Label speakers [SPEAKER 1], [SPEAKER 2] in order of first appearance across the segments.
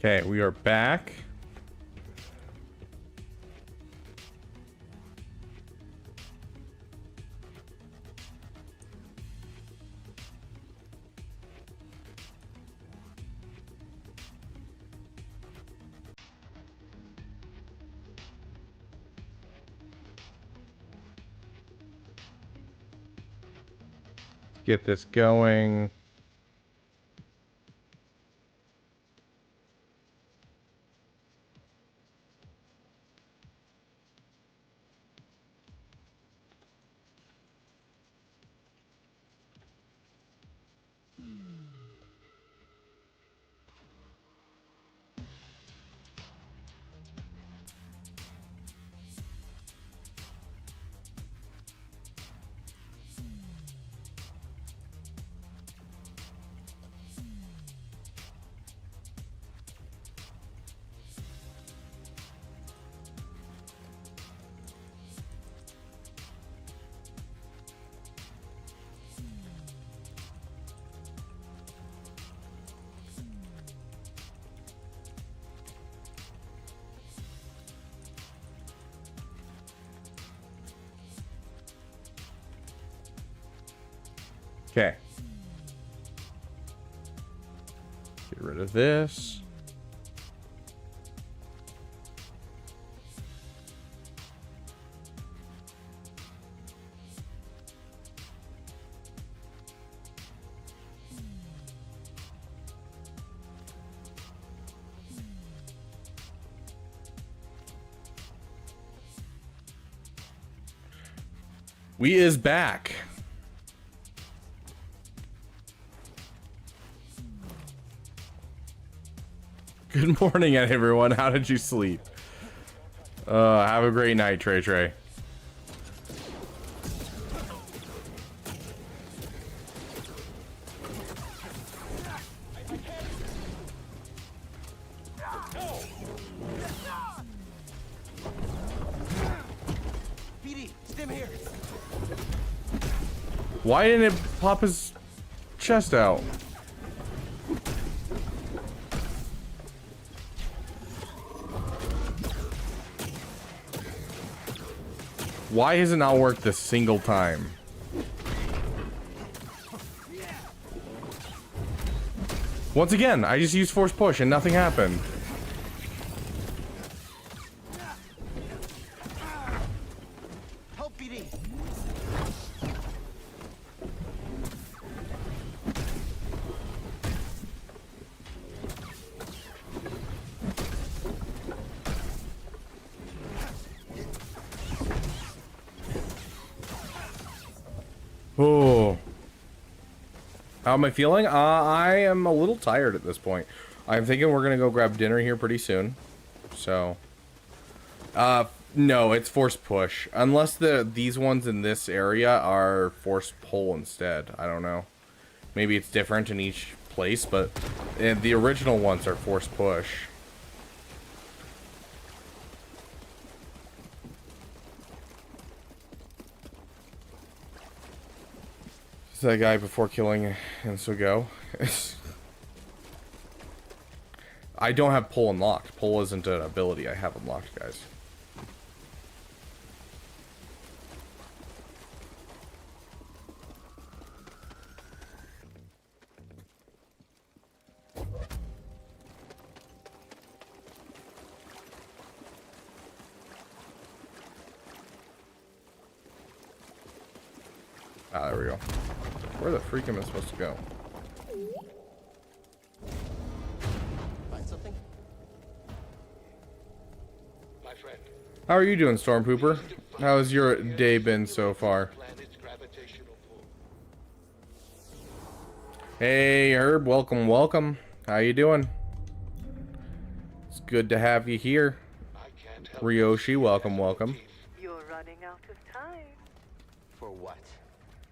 [SPEAKER 1] Okay, we are back. Get this going. Okay. Get rid of this. We is back. Good morning, everyone. How did you sleep? Have a great night, Trey Trey. Why didn't it pop his chest out? Why has it not worked a single time? Once again, I just used force push and nothing happened. Oh. How am I feeling? I am a little tired at this point. I'm thinking we're gonna go grab dinner here pretty soon. So, no, it's force push. Unless these ones in this area are force pull instead. I don't know. Maybe it's different in each place, but the original ones are force push. That guy before killing, and so go. I don't have pull unlocked. Pull isn't an ability I have unlocked, guys. Ah, there we go. Where the freak am I supposed to go?
[SPEAKER 2] Find something? My friend.
[SPEAKER 1] How are you doing, Storm Pooper? How has your day been so far? Hey, Herb. Welcome, welcome. How you doing? It's good to have you here. Ryoshi, welcome, welcome.
[SPEAKER 3] You're running out of time.
[SPEAKER 2] For what?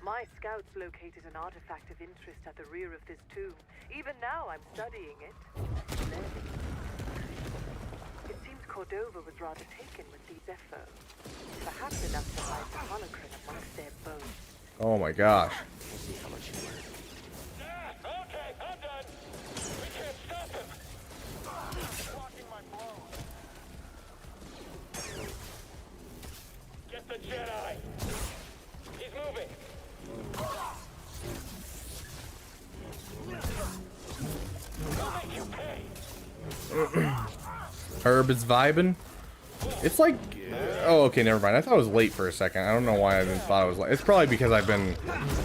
[SPEAKER 3] My scouts located an artifact of interest at the rear of this tomb. Even now, I'm studying it. It seems Cordova was rather taken with the Zephyr. Perhaps enough to hide the holocron amongst their bones.
[SPEAKER 1] Oh my gosh.
[SPEAKER 2] We'll see how much you learn.
[SPEAKER 4] Okay, I'm done. We can't stop him.
[SPEAKER 1] Herb is vibing. It's like, oh, okay, never mind. I thought it was late for a second. I don't know why I didn't thought it was late. It's probably because I've been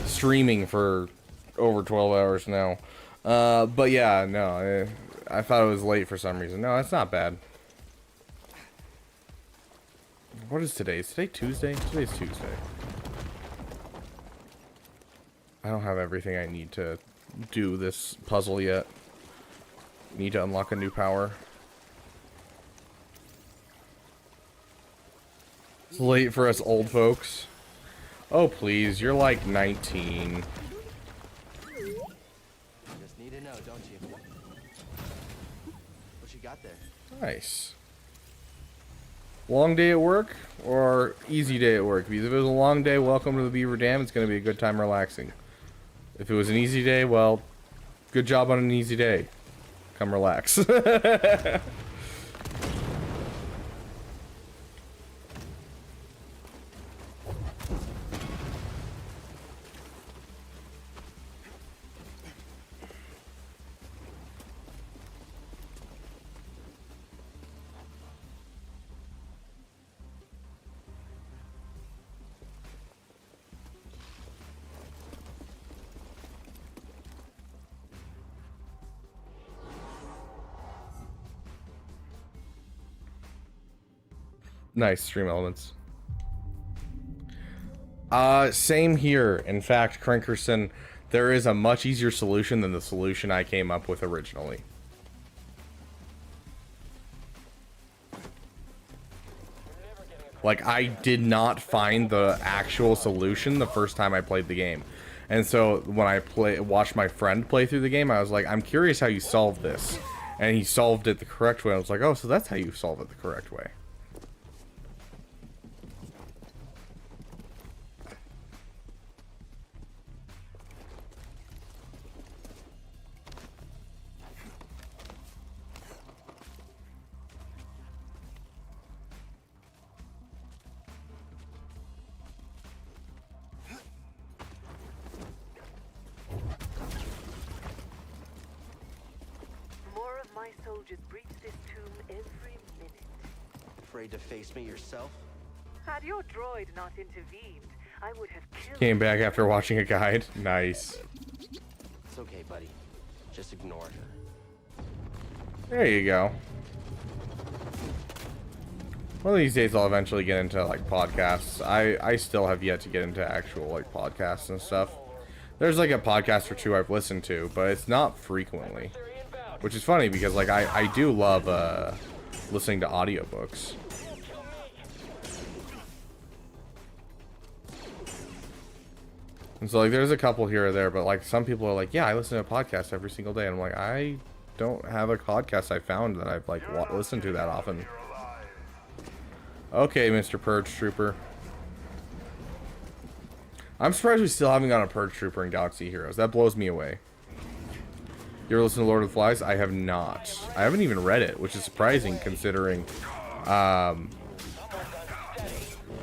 [SPEAKER 1] streaming for over 12 hours now. But yeah, no, I thought it was late for some reason. No, it's not bad. What is today? Is today Tuesday? Today's Tuesday. I don't have everything I need to do this puzzle yet. Need to unlock a new power. It's late for us old folks. Oh, please. You're like 19.
[SPEAKER 2] Just need to know, don't you? What you got there?
[SPEAKER 1] Nice. Long day at work or easy day at work? Because if it was a long day, welcome to the Beaver Dam. It's going to be a good time relaxing. If it was an easy day, well, good job on an easy day. Come relax. Nice stream elements. Same here. In fact, Crinkerson, there is a much easier solution than the solution I came up with originally. Like, I did not find the actual solution the first time I played the game. And so when I watched my friend play through the game, I was like, I'm curious how you solved this. And he solved it the correct way. I was like, oh, so that's how you solve it the correct way.
[SPEAKER 3] Soldiers breach this tomb every minute.
[SPEAKER 2] Afraid to face me yourself?
[SPEAKER 3] Had your droid not intervened, I would have killed.
[SPEAKER 1] Came back after watching a guide. Nice.
[SPEAKER 2] It's okay, buddy. Just ignore her.
[SPEAKER 1] There you go. One of these days I'll eventually get into like podcasts. I still have yet to get into actual like podcasts and stuff. There's like a podcast or two I've listened to, but it's not frequently. Which is funny because like I do love listening to audiobooks. And so like there's a couple here or there, but like some people are like, yeah, I listen to a podcast every single day. And I'm like, I don't have a podcast I found that I've like listened to that often. Okay, Mr. Purge Trooper. I'm surprised we still haven't got a Purge Trooper in Galaxy Heroes. That blows me away. You ever listen to Lord of the Flies? I have not. I haven't even read it, which is surprising considering,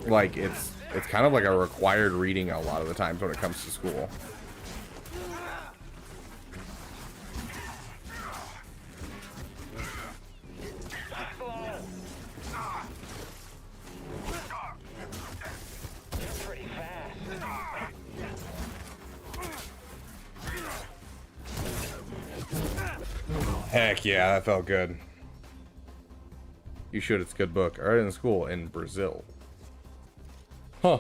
[SPEAKER 1] like it's kind of like a required reading a lot of the times when it comes to school. Heck yeah, that felt good. You should, it's a good book. I read it in school in Brazil. Huh.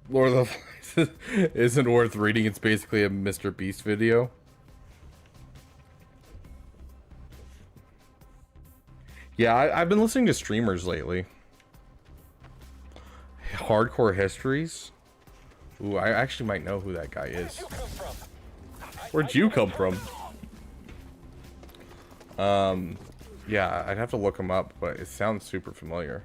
[SPEAKER 1] Lord of the Flies isn't worth reading. It's basically a Mr. Beast video. Yeah, I've been listening to streamers lately. Hardcore Histories. Ooh, I actually might know who that guy is. Where'd you come from? Yeah, I'd have to look him up, but it sounds super familiar.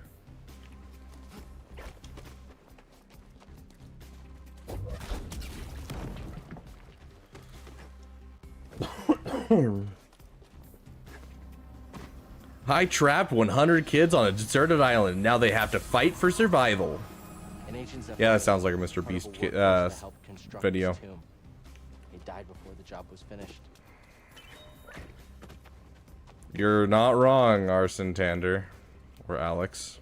[SPEAKER 1] I trapped 100 kids on a deserted island. Now they have to fight for survival. Yeah, that sounds like a Mr. Beast video.
[SPEAKER 2] He died before the job was finished.
[SPEAKER 1] You're not wrong, Arson Tander. Or Alex.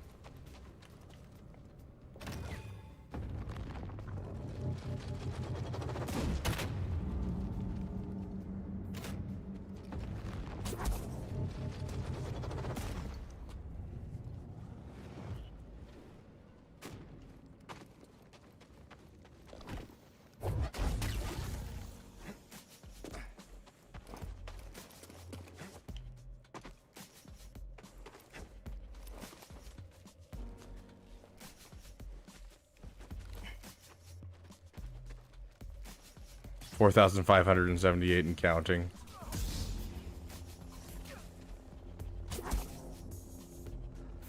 [SPEAKER 1] $4,578 and counting.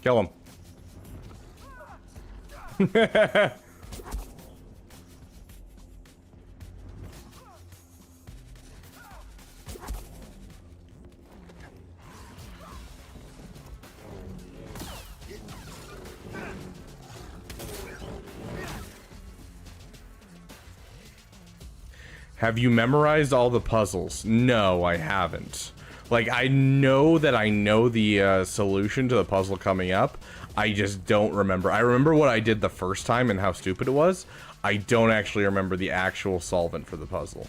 [SPEAKER 1] Kill him. Have you memorized all the puzzles? No, I haven't. Like, I know that I know the solution to the puzzle coming up. I just don't remember. I remember what I did the first time and how stupid it was. I don't actually remember the actual solvent for the puzzle.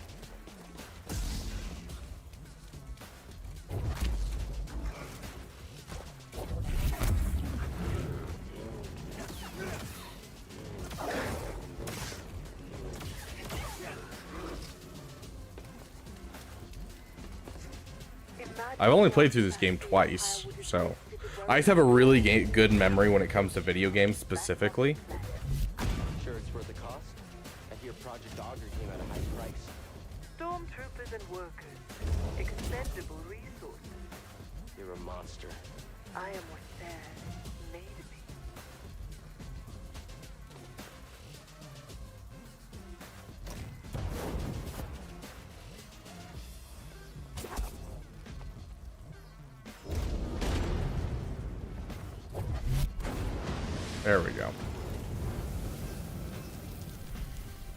[SPEAKER 1] I've only played through this game twice, so I just have a really good memory when it comes to video games specifically.
[SPEAKER 2] Sure it's worth the cost? I hear Project Augur came at a high price.
[SPEAKER 3] Stormtroopers and workers. Expendable resources.
[SPEAKER 2] You're a monster.
[SPEAKER 3] I am what Dad made me.
[SPEAKER 1] There we go.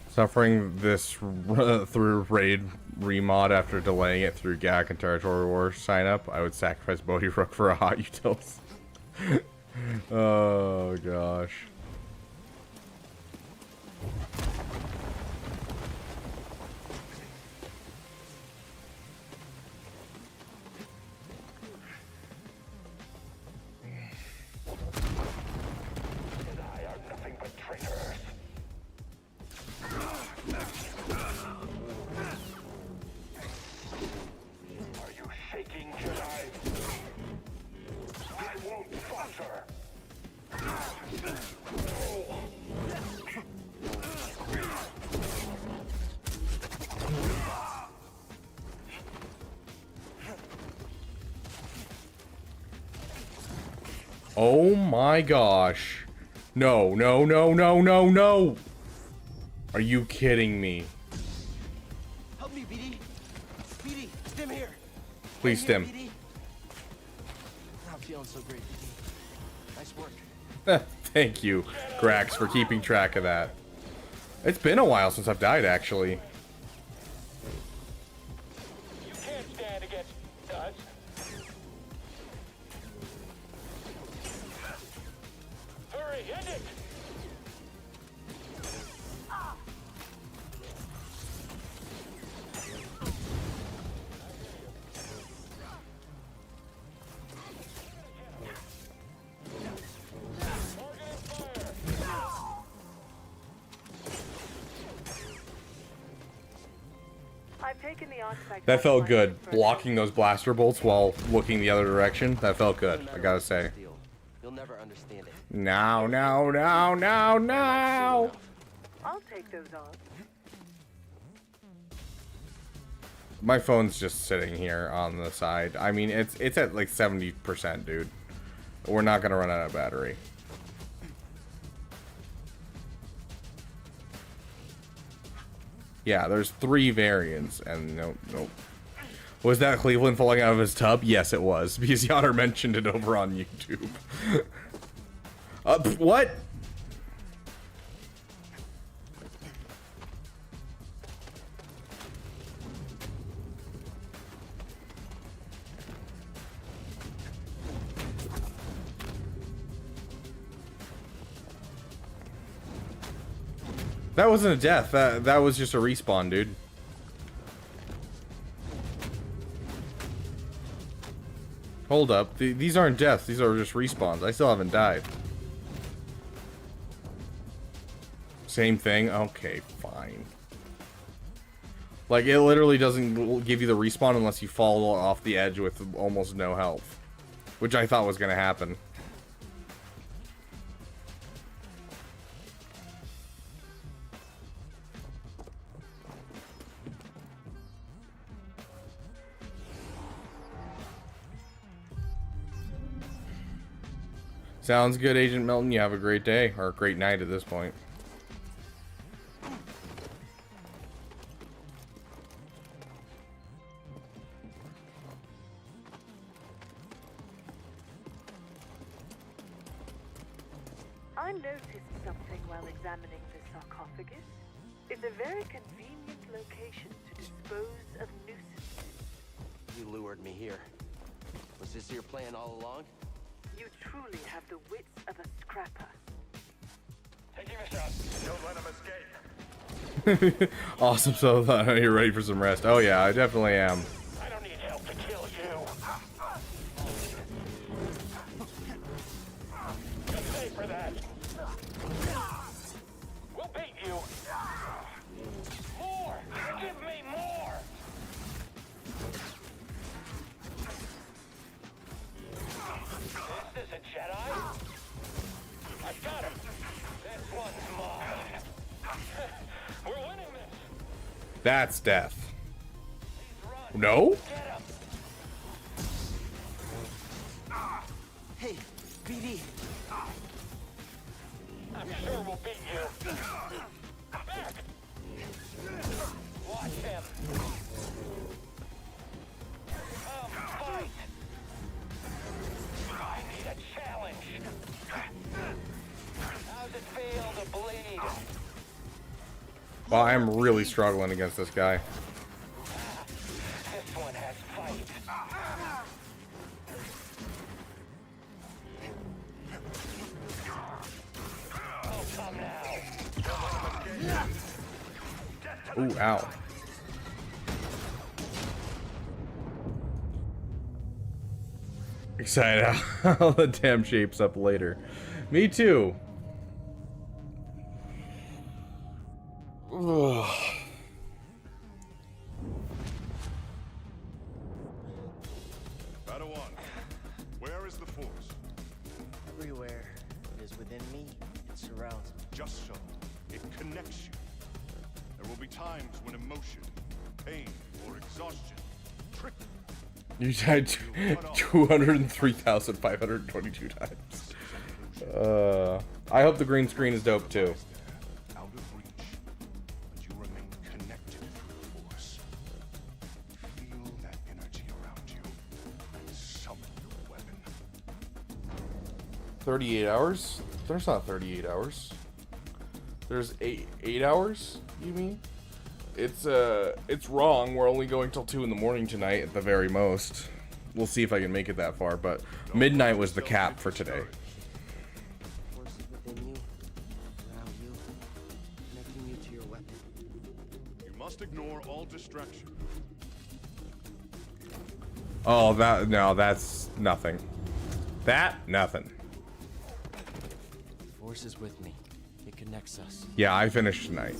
[SPEAKER 1] Suffering this through raid remod after delaying it through GAC and Territory War sign up, I would sacrifice Bodhi Rook for a hot utils. Oh gosh. Oh my gosh. No, no, no, no, no, no. Are you kidding me?
[SPEAKER 2] Help me, BD. BD, stim here.
[SPEAKER 1] Please stim.
[SPEAKER 2] BD. Not feeling so great, BD. Nice work.
[SPEAKER 1] Thank you, Grax, for keeping track of that. It's been a while since I've died, actually.
[SPEAKER 4] You can't stand against us. Hurry, end it!
[SPEAKER 3] I've taken the artifact.
[SPEAKER 1] That felt good. Blocking those blaster bolts while looking the other direction. That felt good, I gotta say.
[SPEAKER 2] You'll never understand it.
[SPEAKER 1] Now, now, now, now, now.
[SPEAKER 3] I'll take those odds.
[SPEAKER 1] My phone's just sitting here on the side. I mean, it's at like 70%, dude. We're not gonna run out of battery. Yeah, there's 3 variants, and nope. Was that Cleveland falling out of his tub? Yes, it was, because Yonner mentioned it over on YouTube. What? That wasn't a death. That was just a respawn, dude. Hold up. These aren't deaths. These are just respawns. I still haven't died. Same thing? Okay, fine. Like, it literally doesn't give you the respawn unless you fall off the edge with almost no health. Which I thought was going to happen. Sounds good, Agent Milton. You have a great day, or a great night at this point.
[SPEAKER 3] I noticed something while examining the sarcophagus. It's a very convenient location to dispose of nuisances.
[SPEAKER 2] You lured me here. Was this your plan all along?
[SPEAKER 3] You truly have the wits of a scrapper.
[SPEAKER 4] Take him a shot. Don't let him escape.
[SPEAKER 1] Awesome, so you're ready for some rest. Oh yeah, I definitely am.
[SPEAKER 4] I don't need help to kill you. Just pay for that. We'll beat you. More! Give me more! Is this a Jedi? I got him. This one's mine. We're winning this.
[SPEAKER 1] That's death.
[SPEAKER 4] Run.
[SPEAKER 1] No?
[SPEAKER 4] Get him.
[SPEAKER 2] Hey, BD.
[SPEAKER 4] I'm sure we'll beat you. Back. Watch him. Fight. I need a challenge. How's it feel to bleed?
[SPEAKER 1] Well, I'm really struggling against this guy.
[SPEAKER 4] This one has fight. Oh, come now.
[SPEAKER 1] Ooh, ow. Excited how the damn shapes up later. Me too. Ugh.
[SPEAKER 5] Battle one. Where is the force?
[SPEAKER 2] Everywhere. It is within me. It surrounds me.
[SPEAKER 5] Just so. It connects you. There will be times when emotion, pain, or exhaustion trick you.
[SPEAKER 1] You died 203,522 times. I hope the green screen is dope too.
[SPEAKER 5] Out of reach, but you remain connected through the force. Feel that energy around you and summon your weapon.
[SPEAKER 1] 38 hours? There's not 38 hours. There's 8 hours, you mean? It's wrong. We're only going till 2 in the morning tonight at the very most. We'll see if I can make it that far, but midnight was the cap for today.
[SPEAKER 2] Forces within you, around you, connecting you to your weapon.
[SPEAKER 5] You must ignore all distraction.
[SPEAKER 1] Oh, that's nothing. Nothing.
[SPEAKER 2] Force is with me. It connects us.
[SPEAKER 1] Yeah, I finished tonight.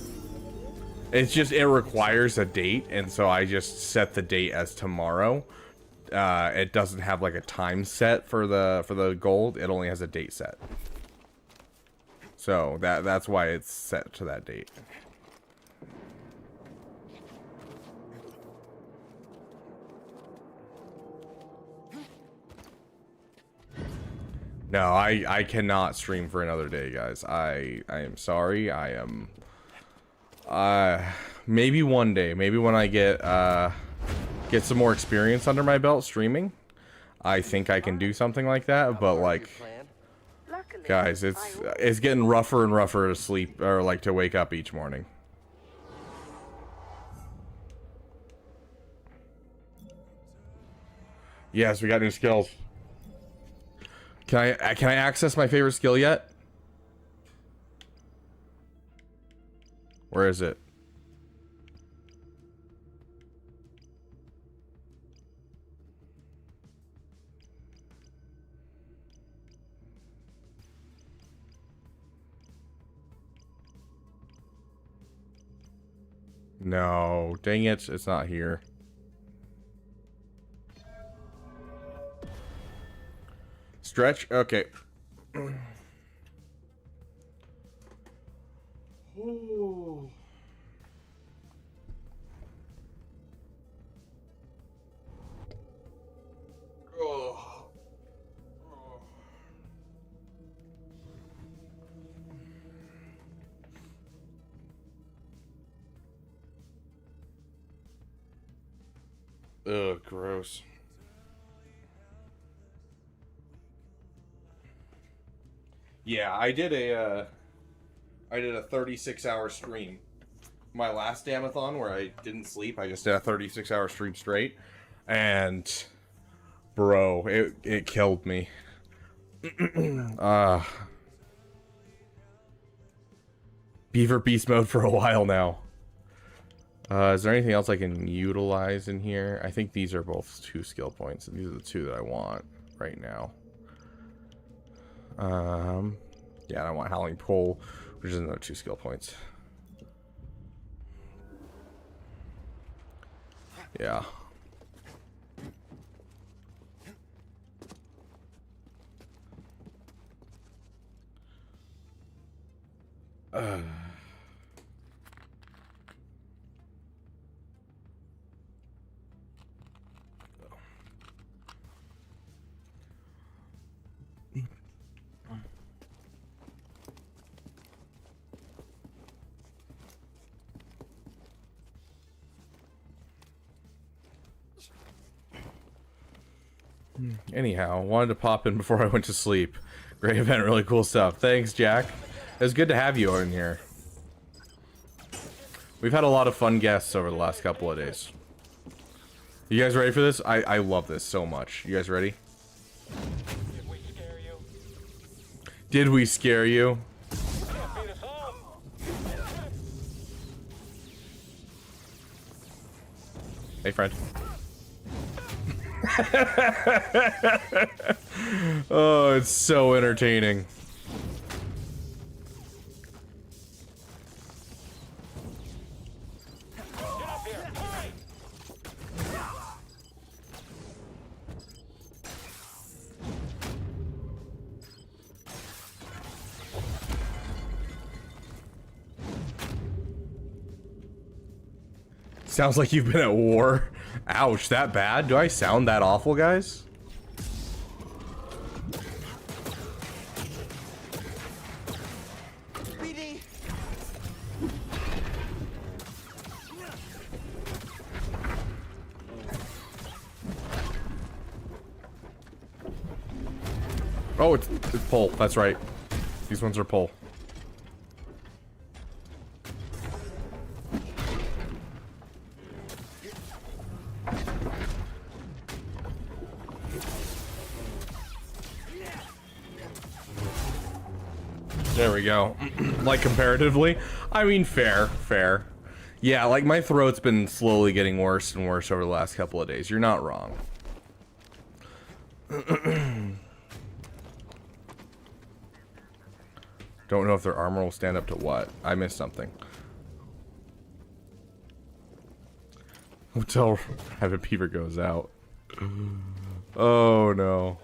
[SPEAKER 1] It's just, it requires a date, and so I just set the date as tomorrow. It doesn't have like a time set for the gold. It only has a date set. So that's why it's set to that date. No, I cannot stream for another day, guys. I am sorry. I am maybe one day, maybe when I get get some more experience under my belt streaming, I think I can do something like that. But like,
[SPEAKER 3] Luckily,
[SPEAKER 1] guys, it's getting rougher and rougher to sleep or like to wake up each morning. Yes, we got new skills. Can I access my favorite skill yet? Where is it? No, dang it, it's not here. Stretch? Okay. Ooh. Oh. Ugh, gross. Yeah, I did a 36-hour stream. My last Damathon where I didn't sleep, I just did a 36-hour stream straight, and bro, it killed me. Beaver beast mode for a while now. Is there anything else I can utilize in here? I think these are both 2 skill points. These are the 2 that I want right now. Yeah, I want Howling Pole, which is another 2 skill points. Yeah. Anyhow, wanted to pop in before I went to sleep. Great event, really cool stuff. Thanks, Jack. It was good to have you in here. We've had a lot of fun guests over the last couple of days. You guys ready for this? I love this so much. You guys ready?
[SPEAKER 4] Did we scare you?
[SPEAKER 1] Did we scare you?
[SPEAKER 4] Can't beat us all.
[SPEAKER 1] Hey, friend. Oh, it's so entertaining.
[SPEAKER 4] Get up here. Hurry.
[SPEAKER 1] Sounds like you've been at war. Ouch, that bad? Do I sound that awful, guys?
[SPEAKER 2] BD.
[SPEAKER 1] Oh, it's pull. That's right. These ones are pull. There we go. Like, comparatively, I mean, fair. Yeah, like, my throat's been slowly getting worse and worse over the last couple of days. You're not wrong. Don't know if their armor will stand up to what. I missed something. Until Heaven Beaver goes out. Oh no.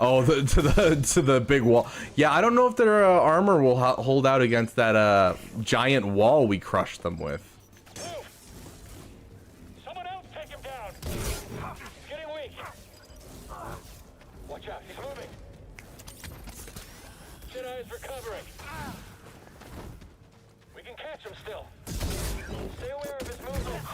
[SPEAKER 1] Oh, to the big wall. Yeah, I don't know if their armor will hold out against that giant wall we crushed them with.
[SPEAKER 4] Move. Someone else take him down. He's getting weak. Watch out, he's moving. Jedi is recovering. We can catch him still. Stay aware of his movement.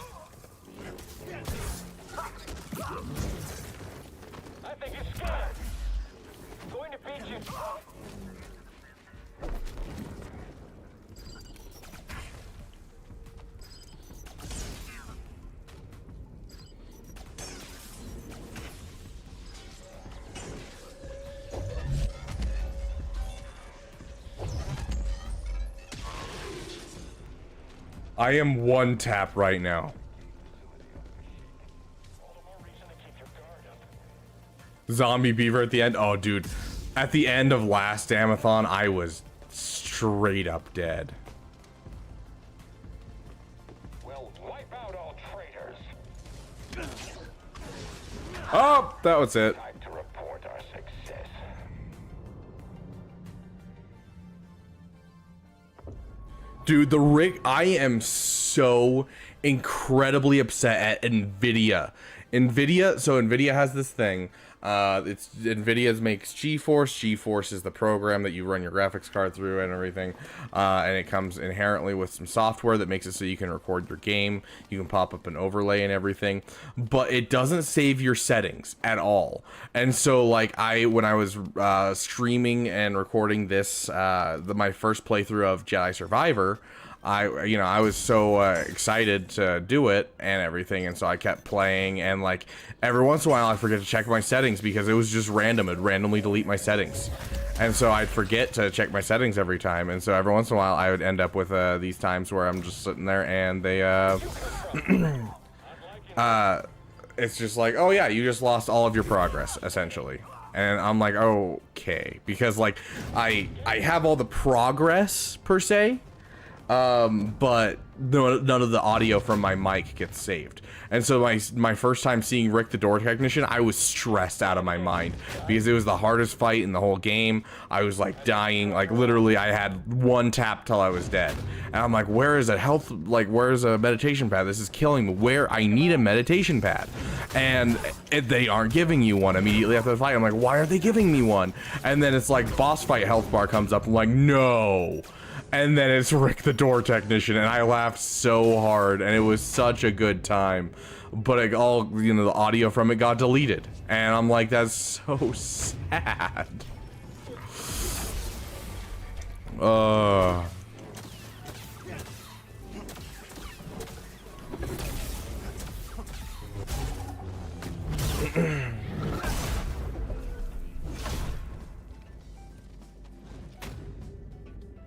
[SPEAKER 1] I am one tap right now. Zombie Beaver at the end. Oh, dude. At the end of last Amathon, I was straight up dead.
[SPEAKER 4] We'll wipe out all traitors.
[SPEAKER 1] Oh, that was it.
[SPEAKER 4] Time to report our success.
[SPEAKER 1] Dude, the rig, I am so incredibly upset at Nvidia. So Nvidia has this thing. It's Nvidia makes GeForce. GeForce is the program that you run your graphics card through and everything. And it comes inherently with some software that makes it so you can record your game. You can pop up an overlay and everything, but it doesn't save your settings at all. And so like when I was streaming and recording this, my first playthrough of Jedi Survivor, I was so excited to do it and everything, and so I kept playing, and like every once in a while I forget to check my settings because it was just random. It'd randomly delete my settings, and so I'd forget to check my settings every time, and so every once in a while I would end up with these times where I'm just sitting there and they it's just like, oh yeah, you just lost all of your progress essentially. And I'm like, okay, because like I have all the progress per se, but none of the audio from my mic gets saved. And so my first time seeing Rick the Door Technician, I was stressed out of my mind because it was the hardest fight in the whole game. I was like dying, like literally I had one tap till I was dead. And I'm like, where's a meditation pad? This is killing me. I need a meditation pad. And they aren't giving you one immediately after the fight. I'm like, why are they giving me one? And then it's like boss fight health bar comes up. I'm like, no. And then it's Rick the Door Technician, and I laughed so hard, and it was such a good time. But the audio from it got deleted, and I'm like, that's so sad.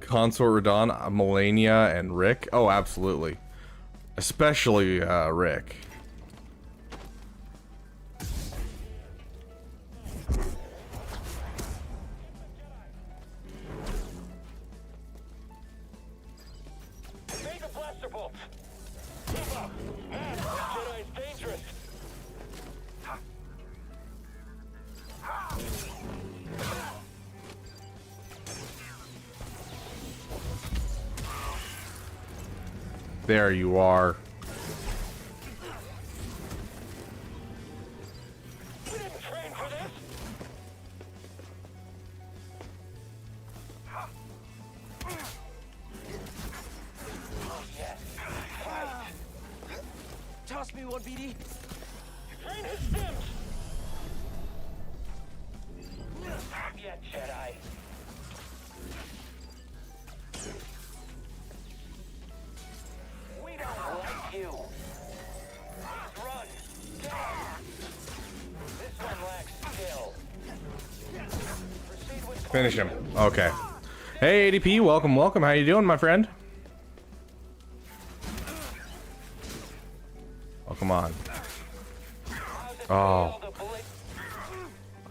[SPEAKER 1] Consort Radon, Melania, and Rick. Oh, absolutely. Especially Rick.
[SPEAKER 4] Make a blaster bolt. Keep up. Man, this Jedi is dangerous.
[SPEAKER 1] There you are.
[SPEAKER 4] We didn't train for this. Yes. Fight.
[SPEAKER 2] Toss me one, BD.
[SPEAKER 4] Train his stims. Yeah, Jedi. We don't like you. Please run. Down. This one lacks skill. Proceed with
[SPEAKER 1] Finish him. Okay. Hey, ADP, welcome. How you doing, my friend? Oh, come on. Oh.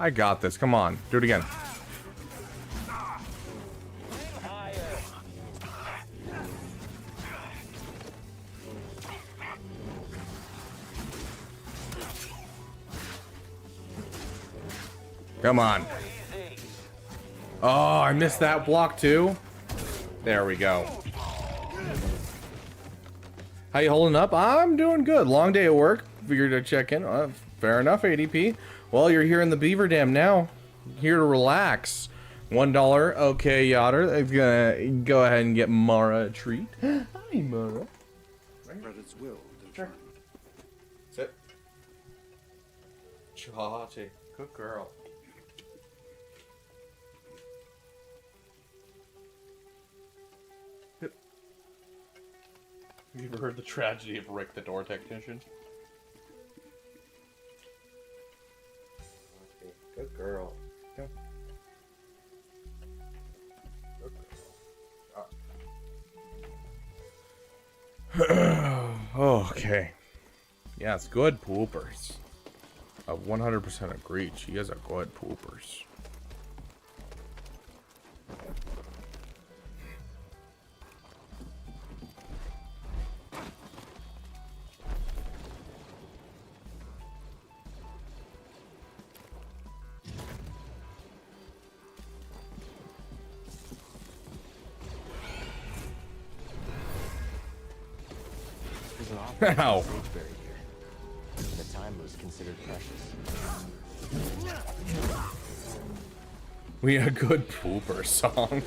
[SPEAKER 1] I got this. Come on. Do it again. Come on. Oh, I missed that block too. There we go. How you holding up? I'm doing good. Long day at work. Figured to check in. Fair enough, ADP. Well, you're here in the Beaver Dam now. Here to relax. $1. Okay, Yotter. I'm gonna go ahead and get Mara a treat. Hi, Mara.
[SPEAKER 5] But it's will.
[SPEAKER 1] Sure. Sit. Chahati. Good girl. Have you ever heard the tragedy of Rick the Door Technician? Good girl. Go. Good girl. Okay. Yeah, it's good poopers. I 100% agree. She is a good poopers.
[SPEAKER 2] There's an awful
[SPEAKER 1] Ow.
[SPEAKER 2] lot of sage buried here. The time was considered precious.
[SPEAKER 1] We a good pooper song.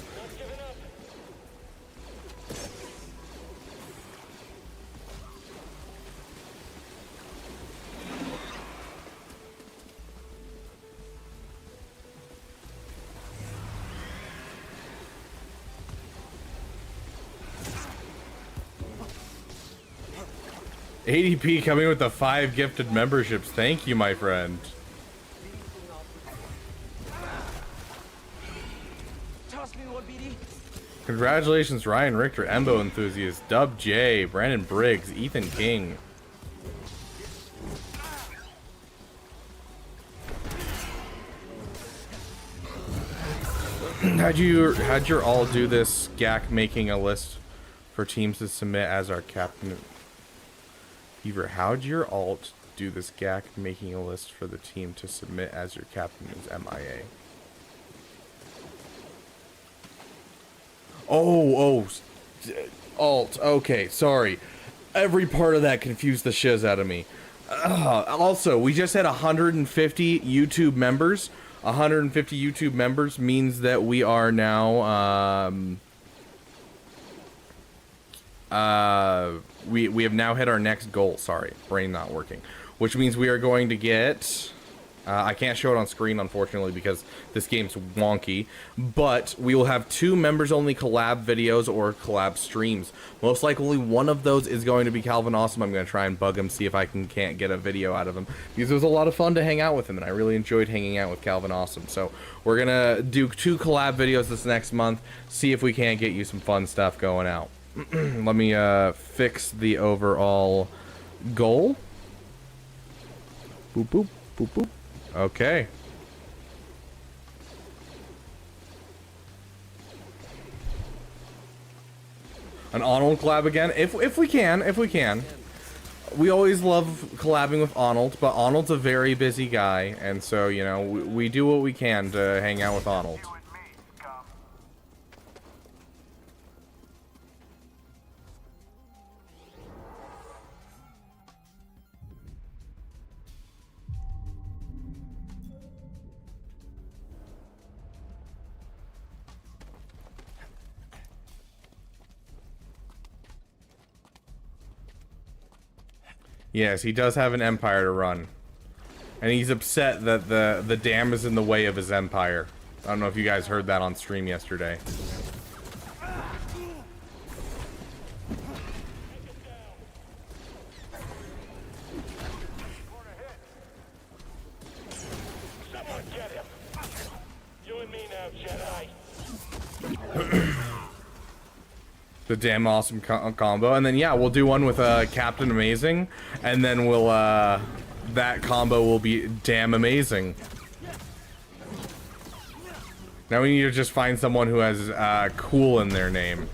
[SPEAKER 1] ADP coming with the 5 gifted memberships. Thank you, my friend.
[SPEAKER 2] Toss me one, BD.
[SPEAKER 1] Congratulations, Ryan Richter, Embo Enthusiast, Dub J, Brandon Briggs, Ethan King. How'd your all do this GAC making a list for teams to submit as our captain? Beaver, how'd your alt do this GAC making a list for the team to submit as your captain is MIA? Alt. Okay, sorry. Every part of that confused the shiz out of me. Also, we just had 150 YouTube members. 150 YouTube members means that we are now, we have now hit our next goal. Sorry, brain not working. Which means we are going to get... I can't show it on screen, unfortunately, because this game's wonky. But we will have 2 members-only collab videos or collab streams. Most likely, one of those is going to be Calvin Awesome. I'm going to try and bug him, see if I can't get a video out of him. Because it was a lot of fun to hang out with him, and I really enjoyed hanging out with Calvin Awesome. So we're going to do 2 collab videos this next month, see if we can't get you some fun stuff going out. Let me fix the overall goal. Boop, boop, boop, boop. Okay. An Arnold collab again? If we can. We always love collabing with Arnold, but Arnold's a very busy guy, and so, you know, we do what we can to hang out with Arnold. Yes, he does have an empire to run. And he's upset that the dam is in the way of his empire. I don't know if you guys heard that on stream yesterday.
[SPEAKER 4] Someone get him. You and me now, Jedi.
[SPEAKER 1] The damn awesome combo. And then, yeah, we'll do one with Captain Amazing. And then we'll, that combo will be damn amazing. Now we need to just find someone who has cool in their name.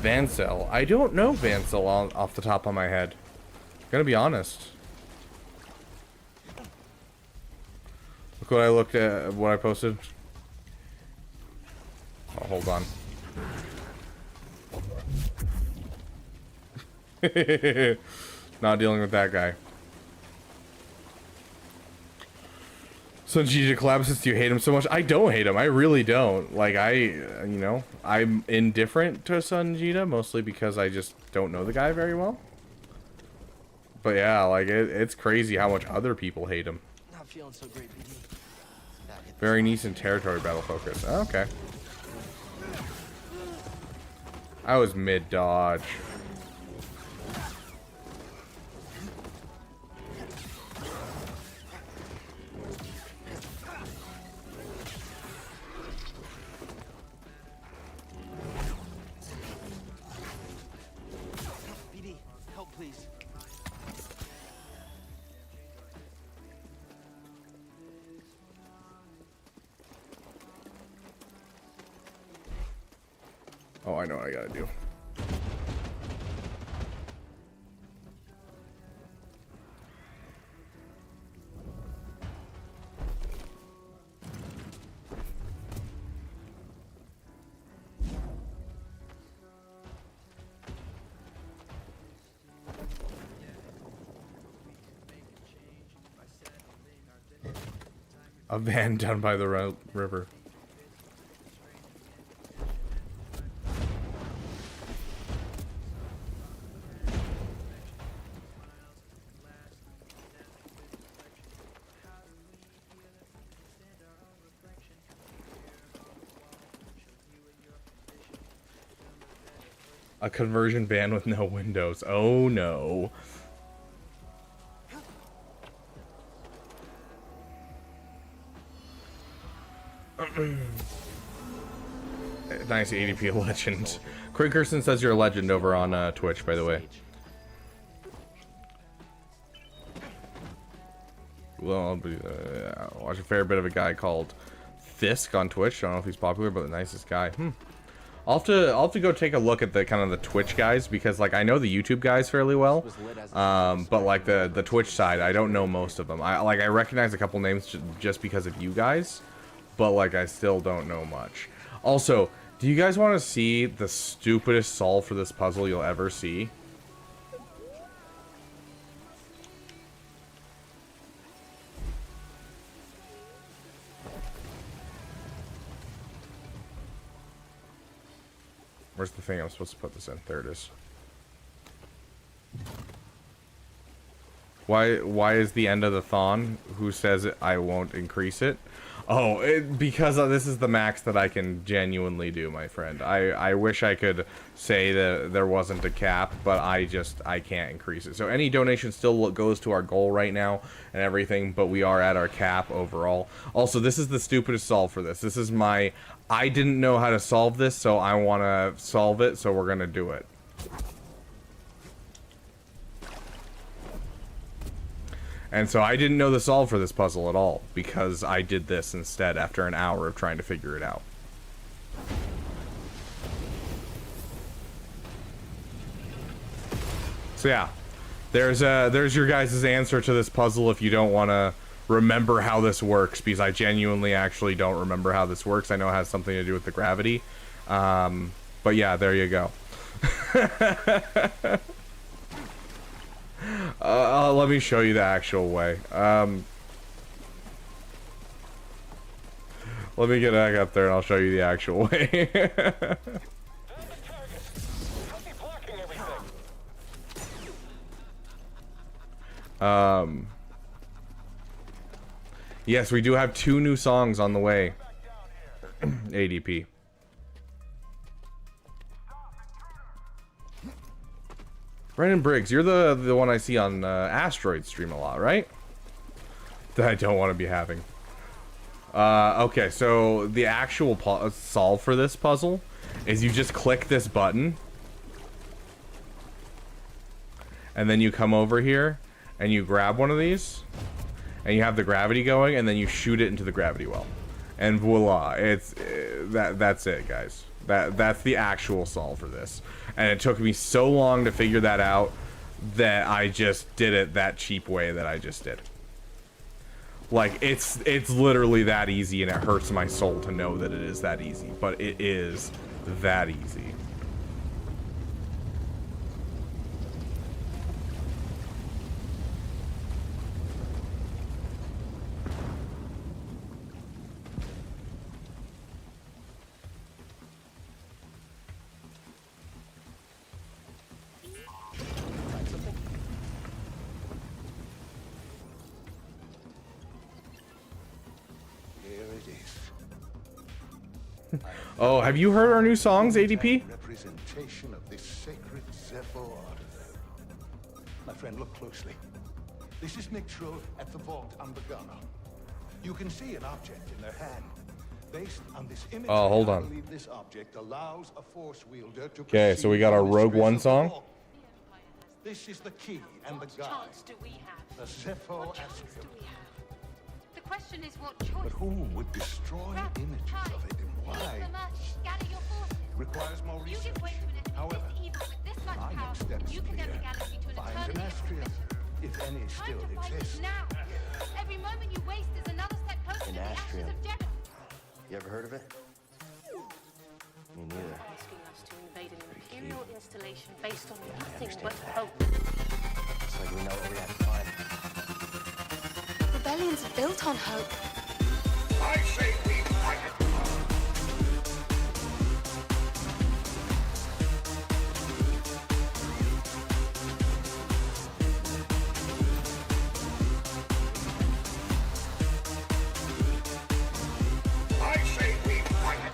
[SPEAKER 1] Vancel. I don't know Vancel off the top of my head. Gonna be honest. Look what I looked at, what I posted. Oh, hold on. Not dealing with that guy. So Gigi collab, since you hate him so much, I don't hate him. I really don't. Like, you know, I'm indifferent to Sunjita, mostly because I just don't know the guy very well. But yeah, like, it's crazy how much other people hate him.
[SPEAKER 2] Not feeling so great, BD.
[SPEAKER 1] Very niche and territory battle focus. Oh, okay. I was mid dodge. Oh, I know what I gotta do. A van down by the river. A conversion van with no windows. Oh no. Nice ADP legend. Craig Kirsten says you're a legend over on Twitch, by the way. Well, I watch a fair bit of a guy called Fisk on Twitch. I don't know if he's popular, but the nicest guy. I'll have to go take a look at the kind of the Twitch guys, because like I know the YouTube guys fairly well, but like the Twitch side, I don't know most of them. I recognize a couple names just because of you guys, but like I still don't know much. Also, do you guys want to see the stupidest solve for this puzzle you'll ever see? Where's the thing I'm supposed to put this in? There it is. Why is the end of the Thon? Who says I won't increase it? Oh, because this is the max that I can genuinely do, my friend. I wish I could say that there wasn't a cap, but I can't increase it. So any donation still goes to our goal right now and everything, but we are at our cap overall. Also, this is the stupidest solve for this. This is my... I didn't know how to solve this, so I want to solve it, so we're going to do it. And so I didn't know the solve for this puzzle at all, because I did this instead after an hour of trying to figure it out. So yeah, there's your guys' answer to this puzzle if you don't want to remember how this works, because I genuinely actually don't remember how this works. I know it has something to do with the gravity. But yeah, there you go. Let me show you the actual way. Let me get back up there and I'll show you the actual way. Yes, we do have 2 new songs on the way. ADP. Brendan Briggs, you're the one I see on Asteroid stream a lot, right? That I don't want to be having. Okay, so the actual solve for this puzzle is you just click this button. And then you come over here and you grab one of these. And you have the gravity going, and then you shoot it into the gravity well. And voila, it's that's it, guys. That's the actual solve for this. And it took me so long to figure that out that I just did it that cheap way that I just did. Like, it's literally that easy, and it hurts my soul to know that it is that easy. But it is that easy. Oh, have you heard our new songs, ADP?
[SPEAKER 5] Representation of this sacred Zephyr artifact. My friend, look closely. This is Mixtro at the vault on Begana. You can see an object in their hand. Based on this image,
[SPEAKER 1] hold on.
[SPEAKER 5] I believe this object allows a force wielder to
[SPEAKER 1] Okay, so we got our Rogue One song.
[SPEAKER 5] This is the key and the
[SPEAKER 6] What
[SPEAKER 5] guide.
[SPEAKER 6] chance do we have?
[SPEAKER 5] The Zephyr
[SPEAKER 6] What chance
[SPEAKER 5] Astral.
[SPEAKER 6] do we have? The question is what choice?
[SPEAKER 5] But who would destroy
[SPEAKER 6] Grab,
[SPEAKER 5] images
[SPEAKER 6] hide,
[SPEAKER 5] of it and
[SPEAKER 6] leave
[SPEAKER 5] why?
[SPEAKER 6] the match, gather your forces.
[SPEAKER 5] Requires more
[SPEAKER 6] You give way to an
[SPEAKER 5] However,
[SPEAKER 6] evil with this much
[SPEAKER 5] my
[SPEAKER 6] power.
[SPEAKER 5] next step is
[SPEAKER 6] You
[SPEAKER 5] to
[SPEAKER 6] condemn the
[SPEAKER 5] clear.
[SPEAKER 6] galaxy to an
[SPEAKER 5] Find
[SPEAKER 6] eternity
[SPEAKER 5] an
[SPEAKER 6] of
[SPEAKER 5] Astria,
[SPEAKER 6] submission.
[SPEAKER 5] if any
[SPEAKER 6] Time
[SPEAKER 5] still
[SPEAKER 6] to fight
[SPEAKER 5] exists.
[SPEAKER 6] now. Every moment you waste is another step closer to the ashes
[SPEAKER 2] Astria.
[SPEAKER 6] of Jeddah.
[SPEAKER 2] You ever heard of it? Me neither.
[SPEAKER 7] Asking us to invade an imperial installation based on
[SPEAKER 2] I
[SPEAKER 7] nothing
[SPEAKER 2] understand
[SPEAKER 7] but
[SPEAKER 2] that.
[SPEAKER 7] hope.
[SPEAKER 2] It's like we know what we have to find.
[SPEAKER 8] Rebellions are built on hope.
[SPEAKER 5] I say we fight it. I say we fight it.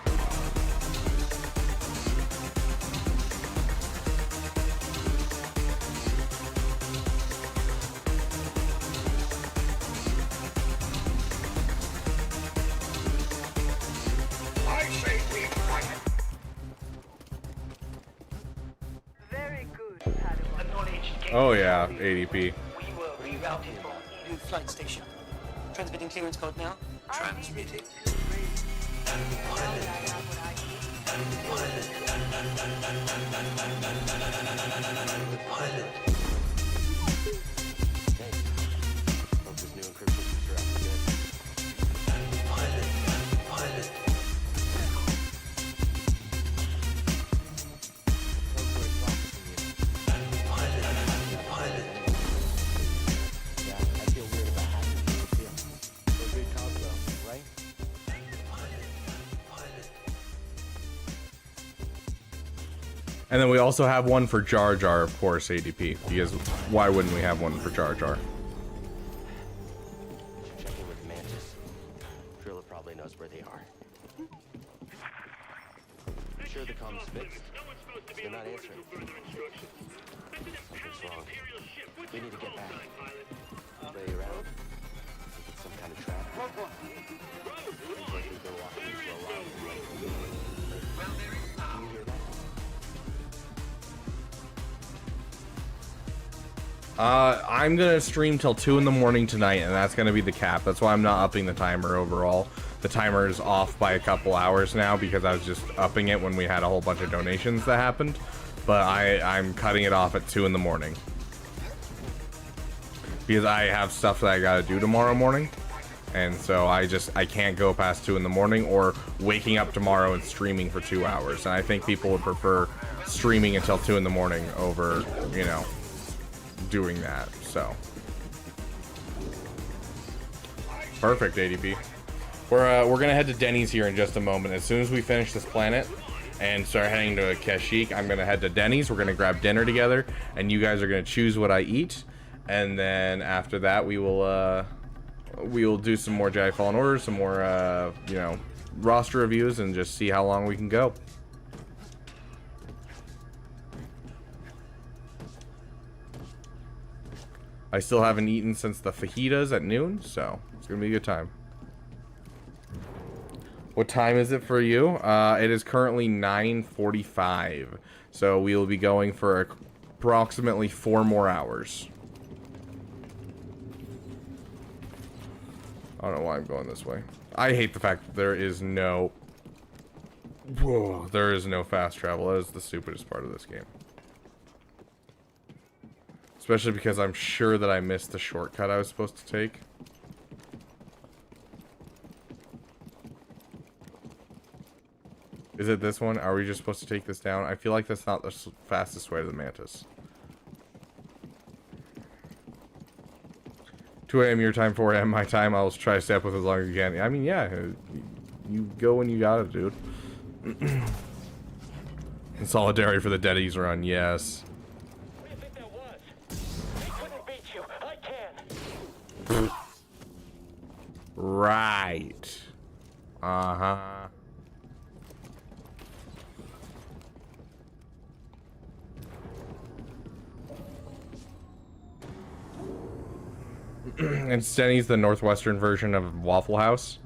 [SPEAKER 5] I say we fight it.
[SPEAKER 3] Very good, Padawan.
[SPEAKER 4] Acknowledged.
[SPEAKER 1] Oh yeah, ADP.
[SPEAKER 4] We were rerouted from
[SPEAKER 9] New flight station. Transmitting clearance code now.
[SPEAKER 3] Transmitting. Now that I have what I need.
[SPEAKER 2] Hey, hope this new encryption feature out good. Yeah, I feel weird about having to do it too. They're good calls though, right?
[SPEAKER 1] And then we also have one for Jar Jar, of course, ADP. Because why wouldn't we have one for Jar Jar?
[SPEAKER 2] Should check in with the Mantis. Drilla probably knows where they are. Sure the comms fixed? They're not answering. Something's wrong. We need to get back. Lay around. Think it's some kind of trap. Seems like we've been walking into a lot of roads. Can you hear that?
[SPEAKER 1] I'm gonna stream till 2 in the morning tonight, and that's gonna be the cap. That's why I'm not upping the timer overall. The timer is off by a couple hours now because I was just upping it when we had a whole bunch of donations that happened. But I'm cutting it off at 2 in the morning because I have stuff that I gotta do tomorrow morning, and so I can't go past 2 in the morning or waking up tomorrow and streaming for 2 hours. And I think people would prefer streaming until 2 in the morning over, you know, doing that. So perfect, ADP. We're gonna head to Dennys here in just a moment. As soon as we finish this planet and start heading to Kashyyyk, I'm gonna head to Dennys. We're gonna grab dinner together, and you guys are gonna choose what I eat. And then after that, we will do some more Jedi Fallen Order, some more you know, roster reviews, and just see how long we can go. I still haven't eaten since the fajitas at noon, so it's gonna be a good time. What time is it for you? It is currently 9:45, so we will be going for approximately 4 more hours. I don't know why I'm going this way. I hate the fact that there is no... Whoa, there is no fast travel. That is the stupidest part of this game. Especially because I'm sure that I missed the shortcut I was supposed to take. Is it this one? Are we just supposed to take this down? I feel like that's not the fastest way to the Mantis. 2 a.m. your time, 4 a.m. my time. I'll try to stay up with as long as you can. I mean, yeah. You go when you got it, dude. In solidarity for the Dennys run, yes.
[SPEAKER 4] What do you think that was? They couldn't beat you. I can.
[SPEAKER 1] Right. Uh-huh. And Dennys the Northwestern version of Waffle House.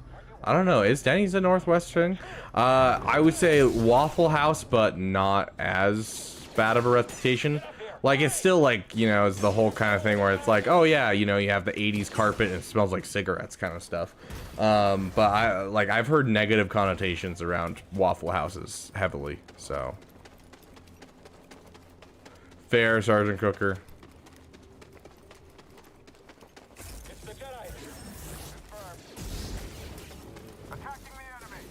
[SPEAKER 1] I don't know. Is Dennys the Northwestern? I would say Waffle House, but not as bad of a reputation. Like, it's still like, you know, it's the whole kind of thing where it's like, oh yeah, you know, you have the 80s carpet and it smells like cigarettes kind of stuff. But I've heard negative connotations around Waffle Houses heavily, so Fair, Sergeant Cooker.
[SPEAKER 4] It's the Jedi. Confirmed. Attacking the enemy.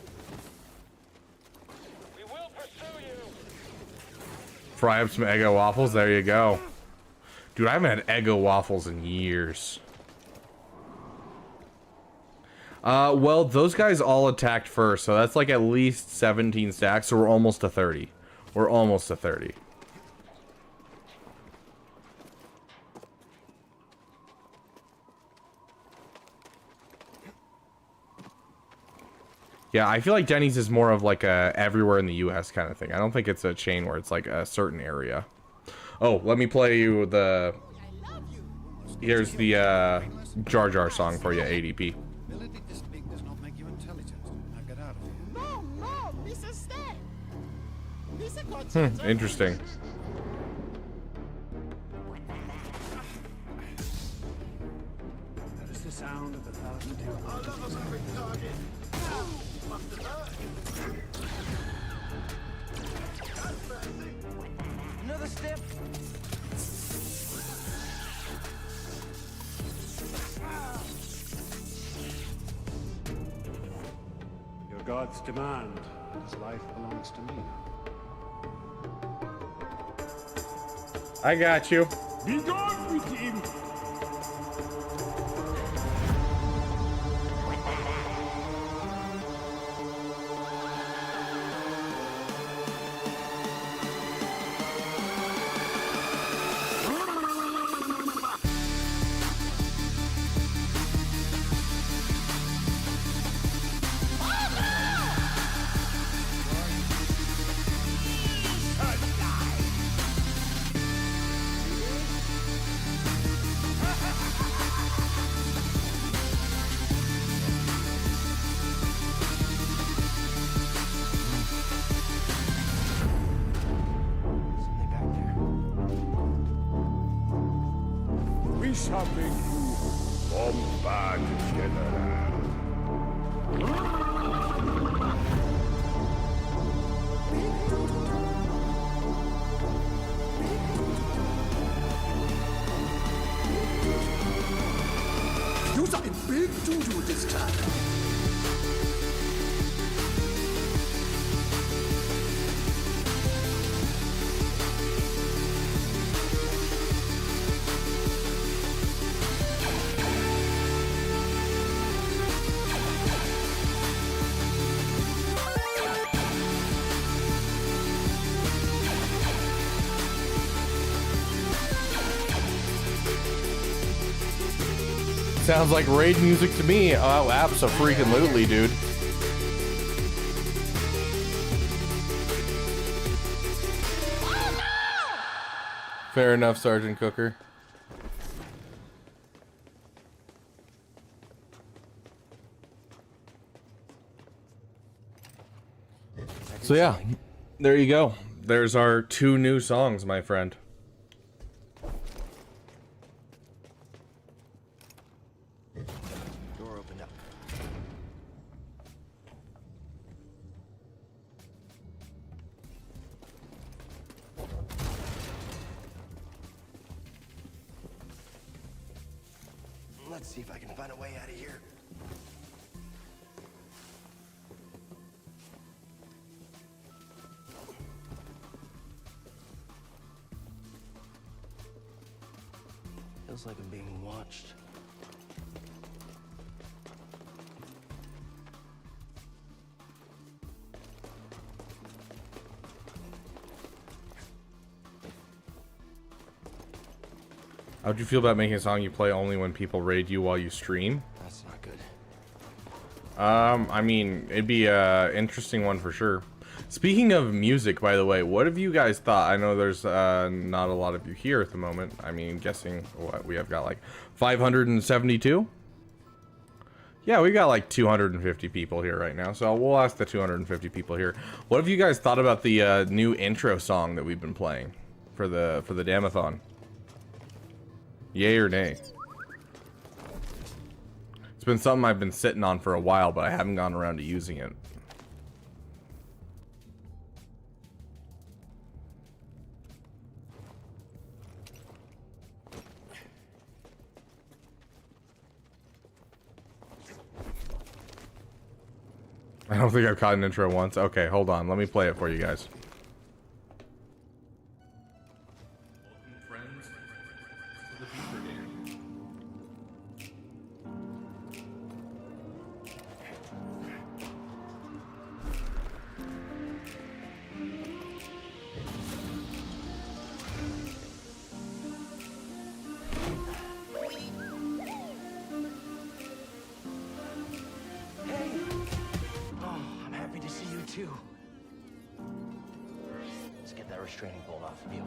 [SPEAKER 4] We will pursue you.
[SPEAKER 1] Fry up some Eggo waffles. There you go. Dude, I haven't had Eggo waffles in years. Well, those guys all attacked first, so that's like at least 17 stacks, so we're almost to 30. We're almost to 30. Yeah, I feel like Dennys is more of like a everywhere in the US kind of thing. I don't think it's a chain where it's like a certain area. Oh, let me play you the... Here's the Jar Jar song for you, ADP. Interesting.
[SPEAKER 8] That is the sound of 1,000
[SPEAKER 2] Another step.
[SPEAKER 8] Your God's demand. His life belongs to me now.
[SPEAKER 1] I got you.
[SPEAKER 8] Be gone with him!
[SPEAKER 5] shall make you bombard, General.
[SPEAKER 10] You're a big doo-doo this time.
[SPEAKER 1] Sounds like raid music to me. Oh, abso-freaking-lutely, dude. Fair enough, Sergeant Cooker. So yeah, there you go. There's our 2 new songs, my friend.
[SPEAKER 2] Door opened up. Let's see if I can find a way out of here. Feels like I'm being watched.
[SPEAKER 1] How'd you feel about making a song you play only when people raid you while you stream?
[SPEAKER 2] That's not good.
[SPEAKER 1] I mean, it'd be a interesting one for sure. Speaking of music, by the way, what have you guys thought? I know there's not a lot of you here at the moment. I mean, guessing what we have got like 572? Yeah, we got like 250 people here right now, so we'll ask the 250 people here. What have you guys thought about the new intro song that we've been playing for the Damathon? Yay or nay? It's been something I've been sitting on for a while, but I haven't gone around to using it. I don't think I've caught an intro once. Okay, hold on. Let me play it for you guys. Welcome, friends, to the Beaver game.
[SPEAKER 2] Let's get that restraining bolt off of you.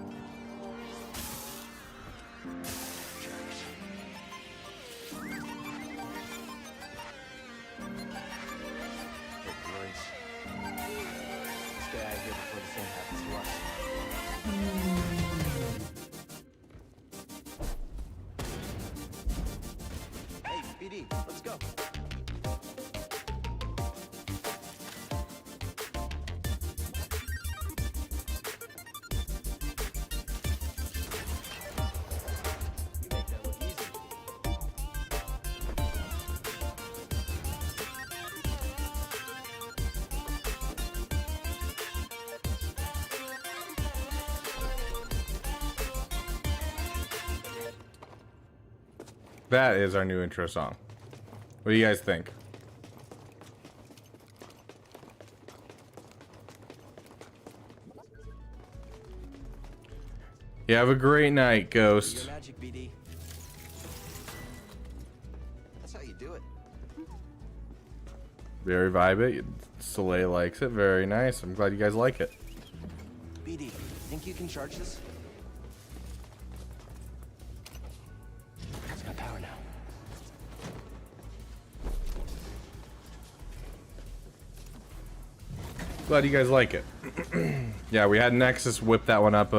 [SPEAKER 2] Look, Grace. Let's get out of here before the same happens to us. Hey, BD, let's go.
[SPEAKER 1] That is our new intro song. What do you guys think? You have a great night, Ghost.
[SPEAKER 2] Your magic, BD. That's how you do it.
[SPEAKER 1] Very vibe it. Soleil likes it. Very nice. I'm glad you guys like it.
[SPEAKER 2] BD, think you can charge this? It's got power now.
[SPEAKER 1] Glad you guys like it. Yeah, we had Nexus whip that one up.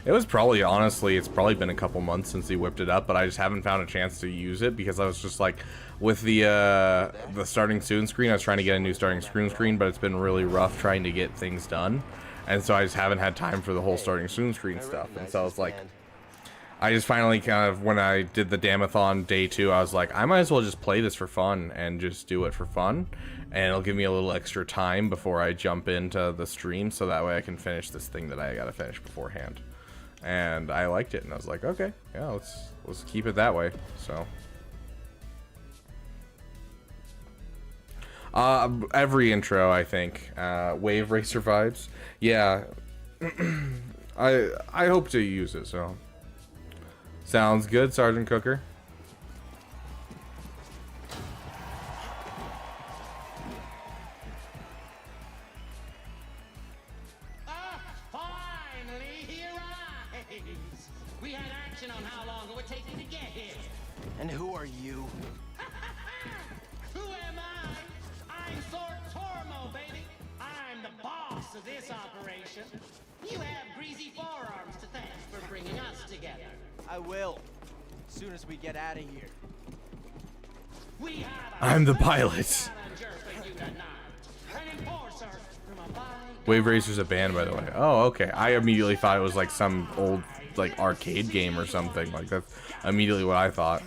[SPEAKER 1] It was probably, honestly, it's probably been a couple months since he whipped it up, but I just haven't found a chance to use it because I was just like, with the starting soon screen, I was trying to get a new starting soon screen, but it's been really rough trying to get things done. And so I just haven't had time for the whole starting soon screen stuff. And so I was like, I just finally kind of, when I did the Damathon day 2, I was like, I might as well just play this for fun and just do it for fun. And it'll give me a little extra time before I jump into the stream, so that way I can finish this thing that I gotta finish beforehand. And I liked it, and I was like, okay, yeah, let's keep it that way. So every intro, I think, Wave Racer vibes. Yeah, I hope to use it. So sounds good, Sergeant Cooker.
[SPEAKER 2] And who are you?
[SPEAKER 11] Who am I? I'm Sort Tormo, baby. I'm the boss of this operation. You have greasy forearms to thank for bringing us together.
[SPEAKER 2] I will. As soon as we get out of here.
[SPEAKER 11] We have
[SPEAKER 1] I'm the pilot. Wave Racer's a band, by the way. Oh, okay. I immediately thought it was like some old like arcade game or something. Like that's immediately what I thought.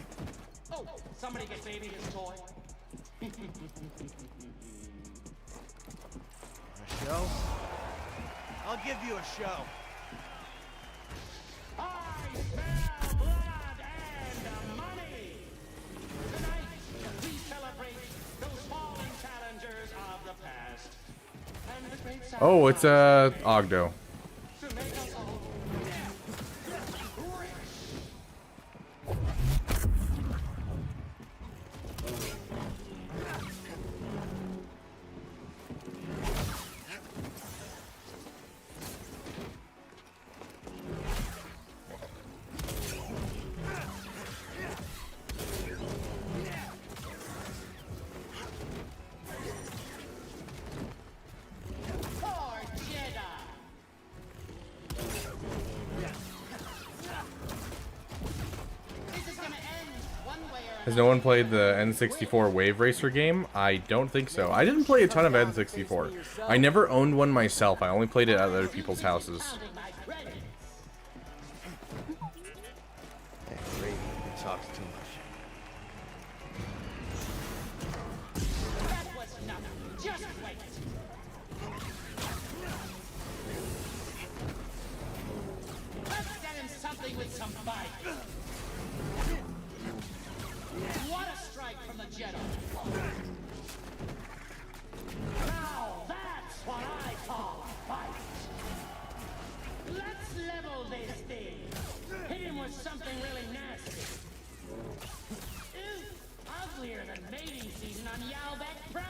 [SPEAKER 11] Oh, somebody get baby his toy.
[SPEAKER 2] A show? I'll give you a show.
[SPEAKER 11] I smell blood and money. Tonight, we celebrate those fallen challengers of the past. And the great
[SPEAKER 1] Oh, it's Ogdo.
[SPEAKER 11] to make us all rich. Poor Jedi. This is gonna end one way or
[SPEAKER 1] Has no one played the N64 Wave Racer game? I don't think so. I didn't play a ton of N64. I never owned one myself. I only played it at other people's houses.
[SPEAKER 2] Hey, Brady, he talks too much.
[SPEAKER 11] That was nothing. Just wait. with some bite. What a strike from the Jedi. Now that's what I call a fight. Let's level this thing. Hit him with something really nasty. Ooh, uglier than mating season on Yalbeck Pride.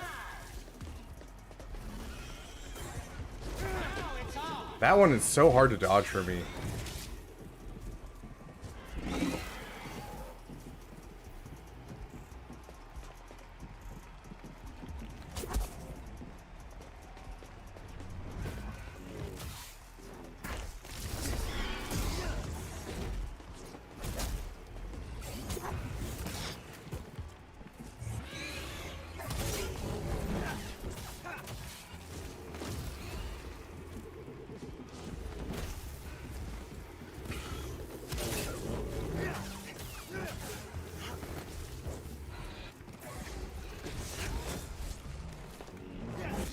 [SPEAKER 11] Now it's on.
[SPEAKER 1] That one is so hard to dodge for me.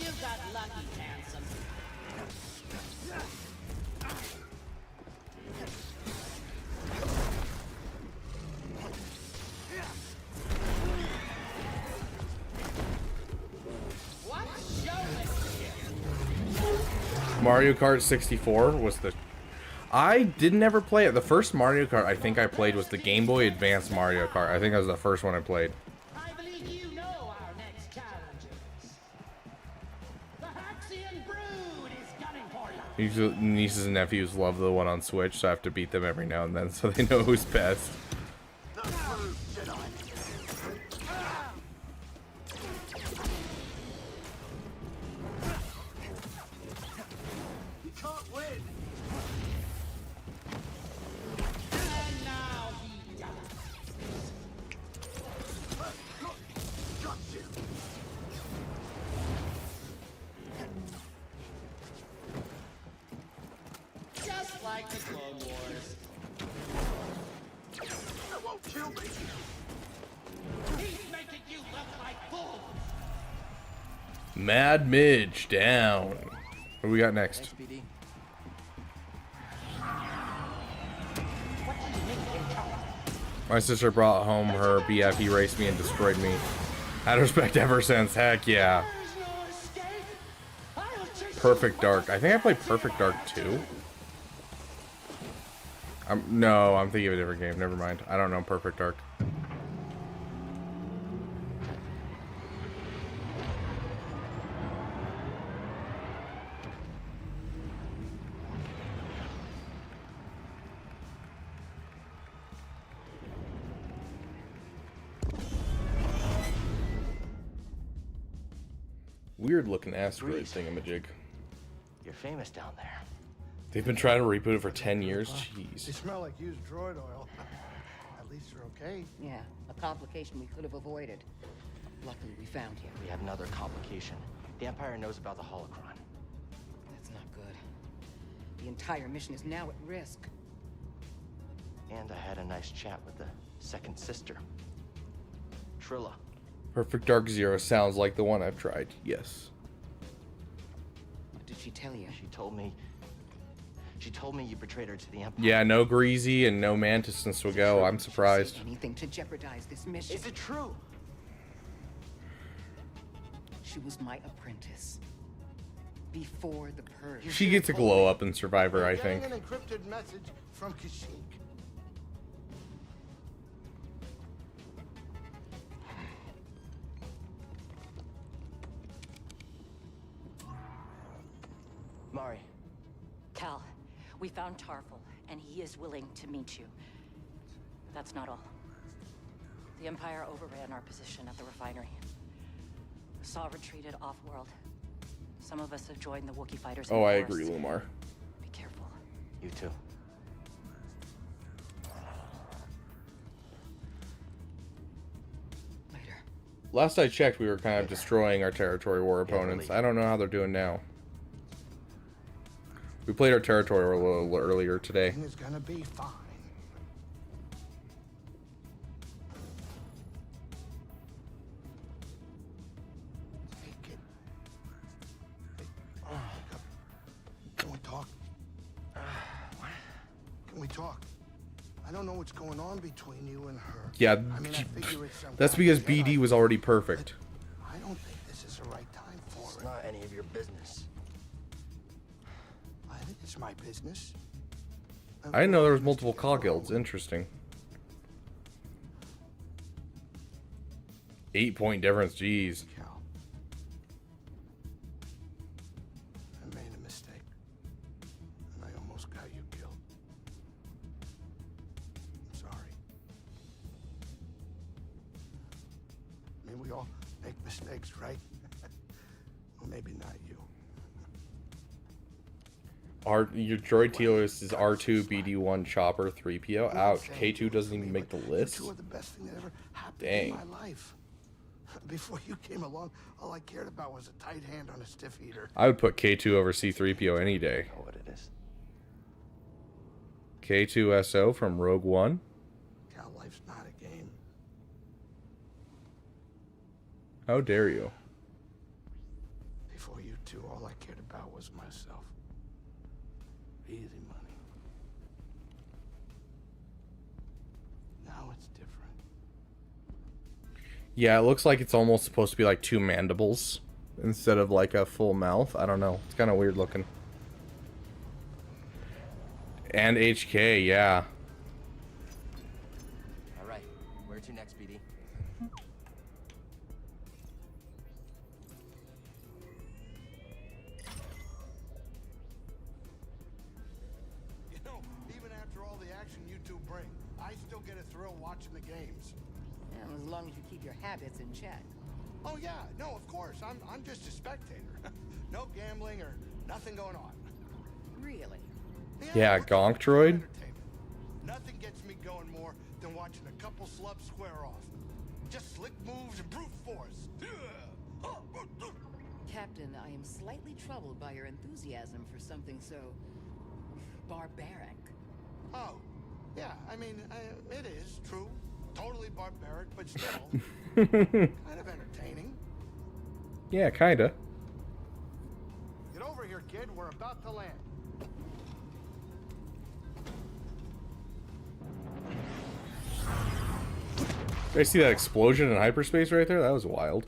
[SPEAKER 11] You got lucky, handsome. What showmanship?
[SPEAKER 1] Mario Kart 64 was the... I didn't ever play it. The first Mario Kart I think I played was the Game Boy Advance Mario Kart. I think that was the first one I played.
[SPEAKER 11] I believe you know our next challengers. The Haxian Brood is gunning for you.
[SPEAKER 1] Nieces and nephews love the one on Switch, so I have to beat them every now and then so they know who's best.
[SPEAKER 10] You can't win.
[SPEAKER 11] And now he dies.
[SPEAKER 10] Got you.
[SPEAKER 11] Just like the Clone Wars.
[SPEAKER 10] That won't kill me.
[SPEAKER 11] He's making you look like fools.
[SPEAKER 1] Mad Midge down. What do we got next?
[SPEAKER 2] SPD.
[SPEAKER 1] My sister brought home her BF, he raced me and destroyed me. Had respect ever since, heck yeah.
[SPEAKER 11] There's no escape. I will chase
[SPEAKER 1] Perfect Dark. I think I played Perfect Dark 2. No, I'm thinking of a different game. Never mind. I don't know Perfect Dark. Weird looking asteroid
[SPEAKER 2] Grease.
[SPEAKER 1] thingamajig.
[SPEAKER 2] You're famous down there.
[SPEAKER 1] They've been trying to reboot it for 10 years.
[SPEAKER 5] They
[SPEAKER 1] Jeez.
[SPEAKER 5] smell like used droid oil. At least they're okay.
[SPEAKER 12] Yeah, a complication we could have avoided. Luckily, we found you.
[SPEAKER 2] We have another complication. The Empire knows about the holocron.
[SPEAKER 12] That's not good. The entire mission is now at risk.
[SPEAKER 2] And I had a nice chat with the second sister, Trilla.
[SPEAKER 1] Perfect Dark Zero sounds like the one I've tried. Yes.
[SPEAKER 12] What did she tell you?
[SPEAKER 2] She told me you betrayed her to the Empire.
[SPEAKER 1] Yeah, no Greasy and no Mantis since we go. I'm surprised.
[SPEAKER 12] Anything to jeopardize this mission.
[SPEAKER 2] Is it true?
[SPEAKER 12] She was my apprentice. Before the purge.
[SPEAKER 1] She gets a glow up in Survivor, I think.
[SPEAKER 5] Getting an encrypted message from Kashyyyk.
[SPEAKER 2] Mari,
[SPEAKER 13] Cal, we found Tarful, and he is willing to meet you. But that's not all. The Empire overran our position at the refinery. Saw retreated off-world. Some of us have joined the Wookiee fighters. in
[SPEAKER 1] Oh,
[SPEAKER 13] the
[SPEAKER 1] I
[SPEAKER 13] forest.
[SPEAKER 1] agree, Lumar.
[SPEAKER 13] Be careful.
[SPEAKER 2] you too.
[SPEAKER 12] Later.
[SPEAKER 1] Last I checked, we were kind of destroying our territory war opponents. I don't know how they're doing now. We played our territory war a little earlier today.
[SPEAKER 5] Everything is gonna be fine. Hey, kid. Hey, wake up. Can we talk? What? Can we talk? I don't know what's going on between you and her.
[SPEAKER 1] Yeah,
[SPEAKER 5] I mean, I figure it's some
[SPEAKER 1] that's
[SPEAKER 5] kind
[SPEAKER 1] because
[SPEAKER 5] of
[SPEAKER 1] BD
[SPEAKER 5] setup,
[SPEAKER 1] was already perfect.
[SPEAKER 5] I don't think this is the right time for
[SPEAKER 2] It's
[SPEAKER 5] it.
[SPEAKER 2] not any of your business.
[SPEAKER 5] I think it's my business.
[SPEAKER 1] I didn't know there was multiple call guilds. Interesting. 8-point difference, jeez.
[SPEAKER 5] Cal, I made a mistake. And I almost got you killed. I'm sorry. I mean, we all make mistakes, right? Well, maybe not you.
[SPEAKER 1] Your droid tier list is R2, BD1, Chopper, 3PO. Ouch. K2 doesn't even make the list.
[SPEAKER 5] You two are the best thing that ever happened
[SPEAKER 1] Dang.
[SPEAKER 5] in my life. Before you came along, all I cared about was a tight hand on a stiff eater.
[SPEAKER 1] I would put K2 over C3PO any day.
[SPEAKER 2] I know what it is.
[SPEAKER 1] K2SO from Rogue One.
[SPEAKER 5] Cal, life's not a game.
[SPEAKER 1] How dare you?
[SPEAKER 5] Before you two, all I cared about was myself. Easy money. Now it's different.
[SPEAKER 1] Yeah, it looks like it's almost supposed to be like 2 mandibles instead of like a full mouth. I don't know. It's kind of weird looking. And HK, yeah.
[SPEAKER 2] All right, where to next, BD?
[SPEAKER 5] You know, even after all the action you two bring, I still get a thrill watching the games.
[SPEAKER 12] Yeah, as long as you keep your habits in check.
[SPEAKER 5] Oh yeah, no, of course. I'm just a spectator. No gambling or nothing going on.
[SPEAKER 12] Really?
[SPEAKER 1] Yeah, Gonk Droid.
[SPEAKER 5] Nothing gets me going more than watching a couple slubs square off. Just slick moves and brute force.
[SPEAKER 12] Captain, I am slightly troubled by your enthusiasm for something so barbaric.
[SPEAKER 5] Oh, yeah, I mean, it is true. Totally barbaric, but still kind of entertaining.
[SPEAKER 1] Yeah, kinda.
[SPEAKER 5] Get over here, kid. We're about to land.
[SPEAKER 1] Did I see that explosion in hyperspace right there? That was wild.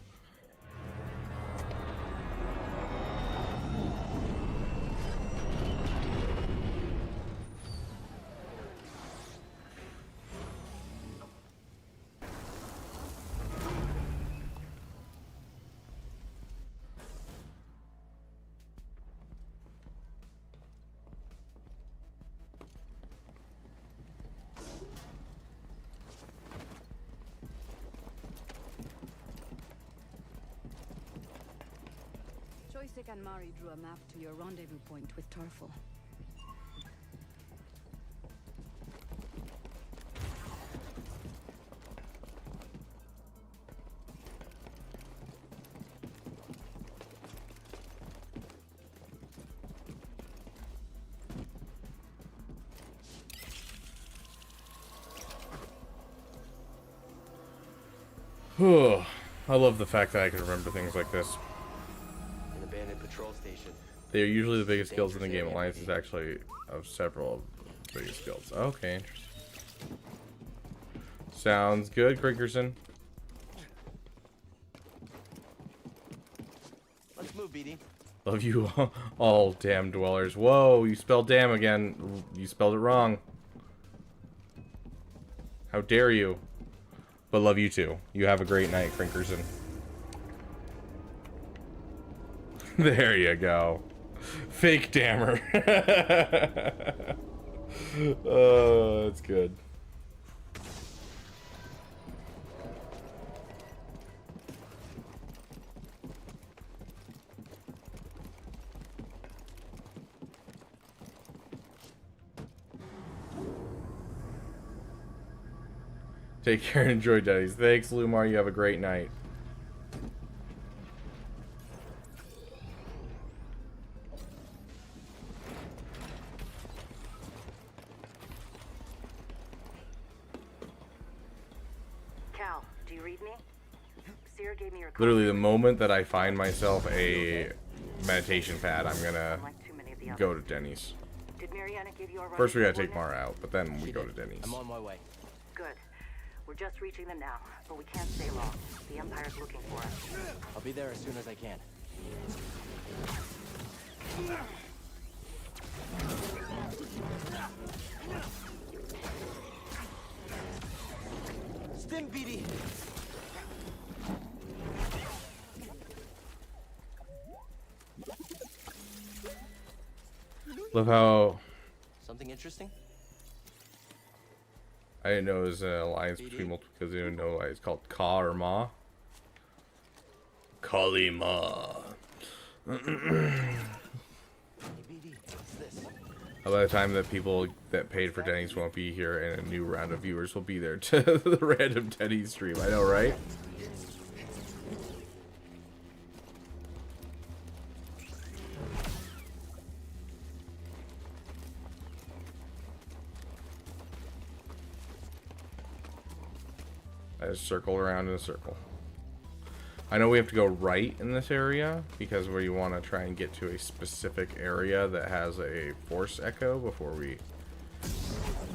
[SPEAKER 14] Joystick and Mari drew a map to your rendezvous point with Tarful.
[SPEAKER 1] I love the fact that I can remember things like this.
[SPEAKER 2] An abandoned patrol station.
[SPEAKER 1] They are usually the biggest guilds in the game. Alliance is actually of several of the biggest guilds. Okay, interesting. Sounds good, Crinkerson.
[SPEAKER 2] Let's move, BD.
[SPEAKER 1] Love you all, damn dwellers. Whoa, you spelled damn again. You spelled it wrong. How dare you? But love you too. You have a great night, Crinkerson. There you go. Fake dammer. Oh, that's good. Take care and enjoy, Dennys. Thanks, Lumar. You have a great night.
[SPEAKER 3] Cal, do you read me? Seer gave me your
[SPEAKER 1] Literally, the moment that I find myself a meditation pad, I'm gonna go to Dennys.
[SPEAKER 13] Did Mariana give you a run?
[SPEAKER 1] First we gotta take Mara out, but then we go to Dennys.
[SPEAKER 2] I'm on my way.
[SPEAKER 13] Good. We're just reaching them now, but we can't stay long. The Empire's looking for us.
[SPEAKER 2] I'll be there as soon as I can. Stim BD.
[SPEAKER 1] Love how
[SPEAKER 2] Something interesting?
[SPEAKER 1] I didn't know it was an alliance between multiple, because I didn't know it's called Ka or Ma. Kali Ma. By the time that people that paid for Dennys won't be here, and a new round of viewers will be there to the random Dennys stream. I know, right? I just circle around in a circle. I know we have to go right in this area because we want to try and get to a specific area that has a force echo before we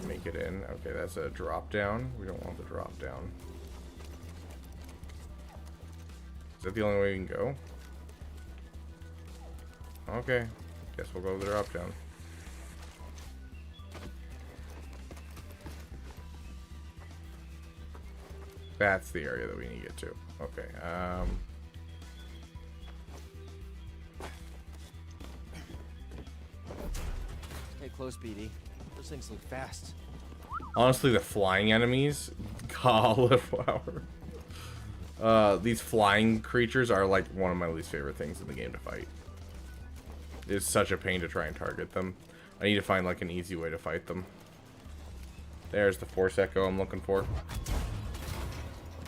[SPEAKER 1] make it in. Okay, that's a drop down. We don't want the drop down. Is that the only way we can go? Okay, guess we'll go to the drop down. That's the area that we need to get to. Okay,
[SPEAKER 2] Stay close, BD. Those things look fast.
[SPEAKER 1] honestly, the flying enemies, cauliflower. These flying creatures are like one of my least favorite things in the game to fight. It's such a pain to try and target them. I need to find like an easy way to fight them. There's the force echo I'm looking for.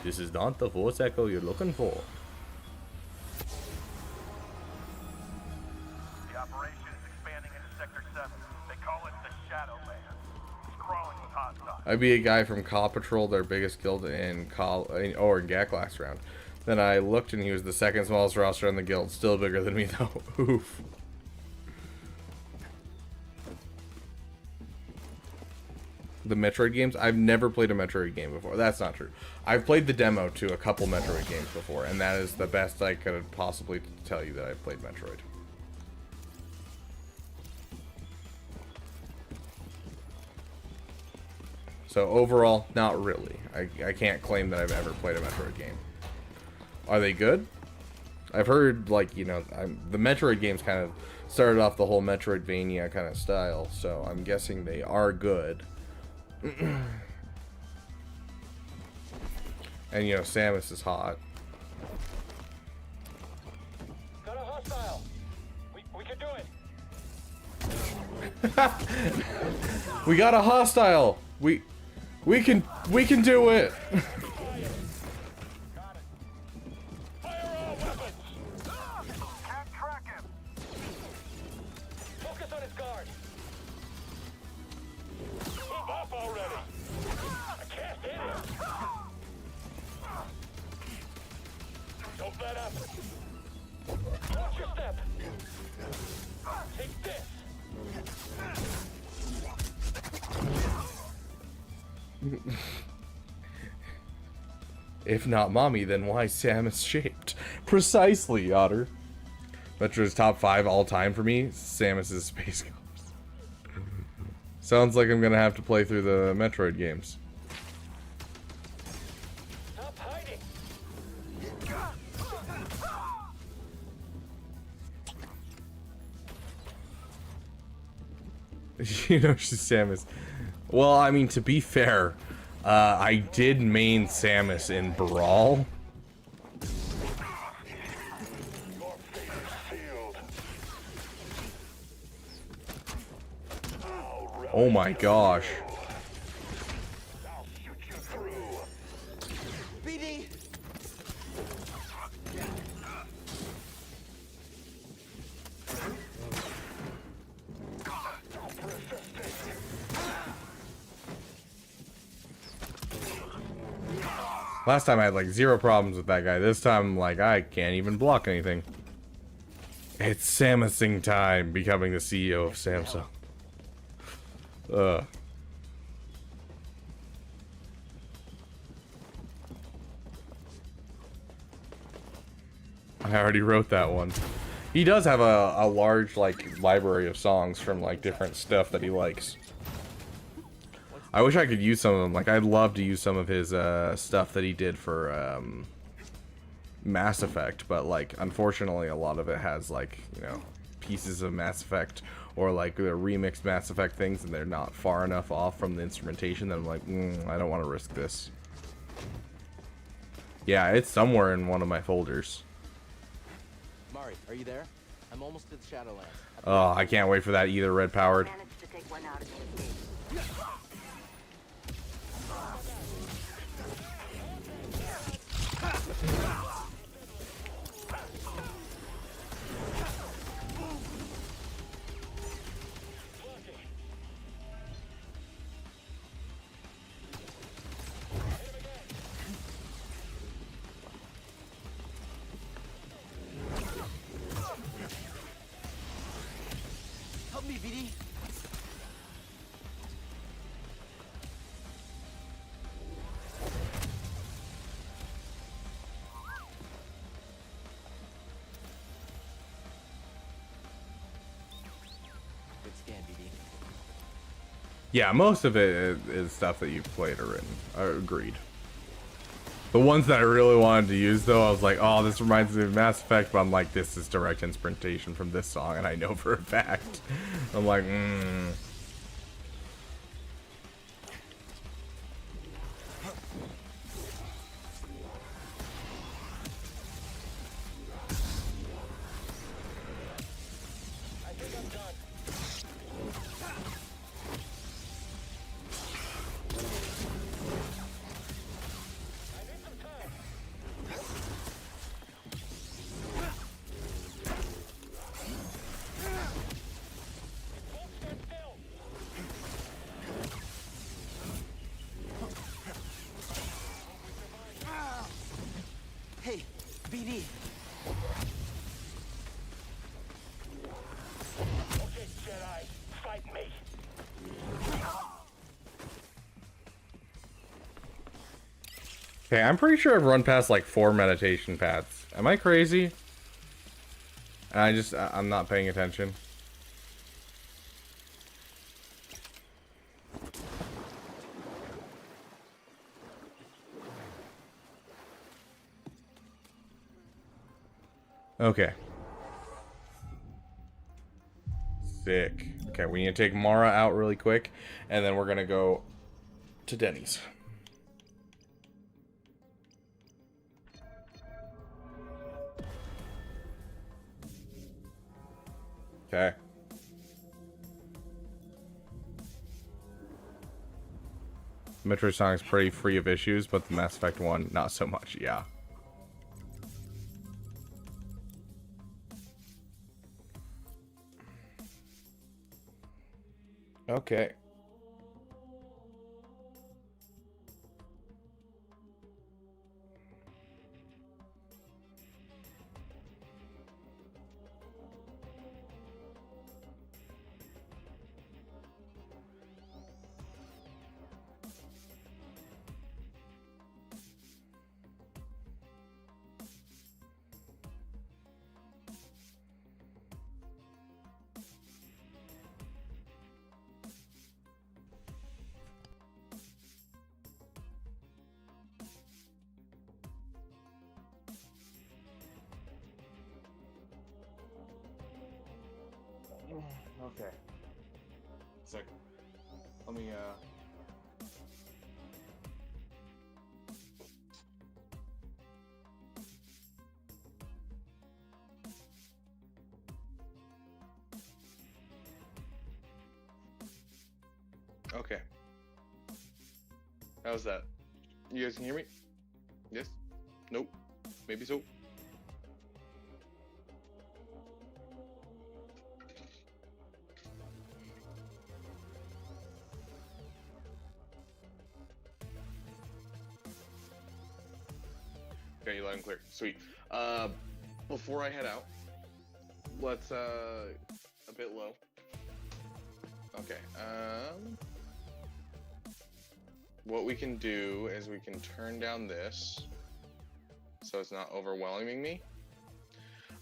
[SPEAKER 1] This is not the force echo you're looking for.
[SPEAKER 15] The operation is expanding into Sector 7. They call it the Shadowlands. It's crawling with hostiles.
[SPEAKER 1] I'd be a guy from Caw Patrol, their biggest guild in in GAC last round. Then I looked and he was the second smallest roster in the guild. Still bigger than me though. Oof. The Metroid games? I've never played a Metroid game before. That's not true. I've played the demo to a couple Metroid games before, and that is the best I could possibly tell you that I've played Metroid. So overall, not really. I can't claim that I've ever played a Metroid game. Are they good? I've heard, like, you know, the Metroid games kind of started off the whole Metroidvania kind of style, so I'm guessing they are good. And you know, Samus is hot.
[SPEAKER 4] Got a hostile. We can do it.
[SPEAKER 1] We got a hostile. We can do it.
[SPEAKER 4] Focus on his guard. Move up already. I can't hit him. Don't let up. Watch your step. Take this.
[SPEAKER 1] If not mommy, then why Samus shaped? Precisely, Otter. Metroid's top 5 all time for me. Samus's Space Colors. Sounds like I'm gonna have to play through the Metroid games.
[SPEAKER 4] Stop hiding.
[SPEAKER 1] You know she's Samus. Well, I mean, to be fair, I did main Samus in Brawl. Oh my gosh.
[SPEAKER 2] BD.
[SPEAKER 1] Last time I had like 0 problems with that guy. This time, like, I can't even block anything. It's Samusing time, becoming the CEO of Samsung. Ugh. I already wrote that one. He does have a large, like, library of songs from, like, different stuff that he likes. I wish I could use some of them. Like, I'd love to use some of his stuff that he did for Mass Effect, but, like, unfortunately, a lot of it has, like, you know, pieces of Mass Effect or, like, the remixed Mass Effect things, and they're not far enough off from the instrumentation that I'm like, I don't want to risk this. Yeah, it's somewhere in one of my folders.
[SPEAKER 2] Mari, are you there? I'm almost to the Shadowlands.
[SPEAKER 1] Oh, I can't wait for that either, red powered.
[SPEAKER 2] Help me, BD. Good scan, BD.
[SPEAKER 1] Yeah, most of it is stuff that you've played or written. Agreed. The ones that I really wanted to use, though, I was like, oh, this reminds me of Mass Effect, but I'm like, this is direct inspiration from this song, and I know for a fact. I'm like,
[SPEAKER 2] Hey, BD.
[SPEAKER 4] Okay, Jedi, fight me.
[SPEAKER 1] okay, I'm pretty sure I've run past like 4 meditation paths. Am I crazy? I'm not paying attention. Okay. Sick. Okay, we need to take Mara out really quick, and then we're gonna go to Dennys. Okay. Metroid Sonic's pretty free of issues, but the Mass Effect one, not so much, yeah. Okay. Okay. Sick. Let me, Okay. How's that? You guys can hear me? Yes? Nope. Maybe so. Okay, you loud and clear. Sweet. Before I head out, let's a bit low. Okay. What we can do is we can turn down this so it's not overwhelming me.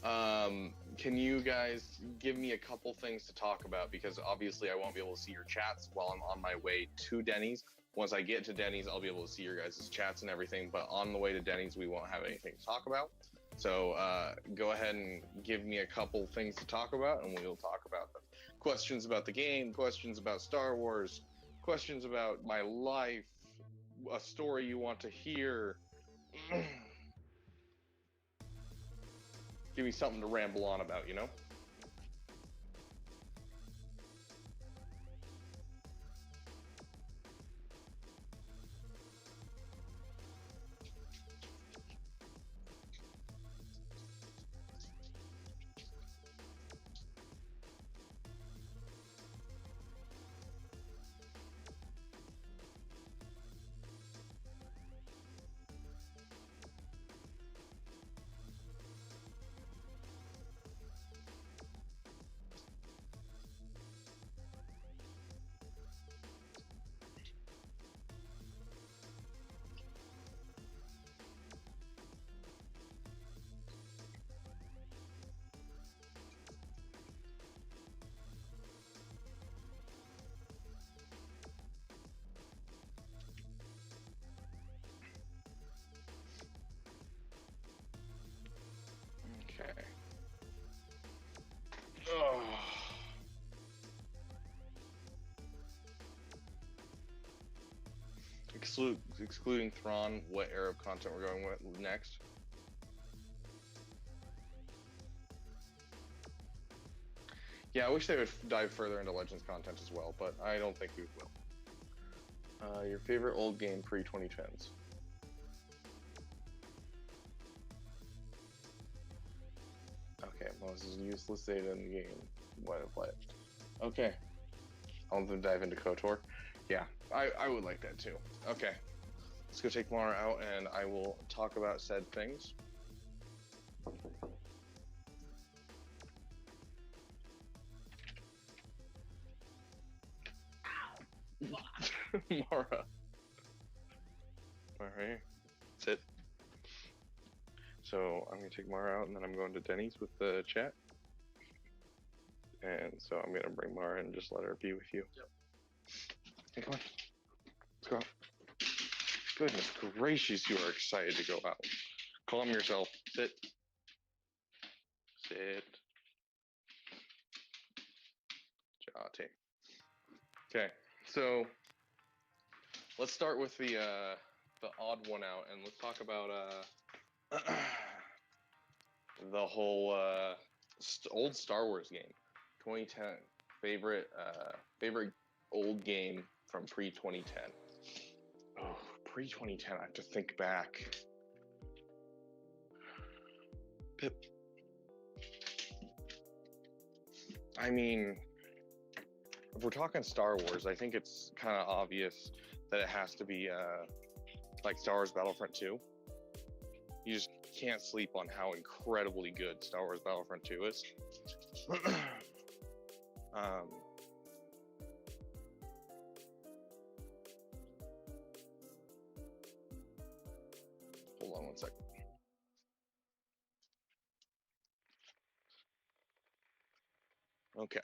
[SPEAKER 1] Can you guys give me a couple things to talk about? Because obviously I won't be able to see your chats while I'm on my way to Dennys. Once I get to Dennys, I'll be able to see your guys' chats and everything, but on the way to Dennys, we won't have anything to talk about. So go ahead and give me a couple things to talk about, and we'll talk about them. Questions about the game, questions about Star Wars, questions about my life, a story you want to hear. Give me something to ramble on about, you know? Okay. Oh. Excluding Thon, what era of content we're going with next? Yeah, I wish they would dive further into Legends content as well, but I don't think we will. Your favorite old game pre-2010s? Okay, most useless data in the game. Why to play it? Okay. I want them to dive into KOTOR. Yeah, I would like that too. Okay. Let's go take Mara out and I will talk about said things. Mara. Alright. Sit. So I'm gonna take Mara out and then I'm going to Dennys with the chat. And so I'm gonna bring Mara and just let her be with you. Yep. Hey, come on. Let's go out. Goodness gracious, you are excited to go out. Calm yourself. Sit. Sit. Jate. Okay, so let's start with the odd one out, and let's talk about the whole old Star Wars game, 2010. Favorite old game from pre-2010. Oh, pre-2010. I have to think back. Pip. I mean, if we're talking Star Wars, I think it's kind of obvious that it has to be like Star Wars Battlefront 2. You just can't sleep on how incredibly good Star Wars Battlefront 2 is. Hold on one second. Okay.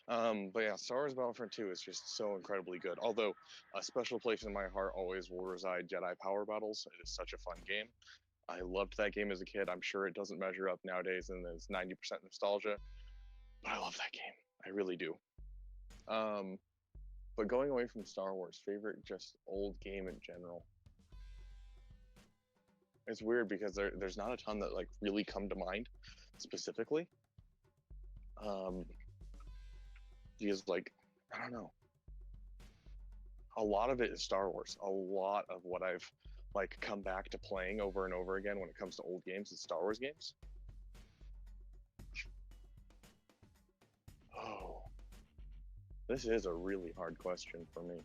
[SPEAKER 1] But yeah, Star Wars Battlefront 2 is just so incredibly good. Although a special place in my heart always will reside Jedi Power Battles. It is such a fun game. I loved that game as a kid. I'm sure it doesn't measure up nowadays and it's 90% nostalgia, but I love that game. I really do. But going away from Star Wars, favorite just old game in general. It's weird because there's not a ton that like really come to mind specifically. Because like, I don't know. A lot of it is Star Wars. A lot of what I've like come back to playing over and over again when it comes to old games is Star Wars games. Oh, this is a really hard question for me.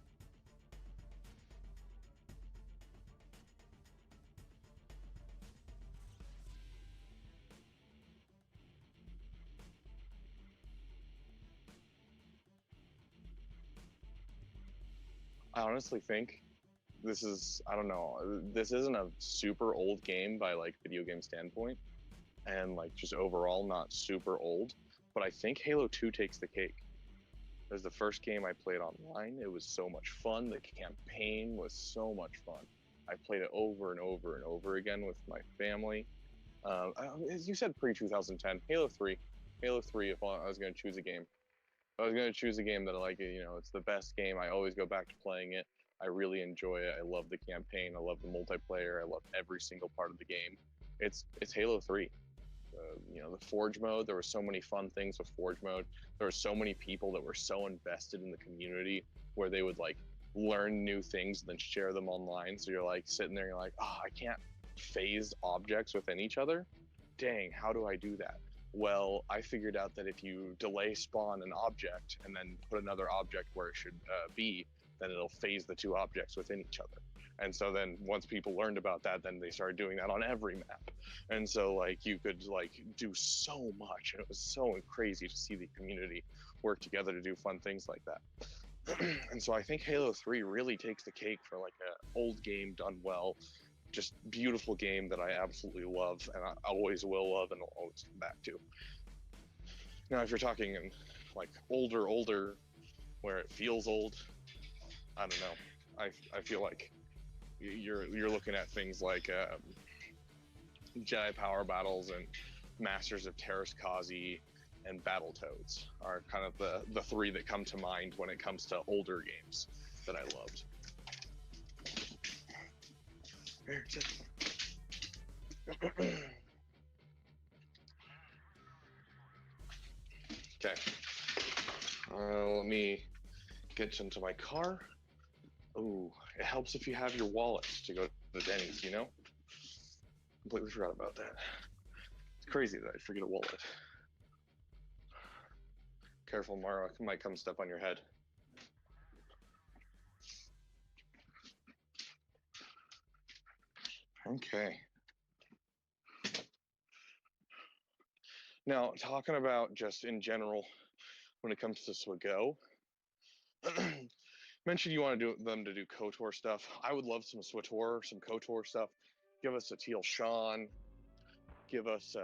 [SPEAKER 16] I honestly think this is, I don't know, this isn't a super old game by like video game standpoint, and like just overall not super old, but I think Halo 2 takes the cake. It was the first game I played online. It was so much fun. The campaign was so much fun. I played it over and over and over again with my family. As you said, pre-2010, Halo 3. Halo 3, if I was going to choose a game. If I was going to choose a game that I like, you know, it's the best game. I always go back to playing it. I really enjoy it. I love the campaign. I love the multiplayer. I love every single part of the game. It's Halo 3. You know, the Forge mode, there were so many fun things with Forge mode. There were so many people that were so invested in the community where they would like learn new things and then share them online. So you're like sitting there, you're like, oh, I can't phase objects within each other. Dang, how do I do that? Well, I figured out that if you delay spawn an object and then put another object where it should be, then it'll phase the two objects within each other. And so then once people learned about that, then they started doing that on every map. And so like you could like do so much, and it was so crazy to see the community work together to do fun things like that. And so I think Halo 3 really takes the cake for like an old game done well. Just beautiful game that I absolutely love, and I always will love and will always come back to. Now, if you're talking in like older, where it feels old, I don't know. I feel like you're looking at things like Jedi Power Battles and Masters of Terras Kazi and Battletoads are kind of the three that come to mind when it comes to older games that I loved. Okay. Let me get into my car. Oh, it helps if you have your wallet to go to the Dennys, you know? Completely forgot about that. It's crazy that I forget a wallet. Careful, Mara, I might come step on your head. Okay. Now, talking about just in general, when it comes to SWGO, mentioned you want to do them to do KOTOR stuff. I would love some SWTOR, some KOTOR stuff. Give us a Teal Sean. Give us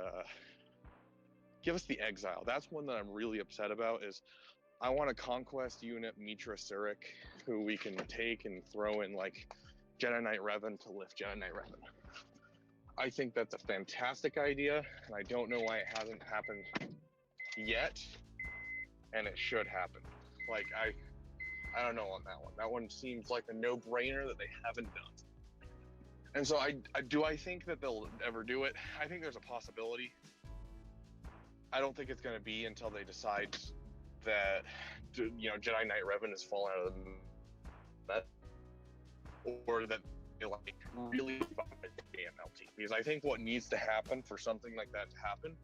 [SPEAKER 16] the Exile. That's one that I'm really upset about. Is I want a Conquest unit, Mitra Surik, who we can take and throw in like Jedi Knight Revan to lift Jedi Knight Revan. I think that's a fantastic idea, and I don't know why it hasn't happened yet, and it should happen. Like, I don't know on that one. That one seems like a no-brainer that they haven't done. And so I think that they'll ever do it. I think there's a possibility. I don't think it's going to be until they decide that, you know, Jedi Knight Revan has fallen out of the or that they like really violate the AMLT. Because I think what needs to happen for something like that to happen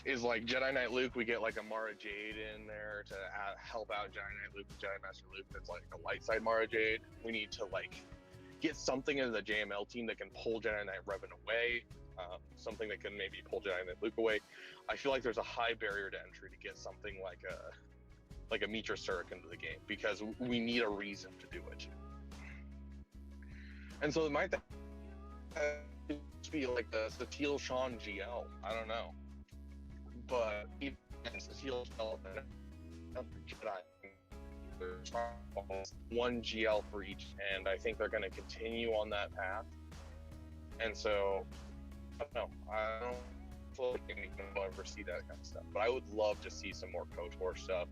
[SPEAKER 16] is like Jedi Knight Luke, we get like a Mara Jade in there to help out Jedi Knight Luke, Jedi Master Luke that's like a light side Mara Jade. We need to like get something in the JML team that can pull Jedi Knight Revan away, something that can maybe pull Jedi Knight Luke away. I feel like there's a high barrier to entry to get something like a Mitra Surik into the game, because we need a reason to do it. And so it might be like the Teal Sean GL. I don't know. But even Teal Jedi, one GL for each, and I think they're going to continue on that path. And so, I don't know. I don't feel like we'll ever see that kind of stuff. But I would love to see some more KOTOR stuff,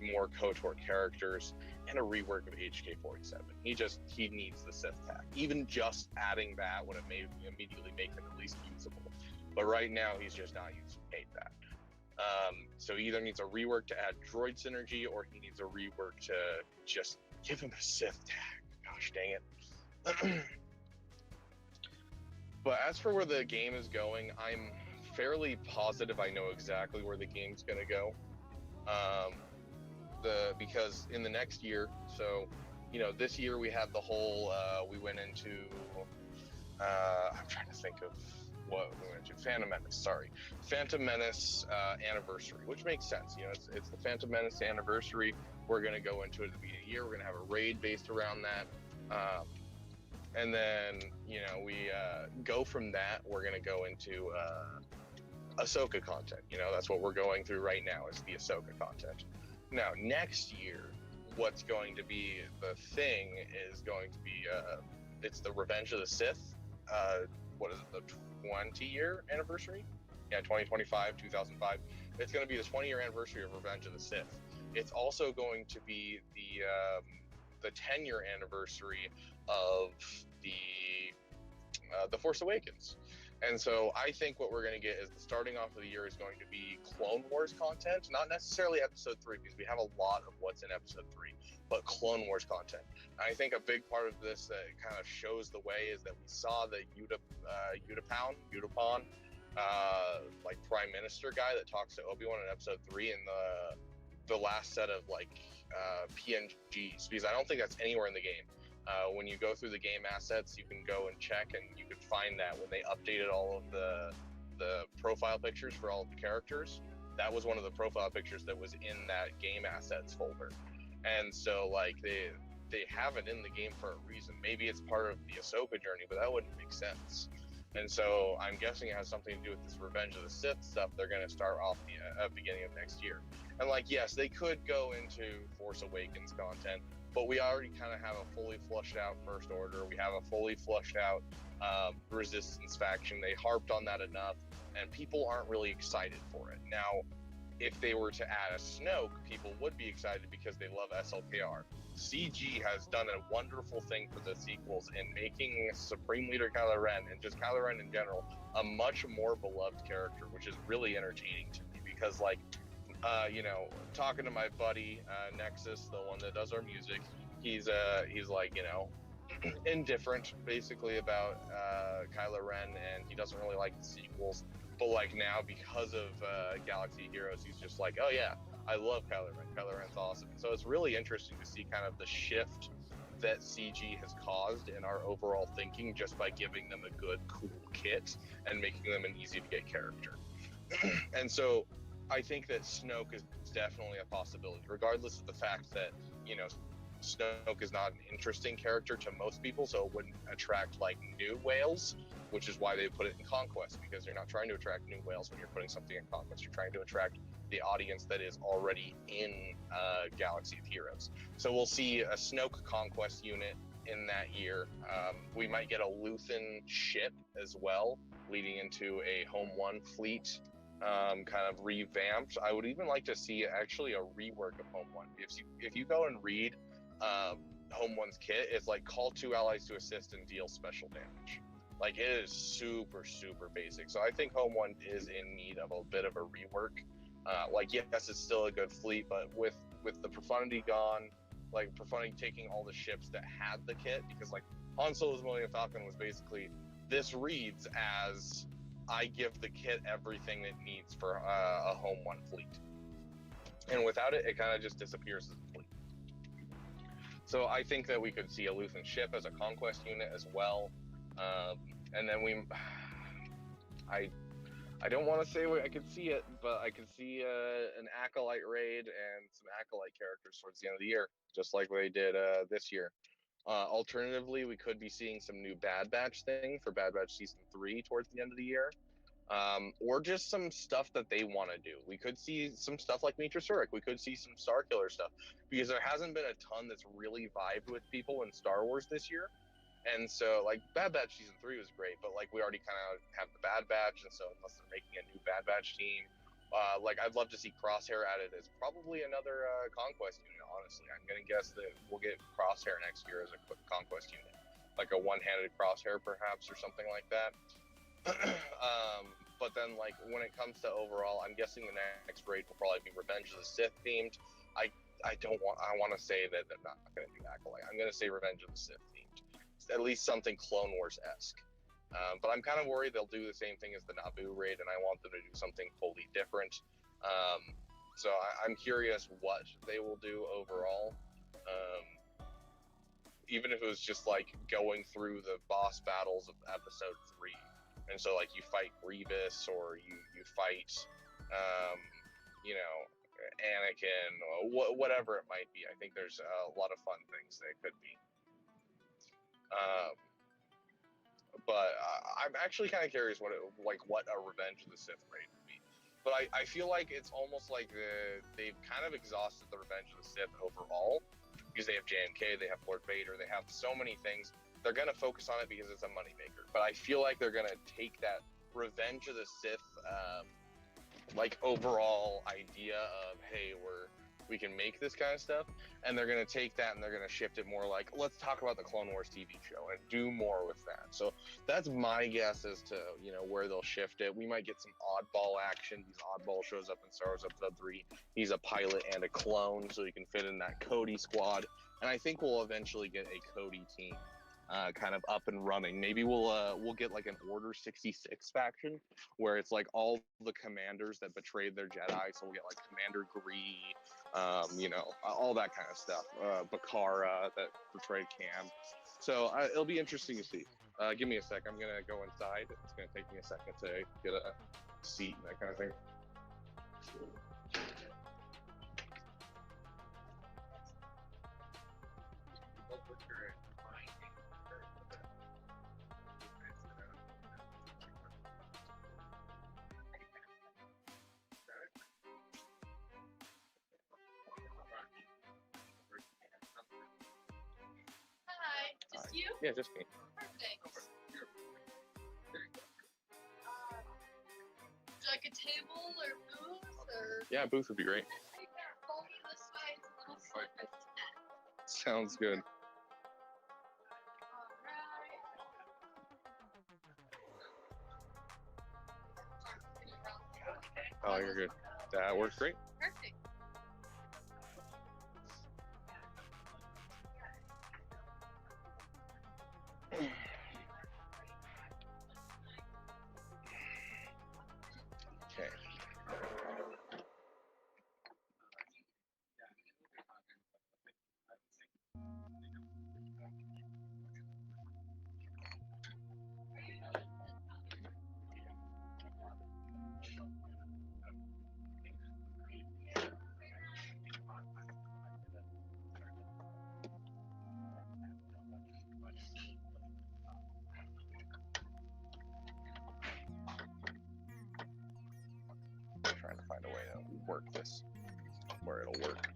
[SPEAKER 16] more KOTOR characters, and a rework of HK-47. He needs the Sith Tac. Even just adding that would have immediately make him at least usable. But right now, he's just not using that. So he either needs a rework to add droid synergy, or he needs a rework to just give him a Sith Tac. Gosh dang it. But as for where the game is going, I'm fairly positive I know exactly where the game's going to go. Because in the next year, so, you know, this year we had the whole, we went into, I'm trying to think of what we went to Phantom Menace. Sorry, Phantom Menace anniversary, which makes sense. You know, it's the Phantom Menace anniversary. We're gonna go into it at the beginning of the year. We're gonna have a raid based around that, and then you know we go from that. We're gonna go into Ahsoka content. You know, that's what we're going through right now is the Ahsoka content. Now next year, what's going to be the thing is going to be it's the Revenge of the Sith. What is it, the 20-year anniversary? Yeah, 2025, 2005. It's going to be the 20-year anniversary of Revenge of the Sith. It's also going to be the 10-year anniversary of the Force Awakens. And so I think what we're going to get is the starting off of the year is going to be Clone Wars content, not necessarily Episode 3, because we have a lot of what's in Episode 3, but Clone Wars content. I think a big part of this that kind of shows the way is that we saw the Utapon, like Prime Minister guy that talks to Obi-Wan in Episode 3 in the last set of like PNGs, because I don't think that's anywhere in the game. When you go through the game assets, you can go and check, and you can find that when they updated all of the profile pictures for all of the characters, that was one of the profile pictures that was in that game assets folder. And so like they have it in the game for a reason. Maybe it's part of the Ahsoka journey, but that wouldn't make sense. And so I'm guessing it has something to do with this Revenge of the Sith stuff. They're going to start off the beginning of next year. And like, yes, they could go into Force Awakens content, but we already kind of have a fully flushed out First Order. We have a fully flushed out Resistance faction. They harped on that enough, and people aren't really excited for it. Now, if they were to add a Snoke, people would be excited because they love SLKR. CG has done a wonderful thing for the sequels in making Supreme Leader Kylo Ren, and just Kylo Ren in general, a much more beloved character, which is really entertaining to me because, like, you know, talking to my buddy Nexus, the one that does our music, he's like, you know, indifferent basically about Kylo Ren, and he doesn't really like the sequels. But like now, because of Galaxy Heroes, he's just like, oh yeah, I love Kylo Ren. Kylo Ren's awesome. So it's really interesting to see kind of the shift that CG has caused in our overall thinking just by giving them a good, cool kit and making them an easy to get character. And so I think that Snoke is definitely a possibility, regardless of the fact that, you know, Snoke is not an interesting character to most people, so it wouldn't attract like new whales, which is why they put it in Conquest, because you're not trying to attract new whales when you're putting something in Conquest. You're trying to attract the audience that is already in Galaxy of Heroes. So we'll see a Snoke Conquest unit in that year. We might get a Luthen ship as well, leading into a Home One fleet. Kind of revamped. I would even like to see actually a rework of Home One. If you go and read Home One's kit, it's like call 2 allies to assist and deal special damage. Like, it is super, super basic. So I think Home One is in need of a bit of a rework. Like, yes, it's still a good fleet, but with the Profundity gone, like Profundity taking all the ships that had the kit, because like Han Solo's Millennium Falcon was basically, this reads as I give the kit everything it needs for a Home One fleet. And without it, it kind of just disappears as a fleet. So I think that we could see a Luthen ship as a conquest unit as well. And then I don't want to say I could see it, but I could see an Acolyte raid and some Acolyte characters towards the end of the year, just like they did this year. Alternatively, we could be seeing some new Bad Batch thing for Bad Batch Season 3 towards the end of the year. Or just some stuff that they want to do. We could see some stuff like Mitra Surik. We could see some Starkiller stuff, because there hasn't been a ton that's really vibed with people in Star Wars this year. And so, like, Bad Batch Season 3 was great, but, like, we already kind of have the Bad Batch, and so unless they're making a new Bad Batch team, like, I'd love to see Crosshair added as probably another Conquest unit, honestly. I'm going to guess that we'll get Crosshair next year as a quick Conquest unit. Like a one-handed Crosshair, perhaps, or something like that. But then, like, when it comes to overall, I'm guessing the next raid will probably be Revenge of the Sith themed. I want to say that they're not going to do Acolyte. I'm going to say Revenge of the Sith themed. At least something Clone Wars-esque. But I'm kind of worried they'll do the same thing as the Naboo raid, and I want them to do something fully different. So I'm curious what they will do overall. Even if it was just like going through the boss battles of Episode 3. And so like you fight Grievous or you fight, you know, Anakin, or whatever it might be. I think there's a lot of fun things that could be. But I'm actually kind of curious what a Revenge of the Sith raid would be. But I feel like it's almost like they've kind of exhausted the Revenge of the Sith overall, because they have JMK, they have Lord Vader, they have so many things. They're going to focus on it because it's a moneymaker. But I feel like they're going to take that Revenge of the Sith like overall idea of, hey, we can make this kind of stuff, and they're going to take that and they're going to shift it more like, let's talk about the Clone Wars TV show and do more with that. So that's my guess as to, you know, where they'll shift it. We might get some oddball action. These oddball shows up in Star Wars Episode 3. He's a pilot and a clone, so he can fit in that Cody squad. And I think we'll eventually get a Cody team kind of up and running. Maybe we'll get like an Order 66 faction where it's like all the commanders that betrayed their Jedi. So we'll get like Commander Gree, you know, all that kind of stuff. Bakara that betrayed Cam. So it'll be interesting to see. Give me a sec. I'm gonna go inside. It's gonna take me a second to get a seat and that kind of thing.
[SPEAKER 6] Hi, just you?
[SPEAKER 16] Yeah, just me.
[SPEAKER 6] Perfect. Would you like a table or booth or?
[SPEAKER 16] Yeah, booth would be great.
[SPEAKER 6] Follow me this way. It's a little slower to net.
[SPEAKER 16] Sounds good. Oh, you're good. That works great.
[SPEAKER 6] Perfect.
[SPEAKER 16] Okay. Trying to find a way to work this where it'll work.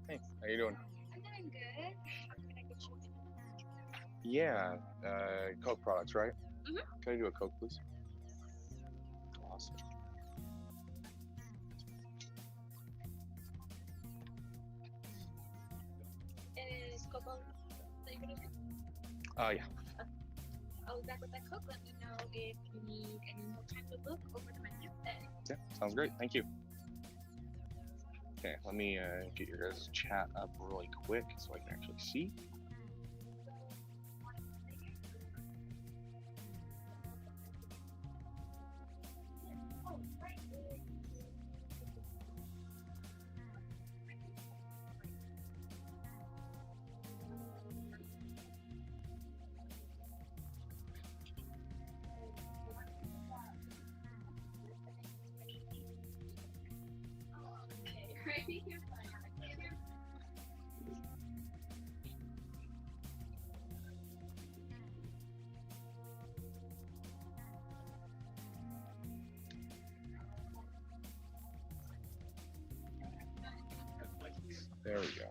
[SPEAKER 16] Hey, how you doing?
[SPEAKER 6] I'm doing good. Can I get you?
[SPEAKER 16] Yeah, Coke products, right?
[SPEAKER 6] Mhm.
[SPEAKER 16] Can I do a Coke, please? Awesome.
[SPEAKER 6] Is Coco that you're gonna do?
[SPEAKER 16] Yeah.
[SPEAKER 6] I'll be back with that Coke. Let me know if you need any more time to look over the menu.
[SPEAKER 16] Yeah, sounds great. Thank you. Okay, let me get your guys' chat up really quick so I can actually see.
[SPEAKER 6] Okay, ready? You're fine.
[SPEAKER 16] There we go. I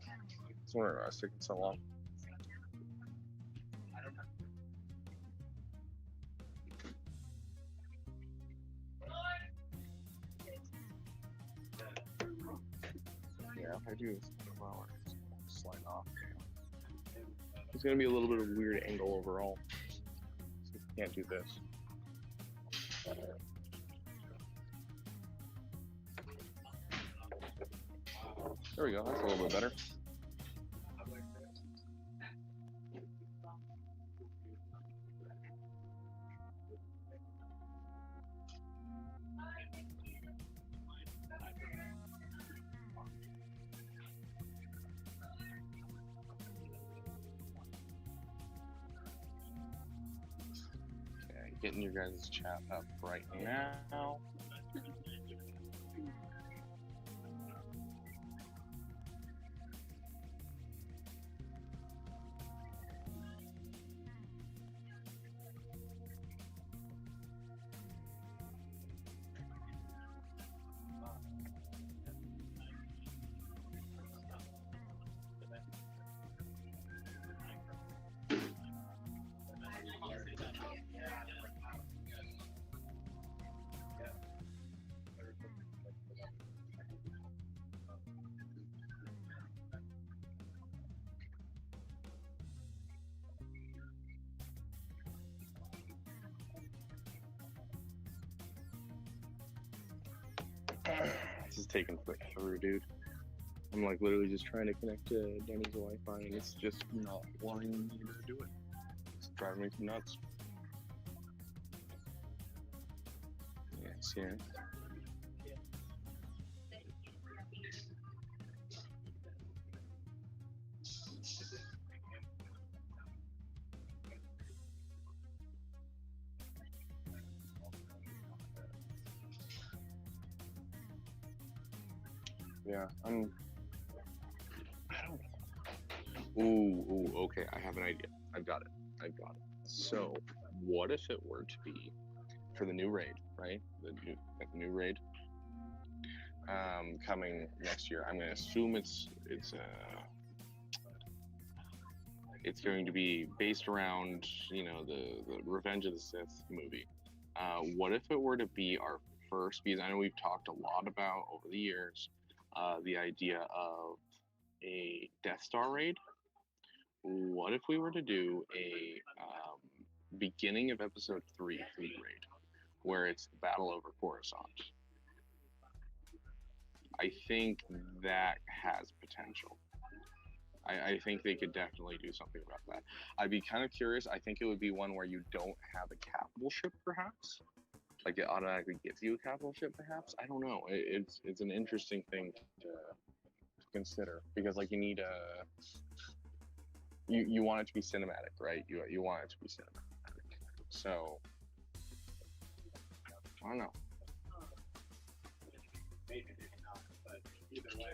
[SPEAKER 16] was wondering why I was taking so long. Yeah, if I do this, well, slide off. It's gonna be a little bit of a weird angle overall. So you can't do this. There we go. That's a little bit better. Getting your guys' chat up right now. This is taking forever, dude. I'm like literally just trying to connect to Denny's Wi-Fi, and it's just not wanting me to do it. It's driving me nuts. Yes, yeah. Yeah, I don't know. Ooh, okay, I have an idea. I've got it. So, what if it were to be for the new raid, right? The new raid coming next year. I'm gonna assume it's going to be based around, you know, the Revenge of the Sith movie. What if it were to be our first? Because I know we've talked a lot about over the years the idea of a Death Star raid. What if we were to do a beginning of episode 3 fleet raid, where it's the battle over Coruscant? I think that has potential. I think they could definitely do something about that. I'd be kind of curious. I think it would be one where you don't have a capital ship, perhaps. Like it automatically gives you a capital ship, perhaps. I don't know. It's an interesting thing to consider, because like you need a you want it to be cinematic, right? You want it to be cinematic. So I don't know. Maybe not, but either way.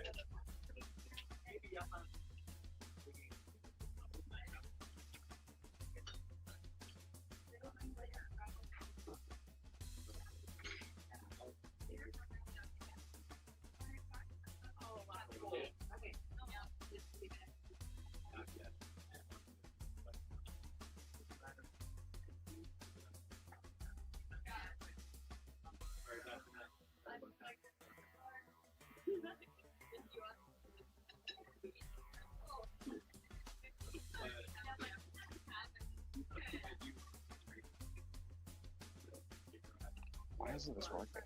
[SPEAKER 16] Why isn't this working?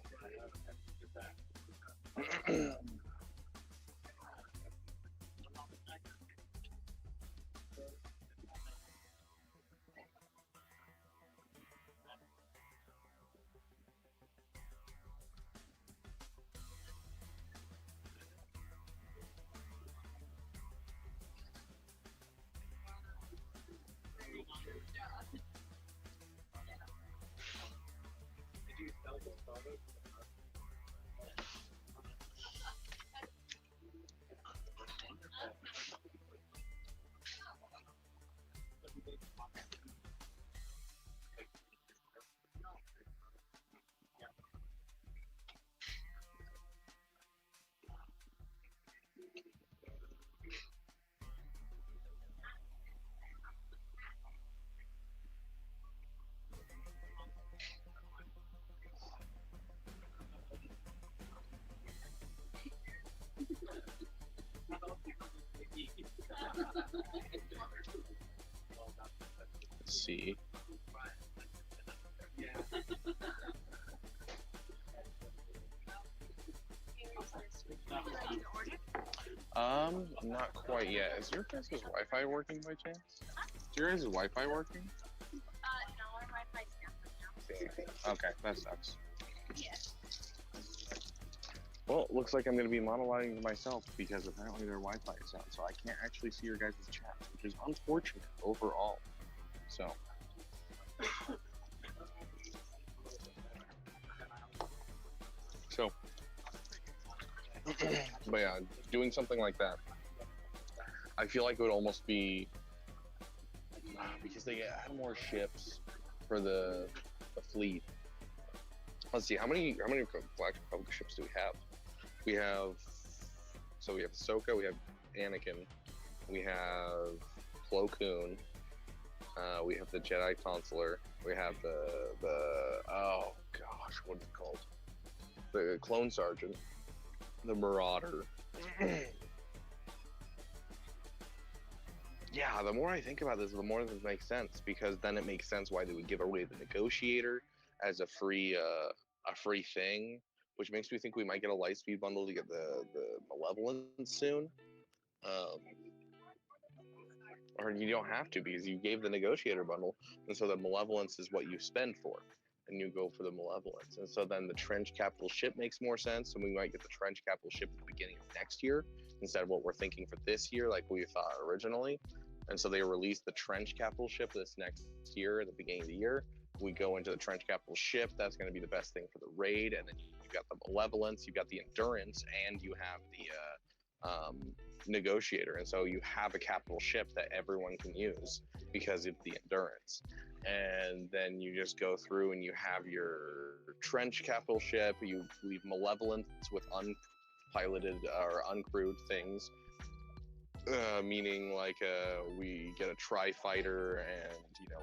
[SPEAKER 16] Let's see. Not quite yet. Is your guys' Wi-Fi working by chance? Is your guys' Wi-Fi working?
[SPEAKER 6] No, our Wi-Fi's down right now.
[SPEAKER 16] Okay, that sucks.
[SPEAKER 6] Yeah.
[SPEAKER 16] Well, it looks like I'm going to be monologuing to myself because apparently their Wi-Fi is down, so I can't actually see your guys' chat, which is unfortunate overall. So, So, but yeah, doing something like that, I feel like it would almost be because they add more ships for the fleet. Let's see, how many Galactic Republic ships do we have? We have Ahsoka, we have Anakin, we have Plo Koon, we have the Jedi Consular, we have the oh gosh, what is it called? The Clone Sergeant, the Marauder. Yeah, the more I think about this, the more this makes sense, because then it makes sense why they would give away the Negotiator as a free thing, which makes me think we might get a Lightspeed bundle to get the Malevolence soon. Or you don't have to, because you gave the Negotiator bundle, and so the Malevolence is what you spend for, and you go for the Malevolence. And so then the Trench Capital ship makes more sense, and we might get the Trench Capital ship at the beginning of next year instead of what we're thinking for this year, like we thought originally. And so they released the Trench Capital ship this next year at the beginning of the year. We go into the Trench Capital ship. That's going to be the best thing for the raid. And then you've got the Malevolence, you've got the Endurance, and you have the Negotiator. And so you have a capital ship that everyone can use because of the Endurance. And then you just go through and you have your Trench Capital ship. You leave Malevolence with unpiloted or uncrewed things. Meaning like we get a tri-fighter, and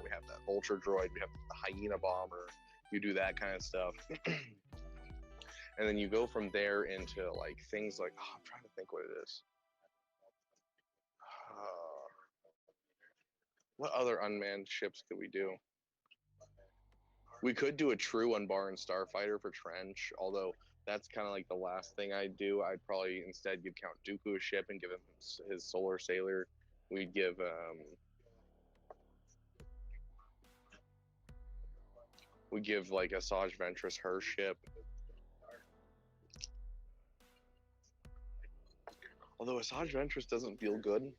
[SPEAKER 16] we have that vulture droid, we have the hyena bomber, you do that kind of stuff. And then you go from there into like things like, I'm trying to think what it is. What other unmanned ships could we do? We could do a true unbarred starfighter for Trench, although that's kind of like the last thing I'd do. I'd probably instead give Count Dooku a ship and give him his Solar Sailor. We'd give like Asajj Ventress her ship. Although Asajj Ventress doesn't feel good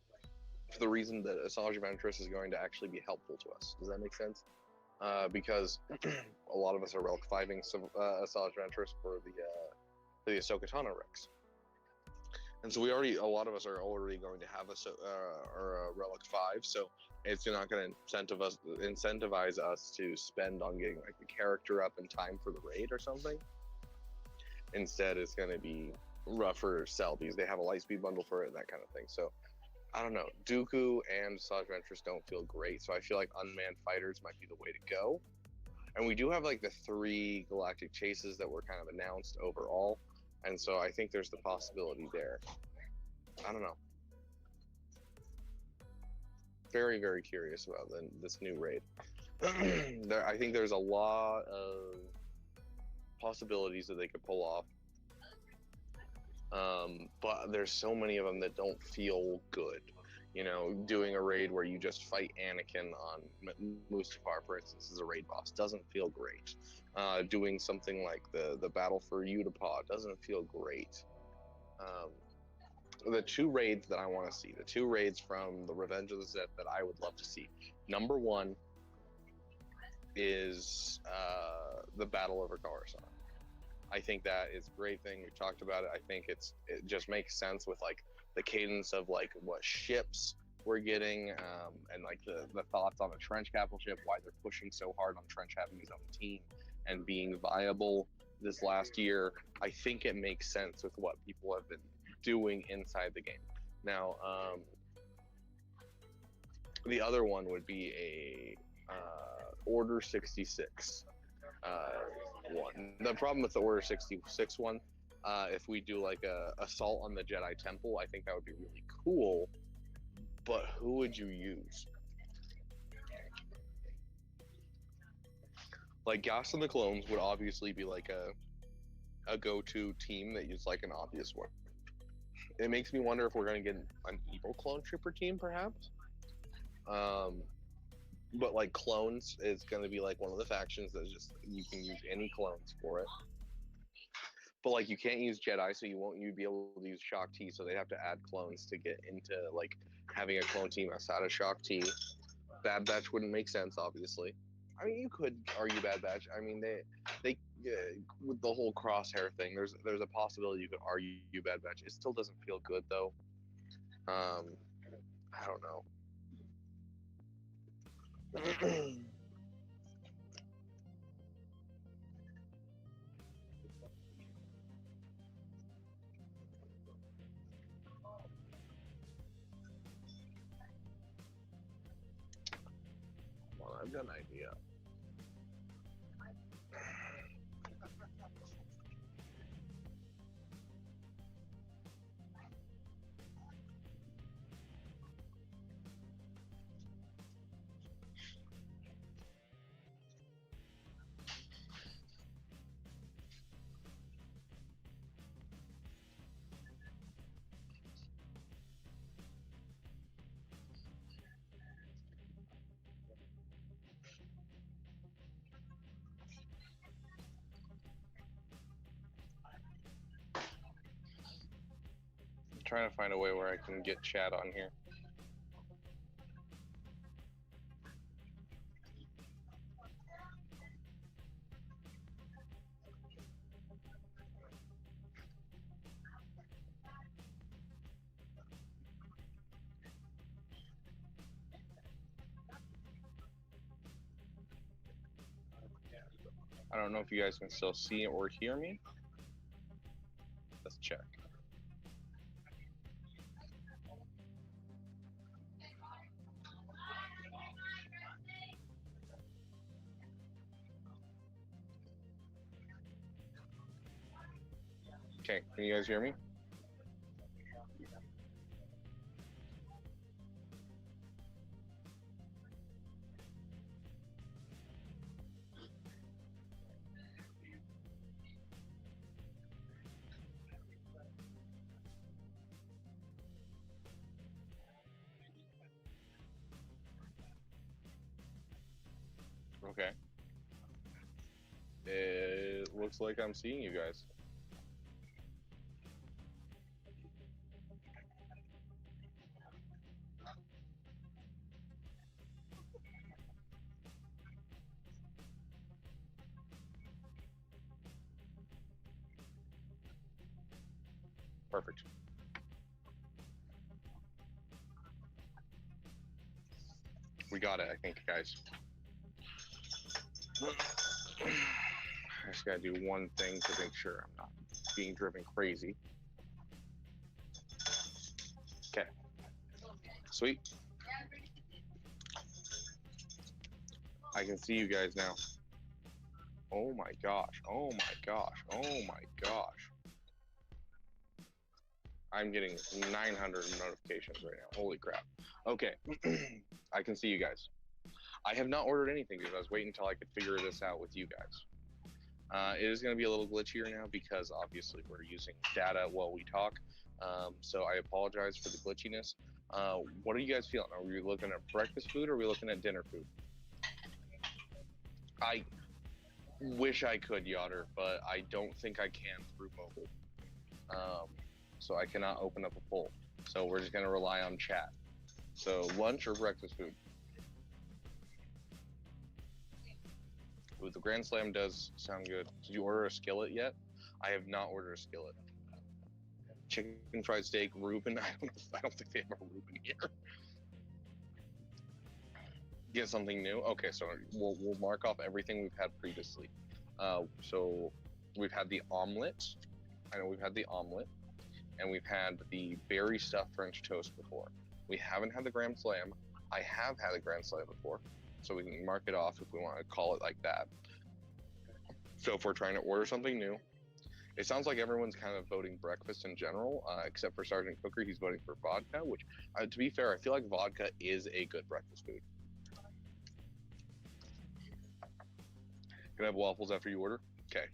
[SPEAKER 16] for the reason that Asajj Ventress is going to actually be helpful to us. Does that make sense? Because a lot of us are Relic 5ing Asajj Ventress for the Ahsoka Tano Rex. And so a lot of us are already going to have a Relic 5, so it's not going to incentivize us to spend on getting like the character up in time for the raid or something. Instead, it's going to be rougher sell because they have a Lightspeed bundle for it and that kind of thing. So I don't know. Dooku and Asajj Ventress don't feel great, so I feel like unmanned fighters might be the way to go. And we do have like the 3 galactic chases that were kind of announced overall, and so I think there's the possibility there. I don't know. Very, very curious about this new raid. I think there's a lot of possibilities that they could pull off. But there's so many of them that don't feel good. Doing a raid where you just fight Anakin on Mustafar, for instance, as a raid boss doesn't feel great. Doing something like the Battle for Utapau doesn't feel great. The 2 raids that I want to see, the 2 raids from the Revenge of the Sith that I would love to see. Number 1 is the Battle over Coruscant. I think that is a great thing. We've talked about it. I think it just makes sense with like the cadence of like what ships we're getting, and like the thoughts on the Trench Capital ship, why they're pushing so hard on Trench having his own team and being viable this last year. I think it makes sense with what people have been doing inside the game. Now, the other one would be a Order 66 one. The problem with the Order 66 one, if we do like a assault on the Jedi Temple, I think that would be really cool. But who would you use? Like Gas and the Clones would obviously be like a go-to team that is like an obvious one. It makes me wonder if we're going to get an evil clone trooper team, perhaps. But like clones is going to be like one of the factions that just you can use any clones for it. But like you can't use Jedi, so you'd be able to use Shock T. So they'd have to add clones to get into like having a clone team outside of Shock T. Bad Batch wouldn't make sense, obviously. I mean, you could argue Bad Batch. I mean, yeah, with the whole crosshair thing, there's a possibility you could argue bad batch. It still doesn't feel good though. I don't know. Well, I've got an idea. I'm trying to find a way where I can get chat on here. I don't know if you guys can still see or hear me. Let's check. Okay, can you guys hear me? Okay. It looks like I'm seeing you guys. Perfect. We got it, I think, guys. I just gotta do one thing to make sure I'm not being driven crazy. Okay. Sweet. I can see you guys now. Oh my gosh. Oh my gosh. Oh my gosh. I'm getting 900 notifications right now. Holy crap. Okay. I can see you guys. I have not ordered anything because I was waiting until I could figure this out with you guys. It is going to be a little glitchier now because obviously we're using data while we talk. So I apologize for the glitchiness. What are you guys feeling? Are we looking at breakfast food or are we looking at dinner food? I wish I could, Yotter, but I don't think I can through mobile. So I cannot open up a poll. So we're just going to rely on chat. So lunch or breakfast food? Ooh, the Grand Slam does sound good. Did you order a skillet yet? I have not ordered a skillet. Chicken fried steak, Reuben. I don't think they have a Reuben here. Get something new. Okay, so we'll mark off everything we've had previously. So we've had the omelet. I know we've had the omelet, and we've had the berry stuffed French toast before. We haven't had the Grand Slam. I have had the Grand Slam before, so we can mark it off if we want to call it like that. So if we're trying to order something new, it sounds like everyone's kind of voting breakfast in general, except for Sergeant Cooker. He's voting for vodka, which, to be fair, I feel like vodka is a good breakfast food. Can I have waffles after you order? Okay.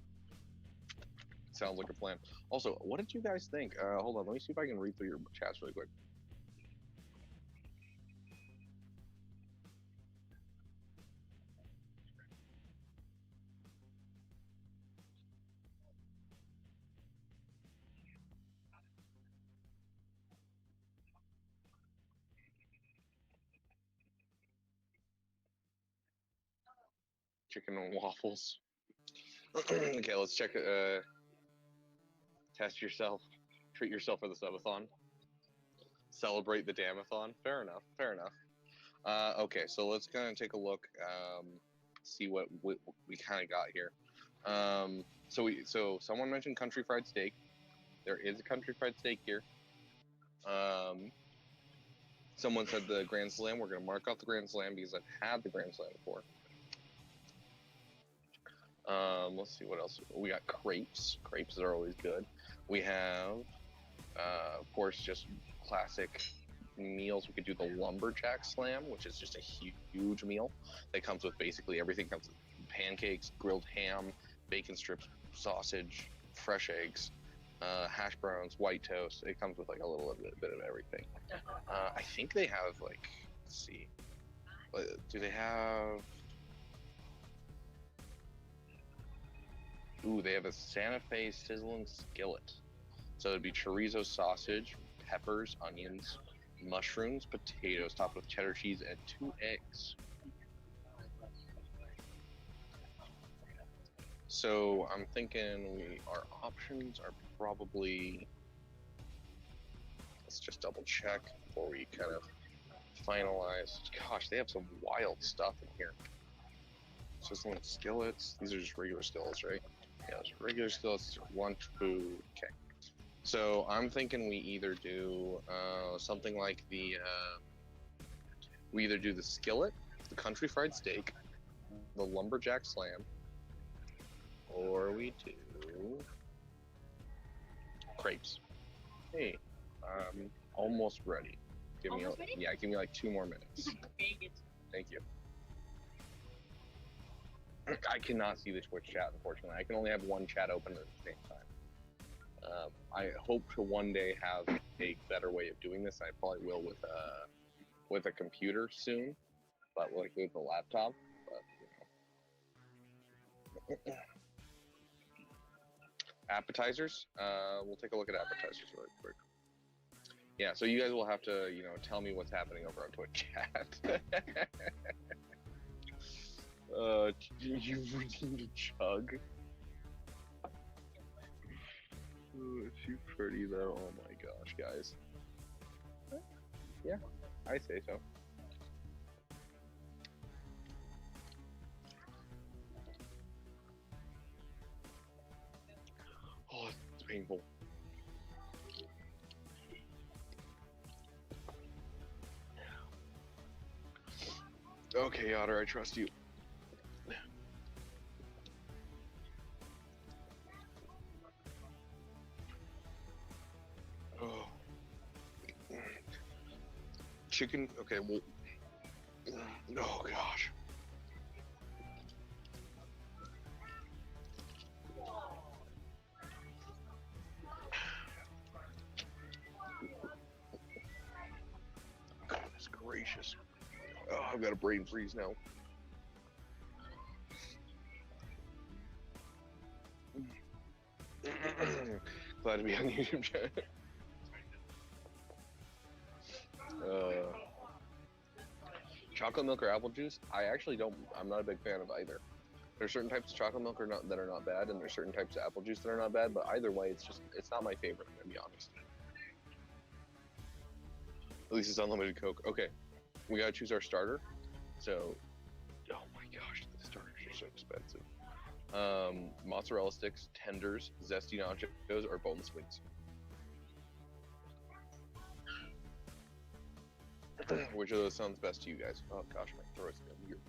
[SPEAKER 16] Sounds like a plan. Also, what did you guys think? Hold on, let me see if I can read through your chats really quick. Chicken and waffles. Okay, let's check. Test yourself. Treat yourself for the subathon. Celebrate the damathon. Fair enough. Fair enough. Okay, so let's kind of take a look. See what we kind of got here. So someone mentioned country fried steak. There is a country fried steak here. Someone said the Grand Slam. We're gonna mark off the Grand Slam because I've had the Grand Slam before. Let's see what else. We got crepes. Crepes are always good. We have, of course, just classic meals. We could do the lumberjack slam, which is just a huge meal that comes with basically everything. Comes with pancakes, grilled ham, bacon strips, sausage, fresh eggs, hash browns, white toast. It comes with like a little bit of everything. I think they have like, let's see, do they have? Ooh, they have a Santa Fe sizzling skillet. So it'd be chorizo sausage, peppers, onions, mushrooms, potatoes, topped with cheddar cheese and 2 eggs. So I'm thinking our options are probably, let's just double check before we kind of finalize. Gosh, they have some wild stuff in here. Sizzling skillets. These are just regular skillets, right? Yeah, it's regular skillets, lunch food. Okay. So I'm thinking we either do something like we either do the skillet, the country fried steak, the lumberjack slam, or we do crepes. Hey, almost ready. Give me like 2 more minutes. Thank you. I cannot see the Twitch chat, unfortunately. I can only have one chat open at the same time. I hope to one day have a better way of doing this. I probably will with a computer soon, but like with a laptop. But you know. Appetizers. We'll take a look at appetizers really quick. Yeah, so you guys will have to, tell me what's happening over on Twitch chat. You need a chug. Ooh, she's pretty though. Oh my gosh, guys. Yeah, I say so. Oh, it's painful. Okay, Otter, I trust you. Oh. Chicken, okay, well, oh gosh. Goodness gracious. Oh, I've got a brain freeze now. Glad to be on YouTube channel. Chocolate milk or apple juice? I'm not a big fan of either. There's certain types of chocolate milk that are not bad, and there's certain types of apple juice that are not bad, but either way, it's not my favorite, I'm gonna be honest. At least it's unlimited Coke. Okay, we gotta choose our starter. So, oh my gosh, the starters are so expensive. Mozzarella sticks, tenders, zesty nachos, or boneless wings. Which of those sounds best to you guys? Oh gosh, my throat's getting weird.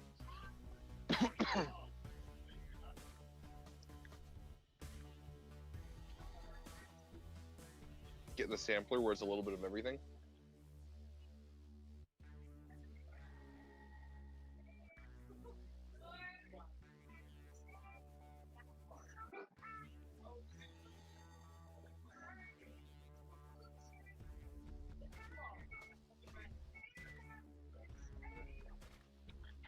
[SPEAKER 16] Get the sampler where it's a little bit of everything.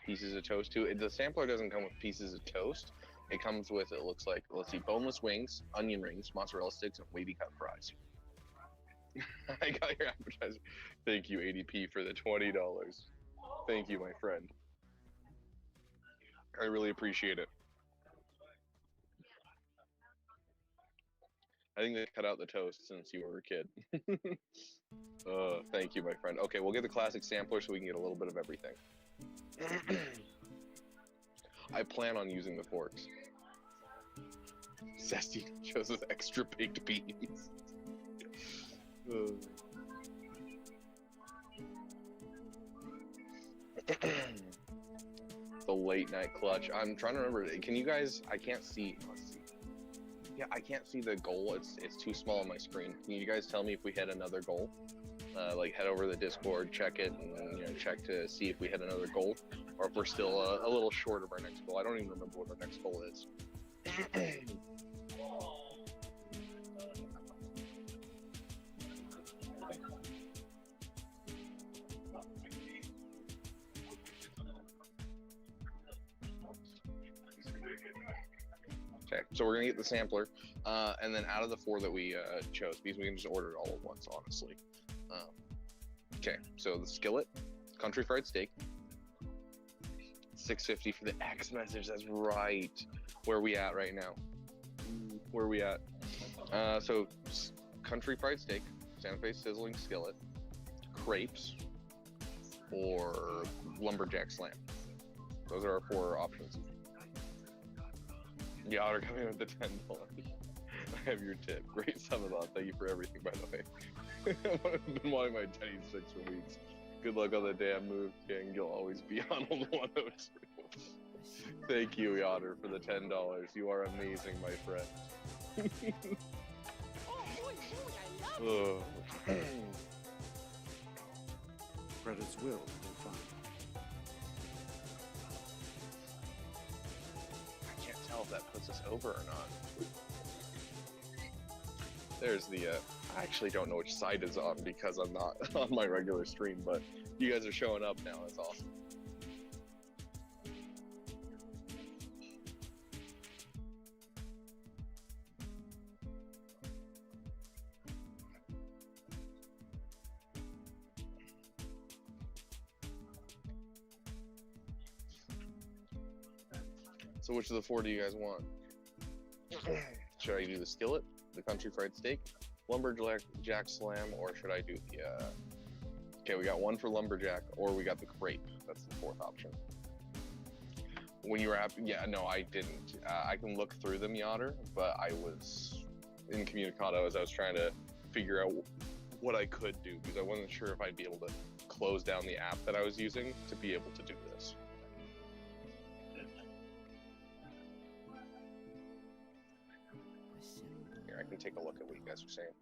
[SPEAKER 16] Pieces of toast too. The sampler doesn't come with pieces of toast. It comes with, it looks like, let's see, boneless wings, onion rings, mozzarella sticks, and wavy cut fries. I got your appetizer. Thank you, ADP, for the $20. Thank you, my friend. I really appreciate it. I think they cut out the toast since you were a kid. Thank you, my friend. Okay, we'll get the classic sampler so we can get a little bit of everything. I plan on using the forks. Zesty shows with extra baked beans. The late night clutch. I'm trying to remember. Can you guys? I can't see. Let's see. Yeah, I can't see the goal. It's too small on my screen. Can you guys tell me if we hit another goal? Like head over to the Discord, check it, and check to see if we hit another goal, or if we're still a little short of our next goal. I don't even remember what our next goal is. Okay, so we're gonna get the sampler, and then out of the 4 that we chose, because we can just order it all at once, honestly. Okay, so the skillet, country fried steak, $6.50 for the X message. That's right. Where are we at right now? Where are we at? So country fried steak, Santa Fe sizzling skillet, crepes, or lumberjack slam. Those are our 4 options. Yeah, are coming with the $10. I have your tip. Great summon-on. Thank you for everything, by the way. I've been wanting my Dennys fix for weeks. Good luck on the damn move, King. You'll always be on 102. Thank you, Yoder, for the $10. You are amazing, my friend.
[SPEAKER 8] Predators will find.
[SPEAKER 16] I can't tell if that puts us over or not. There's the, I actually don't know which side is on because I'm not on my regular stream, but you guys are showing up now. That's awesome. So which of the 4 do you guys want? Should I do the skillet, the country fried steak, lumberjack slam, or should I do the okay, we got 1 for lumberjack, or we got the crepe. That's the 4th option. When you were after, yeah, no, I didn't. I can look through them, Yoder, but I was incommunicado as I was trying to figure out what I could do, because I wasn't sure if I'd be able to close down the app that I was using to be able to do this. Here, I can take a look at what you guys are saying.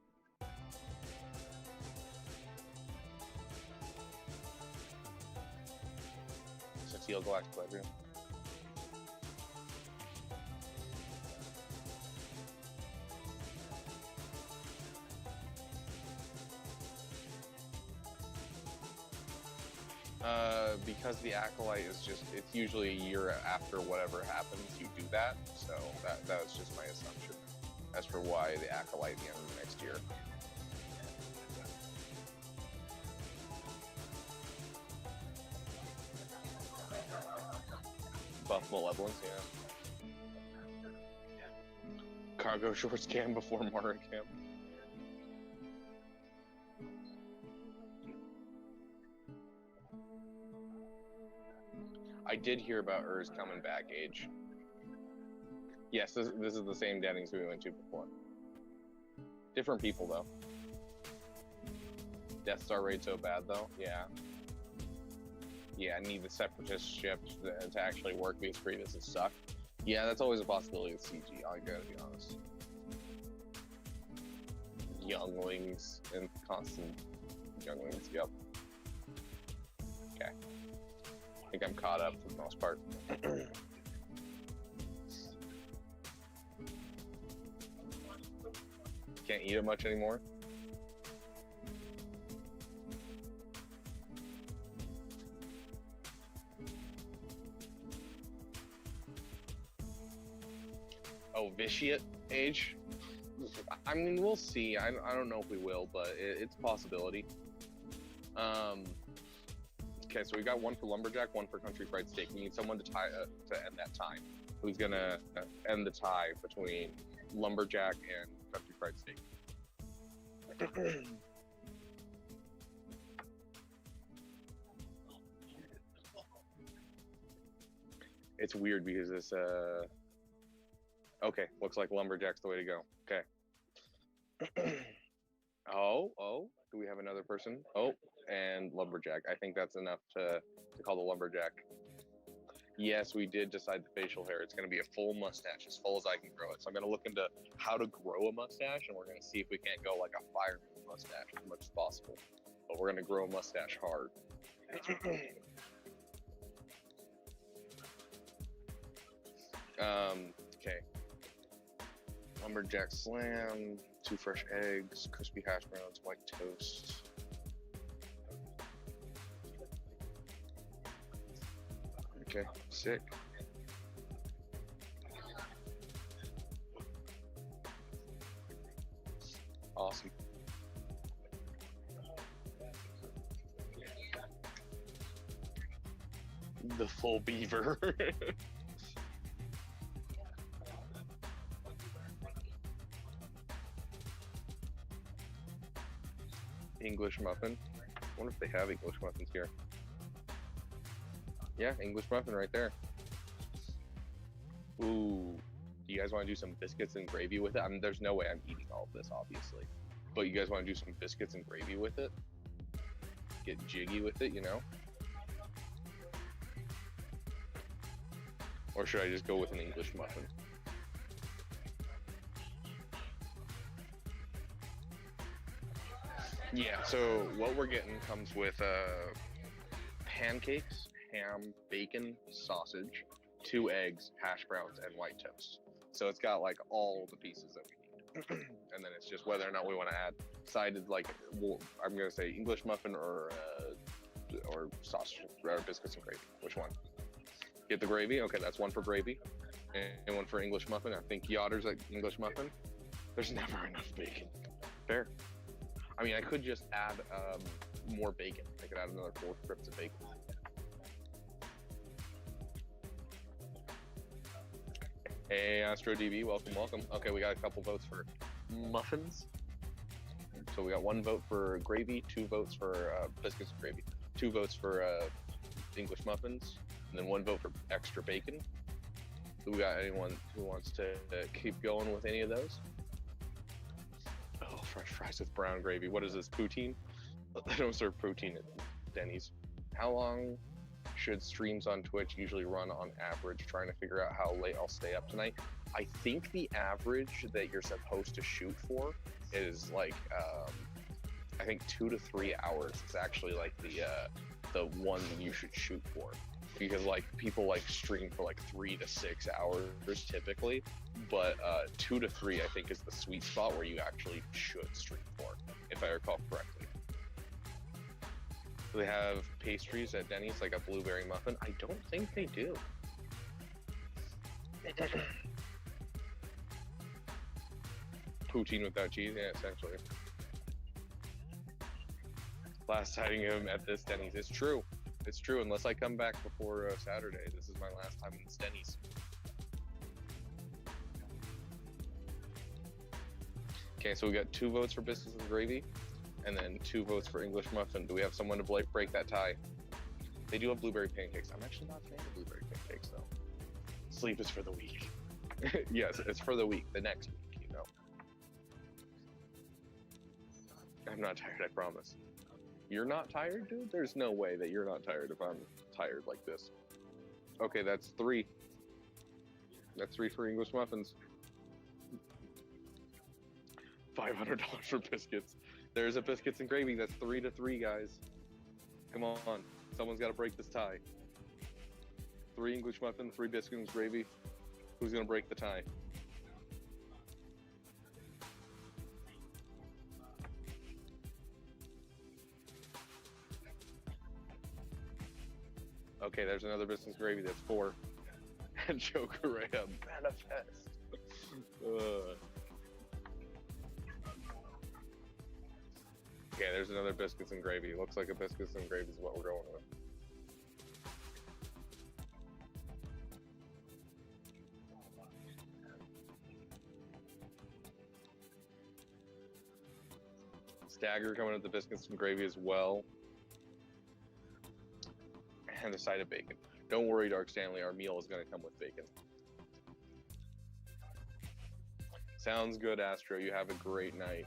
[SPEAKER 16] Steel Galactic Bedroom. Because the Acolyte is just, it's usually a year after whatever happens, you do that. So that was just my assumption as for why the Acolyte at the end of next year. Buff Malevolence, yeah. Cargo shorts cam before Mara cam. I did hear about Ur's coming back, Age. Yes, this is the same Dennys we went to before. Different people, though. Death Star raid so bad, though? Yeah. Yeah, I need the Separatist ship to actually work because previous suck. Yeah, that's always a possibility with CG, I gotta be honest. Younglings and constant younglings, yep. Okay. I think I'm caught up for the most part. Can't eat it much anymore. Oh, Vitiate Age? I mean, we'll see. I don't know if we will, but it's a possibility. Okay, so we got 1 for Lumberjack, 1 for Country Fried Steak. We need someone to tie to end that tie. Who's gonna end the tie between lumberjack and country fried steak. It's weird because this okay, looks like lumberjack's the way to go. Okay. Oh, do we have another person? Oh, and lumberjack. I think that's enough to call the lumberjack. Yes, we did decide the facial hair. It's going to be a full mustache, as full as I can grow it. So I'm going to look into how to grow a mustache, and we're going to see if we can't go like a fireman mustache as much as possible. But we're going to grow a mustache hard. Okay. Lumberjack slam, 2 fresh eggs, crispy hash browns, white toast. Okay, sick. Awesome. The full beaver. English muffin. I wonder if they have English muffins here. Yeah, English muffin right there. Ooh, do you guys want to do some biscuits and gravy with it? I mean, there's no way I'm eating all of this, obviously. But you guys want to do some biscuits and gravy with it? Get jiggy with it, you know? Or should I just go with an English muffin? Yeah, so what we're getting comes with pancakes, ham, bacon, sausage, 2 eggs, hash browns, and white toast. So it's got like all the pieces that we need. And then it's just whether or not we want to add sided, like, well, I'm going to say English muffin or sausage or biscuits and gravy. Which one? Get the gravy? Okay, that's 1 for gravy and 1 for English muffin. I think Yotter's like English muffin. There's never enough bacon. Fair. I mean, I could just add more bacon. I could add another 4 strips of bacon. Hey, AstroDB, welcome. Okay, we got a couple votes for muffins. So we got 1 vote for gravy, 2 votes for biscuits and gravy, 2 votes for English muffins, and then 1 vote for extra bacon. Do we got anyone who wants to keep going with any of those? Oh, fresh fries with brown gravy. What is this, poutine? They don't serve poutine at Dennys. How long should streams on Twitch usually run on average? Trying to figure out how late I'll stay up tonight. I think the average that you're supposed to shoot for is like, I think 2 to 3 hours is actually like the one you should shoot for. Because like people like stream for like 3 to 6 hours typically, but 2 to 3 I think is the sweet spot where you actually should stream for, if I recall correctly. Do they have pastries at Dennys, like a blueberry muffin? I don't think they do. Poutine without cheese, yeah, essentially. Last sighting of him at this Dennys. It's true. It's true, unless I come back before Saturday. This is my last time in the Dennys. Okay, so we got 2 votes for biscuits and gravy, and then 2 votes for English muffin. Do we have someone to break that tie? They do have blueberry pancakes. I'm actually not a fan of blueberry pancakes, though. Sleep is for the week. Yes, it's for the week, the next week, you know. I'm not tired, I promise. You're not tired, dude? There's no way that you're not tired if I'm tired like this. Okay, that's 3. That's 3 for English muffins. $500 for biscuits. There's a biscuits and gravy. That's 3 to 3, guys. Come on. Someone's got to break this tie. 3 English muffins, 3 biscuits and gravy. Who's going to break the tie? Okay, there's another biscuits and gravy. That's 4. And Joker right up. Manifest. Okay, there's another biscuits and gravy. Looks like a biscuits and gravy is what we're going with. Stagger coming with the biscuits and gravy as well. And a side of bacon. Don't worry, Dark Stanley, our meal is going to come with bacon. Sounds good, Astro. You have a great night.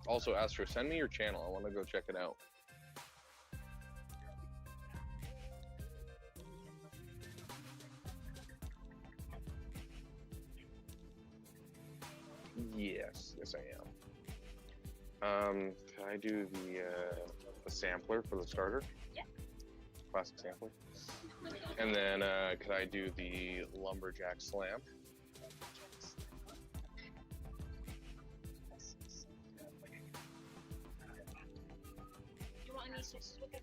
[SPEAKER 16] Also, Astro, send me your channel. I want to go check it out. Yes, I am. Can I do the sampler for the starter?
[SPEAKER 6] Yeah.
[SPEAKER 16] Classic sampler. And then could I do the lumberjack slam?
[SPEAKER 6] You want any sauces with the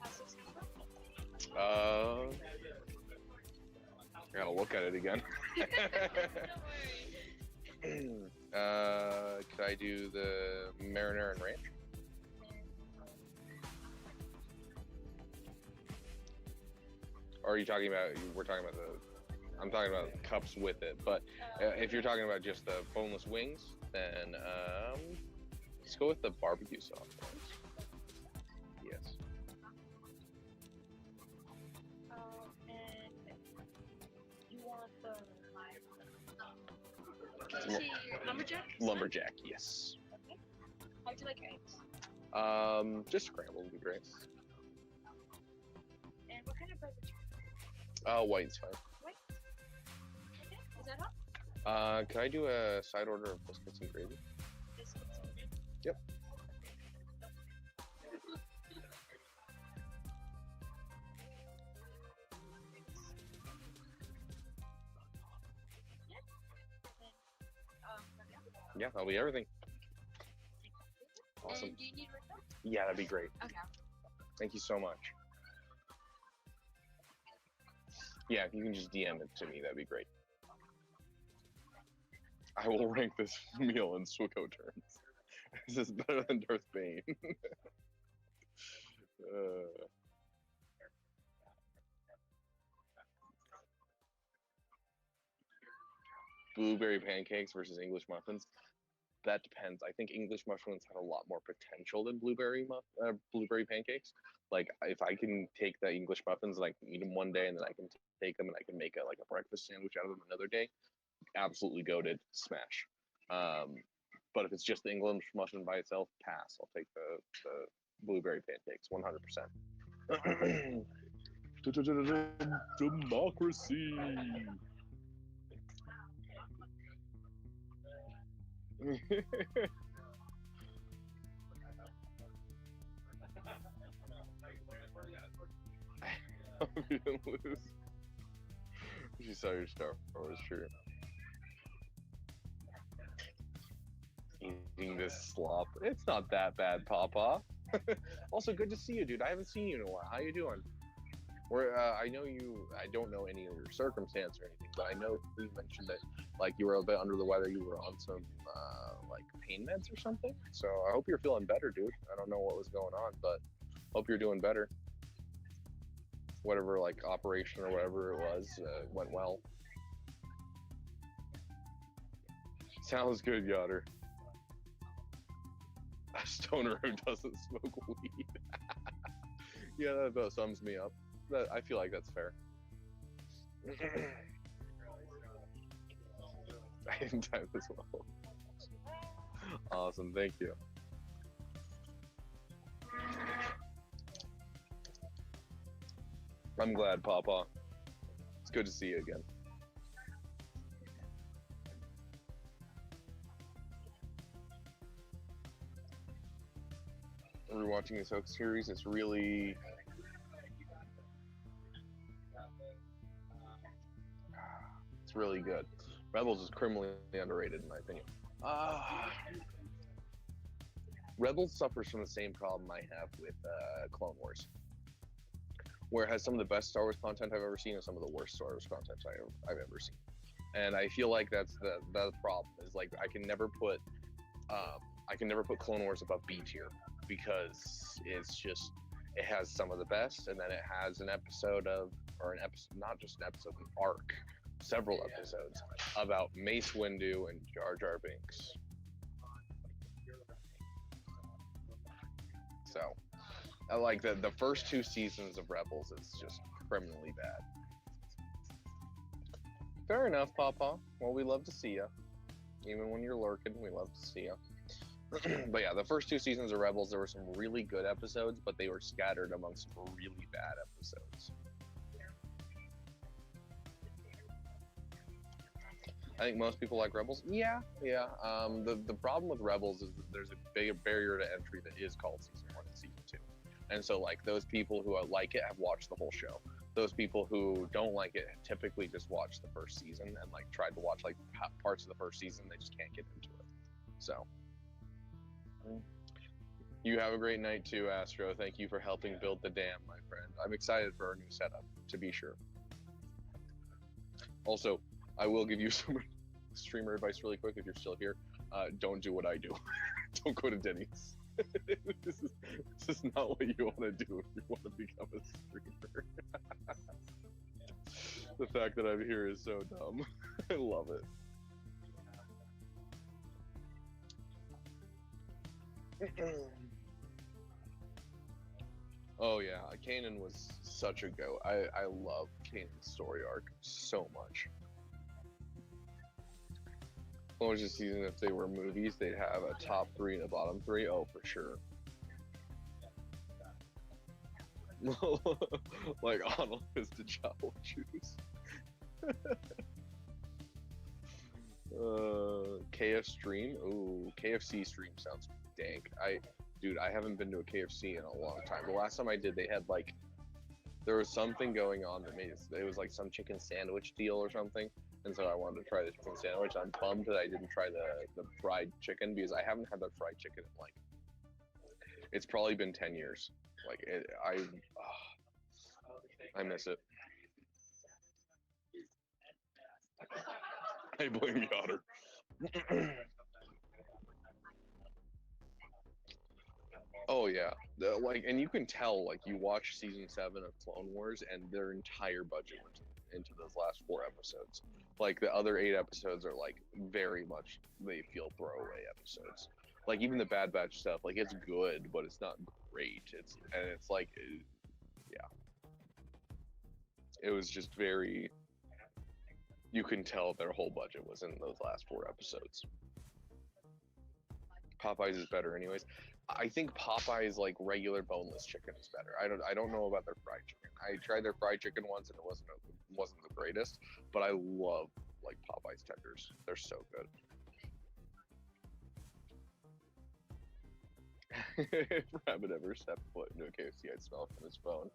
[SPEAKER 6] classic sampler?
[SPEAKER 16] I gotta look at it again. Could I do the marinara and ranch? Or are you talking about? We're talking about the. I'm talking about cups with it. But if you're talking about just the boneless wings, then let's go with the barbecue sauce. Yes.
[SPEAKER 6] And you want the lumberjack?
[SPEAKER 16] Lumberjack, yes.
[SPEAKER 6] Okay. How'd you like eggs?
[SPEAKER 16] Just scrambled would be great.
[SPEAKER 6] And what kind of bread would you
[SPEAKER 16] White's fine.
[SPEAKER 6] White? Okay, is that all?
[SPEAKER 16] Can I do a side order of biscuits and gravy?
[SPEAKER 6] Biscuits and gravy?
[SPEAKER 16] Yep. Yeah, that'll be everything. Awesome.
[SPEAKER 6] And do you need refill?
[SPEAKER 16] Yeah, that'd be great.
[SPEAKER 6] Okay.
[SPEAKER 16] Thank you so much. Yeah, if you can just DM it to me, that'd be great. I will rank this meal in Swicko terms. This is better than Darth Bane. Blueberry pancakes versus English muffins. That depends. I think English muffins have a lot more potential than blueberry pancakes. Like if I can take the English muffins and I can eat them one day, and then I can take them and I can make a breakfast sandwich out of them another day, absolutely goated, smash. But if it's just the English muffin by itself, pass. I'll take the blueberry pancakes, 100%. Democracy. You didn't lose. You saw your Star Wars shirt. Eating this slop. It's not that bad, Papa. Also, good to see you, dude. I haven't seen you in a while. How you doing? I know you. I don't know any of your circumstance or anything, but I know you mentioned that you were a bit under the weather. You were on some pain meds or something. So I hope you're feeling better, dude. I don't know what was going on, but hope you're doing better. Whatever operation or whatever it was went well. Sounds good, Yoder. A stoner who doesn't smoke weed. Yeah, that about sums me up. I feel like that's fair. I can type as well. Awesome, thank you. I'm glad, Papa. It's good to see you again. We're watching this Oak series. It's really good. Rebels is criminally underrated in my opinion. Rebels suffers from the same problem I have with Clone Wars, where it has some of the best Star Wars content I've ever seen and some of the worst Star Wars content I've ever seen. And I feel like that's the problem is I can never put Clone Wars above B tier because it has some of the best, and then it has not just an episode, an arc several episodes about Mace Windu and Jar Jar Binks. So, I like the first 2 seasons of Rebels is just criminally bad. Fair enough, Papa. Well, we love to see you. Even when you're lurking, we love to see you. But yeah, the first 2 seasons of Rebels, there were some really good episodes, but they were scattered amongst some really bad episodes. I think most people like Rebels. Yeah. The problem with Rebels is that there's a big barrier to entry that is called season 1 and season 2. And so like those people who like it have watched the whole show. Those people who don't like it typically just watch the first season and like tried to watch like parts of the first season. They just can't get into it. So you have a great night too, Astro. Thank you for helping build the dam, my friend. I'm excited for our new setup, to be sure. Also, I will give you some streamer advice really quick if you're still here. Don't do what I do. Don't go to Dennys. This is not what you want to do if you want to become a streamer. The fact that I'm here is so dumb. I love it. Oh yeah, Kanan was such a goat. I love Kanan's story arc so much. What was this season? If they were movies, they'd have a top 3 and a bottom 3. Oh, for sure. Like on a list of Jawa juice. KF stream. Ooh, KFC stream sounds dank. Dude, I haven't been to a KFC in a long time. The last time I did, they had like, there was something going on that made it was like some chicken sandwich deal or something. And so I wanted to try the chicken sandwich. I'm bummed that I didn't try the fried chicken because I haven't had the fried chicken in like, it's probably been 10 years. Like I miss it. I blame the otter. Oh yeah, like, and you can tell, like, you watch season 7 of Clone Wars, and their entire budget went into those last 4 episodes. Like the other 8 episodes are like very much, they feel throwaway episodes. Like even the Bad Batch stuff, like it's good, but it's not great. It's like, yeah, it was just very. You can tell their whole budget was in those last 4 episodes. Popeyes is better anyways. I think Popeyes like regular boneless chicken is better. I don't know about their fried chicken. I tried their fried chicken once and it wasn't the greatest, but I love like Popeyes tenders. They're so good. If Rabbit ever stepped foot into a KFC, I'd smell it from his phone.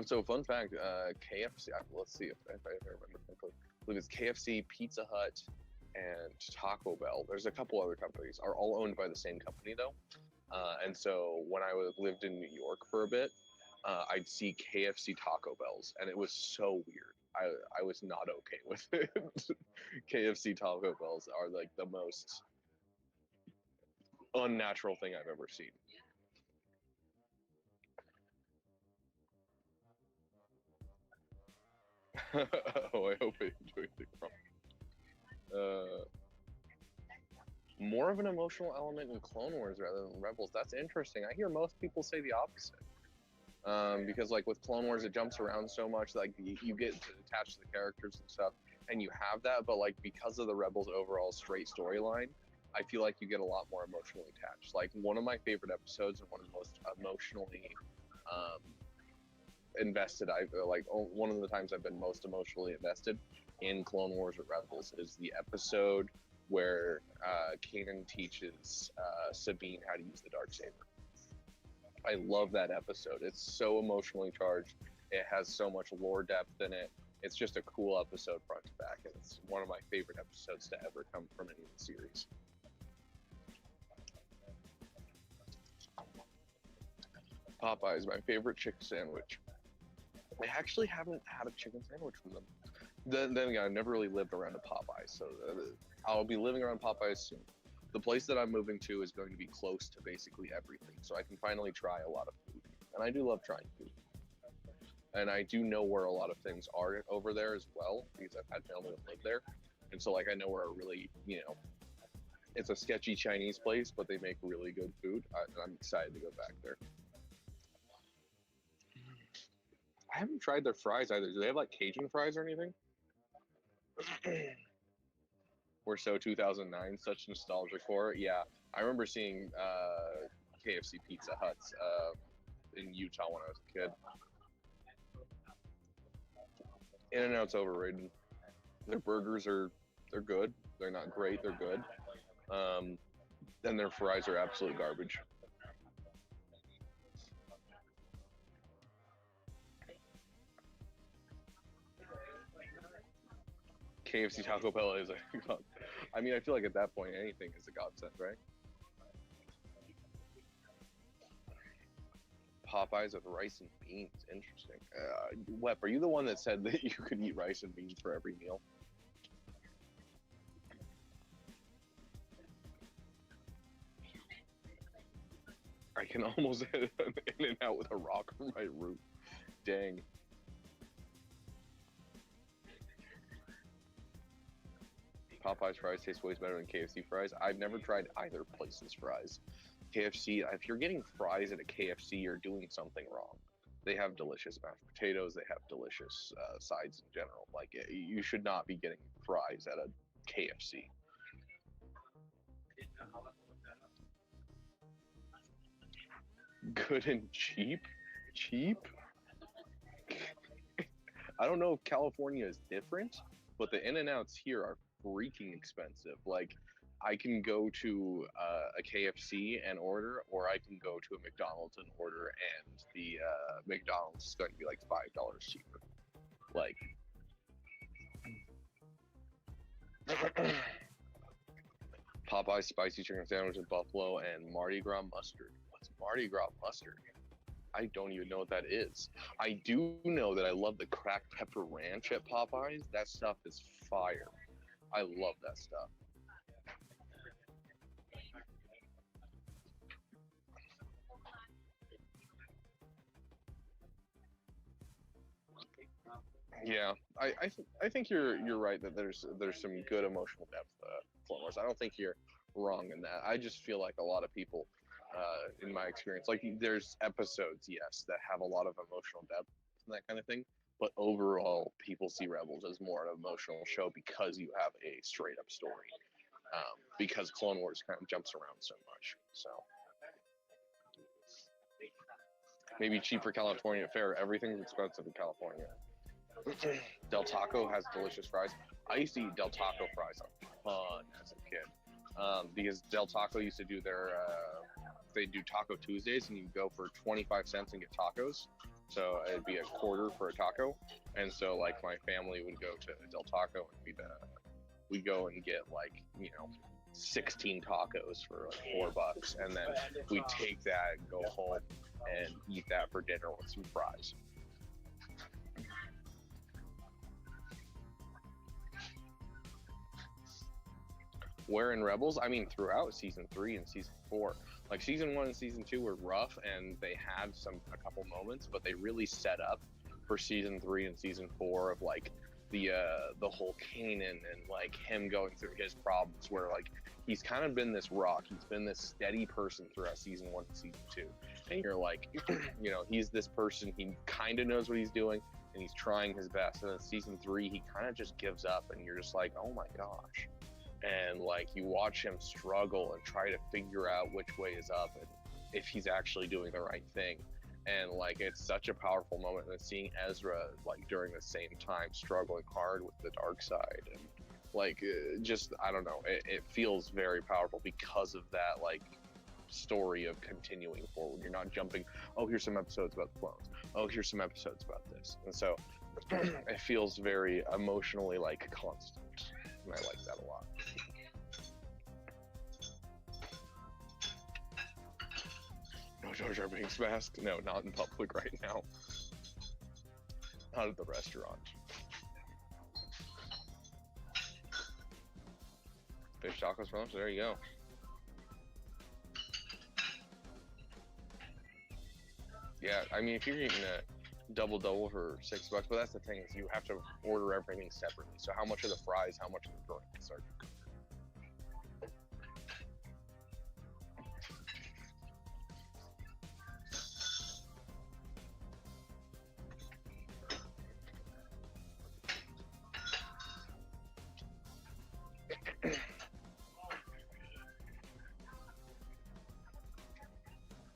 [SPEAKER 16] So fun fact, KFC, let's see if I remember correctly. I believe it's KFC, Pizza Hut, and Taco Bell. There's a couple other companies, are all owned by the same company though. And so when I lived in New York for a bit, I'd see KFC Taco Bells, and it was so weird. I was not okay with it. KFC Taco Bells are like the most unnatural thing I've ever seen. Oh, I hope I enjoyed the crumb. More of an emotional element in Clone Wars rather than Rebels. That's interesting. I hear most people say the opposite. Because like with Clone Wars, it jumps around so much, like you get attached to the characters and stuff, and you have that, but like because of the Rebels' overall straight storyline, I feel like you get a lot more emotionally attached. Like one of my favorite episodes and one of the most emotionally invested, one of the times I've been most emotionally invested in Clone Wars or Rebels is the episode where Kanan teaches Sabine how to use the Darksaber. I love that episode. It's so emotionally charged. It has so much lore depth in it. It's just a cool episode front to back, and it's one of my favorite episodes to ever come from any of the series. Popeyes, my favorite chicken sandwich. I actually haven't had a chicken sandwich from them. Then again, I never really lived around a Popeyes, so I'll be living around Popeyes soon. The place that I'm moving to is going to be close to basically everything, so I can finally try a lot of food. And I do love trying food. and I do know where a lot of things are over there as well because I've had family that live there, and so like I know where a really, you know, it's a sketchy Chinese place, but they make really good food. I'm excited to go back there. I haven't tried their fries either. Do they have like Cajun fries or anything? We're so 2009, such nostalgic for it. Yeah, I remember seeing KFC Pizza Huts in Utah when I was a kid. In-N-Out's overrated. Their burgers they're good. They're not great. They're good. And their fries are absolute garbage. KFC Taco Bell is a god. I mean, I feel like at that point anything is a godsend, right? Popeyes with rice and beans. Interesting. Wep, are you the one that said that you could eat rice and beans for every meal? I can almost hit an In-N-Out with a rock from my roof. Dang. Popeyes fries taste way better than KFC fries. I've never tried either place's fries. KFC, if you're getting fries at a KFC, you're doing something wrong. They have delicious mashed potatoes. They have delicious sides in general. Like, you should not be getting fries at a KFC. Good and cheap? Cheap? I don't know if California is different, but the In-N-Outs here are freaking expensive. Like, I can go to a KFC and order, or I can go to a McDonald's and order, and the McDonald's is going to be like $5 cheaper. Like, Popeye's spicy chicken sandwich with buffalo and Mardi Gras mustard. What's Mardi Gras mustard? I don't even know what that is. I do know that I love the cracked pepper ranch at Popeyes. That stuff is fire. I love that stuff. Yeah, I think you're right that there's some good emotional depth Clone Wars. I don't think you're wrong in that. I just feel like a lot of people, in my experience, like there's episodes, yes, that have a lot of emotional depth and that kind of thing. But overall, people see Rebels as more an emotional show because you have a straight up story. Because Clone Wars kind of jumps around so much. So maybe cheap for California fare. Everything's expensive in California. Del Taco has delicious fries. I used to eat Del Taco fries a ton as a kid because Del Taco used to do they do Taco Tuesdays, and you go for 25 cents and get tacos. So it'd be a quarter for a taco, and so like my family would go to Del Taco and we'd go and get like 16 tacos for like $4, and then we'd take that and go home and eat that for dinner with some fries. Where in Rebels? I mean, throughout season 3 and season 4. Like season 1 and season 2 were rough, and they had a couple moments, but they really set up for season 3 and season 4 of like the whole Kanan and like him going through his problems. Where like he's kind of been this rock, he's been this steady person throughout season 1 and season 2, and you're like, he's this person. He kind of knows what he's doing, and he's trying his best. And then season 3, he kind of just gives up, and you're just like, oh my gosh. And like you watch him struggle and try to figure out which way is up and if he's actually doing the right thing. And like it's such a powerful moment, and seeing Ezra like during the same time struggling hard with the dark side, and like just I don't know, it feels very powerful because of that like story of continuing forward. You're not jumping, oh here's some episodes about the clones, oh here's some episodes about this, and so it feels very emotionally like constant, and I like that a lot. No Jar Jar Binks mask? No, not in public right now. Not at the restaurant. Fish tacos for lunch? There you go. Yeah, I mean, if you're eating double for $6. But that's the thing, is you have to order everything separately. So how much of the fries, how much of the drinks are you cooking?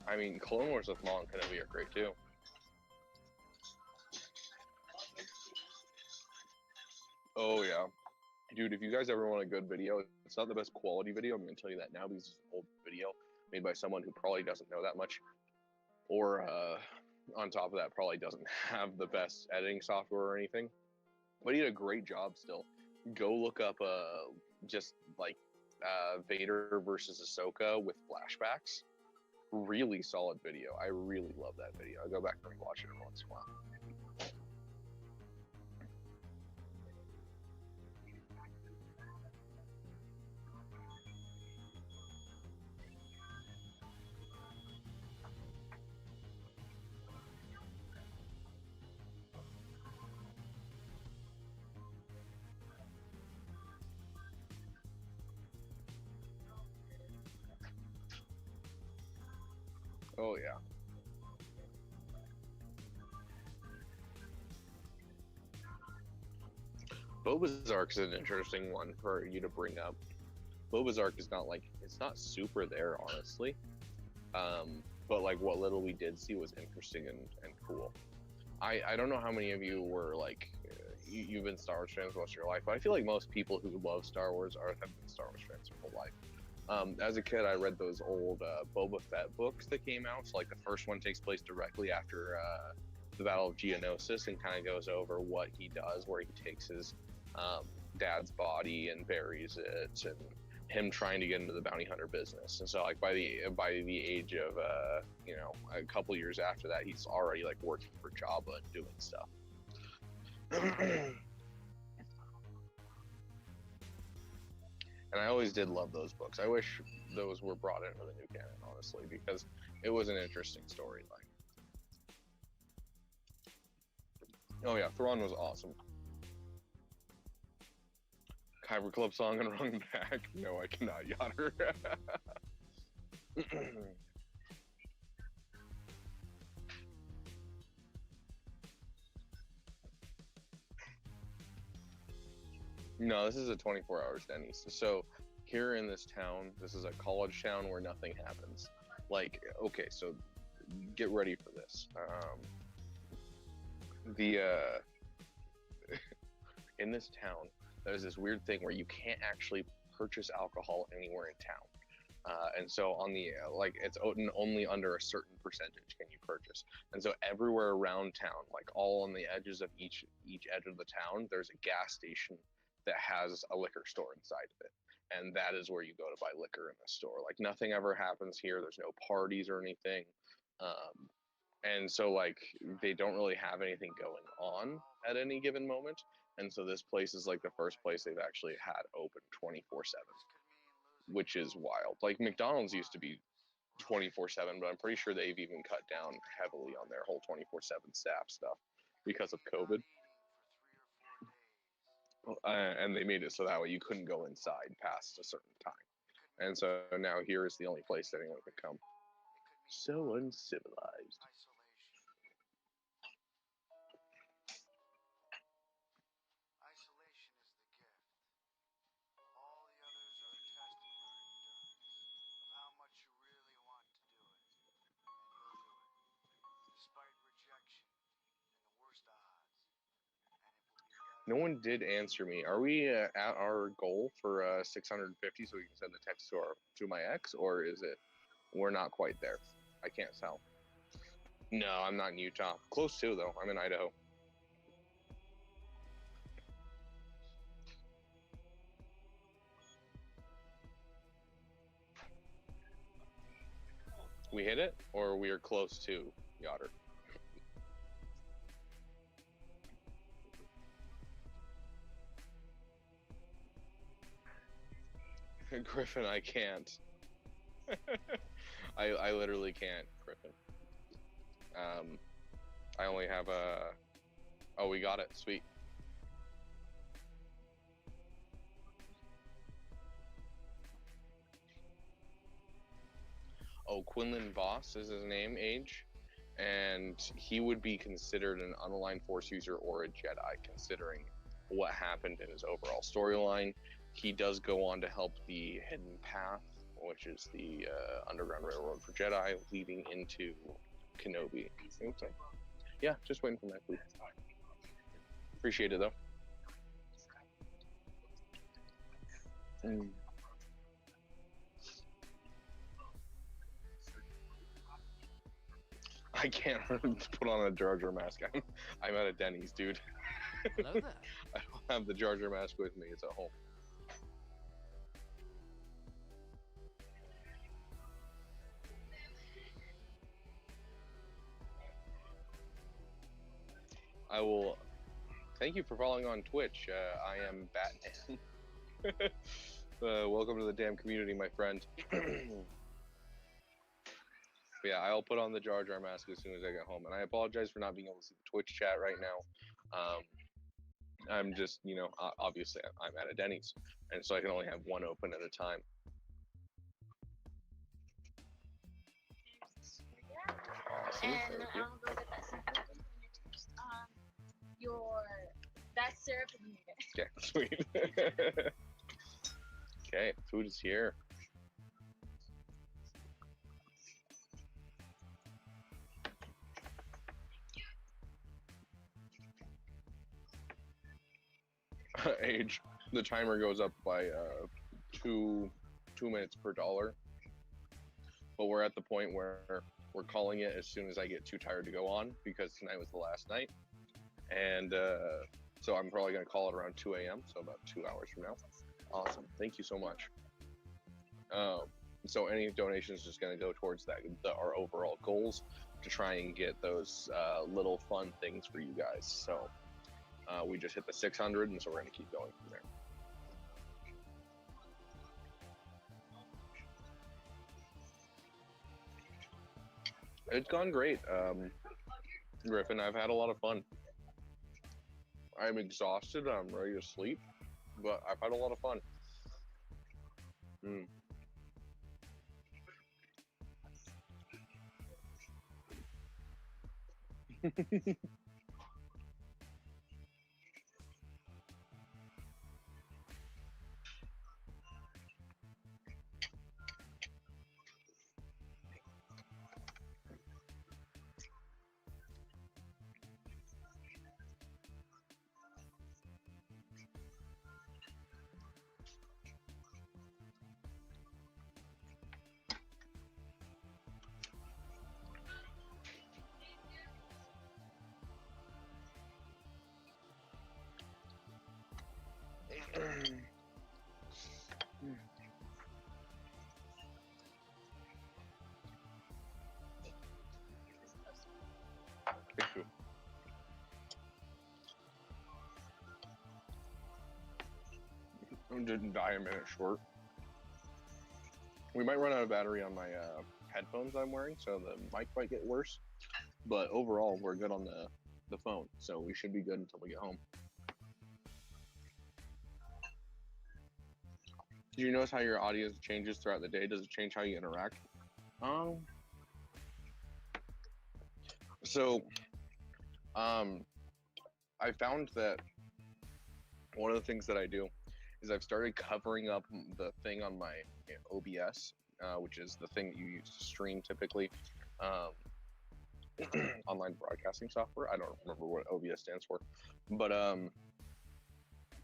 [SPEAKER 16] I mean, Clone Wars with Mon Kenobi are great too. Oh yeah. Dude, if you guys ever want a good video, it's not the best quality video, I'm going to tell you that now, because it's an old video made by someone who probably doesn't know that much, or on top of that, probably doesn't have the best editing software or anything, but he did a great job still. Go look up just like Vader versus Ahsoka with flashbacks. Really solid video. I really love that video. I go back and rewatch it every once in a while. Oh yeah. Boba's arc is an interesting one for you to bring up. Boba's arc is not like, it's not super there, honestly. But like what little we did see was interesting and cool. I don't know how many of you were like, you've been Star Wars fans most of your life, but I feel like most people who love Star Wars have been Star Wars fans their whole life. As a kid, I read those old Boba Fett books that came out. So like the first one takes place directly after the Battle of Geonosis and kind of goes over what he does, where he takes his dad's body and buries it, and him trying to get into the bounty hunter business. And so like by the age of you know, a couple years after that, he's already like working for Jabba and doing stuff. And I always did love those books. I wish those were brought into the new canon, honestly, because it was an interesting storyline. Oh yeah, Thrawn was awesome. Kyber Club song and run back. No, I cannot, Yotter. No, this is a 24 hours Dennys. So here in this town, this is a college town where nothing happens. Like, okay, so get ready for this. In this town, there's this weird thing where you can't actually purchase alcohol anywhere in town. And so on the, like, it's only under a certain percentage can you purchase. And so everywhere around town, like all on the edges of each edge of the town, there's a gas station that has a liquor store inside of it. And that is where you go to buy liquor in the store. Like nothing ever happens here. There's no parties or anything. And so like they don't really have anything going on at any given moment. And so this place is like the first place they've actually had open 24/7, which is wild. Like McDonald's used to be 24/7, but I'm pretty sure they've even cut down heavily on their whole 24/7 staff stuff because of COVID. And they made it so that way you couldn't go inside past a certain time. And so now here is the only place that anyone could come. So uncivilized.
[SPEAKER 17] Isolation is the gift. All the others are a test of your endurance, of how much you really want to do it. And you'll do it, despite rejection and the worst odds.
[SPEAKER 16] No one did answer me. Are we at our goal for 650 so we can send the text to my ex, or is it we're not quite there? I can't tell. No, I'm not in Utah. Close to though. I'm in Idaho. We hit it, or we are close to Yotter? Griffin, I can't. I literally can't, Griffin. I only have a... Oh, we got it. Sweet. Oh, Quinlan Voss is his name, age. And he would be considered an unaligned Force user or a Jedi, considering what happened in his overall storyline. He does go on to help the Hidden Path, which is the Underground Railroad for Jedi, leading into Kenobi. Okay. Yeah, just waiting for that food. Appreciate it, though. I can't put on a Jar Jar mask. I'm at a Dennys, dude.
[SPEAKER 18] Hello there.
[SPEAKER 16] I don't have the Jar Jar mask with me. It's at home. I will. Thank you for following on Twitch. I am Batman. Welcome to the damn community, my friend. But yeah, I'll put on the Jar Jar mask as soon as I get home. And I apologize for not being able to see the Twitch chat right now. I'm just, you know, obviously I'm at a Dennys, and so I can only have one open at a time. Awesome.
[SPEAKER 6] And
[SPEAKER 16] Thank you.
[SPEAKER 6] I'll go get that syrup that syrup in here.
[SPEAKER 16] Okay, sweet. Okay, food is here. Age. The timer goes up by 2 minutes per dollar, but we're at the point where we're calling it as soon as I get too tired to go on, because tonight was the last night, and so I'm probably going to call it around 2 a.m., so about 2 hours from now. Awesome. Thank you so much. So any donation is just going to go towards that, our overall goals, to try and get those little fun things for you guys. So we just hit the 600, and so we're going to keep going from there. It's gone great, Griffin. I've had a lot of fun. I'm exhausted. I'm ready to sleep, but I've had a lot of fun. Thank you. I didn't die a minute short. We might run out of battery on my headphones I'm wearing, so the mic might get worse. But overall, we're good on the phone, so we should be good until we get home. Do you notice how your audio changes throughout the day? Does it change how you interact? I found that one of the things that I do is I've started covering up the thing on my OBS, which is the thing that you use to stream typically. Online broadcasting software. I don't remember what OBS stands for, but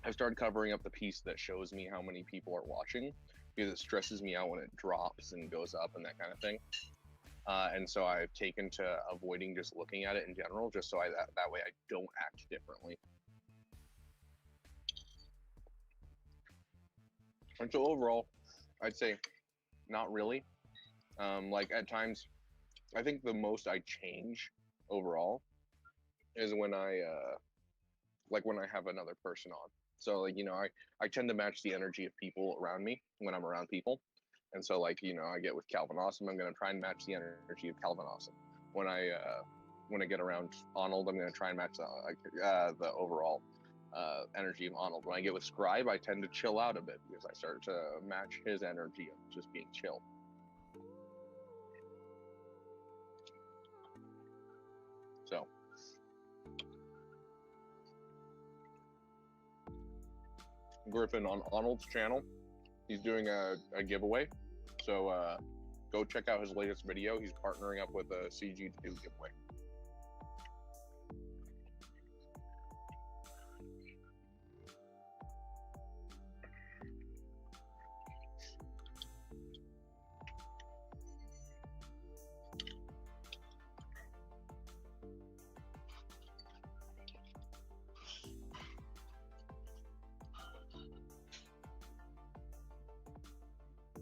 [SPEAKER 16] I've started covering up the piece that shows me how many people are watching, because it stresses me out when it drops and goes up and that kind of thing. And so I've taken to avoiding just looking at it in general, just so that way I don't act differently. And so overall, I'd say not really. Like at times, I think the most I change overall is when I have another person on. So like, you know, I tend to match the energy of people around me when I'm around people. And so like, you know, I get with Calvin Awesome, I'm going to try and match the energy of Calvin Awesome. When I when I get around Arnold, I'm going to try and match the overall energy of Arnold. When I get with Scribe, I tend to chill out a bit because I start to match his energy of just being chill. So, Griffin on Arnold's channel, he's doing a giveaway. So go check out his latest video. He's partnering up with a CG to do a giveaway.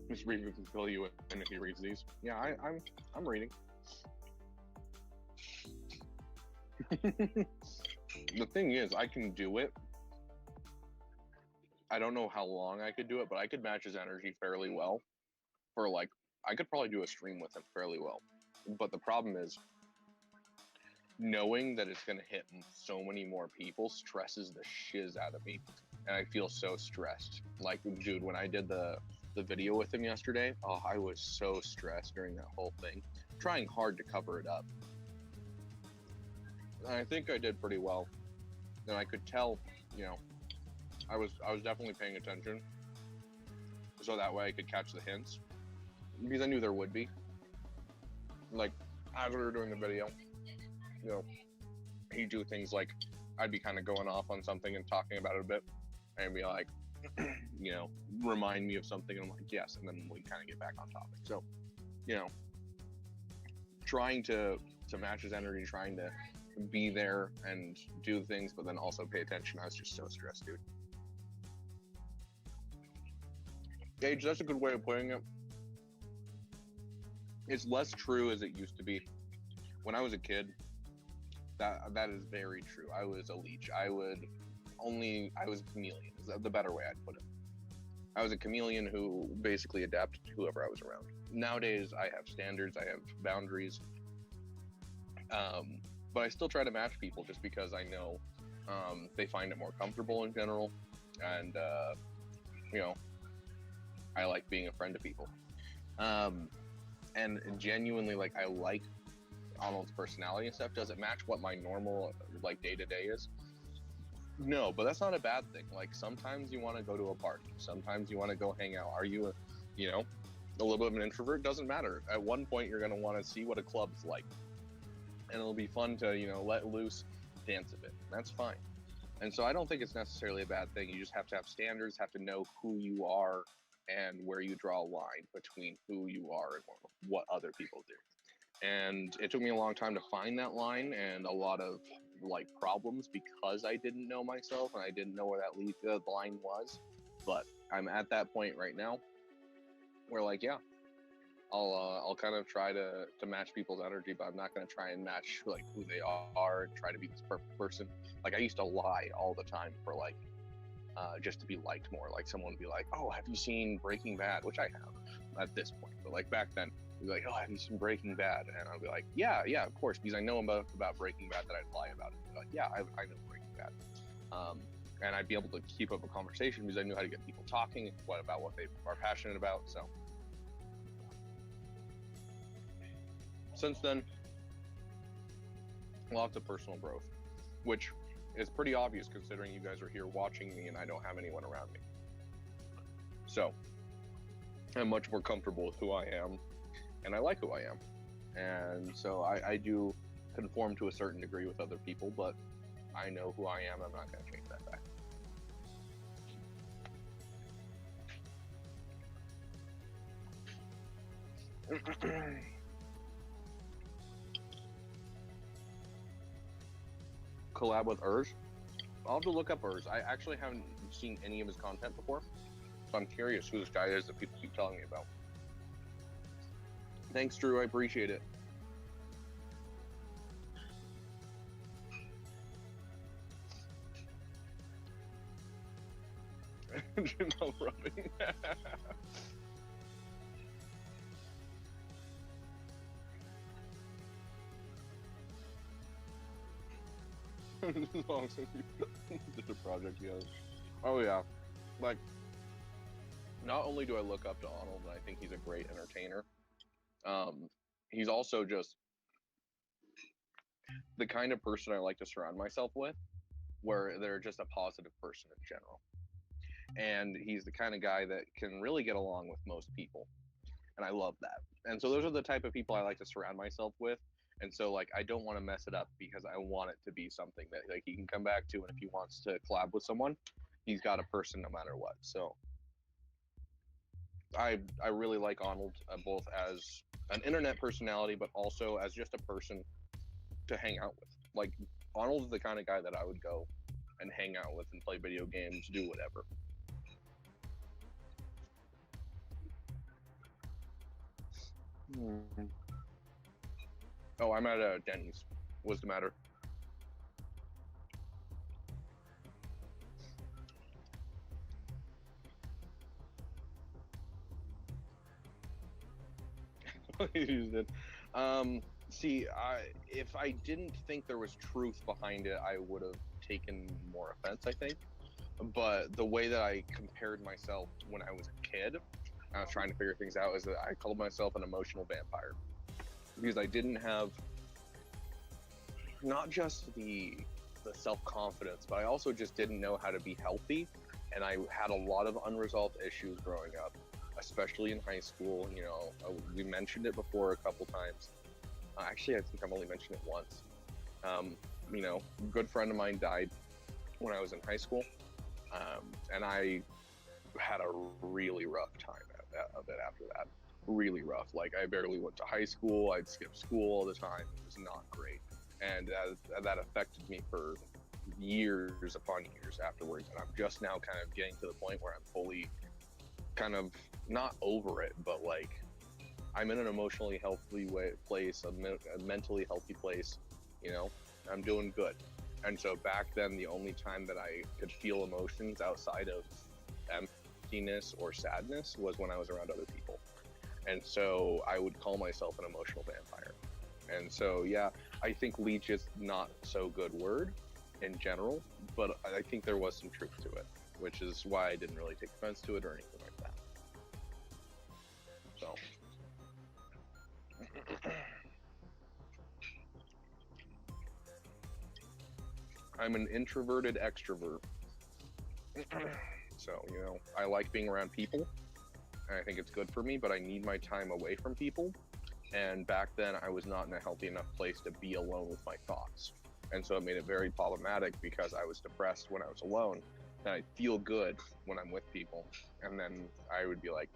[SPEAKER 16] Mr. Beaver can fill you in if he reads these. Yeah, I'm reading. The thing is, I can do it. I don't know how long I could do it, but I could match his energy fairly well. For like, I could probably do a stream with him fairly well. But the problem is, knowing that it's going to hit so many more people stresses the shiz out of me. And I feel so stressed. Like, dude, when I did the video with him yesterday, oh, I was so stressed during that whole thing, trying hard to cover it up. And I think I did pretty well. And I could tell, you know, I was definitely paying attention, so that way I could catch the hints, because I knew there would be. Like, as we were doing the video, you know, he'd do things like, I'd be kind of going off on something and talking about it a bit, and be like, you know, remind me of something, and I'm like, yes, and then we kind of get back on topic. So, you know, trying to match his energy, trying to be there and do things, but then also pay attention. I was just so stressed, dude. Gage, that's a good way of putting it. It's less true as it used to be. When I was a kid, that is very true. I was a leech. I was a chameleon, is the better way I'd put it. I was a chameleon who basically adapted to whoever I was around. Nowadays, I have standards, I have boundaries, but I still try to match people just because I know they find it more comfortable in general, and you know, I like being a friend to people. And genuinely, like, I like Arnold's personality and stuff. Does it match what my normal, like, day-to-day is? No, but that's not a bad thing. Like, sometimes you want to go to a party. Sometimes you want to go hang out. Are you, you know, a little bit of an introvert? Doesn't matter. At one point, you're going to want to see what a club's like. And it'll be fun to, you know, let loose, dance a bit. That's fine. And so I don't think it's necessarily a bad thing. You just have to have standards, have to know who you are, and where you draw a line between who you are and what other people do. And it took me a long time to find that line, and a lot of, like, problems because I didn't know myself and I didn't know where that line was. But I'm at that point right now where, like, yeah, I'll kind of try to match people's energy, but I'm not going to try and match, like, who they are and try to be this perfect person. Like, I used to lie all the time for, like, just to be liked more. Like, someone would be like, oh, have you seen Breaking Bad? Which I have at this point, but, like, back then, they'd be like, oh, have you seen Breaking Bad? And I'll be like, yeah, of course, because I know about Breaking Bad that I'd lie about it. Like, yeah, I know Breaking Bad. And I'd be able to keep up a conversation because I knew how to get people talking about what they are passionate about. So since then, lots of personal growth, which is pretty obvious considering you guys are here watching me and I don't have anyone around me. So I'm much more comfortable with who I am, and I like who I am. And so I do conform to a certain degree with other people, but I know who I am. I'm not going to change that back. Collab with Urz? I'll have to look up Urz. I actually haven't seen any of his content before, so I'm curious who this guy is that people keep telling me about. Thanks, Drew. I appreciate it. No rubbing. Did the project, yes. Oh yeah, like not only do I look up to Arnold, and I think he's a great entertainer. He's also just the kind of person I like to surround myself with, where they're just a positive person in general. And he's the kind of guy that can really get along with most people, and I love that. And so those are the type of people I like to surround myself with. And so like I don't want to mess it up because I want it to be something that like he can come back to, and if he wants to collab with someone, he's got a person no matter what. So I really like Arnold, both as an internet personality, but also as just a person to hang out with. Like Arnold's the kind of guy that I would go and hang out with and play video games, do whatever. Oh, I'm at Dennys. What's the matter? Used it. See, if I didn't think there was truth behind it, I would have taken more offense, I think. But the way that I compared myself when I was a kid, I was trying to figure things out, is that I called myself an emotional vampire. Because I didn't have not just the self-confidence, but I also just didn't know how to be healthy. And I had a lot of unresolved issues growing up, especially in high school. You know, we mentioned it before a couple times. Actually, I think I've only mentioned it once. You know, a good friend of mine died when I was in high school. And I had a really rough time of it after that. Really rough. Like, I barely went to high school. I'd skip school all the time. It was not great. And that affected me for years upon years afterwards. And I'm just now kind of getting to the point where I'm fully kind of not over it, but like I'm in an emotionally healthy place, a mentally healthy place, you know, I'm doing good. And so back then, the only time that I could feel emotions outside of emptiness or sadness was when I was around other people. And so I would call myself an emotional vampire. And so, yeah, I think leech is not so good word in general, but I think there was some truth to it, which is why I didn't really take offense to it or anything like that. So. I'm an introverted extrovert. So, you know, I like being around people, and I think it's good for me, but I need my time away from people. And back then, I was not in a healthy enough place to be alone with my thoughts. And so it made it very problematic because I was depressed when I was alone, and I feel good when I'm with people. And then I would be like,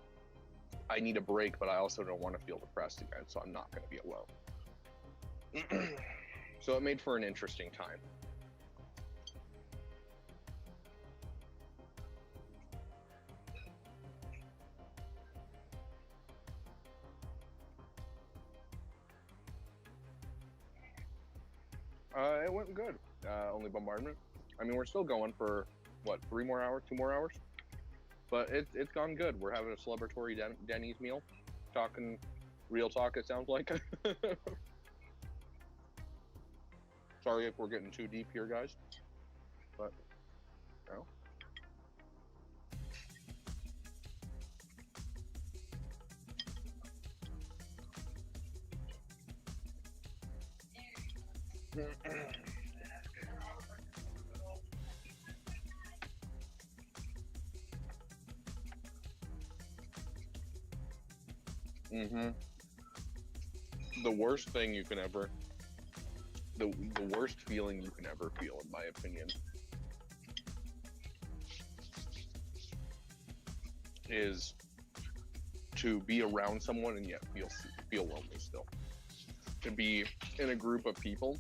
[SPEAKER 16] I need a break, but I also don't want to feel depressed again, so I'm not going to be alone. So it made for an interesting time. It went good. Only bombardment. I mean, we're still going for, what, 3 more hours, 2 more hours? But it's gone good. We're having a celebratory Denny's meal. Talking real talk, it sounds like. Sorry if we're getting too deep here, guys. But, no. The worst thing you can ever, the worst feeling you can ever feel, in my opinion, is to be around someone and yet feel lonely still. To be in a group of people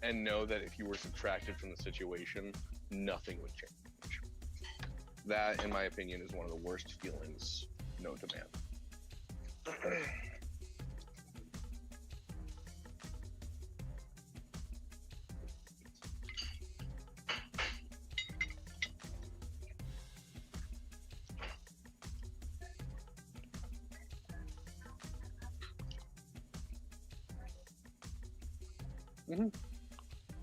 [SPEAKER 16] and know that if you were subtracted from the situation, nothing would change. That, in my opinion, is one of the worst feelings known to man.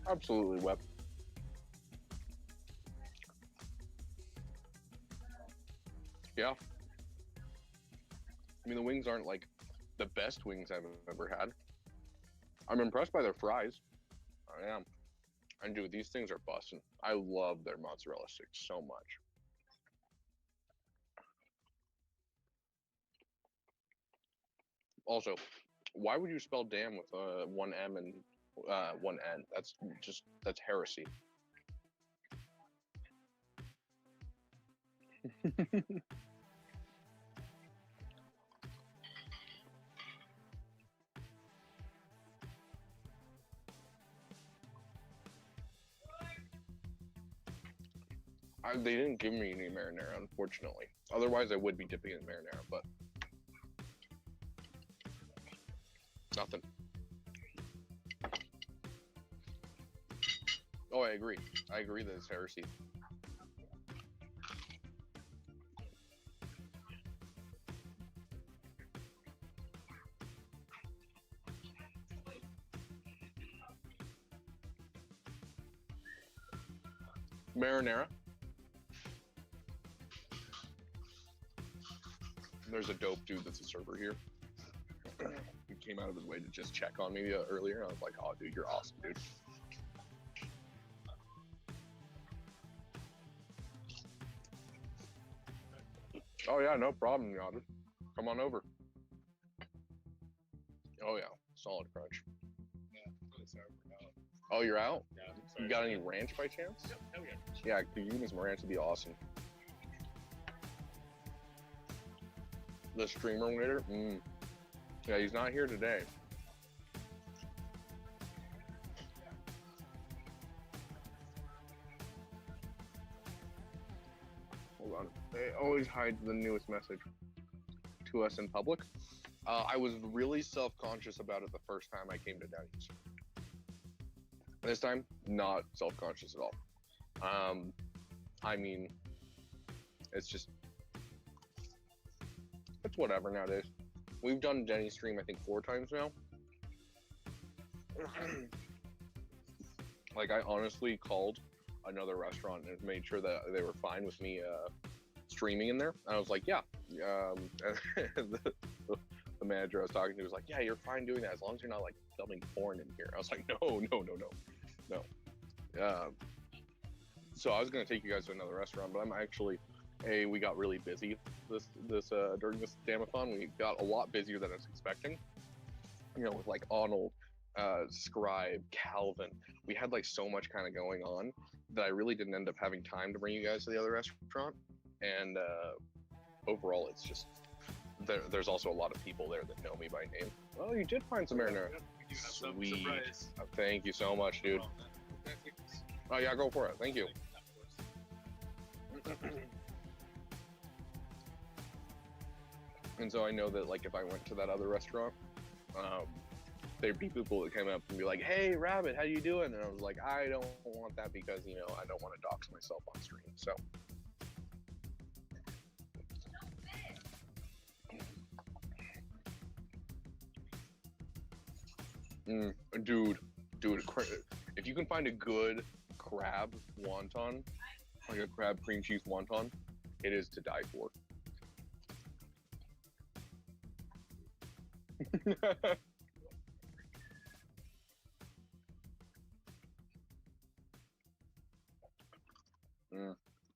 [SPEAKER 16] Absolutely, Wep. Yeah. I mean, the wings aren't like the best wings I've ever had. I'm impressed by their fries. I am. And dude, these things are busting. I love their mozzarella sticks so much. Also, why would you spell damn with one M and one N? That's heresy. They didn't give me any marinara, unfortunately. Otherwise, I would be dipping in marinara, but nothing. Oh, I agree. I agree that it's heresy. Marinara. There's a dope dude that's a server here. He came out of his way to just check on me earlier. I was like, oh, dude, you're awesome, dude. Oh, yeah, no problem, Yada. Come on over. Oh, yeah, solid crunch. Oh, you're out?
[SPEAKER 18] Yeah.
[SPEAKER 16] You got any ranch by chance?
[SPEAKER 18] Yep, hell yeah.
[SPEAKER 16] Yeah, could you give me some ranch? Would be awesome. The streamer later? Yeah, he's not here today. Hold on. They always hide the newest message to us in public. I was really self-conscious about it the first time I came to Dennys. This time, not self-conscious at all. I mean, it's just, it's whatever nowadays. We've done Dennys stream, I think, 4 times now. Like, I honestly called another restaurant and made sure that they were fine with me streaming in there. And I was like, yeah. The manager I was talking to was like, yeah, you're fine doing that as long as you're not like filming porn in here. I was like, no. So I was gonna take you guys to another restaurant, but I'm actually, we got really busy during this damathon. We got a lot busier than I was expecting. You know, with like Arnold, Scribe, Calvin. We had like so much kind of going on that I really didn't end up having time to bring you guys to the other restaurant. And overall, it's just there's also a lot of people there that know me by name. Oh, you did find some marinara. Sweet. Thank you so much, dude. Oh yeah, go for it. Thank you. And so I know that like if I went to that other restaurant, there'd be people that came up and be like, "Hey, Rabbit, how you doing?" And I was like, "I don't want that because you know I don't want to dox myself on stream." So. Dude, if you can find a good crab wonton, like a crab cream cheese wonton, it is to die for.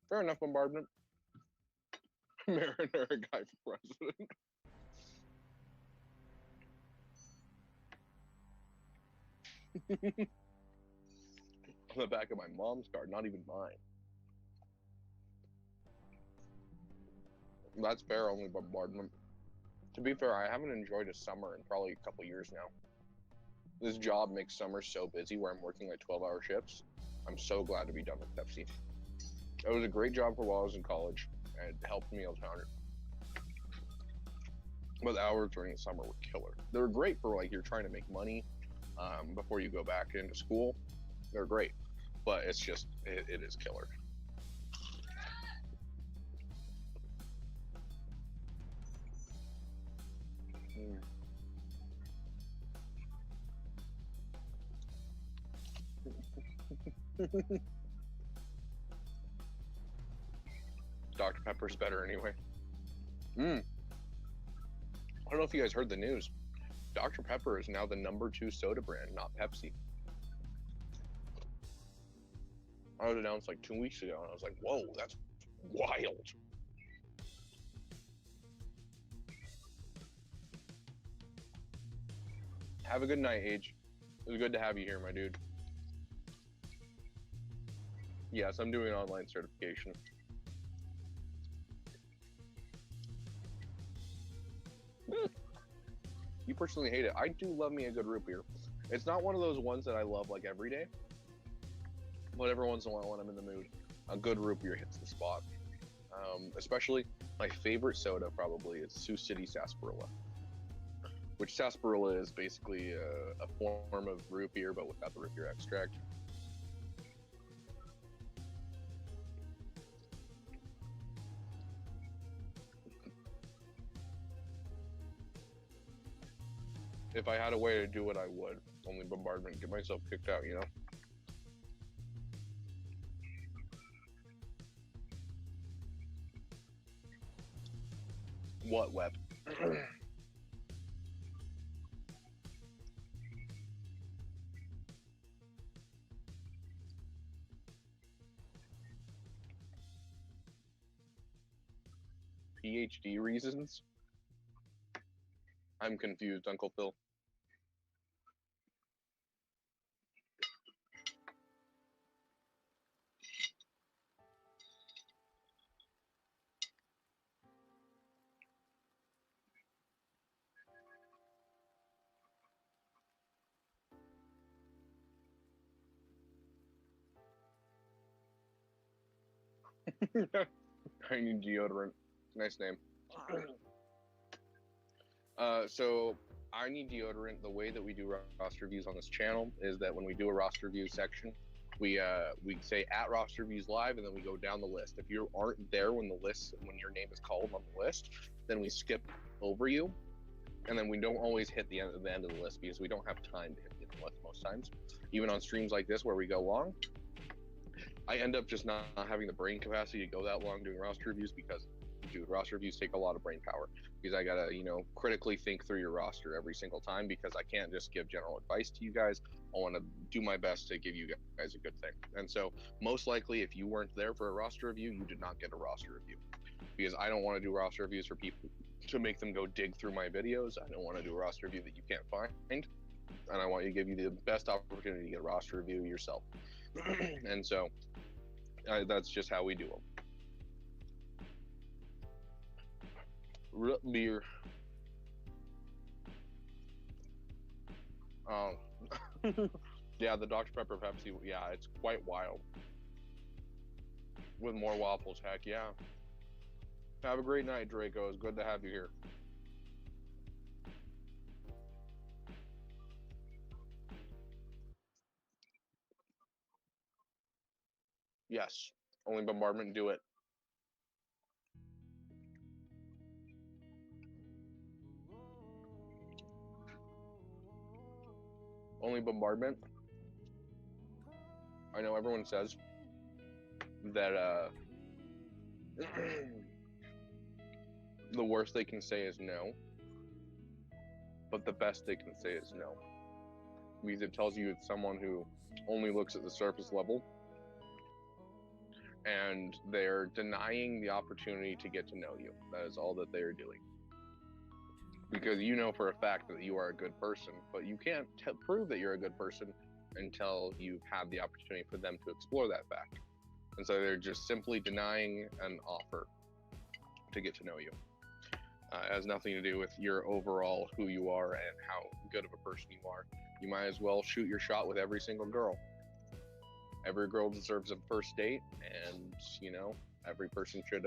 [SPEAKER 16] Fair enough, bombardment. Marinara guy for president. On the back of my mom's card, not even mine. That's fair, only bombardment. To be fair, I haven't enjoyed a summer in probably a couple years now. This job makes summer so busy where I'm working like 12-hour shifts. I'm so glad to be done with Pepsi. It was a great job for while I was in college, and it helped me a ton. But the hours during the summer were killer. They were great for like you're trying to make money before you go back into school. They're great, but it's just, it is killer. Dr. Pepper's better anyway. I don't know if you guys heard the news. Dr. Pepper is now the #2 soda brand, not Pepsi. I was announced like 2 weeks ago, and I was like, whoa, that's wild. Have a good night, Age. It was good to have you here, my dude. Yes, I'm doing online certification. You personally hate it. I do love me a good root beer. It's not one of those ones that I love like every day, but every once in a while when I'm in the mood, a good root beer hits the spot. Especially my favorite soda probably is Sioux City Sarsaparilla, which sarsaparilla is basically a form of root beer, but without the root beer extract. If I had a way to do it, I would. Only bombardment, get myself kicked out, you know? What, Wep? PhD reasons? I'm confused, Uncle Phil. I need deodorant. Nice name. So I need deodorant. The way that we do roster reviews on this channel is that when we do a roster review section, we say at roster reviews live, and then we go down the list. If you aren't there when your name is called on the list, then we skip over you, and then we don't always hit the end of the list because we don't have time to hit the end of the list most times. Even on streams like this where we go long, I end up just not having the brain capacity to go that long doing roster reviews because, dude, roster reviews take a lot of brain power because I gotta, critically think through your roster every single time because I can't just give general advice to you guys. I want to do my best to give you guys a good thing. And so most likely if you weren't there for a roster review, you did not get a roster review because I don't want to do roster reviews for people to make them go dig through my videos. I don't want to do a roster review that you can't find. And I want to give you the best opportunity to get a roster review yourself. And so that's just how we do them. Root beer. Yeah, the Dr. Pepper Pepsi, yeah, it's quite wild. With more waffles, heck yeah. Have a great night, Draco. It's good to have you here. Yes, only bombardment do it. Only bombardment. I know everyone says that the worst they can say is no, but the best they can say is no. Because it tells you it's someone who only looks at the surface level and they're denying the opportunity to get to know you. That is all that they're doing. Because you know for a fact that you are a good person, but you can't prove that you're a good person until you've had the opportunity for them to explore that fact. And so they're just simply denying an offer to get to know you. It has nothing to do with your overall who you are and how good of a person you are. You might as well shoot your shot with every single girl. Every girl deserves a first date, and every person should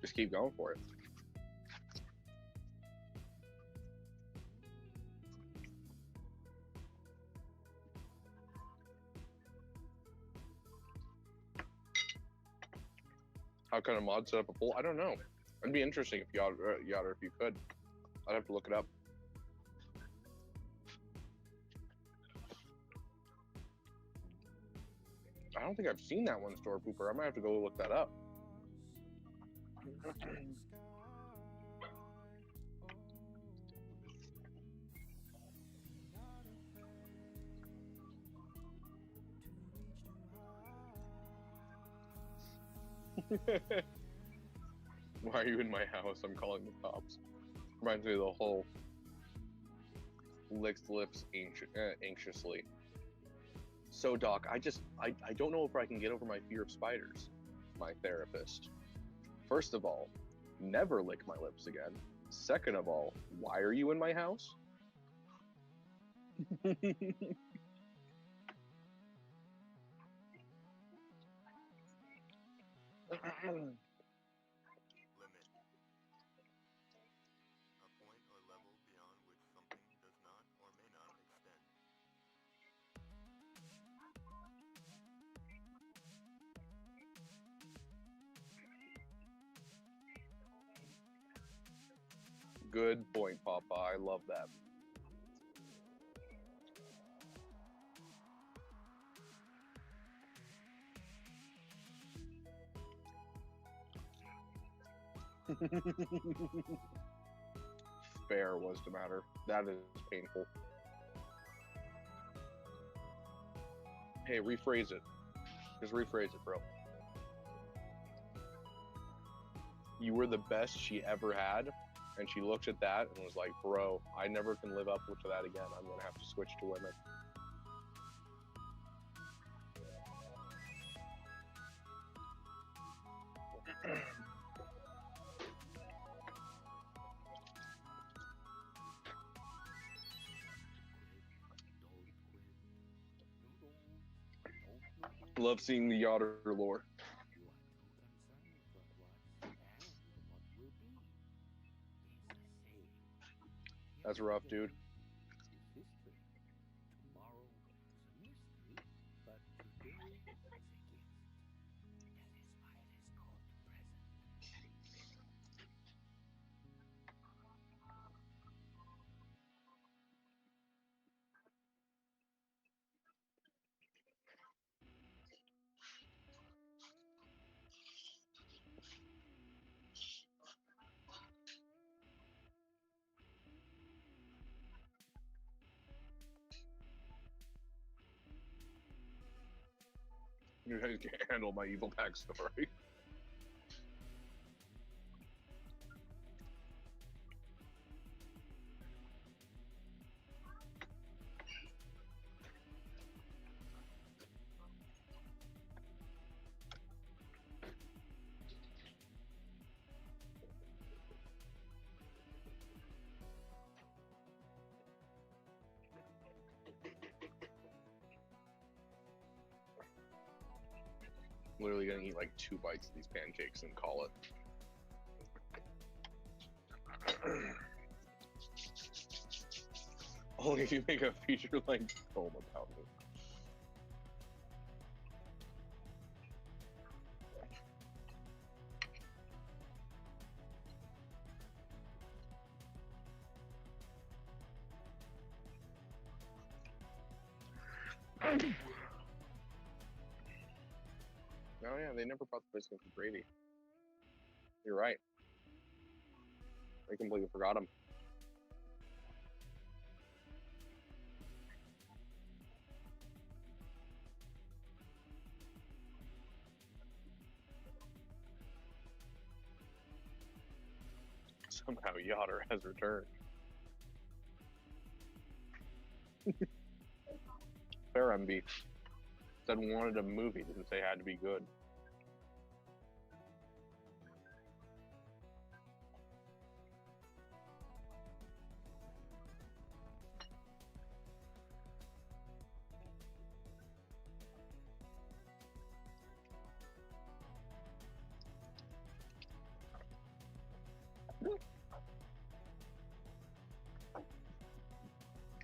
[SPEAKER 16] just keep going for it. How can a mod set up a poll? I don't know. It'd be interesting if Yoder, if you could. I'd have to look it up. I don't think I've seen that one, Store Pooper. I might have to go look that up. Why are you in my house? I'm calling the cops. Reminds me of the whole licks lips anxiously. So, Doc, I don't know if I can get over my fear of spiders. My therapist. First of all, never lick my lips again. Second of all, why are you in my house?
[SPEAKER 17] Limit. A point or level beyond which something does not or may not extend.
[SPEAKER 16] Good point, Papa. I love that. Fair was the matter. That is painful. Hey, rephrase it. Just rephrase it, bro. You were the best she ever had, and she looked at that and was like, bro, I never can live up to that again. I'm gonna have to switch to women. Love seeing the Yoder lore. That's rough, dude.
[SPEAKER 18] Tomorrow is a mystery, but today is a gift. That is why it is called present.
[SPEAKER 16] You guys can't handle my evil backstory. Literally gonna eat like 2 bites of these pancakes and call it. Only if you make a feature-length film about it. Oh yeah, they never brought the biscuit for Brady. You're right. I completely forgot him. Somehow Yoder has returned. Fair MB. Said wanted a movie, didn't say it had to be good.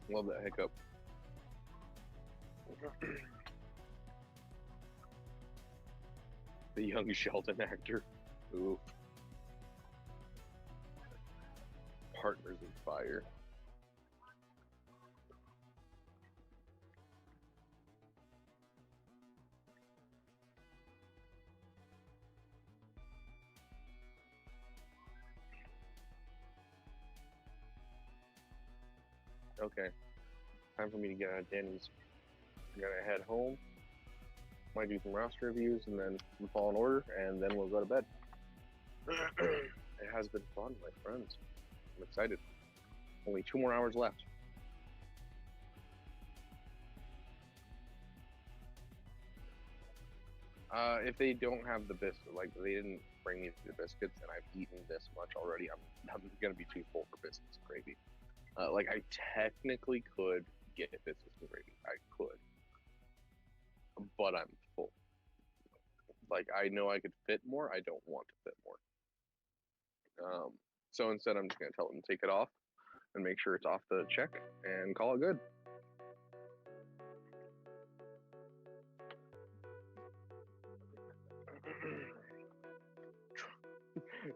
[SPEAKER 16] Love that hiccup. The young Sheldon actor. Ooh. Partners in Fire. okay, time for me to get out of Dennys. I'm gonna head home, might do some roster reviews, and then some Fallen Order, and then we'll go to bed. It has been fun, my friends. I'm excited. Only 2 more hours left. If they don't have the biscuit, like they didn't bring me the biscuits, and I've eaten this much already, I'm gonna be too full for biscuits and gravy. Like I technically could get biscuits and gravy, I could, but I'm full. Like I know I could fit more, I don't want to fit more. So instead, I'm just gonna tell them to take it off and make sure it's off the check and call it good.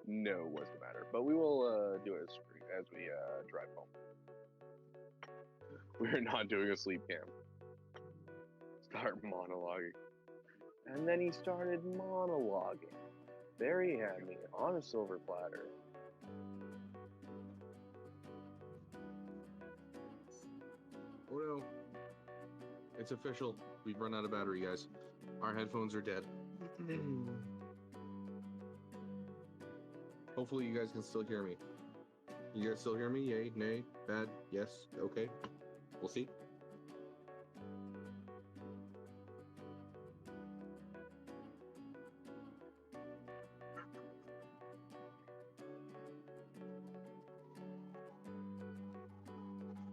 [SPEAKER 16] No, what's the matter? But we will do it as we drive home. We're not doing a sleep cam. Start monologuing. And then he started monologuing. There he had me on a silver platter.
[SPEAKER 1] Oh no. It's official. We've run out of battery, guys. Our headphones are dead. Hopefully you guys can still hear me. You guys still hear me? Yay, nay, bad, yes, okay. We'll see.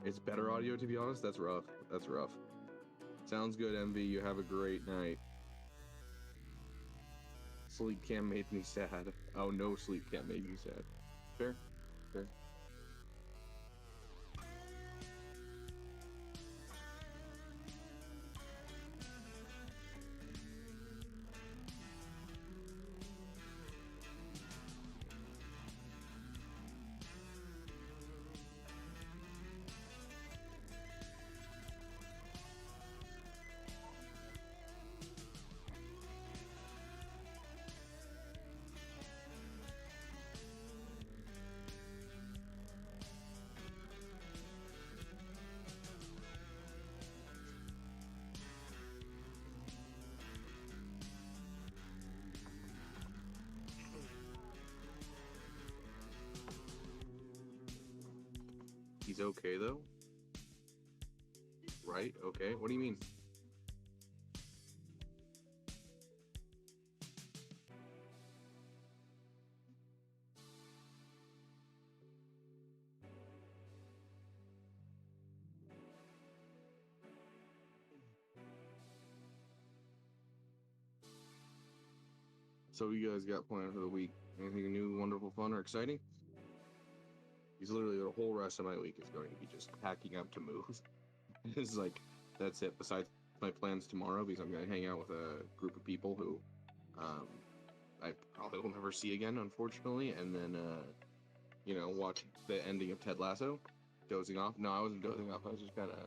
[SPEAKER 1] It's better audio, to be honest. That's rough. That's rough. Sounds good, MV. You have a great night. Sleep cam made me sad. Oh, no sleep cam made me sad. Fair. Fair. He's okay, though? Right? Okay. What do you mean? So you guys got planned for the week? Anything new, wonderful, fun, or exciting? Because literally the whole rest of my week is going to be just packing up to move. It's like, that's it. Besides my plans tomorrow, because I'm going to hang out with a group of people who I probably will never see again, unfortunately, and then, you know, watch the ending of Ted Lasso, dozing off. No, I wasn't dozing off. I was just kind of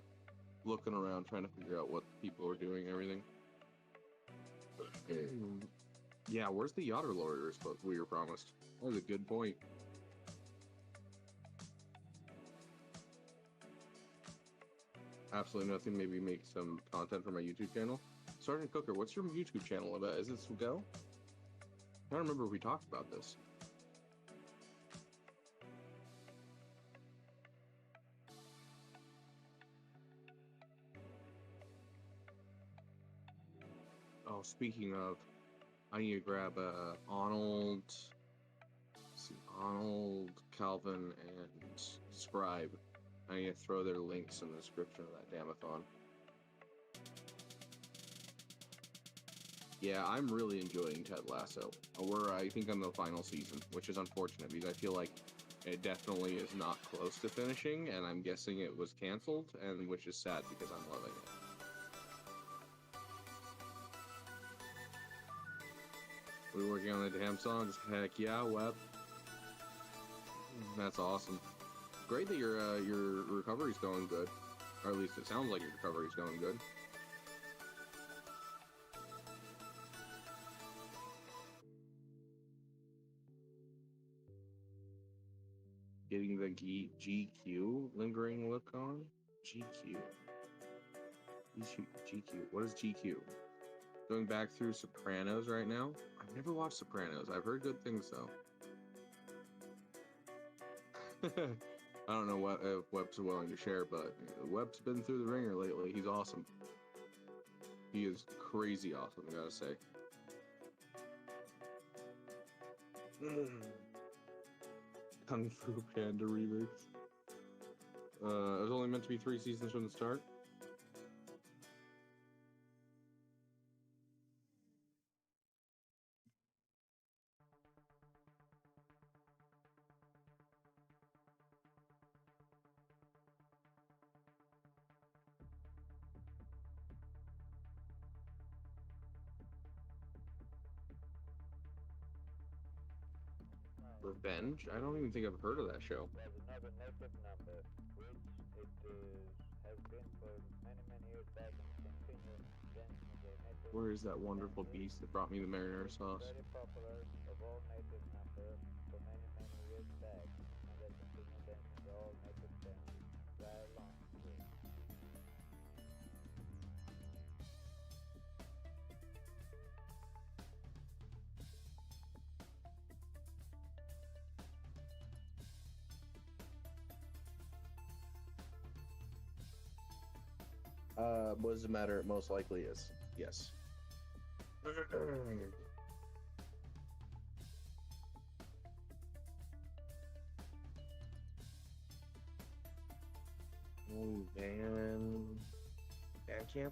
[SPEAKER 1] looking around, trying to figure out what people were doing and everything. Yeah, where's the Yotter lawyers we were promised? That was a good point. Absolutely nothing. Maybe make some content for my YouTube channel. Sergeant Cooker, what's your YouTube channel about? Is it Swigel? I don't remember if we talked about this. Oh, speaking of, I need to grab Arnold, Calvin, and Scribe. I need to throw their links in the description of that damathon. Yeah, I'm really enjoying Ted Lasso. We're, I think, on the final season, which is unfortunate because I feel like it definitely is not close to finishing, and I'm guessing it was canceled, and which is sad because I'm loving it. We're working on the damn songs. Heck yeah, Wep. That's awesome. Great that your recovery's going good, or at least it sounds like your recovery's going good. getting the GQ lingering look on. GQ. GQ. What is GQ? Going back through Sopranos right now. I've never watched Sopranos. I've heard good things though. I don't know what if Wep's willing to share, but Wep's been through the ringer lately. He's awesome. He is crazy awesome, I gotta say. Kung Fu Panda remix. It was only meant to be 3 seasons from the start. Revenge? I don't even think I've heard of that show.
[SPEAKER 18] There's another native number, which has been for many years back and continues then the native.
[SPEAKER 1] Where is that wonderful beast that brought me the marinara sauce?
[SPEAKER 18] Very popular of all native number for many years back, and they continue dancing the all native dance right along with.
[SPEAKER 1] What does it matter? It most likely is. Yes. Oh, Bandcamp?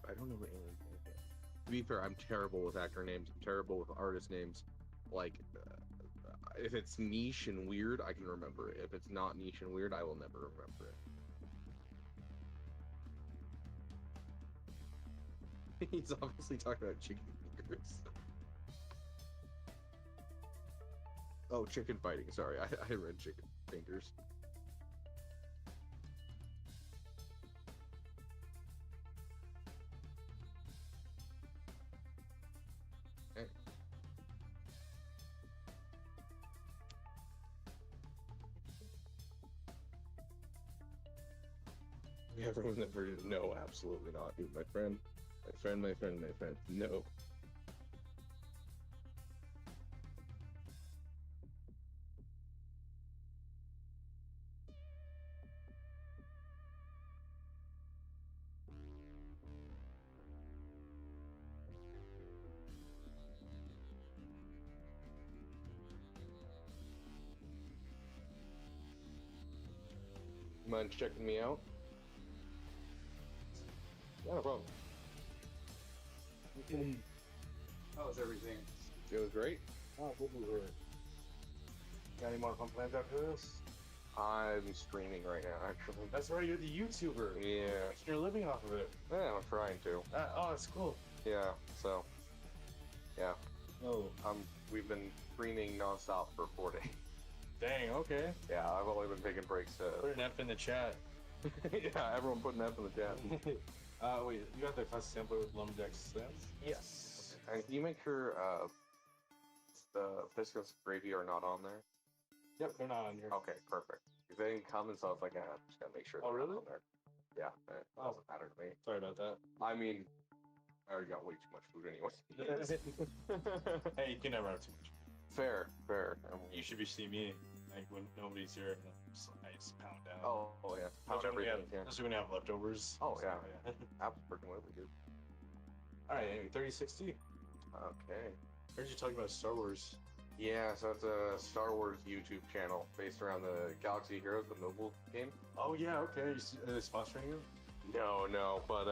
[SPEAKER 1] I don't know what anyone Bandcamp. To be fair, I'm terrible with actor names. I'm terrible with artist names. Like, if it's niche and weird, I can remember it. If it's not niche and weird, I will never remember it. He's obviously talking about chicken fingers. Oh, chicken fighting. Sorry, I read chicken fingers. Hey. Everyone that heard it, no, absolutely not, dude. My friend. No. Mind checking me out? Yeah, no problem.
[SPEAKER 19] How was everything?
[SPEAKER 1] It was great.
[SPEAKER 19] Oh, good to hear. Got any more fun plans after this?
[SPEAKER 1] I'm streaming right now, actually.
[SPEAKER 19] That's right, you're the YouTuber.
[SPEAKER 1] Yeah.
[SPEAKER 19] You're living off of it.
[SPEAKER 1] Yeah, I'm trying to.
[SPEAKER 19] Oh, that's cool.
[SPEAKER 1] Yeah, so. Yeah.
[SPEAKER 19] Oh.
[SPEAKER 1] We've been streaming nonstop for 4 days.
[SPEAKER 19] Dang, okay.
[SPEAKER 1] Yeah, I've only been taking breaks to...
[SPEAKER 19] Put an F in the chat.
[SPEAKER 1] Yeah, everyone put an F in the chat.
[SPEAKER 19] Wait, you got the custom sampler with Lumberjack Slims?
[SPEAKER 1] Yes. And can you make sure the Piscos gravy are not on there?
[SPEAKER 19] Yep, they're not on here.
[SPEAKER 1] Okay, perfect. If they didn't come, so I was like, I'm just gonna make sure they're not on there. Yeah, it doesn't matter to me.
[SPEAKER 19] Sorry about that.
[SPEAKER 1] I mean, I already got way too much food anyway.
[SPEAKER 19] Hey, you can never have too much.
[SPEAKER 1] Fair.
[SPEAKER 19] You should be seeing me, like, when nobody's here, and I just pound down.
[SPEAKER 1] Oh yeah. Pound everything.
[SPEAKER 19] Especially when you have leftovers.
[SPEAKER 1] Oh yeah. Absolutely, dude.
[SPEAKER 19] Alright, anyway, 3060.
[SPEAKER 1] Okay.
[SPEAKER 19] Heard you talking about Star Wars.
[SPEAKER 1] Yeah, so it's a Star Wars YouTube channel based around the Galaxy Heroes, the mobile game.
[SPEAKER 19] Oh yeah, okay. Are they sponsoring you?
[SPEAKER 1] No, but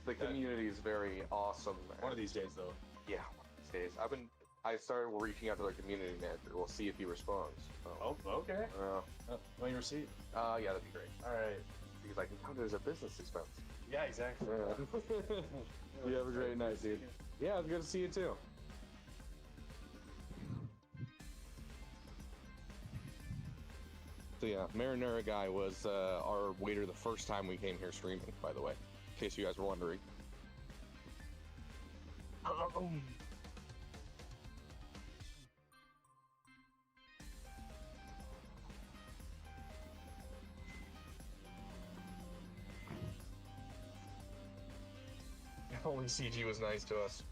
[SPEAKER 1] the community is very awesome.
[SPEAKER 19] One of these days, though.
[SPEAKER 1] Yeah, one of these days. I started reaching out to the community manager. We'll see if he responds.
[SPEAKER 19] Oh, okay. Want your receipt?
[SPEAKER 1] Yeah, that'd be great.
[SPEAKER 19] All right.
[SPEAKER 1] He's like, oh, there's a business expense.
[SPEAKER 19] Yeah, exactly.
[SPEAKER 1] Yeah. You have a great night, dude. Yeah, it's good to see you too. So yeah, Marinara Guy was our waiter the first time we came here streaming, by the way, in case you guys were wondering.
[SPEAKER 16] Only CG was nice to us.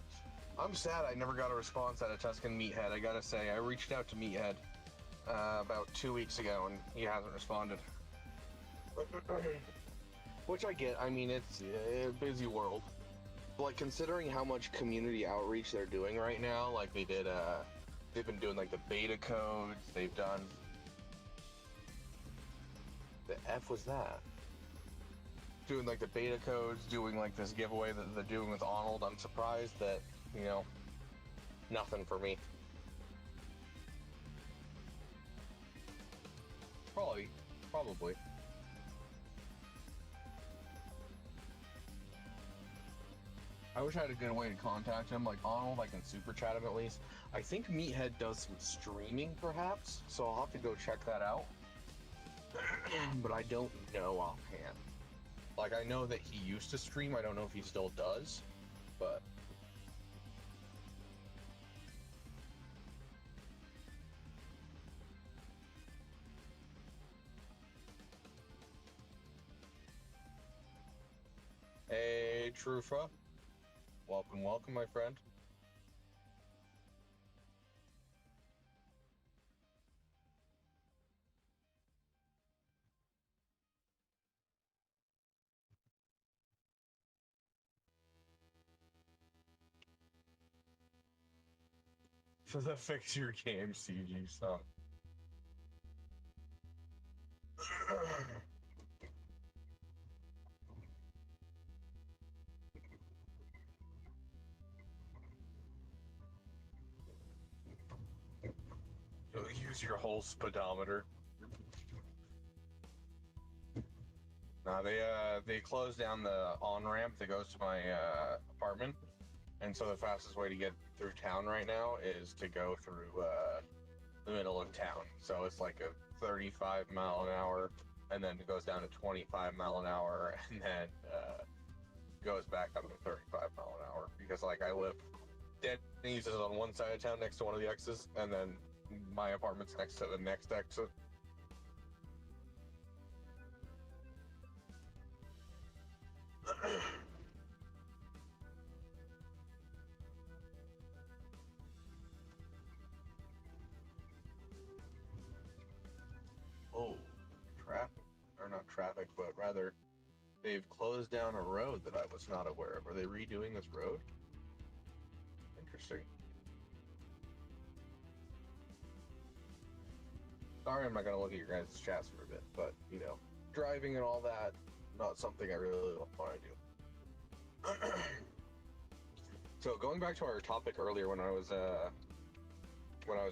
[SPEAKER 16] I'm sad I never got a response out of Tuscan Meathead, I gotta say. I reached out to Meathead about 2 weeks ago, and he hasn't responded. Which I get. I mean, it's a busy world. But, like, considering how much community outreach they're doing right now, like they did, they've been doing, like, the beta codes, they've done... The F was that? Doing, like, the beta codes, doing, like, this giveaway that they're doing with Arnold. I'm surprised that, you know, nothing for me. Probably. I wish I had a good way to contact him. Like Arnold, I can super chat him at least. I think Meathead does some streaming, perhaps, so I'll have to go check that out. But I don't know offhand. Like, I know that he used to stream. I don't know if he still does, but... Hey, Trufa. Welcome, my friend. For the fix your game CG stuff. You'll use your whole speedometer. No, they closed down the on-ramp that goes to my apartment, and so the fastest way to get through town right now is to go through the middle of town. So it's like a 35 mile an hour, and then it goes down to 25 mile an hour, and then goes back up to 35 mile an hour. Because like I live, Dennys is on one side of town next to one of the X's, and then my apartment's next to the next exit. Oh, traffic, or not traffic, but rather they've closed down a road that I was not aware of. Are they redoing this road? Interesting. Sorry, I'm not gonna look at your guys' chats for a bit, but you know, driving and all that, not something I really want to do. So going back to our topic earlier, when I was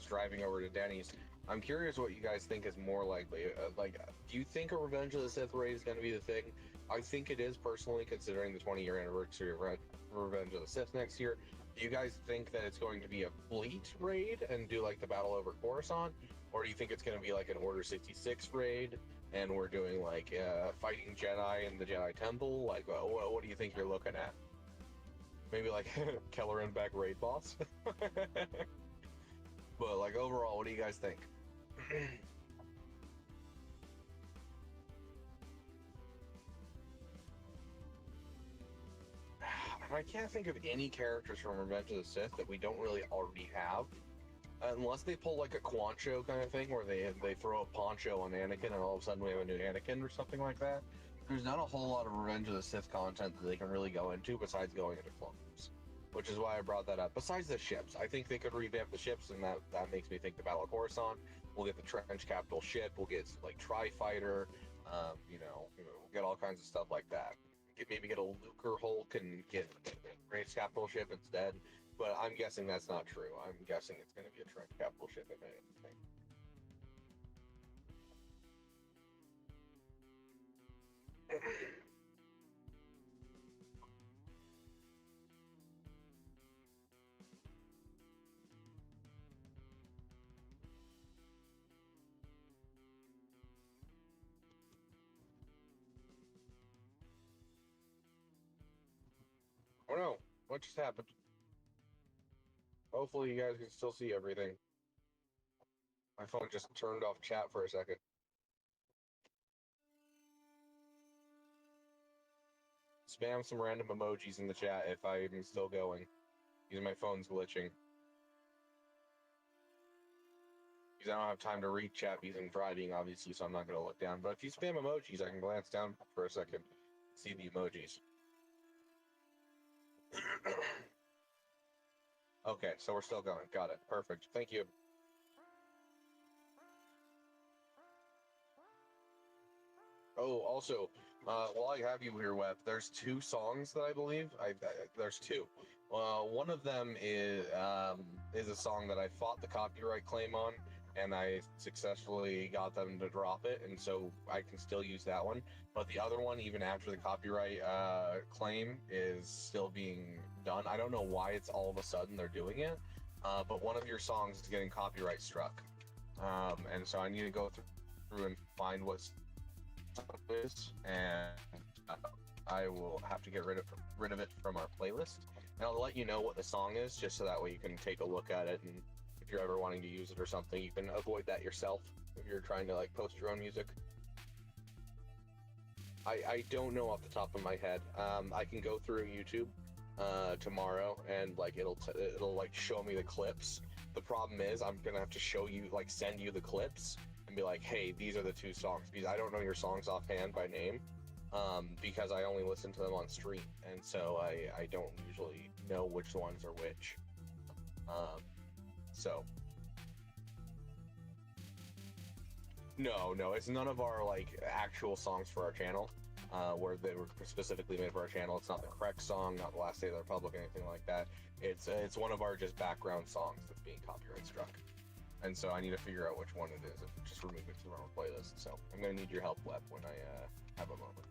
[SPEAKER 16] driving over to Dennys, I'm curious what you guys think is more likely. Do you think a Revenge of the Sith raid is going to be the thing? I think it is, personally, considering the 20-year anniversary of Revenge of the Sith next year. Do you guys think that it's going to be a fleet raid and do like the battle over Coruscant? Or do you think it's going to be like an Order 66 raid and we're doing like fighting Jedi in the Jedi Temple? Like, what do you think you're looking at? Maybe like Kelleran back raid boss? But like overall, what do you guys think? I can't think of any characters from Revenge of the Sith that we don't really already have. Unless they pull like a Quancho kind of thing where they throw a poncho on Anakin and all of a sudden we have a new Anakin or something like that. There's not a whole lot of Revenge of the Sith content that they can really go into besides going into clones. Which is why I brought that up. Besides the ships, I think they could revamp the ships, and that makes me think the Battle of Coruscant. We'll get the Trench Capital ship. We'll get like Tri-Fighter. We'll get all kinds of stuff like that. Maybe get a Lucre Hulk and get Grace Capital ship instead. But I'm guessing that's not true. I'm guessing it's going to be a Trench Capital ship if anything. Oh no, what just happened? Hopefully you guys can still see everything. My phone just turned off chat for a second.
[SPEAKER 1] spam some random emojis in the chat if I'm still going. Because my phone's glitching. Because I don't have time to read chat because I'm driving, obviously, so I'm not going to look down. But if you spam emojis, I can glance down for a second, see the emojis. Okay, so we're still going. Got it. Perfect. Thank you. Oh, also, while I have you here, Web, there's 2 songs that I believe. There's 2. One of them is a song that I fought the copyright claim on, and I successfully got them to drop it, and so I can still use that one. But the other one, even after the copyright claim, is still being done. I don't know why it's all of a sudden they're doing it, but one of your songs is getting copyright struck, and so I need to go through and find what's is, and I will have to get rid of it from our playlist, and I'll let you know what the song is, just so that way you can take a look at it, and if you're ever wanting to use it or something, you can avoid that yourself if you're trying to like post your own music. I don't know off the top of my head. I can go through YouTube tomorrow, and like it'll like show me the clips. The problem is I'm gonna have to show you, like send you the clips and be like, hey, these are the 2 songs, because I don't know your songs offhand by name, because I only listen to them on stream, and so I don't usually know which ones are which. So no, it's none of our like actual songs for our channel, where they were specifically made for our channel. It's not the correct song, not the Last Day of the Republic, anything like that. It's one of our just background songs that's being copyright struck. And so I need to figure out which one it is and just remove it from our playlist. So I'm going to need your help, Wep, when I have a moment.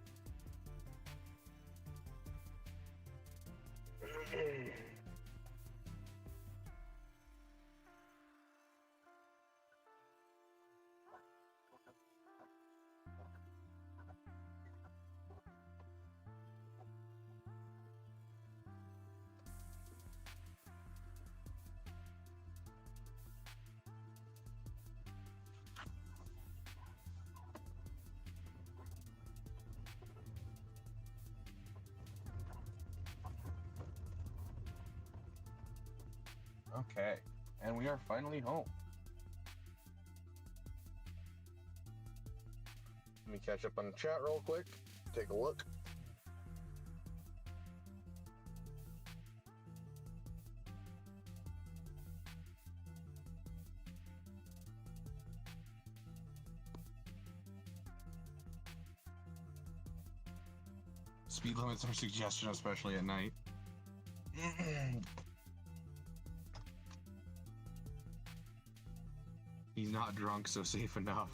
[SPEAKER 1] Okay, and we are finally home. Let me catch up on the chat real quick, take a look. Speed limits are a suggestion, especially at night. He's not drunk, so safe enough.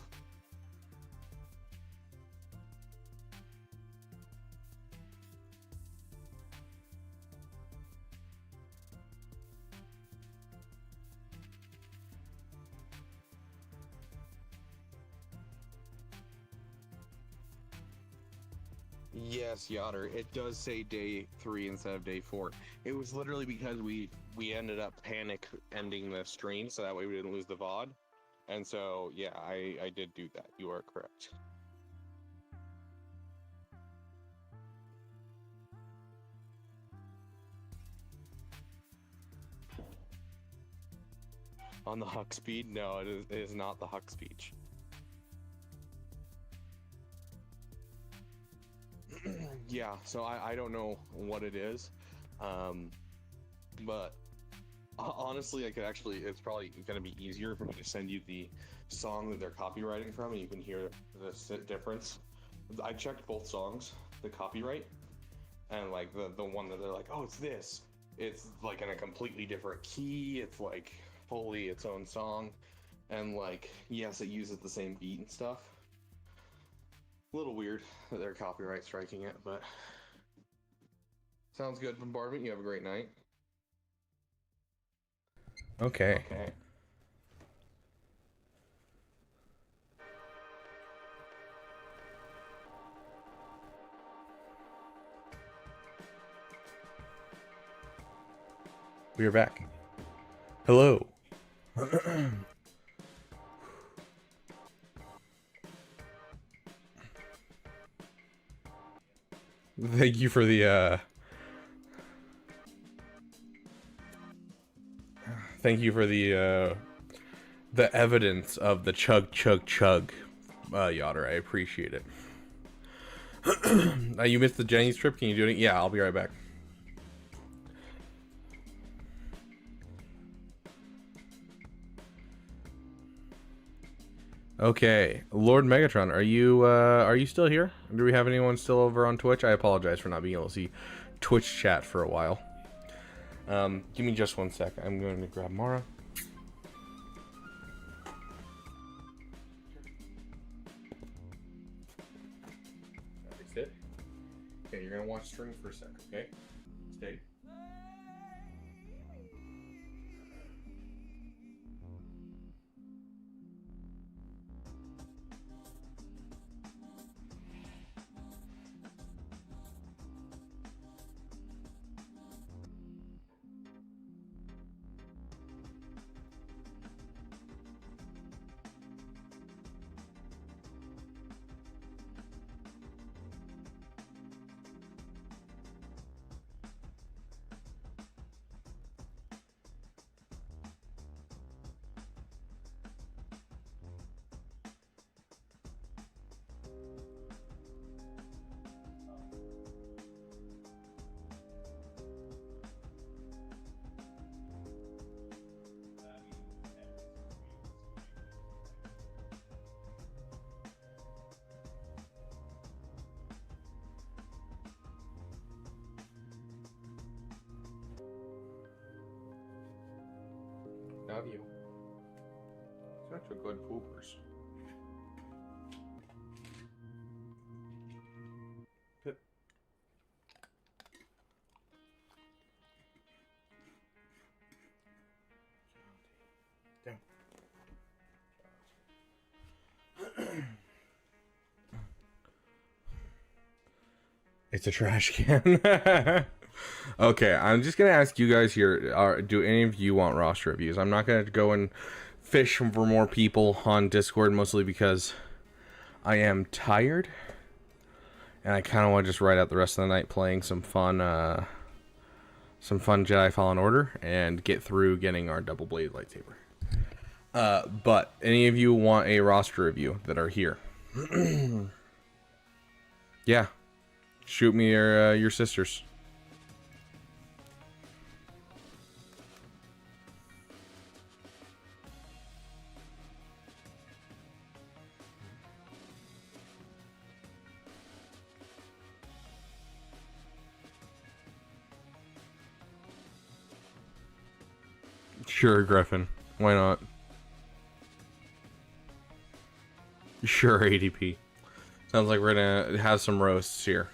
[SPEAKER 1] Yes, Yotter, it does say day 3 instead of day 4. It was literally because we ended up panic ending the stream, so that way we didn't lose the VOD. And so, yeah, I did do that. You are correct. On the Huck speed? No, it is not the Huck speech. Yeah, so I don't know what it is, but honestly, I could actually, it's probably going to be easier for me to send you the song that they're copywriting from, and you can hear the difference. I checked both songs, the copyright, and like the one that they're like, oh, it's this. It's like in a completely different key. It's like fully its own song, and like, yes, it uses the same beat and stuff. A little weird that they're copyright striking it, but sounds good, Bombardment. You have a great night.
[SPEAKER 20] Okay. We are back. Hello. Thank you for the the evidence of the chug chug chug, Yoder. I appreciate it. You missed the Jenny's trip. Can you do it? Yeah, I'll be right back. Okay, Lord Megatron, are you still here? Do we have anyone still over on Twitch? I apologize for not being able to see Twitch chat for a while. Give me just 1 sec. I'm going to grab Mara. Sit. Okay, you're gonna watch stream for a sec. Okay, stay. Love you. Such a good poopers. Pip. Down. It's a trash can. Okay, I'm just gonna ask you guys here, do any of you want roster reviews? I'm not gonna go and fish for more people on Discord, mostly because I am tired and I kind of want to just ride out the rest of the night playing some fun Jedi Fallen Order and get through getting our double blade lightsaber. But any of you want a roster review that are here? Yeah, shoot me your sisters. Sure, Griffin. Why not? Sure, ADP. Sounds like we're gonna have some roasts here.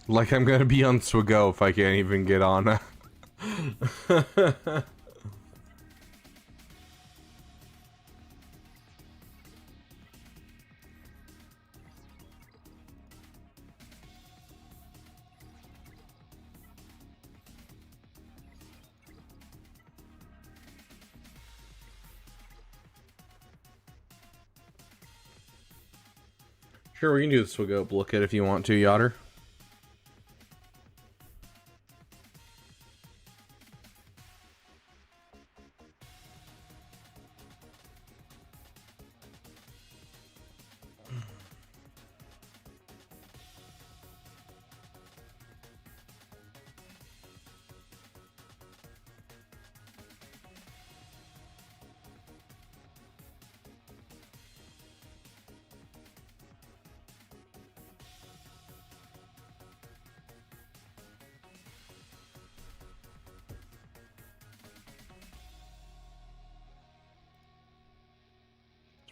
[SPEAKER 20] Like I'm gonna be on Swago if I can't even get on. Sure, we can do the Swago look at if you want to, Yoder.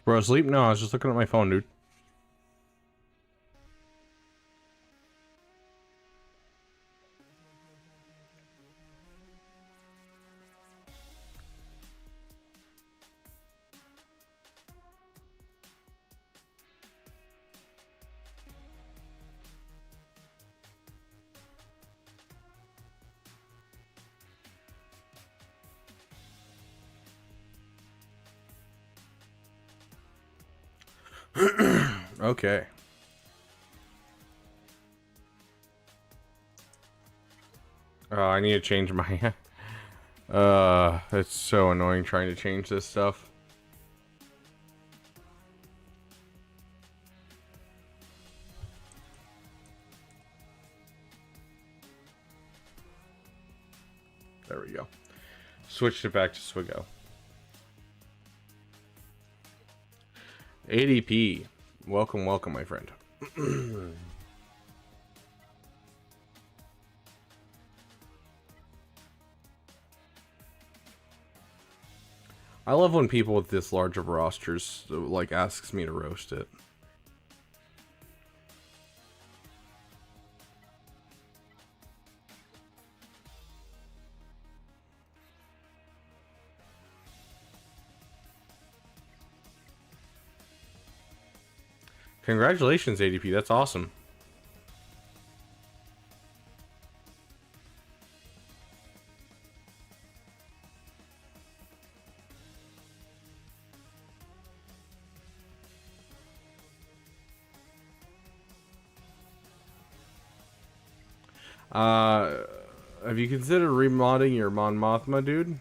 [SPEAKER 20] Bro, asleep? No, I was just looking at my phone, dude. Okay. I need to change my... it's so annoying trying to change this stuff. There we go. Switched it back to Swigo. ADP. Welcome, welcome, my friend. I love when people with this large of rosters like asks me to roast it. Congratulations, ADP. That's awesome. Have you considered remodding your Mon Mothma, dude?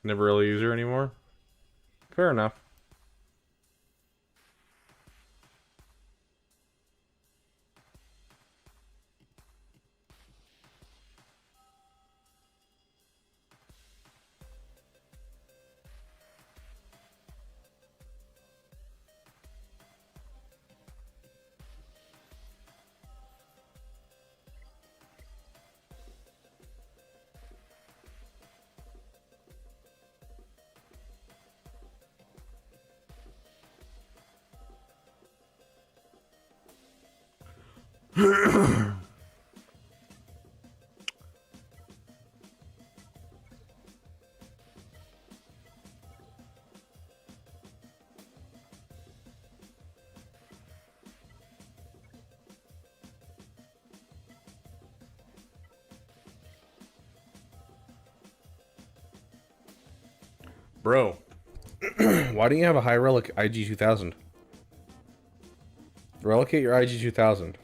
[SPEAKER 20] Never really use her anymore? Fair enough. Bro, why don't you have a high relic IG 2000? Relicate your IG 2000.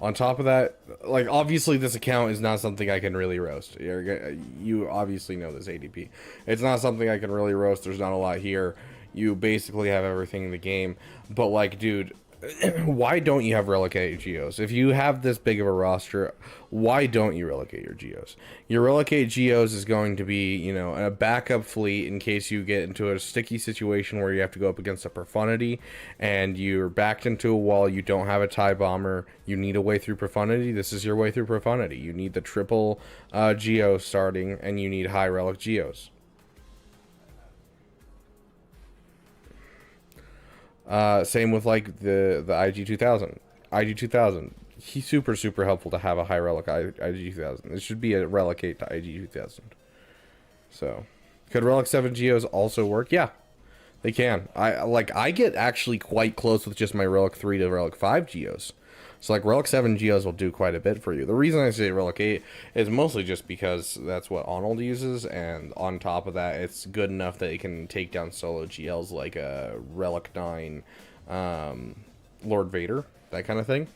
[SPEAKER 20] On top of that, like, obviously this account is not something I can really roast. You obviously know this, ADP. It's not something I can really roast. There's not a lot here. You basically have everything in the game. But, like, dude, why don't you have relicate geos? If you have this big of a roster, why don't you relicate your geos? Your relicate geos is going to be, you know, a backup fleet in case you get into a sticky situation where you have to go up against a profundity and you're backed into a wall, you don't have a TIE bomber, you need a way through profundity. This is your way through profundity. You need the triple geo starting, and you need high relic geos. Same with like the IG 2000. IG 2000. He's super helpful to have a high relic IG 2000. This should be a relicate to IG 2000. So, could relic 7 geos also work? Yeah, they can. I get actually quite close with just my relic 3 to relic 5 geos. So like relic 7 geos will do quite a bit for you. The reason I say relic 8 is mostly just because that's what Arnold uses, and on top of that, it's good enough that it can take down solo GLs like a relic 9 Lord Vader, that kind of thing,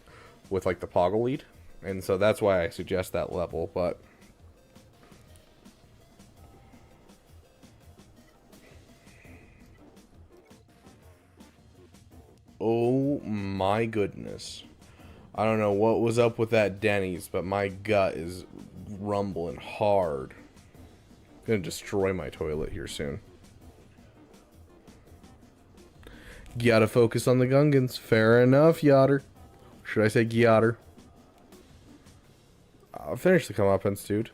[SPEAKER 20] with like the Poggle lead. And so that's why I suggest that level. But oh my goodness, I don't know what was up with that Dennys, but my gut is rumbling hard. I'm gonna destroy my toilet here soon. Gotta focus on the Gungans. Fair enough, Yotter. Should I say Gyotter? I'll finish the comeuppance, dude.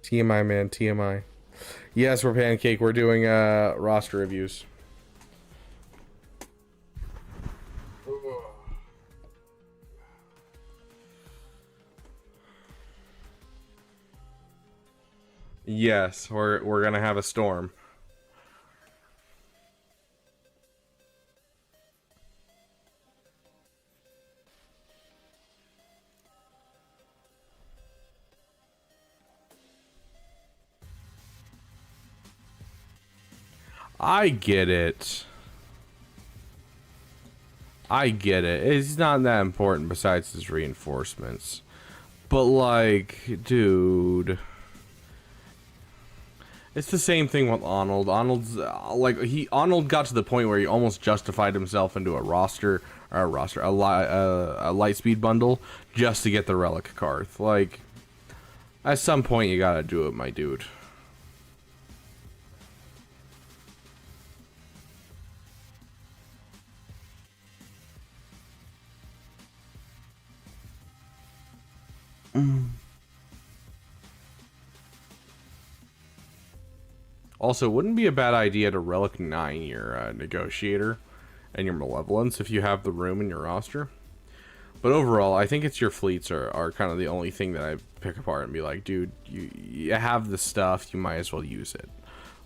[SPEAKER 20] TMI, man, TMI.
[SPEAKER 1] Yes, we're Pancake. We're doing roster reviews. Yes, we're gonna have a storm. I get it. I get it. It's not that important besides his reinforcements. But like, dude, it's the same thing with Arnold. Arnold's Arnold got to the point where he almost justified himself into a light speed bundle just to get the relic card. Like, at some point you gotta do it, my dude. Also, wouldn't be a bad idea to relic 9 your negotiator and your malevolence if you have the room in your roster. But overall, I think it's your fleets are kind of the only thing that I pick apart and be like, dude, you have the stuff, you might as well use it.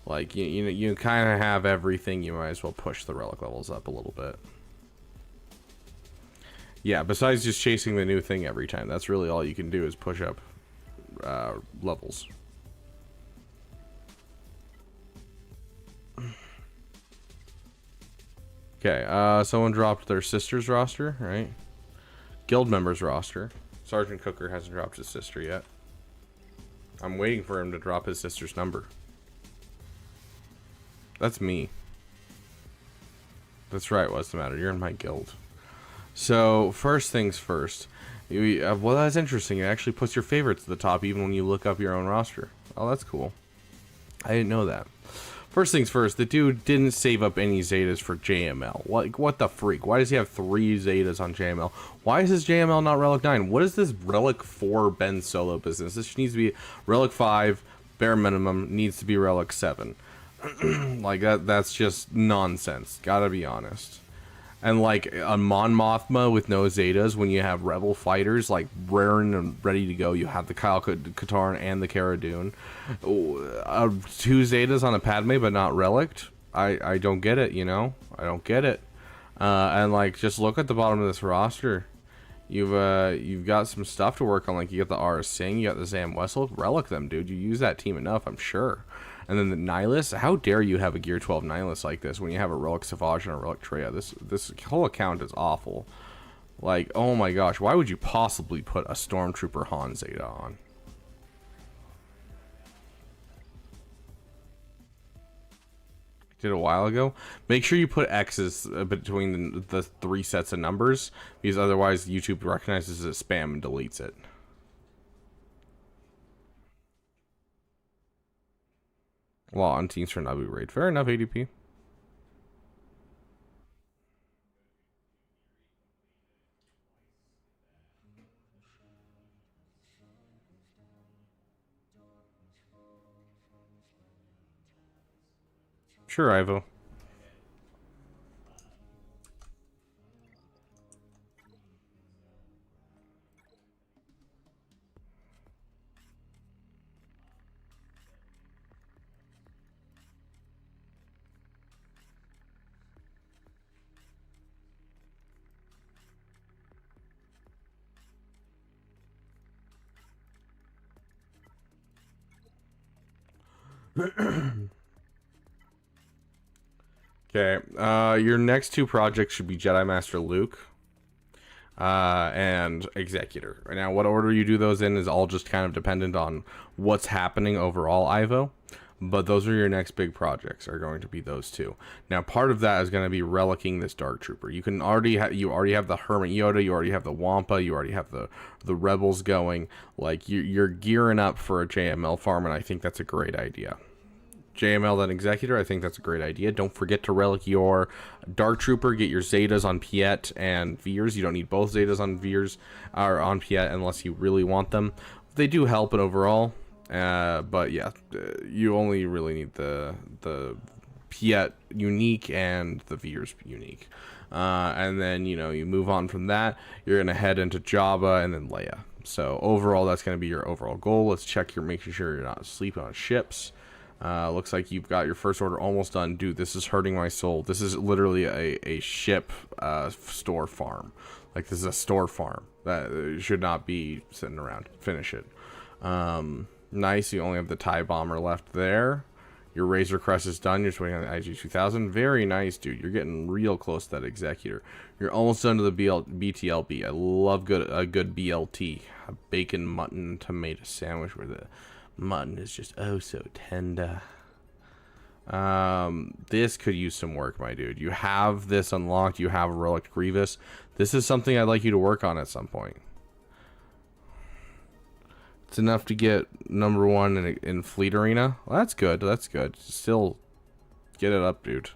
[SPEAKER 1] Like, you kind of have everything, you might as well push the relic levels up a little bit. Yeah, besides just chasing the new thing every time, that's really all you can do is push up levels. Okay, someone dropped their sister's roster, right? Guild members roster. Sergeant Cooker hasn't dropped his sister yet. I'm waiting for him to drop his sister's number. That's me. That's right, what's the matter? You're in my guild. So, first things first. Well, that's interesting. It actually puts your favorites at the top even when you look up your own roster. Oh, that's cool. I didn't know that. First things first, the dude didn't save up any Zetas for JML. What the freak? Why does he have 3 Zetas on JML? Why is his JML not Relic 9? What is this Relic 4 Ben Solo business? This needs to be Relic 5, bare minimum, needs to be Relic 7. Like, that's just nonsense, gotta be honest. And like a Mon Mothma with no Zetas, when you have Rebel fighters like raring and ready to go, you have the Kyle Katarn and the Cara Dune. 2 Zetas on a Padme but not Relict? I don't get it, you know? I don't get it. And like, just look at the bottom of this roster. You've got some stuff to work on, like you got the R. Singh, you got the Zam Wessel. Relic them, dude. You use that team enough, I'm sure. And then the Nihilus, how dare you have a Gear 12 Nihilus like this when you have a Relic Savage and a Relic Treya? This whole account is awful. Like, oh my gosh, why would you possibly put a Stormtrooper Han Zeta on? I did a while ago. Make sure you put X's between the 3 sets of numbers, because otherwise YouTube recognizes it as spam and deletes it. Law on teams for Nabu raid. Fair enough, ADP. Sure, Ivo. Okay, your next 2 projects should be Jedi Master Luke and Executor. Now, what order you do those in is all just kind of dependent on what's happening overall, Ivo. But those are your next big projects, are going to be those 2. Now, part of that is going to be relicking this Dark Trooper. You already have the Hermit Yoda, you already have the Wampa, you already have the Rebels going. Like, you're gearing up for a JML farm, and I think that's a great idea. JML then Executor, I think that's a great idea. Don't forget to relic your Dark Trooper. Get your Zetas on Piet and Veers. You don't need both Zetas on Veers or on Piet unless you really want them. They do help it overall.
[SPEAKER 20] But yeah, you only really need the Piet unique and the Veers unique. And then, you know, you move on from that, you're going to head into Jabba and then Leia. So overall, that's going to be your overall goal. Let's check making sure you're not sleeping on ships. Looks like you've got your first order almost done. Dude, this is hurting my soul. This is literally a ship store farm. Like, this is a store farm that should not be sitting around. Finish it. Nice. You only have the TIE bomber left there. Your Razor Crest is done. You're just waiting on the IG-2000. Very nice, dude. You're getting real close to that Executor. You're almost done to the BTLB. I love a good BLT. A bacon, mutton, tomato sandwich where the mutton is just oh so tender. This could use some work, my dude. You have this unlocked. You have a Relic Grievous. This is something I'd like you to work on at some point. It's enough to get number 1 in Fleet Arena. Well, that's good. That's good. Still, get it up, dude.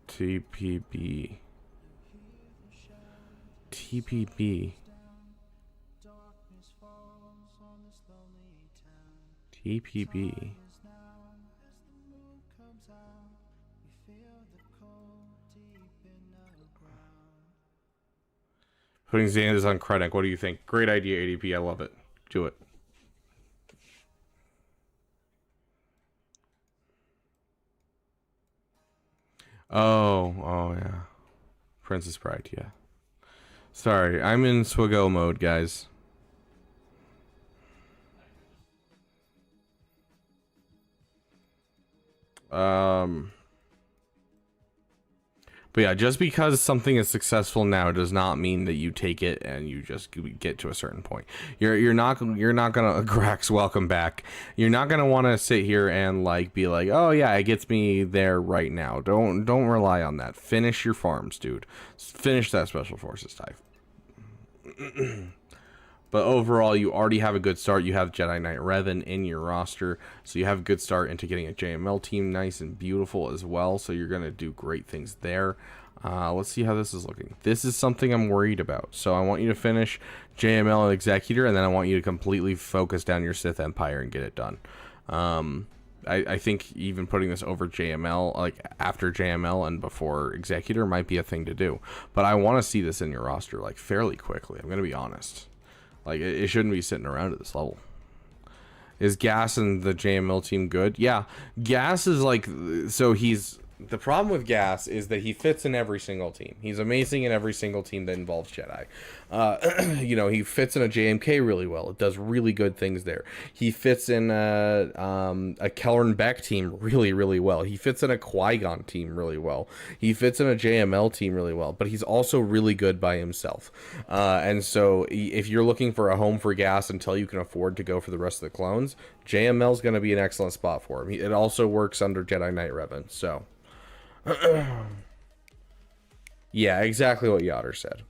[SPEAKER 20] TPB. TPB. TPB. Putting Xander's on Krennic. What do you think? Great idea, ADP. I love it. Do it. Oh yeah. Princess Bride, yeah. Sorry, I'm in Swiggo mode, guys. But yeah, just because something is successful now does not mean that you take it and you just get to a certain point. You're not gonna Grax, welcome back. You're not gonna want to sit here and like be like, oh yeah, it gets me there right now. Don't rely on that. Finish your farms, dude. Finish that Special Forces type. But overall, you already have a good start. You have Jedi Knight Revan in your roster, so you have a good start into getting a JML team nice and beautiful as well. So you're going to do great things there. Let's see how this is looking. This is something I'm worried about. So I want you to finish JML and Executor, and then I want you to completely focus down your Sith Empire and get it done. I think even putting this over JML, like after JML and before Executor, might be a thing to do. But I want to see this in your roster like fairly quickly. I'm going to be honest. Like, it shouldn't be sitting around at this level. Is Gas and the JML team good? Yeah, Gas is like, so he's, the problem with Gas is that he fits in every single team. He's amazing in every single team that involves Jedi. You know, he fits in a JMK really well. It does really good things there. He fits in a Kelleran Beck team really, really well. He fits in a Qui-Gon team really well. He fits in a JML team really well. But he's also really good by himself. And so if you're looking for a home for Gas until you can afford to go for the rest of the clones, JML is going to be an excellent spot for him. It also works under Jedi Knight Revan. So yeah, exactly what Yoder said.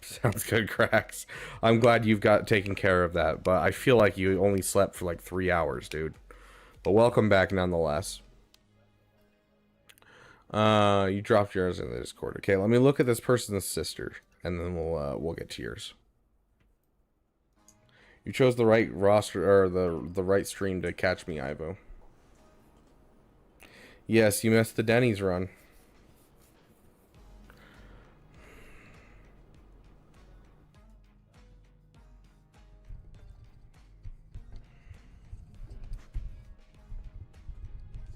[SPEAKER 20] Sounds good, Cracks. I'm glad you've got taken care of that, but I feel like you only slept for like 3 hours, dude. But welcome back nonetheless. You dropped yours in the Discord. Okay, let me look at this person's sister, and then we'll get to yours. You chose the right roster, or the right stream to catch me, Ivo. Yes, you missed the Dennys run.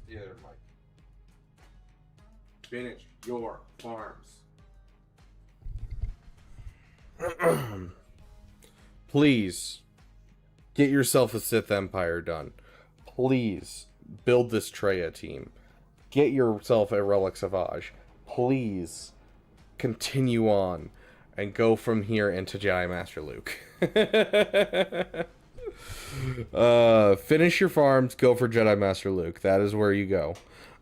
[SPEAKER 20] Yeah, Mike. Finish your farms. Please get yourself a Sith Empire done. Please build this Treya team. Get yourself a Relic Savage. Please continue on and go from here into Jedi Master Luke. Finish your farms, go for Jedi Master Luke. That is where you go.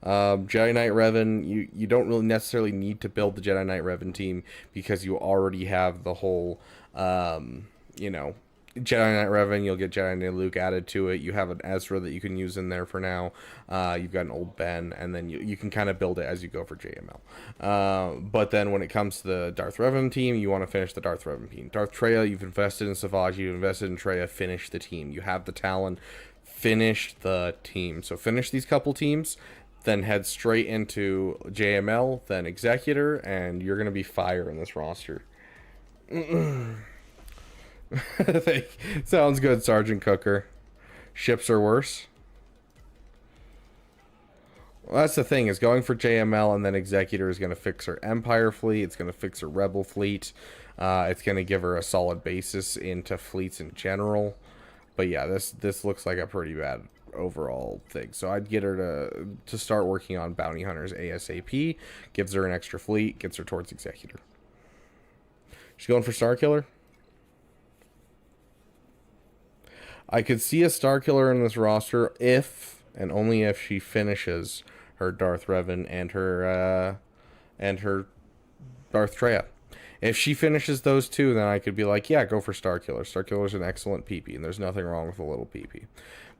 [SPEAKER 20] Jedi Knight Revan, you don't really necessarily need to build the Jedi Knight Revan team because you already have the whole, you know,
[SPEAKER 1] Jedi Knight Revan, you'll get Jedi Knight Luke added to it. You have an Ezra that you can use in there for now. You've got an old Ben, and then you can kind of build it as you go for JML. But then when it comes to the Darth Revan team, you want to finish the Darth Revan team. Darth Traya, you've invested in Savage, you've invested in Traya, finish the team. You have the talent, finish the team. So finish these couple teams, then head straight into JML, then Executor, and you're going to be fire in this roster. Sounds good, Sergeant Cooker. Ships are worse. Well, that's the thing, is going for JML and then Executor is going to fix her Empire fleet. It's going to fix her Rebel fleet. It's going to give her a solid basis into fleets in general. But yeah, this looks like a pretty bad overall thing. So I'd get her to start working on Bounty Hunters ASAP. Gives her an extra fleet. Gets her towards Executor. She's going for Starkiller. I could see a Starkiller in this roster if and only if she finishes her Darth Revan and her Darth Traya. If she finishes those two, then I could be like, yeah, go for Starkiller. Starkiller's an excellent PP, and there's nothing wrong with a little PP.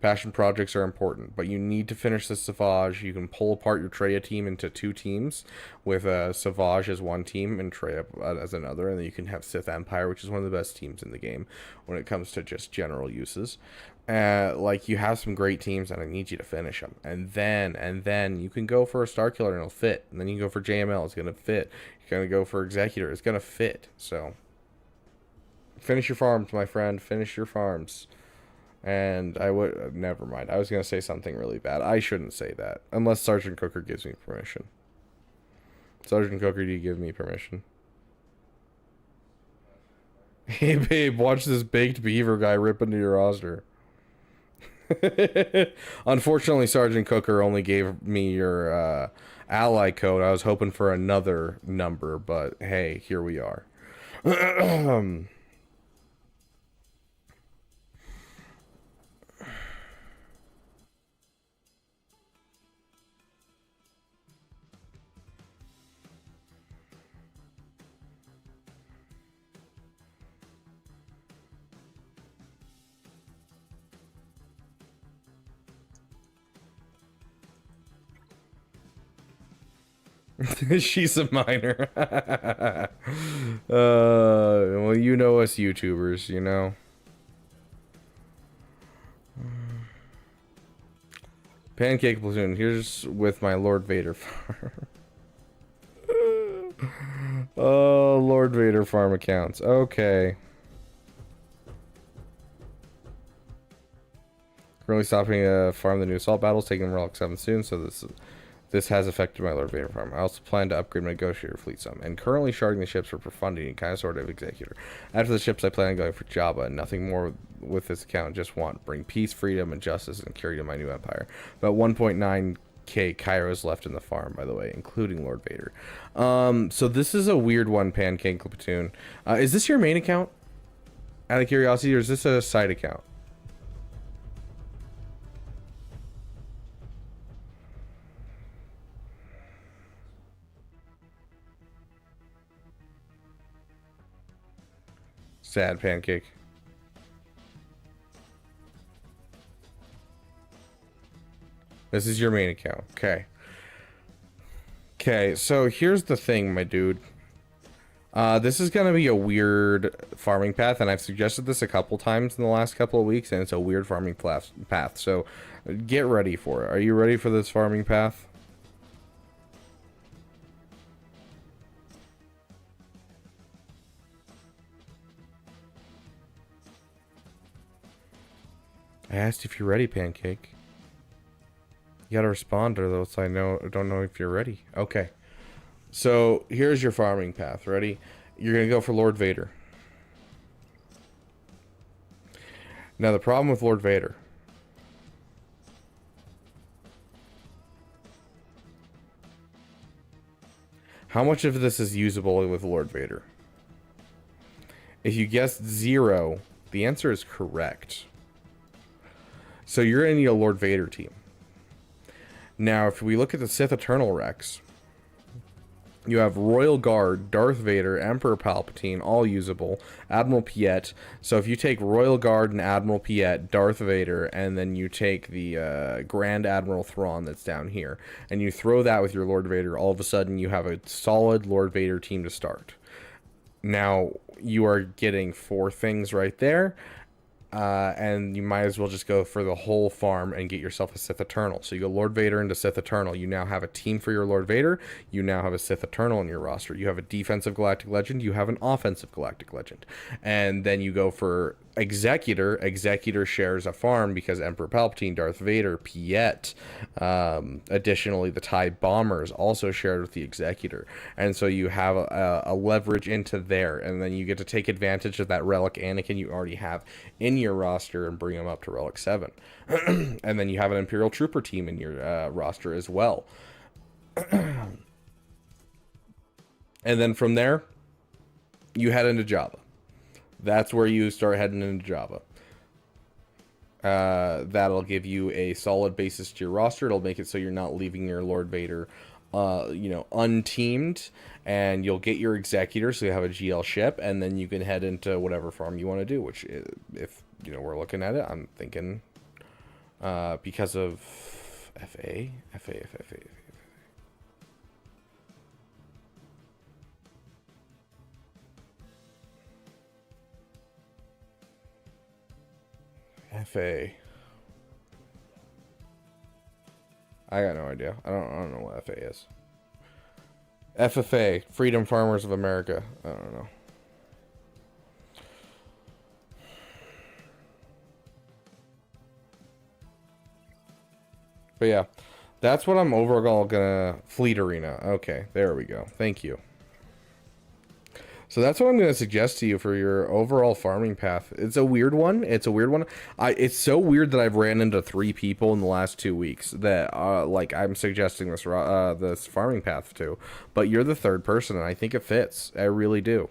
[SPEAKER 1] Passion projects are important, but you need to finish the Savage. You can pull apart your Traya team into two teams, with Savage as one team and Traya as another, and then you can have Sith Empire, which is one of the best teams in the game when it comes to just general uses. Like, you have some great teams, and I need you to finish them. And then you can go for a Starkiller, and it'll fit. And then you can go for JML, it's going to fit. You're going to go for Executor, it's going to fit. So, finish your farms, my friend. Finish your farms. And I would... never mind. I was going to say something really bad. I shouldn't say that. Unless Sergeant Cooker gives me permission. Sergeant Cooker, do you give me permission? Hey, babe, watch this baked beaver guy rip into your roster. Unfortunately, Sergeant Cooker only gave me your ally code. I was hoping for another number, but hey, here we are. She's a minor. Well, you know us YouTubers, you know. Pancake Platoon, here's with my Lord Vader farm. Oh, Lord Vader farm accounts. Okay. Currently stopping to farm the new assault battles, taking Relic 7 soon, so this has affected my Lord Vader farm. I also plan to upgrade my Negotiator fleet some, and currently sharding the ships for pathfinding and kind of sort of Executor. After the ships, I plan on going for Jabba, and nothing more with this account. Just want bring peace, freedom, and justice, and carry to my new empire. About 1.9k Kairos left in the farm, by the way, including Lord Vader. So this is a weird one, Pancake Platoon. Is this your main account? Out of curiosity, or is this a side account? Sad Pancake. This is your main account. Okay. Okay, so here's the thing, my dude. This is going to be a weird farming path, and I've suggested this a couple times in the last couple of weeks, and it's a weird farming path. So get ready for it. Are you ready for this farming path? I asked if you're ready, Pancake. You gotta respond, or else I don't know if you're ready. Okay. So here's your farming path. Ready? You're gonna go for Lord Vader. Now the problem with Lord Vader. How much of this is usable with Lord Vader? If you guessed 0, the answer is correct. So you're going to need a Lord Vader team. Now, if we look at the Sith Eternal Rex,
[SPEAKER 20] You have Royal Guard, Darth Vader, Emperor Palpatine, all usable. Admiral Piet. So if you take Royal Guard and Admiral Piet, Darth Vader, and then you take the Grand Admiral Thrawn that's down here, and you throw that with your Lord Vader, all of a sudden you have a solid Lord Vader team to start. Now, you are getting 4 things right there. And you might as well just go for the whole farm and get yourself a Sith Eternal. So you go Lord Vader into Sith Eternal. You now have a team for your Lord Vader. You now have a Sith Eternal in your roster. You have a defensive Galactic Legend. You have an offensive Galactic Legend. And then you go for Executor. Executor shares a farm because Emperor Palpatine, Darth Vader, Piet. Additionally, the TIE Bombers also shared with the Executor. And so you have a leverage into there. And then you get to take advantage of that Relic Anakin you already have in your roster and bring them up to Relic 7. And then you have an Imperial Trooper team in your roster as well. And then from there, you head into Java. That's where you start heading into Java. That'll give you a solid basis to your roster. It'll make it so you're not leaving your Lord Vader unteamed, and you'll get your Executor, so you have a GL ship, and then you can head into whatever farm you want to do, which, if, we're looking at it, I'm thinking, because of FA. I got no idea. I don't know what FA is. FFA, Freedom Farmers of America. I don't know. But yeah, that's what I'm overall gonna... Fleet Arena. Okay, there we go. Thank you. So that's what I'm going to suggest to you for your overall farming path. It's a weird one. It's so weird that I've ran into 3 people in the last 2 weeks that I'm suggesting this farming path to. But you're the 3rd person, and I think it fits. I really do.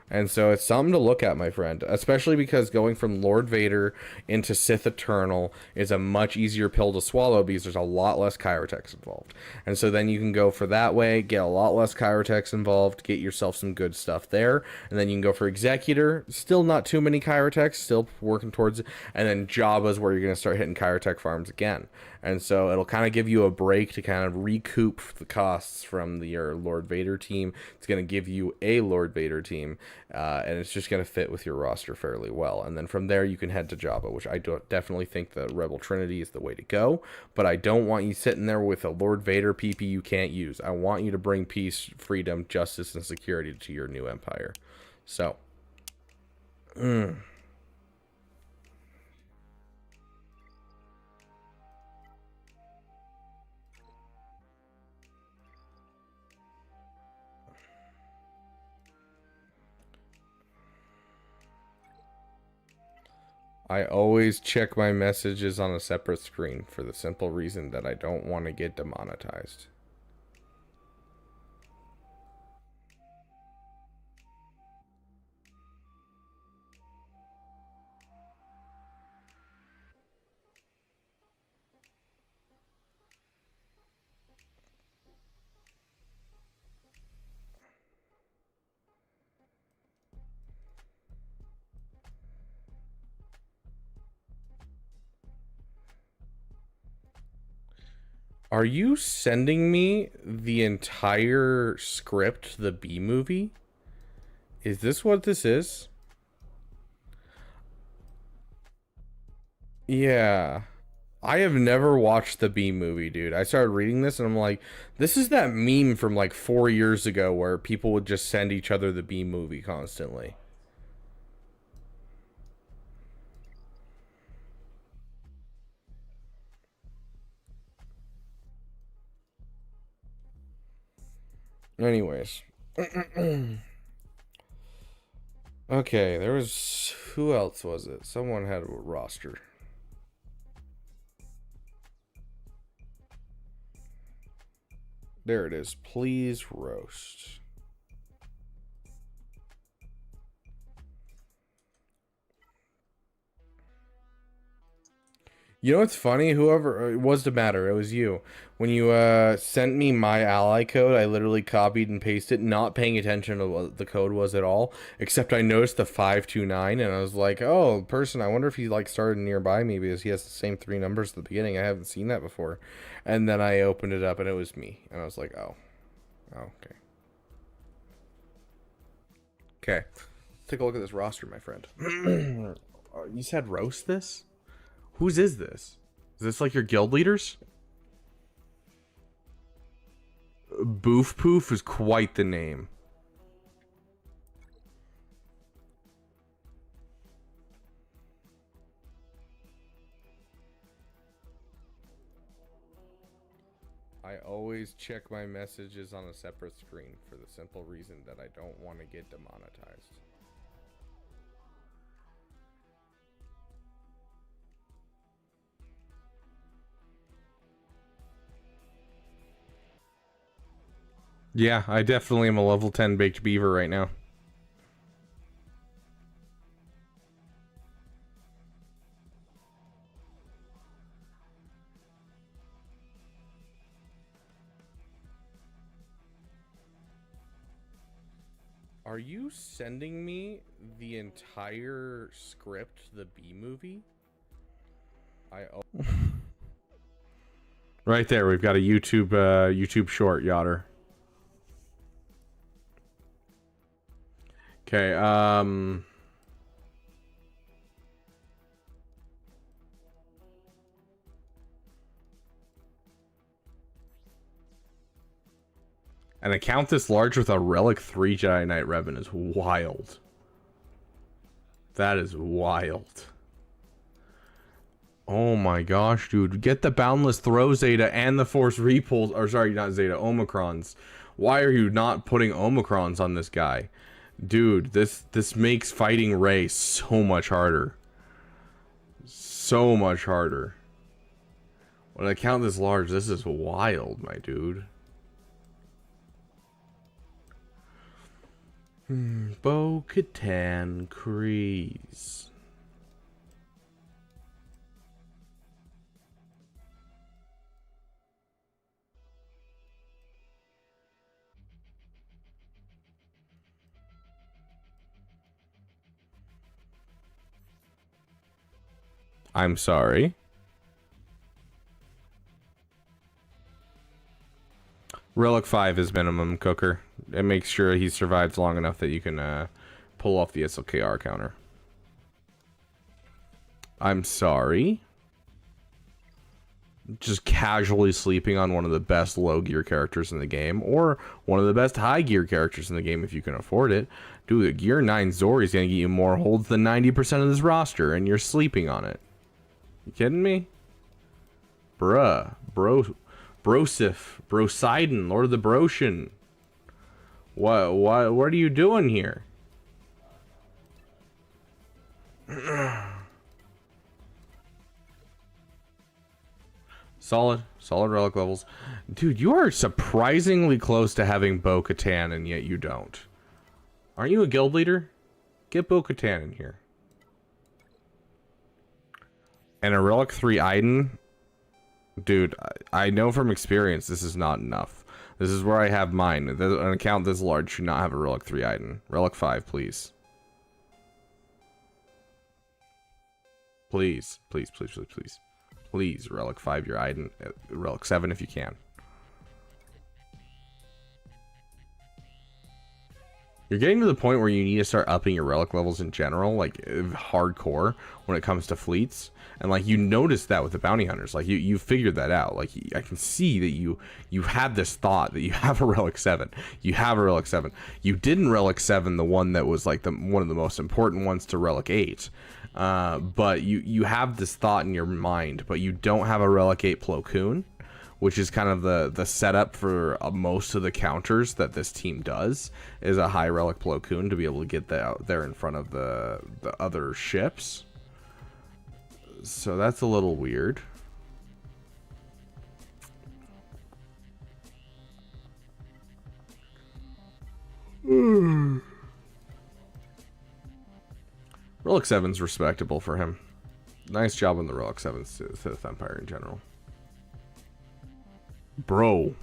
[SPEAKER 20] And so it's something to look at, my friend, especially because going from Lord Vader into Sith Eternal is a much easier pill to swallow because there's a lot less Chirotex involved. And so then you can go for that way, get a lot less Chirotex involved, get yourself some good stuff there, and then you can go for Executor, still not too many Chirotex, still working towards it, and then Jabba's where you're going to start hitting Chirotech farms again. And so it'll kind of give you a break to kind of recoup the costs from your Lord Vader team. It's going to give you a Lord Vader team, and it's just going to fit with your roster fairly well. And then from there, you can head to Jabba, which I definitely think the Rebel Trinity is the way to go. But I don't want you sitting there with a Lord Vader PP you can't use. I want you to bring peace, freedom, justice, and security to your new empire. So, I always check my messages on a separate screen for the simple reason that I don't want to get demonetized. Are you sending me the entire script to the B movie? Is this what this is? Yeah. I have never watched the B movie, dude. I started reading this and I'm like, this is that meme from like 4 years ago where people would just send each other the B movie constantly. Anyways. Okay, there was... Who else was it? Someone had a roster. There it is. Please roast.
[SPEAKER 1] You know what's funny? Whoever it was to matter, it was you. When you sent me my ally code, I literally copied and pasted, not paying attention to what the code was at all. Except I noticed the 529, and I was like, "Oh, person, I wonder if he like started nearby me because he has the same 3 numbers at the beginning. I haven't seen that before." And then I opened it up, and it was me, and I was like, "Oh, okay." Okay, let's take a look at this roster, my friend. You said roast this? Whose is this? Is this like your guild leaders? Boof Poof is quite the name. I always check my messages on a separate screen for the simple reason that I don't want to get demonetized. Yeah, I definitely am a level 10 baked beaver right now. Are you sending me the entire script to the B movie? Right there, we've got a YouTube short, Yotter. Okay, an account this large with a Relic 3 Jedi Knight Revan is wild. That is wild. Oh my gosh, dude. Get the Boundless Throw Zeta and the Force Repulse. Or sorry, not Zeta, Omicrons. Why are you not putting Omicrons on this guy? Dude, this makes fighting Rey so much harder. So much harder. When I count this large, this is wild, my dude. Bo-Katan Kryze. I'm sorry. Relic 5 is minimum, Cooker. It makes sure he survives long enough that you can pull off the SLKR counter. I'm sorry. Just casually sleeping on one of the best low gear characters in the game, or one of the best high gear characters in the game if you can afford it. Dude, the Gear 9 Zori is going to get you more holds than 90% of this roster, and you're sleeping on it. You kidding me? Bruh. Brosif. Brosidon. Lord of the Broshin. What are you doing here? Solid relic levels. Dude, you are surprisingly close to having Bo-Katan, and yet you don't. Aren't you a guild leader? Get Bo-Katan in here. And a Relic 3 Iden. Dude, I know from experience this is not enough. This is where I have mine. An account this large should not have a Relic 3 Iden. Relic 5, please. Please, please, please, please, please. Please, Relic 5 your Iden. Relic 7 if you can. You're getting to the point where you need to start upping your relic levels in general, like hardcore, when it comes to fleets. And like you noticed that with the bounty hunters, like you figured that out. Like I can see that you had this thought that you have a relic 7. You have a relic 7. You didn't relic 7 the one that was like one of the most important ones to relic 8. But you have this thought in your mind, but you don't have a relic 8 Plo Koon, which is kind of the setup for most of the counters that this team does, is a high relic Plo Koon to be able to get that out there in front of the other ships. So that's a little weird. Relic 7's respectable for him.
[SPEAKER 20] Nice job on the Relic 7 Sith Empire in general. Bro.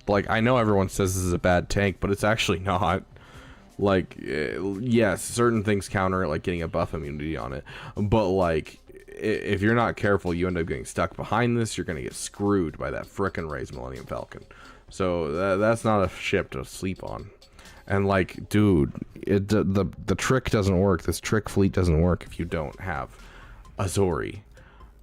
[SPEAKER 20] Like, I know everyone says this is a bad tank, but it's actually not. Like, yes, certain things counter it, like getting a buff immunity on it. But, like, if you're not careful, you end up getting stuck behind this. You're going to get screwed by that frickin' Ray's Millennium Falcon. So, that's not a ship to sleep on. And, like, dude, the trick doesn't work. This trick fleet doesn't work if you don't have a Zori.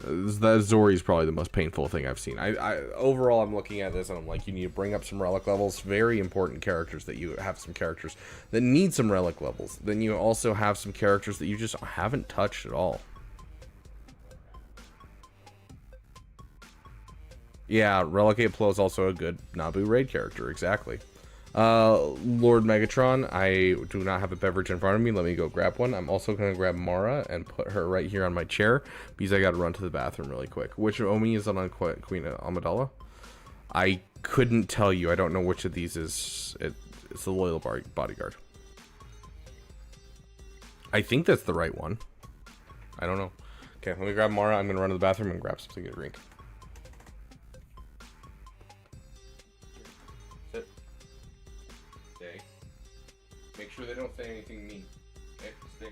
[SPEAKER 20] That Zori is probably the most painful thing I've seen. Overall, I'm looking at this and I'm like, you need to bring up some relic levels. Very important characters that you have some characters that need some relic levels. Then you also have some characters that you just haven't touched at all. Yeah, Relic 8 Plo is also a good Naboo raid character. Exactly. Lord Megatron, I do not have a beverage in front of me. Let me go grab one. I'm also going to grab Mara and put her right here on my chair because I got to run to the bathroom really quick. Which Omi is on Queen Amidala? I couldn't tell you. I don't know which of these is. It's the Loyal Bodyguard. I think that's the right one. I don't know. Okay, let me grab Mara. I'm going to run to the bathroom and grab something to drink. Make sure they don't say anything mean. Okay, stay.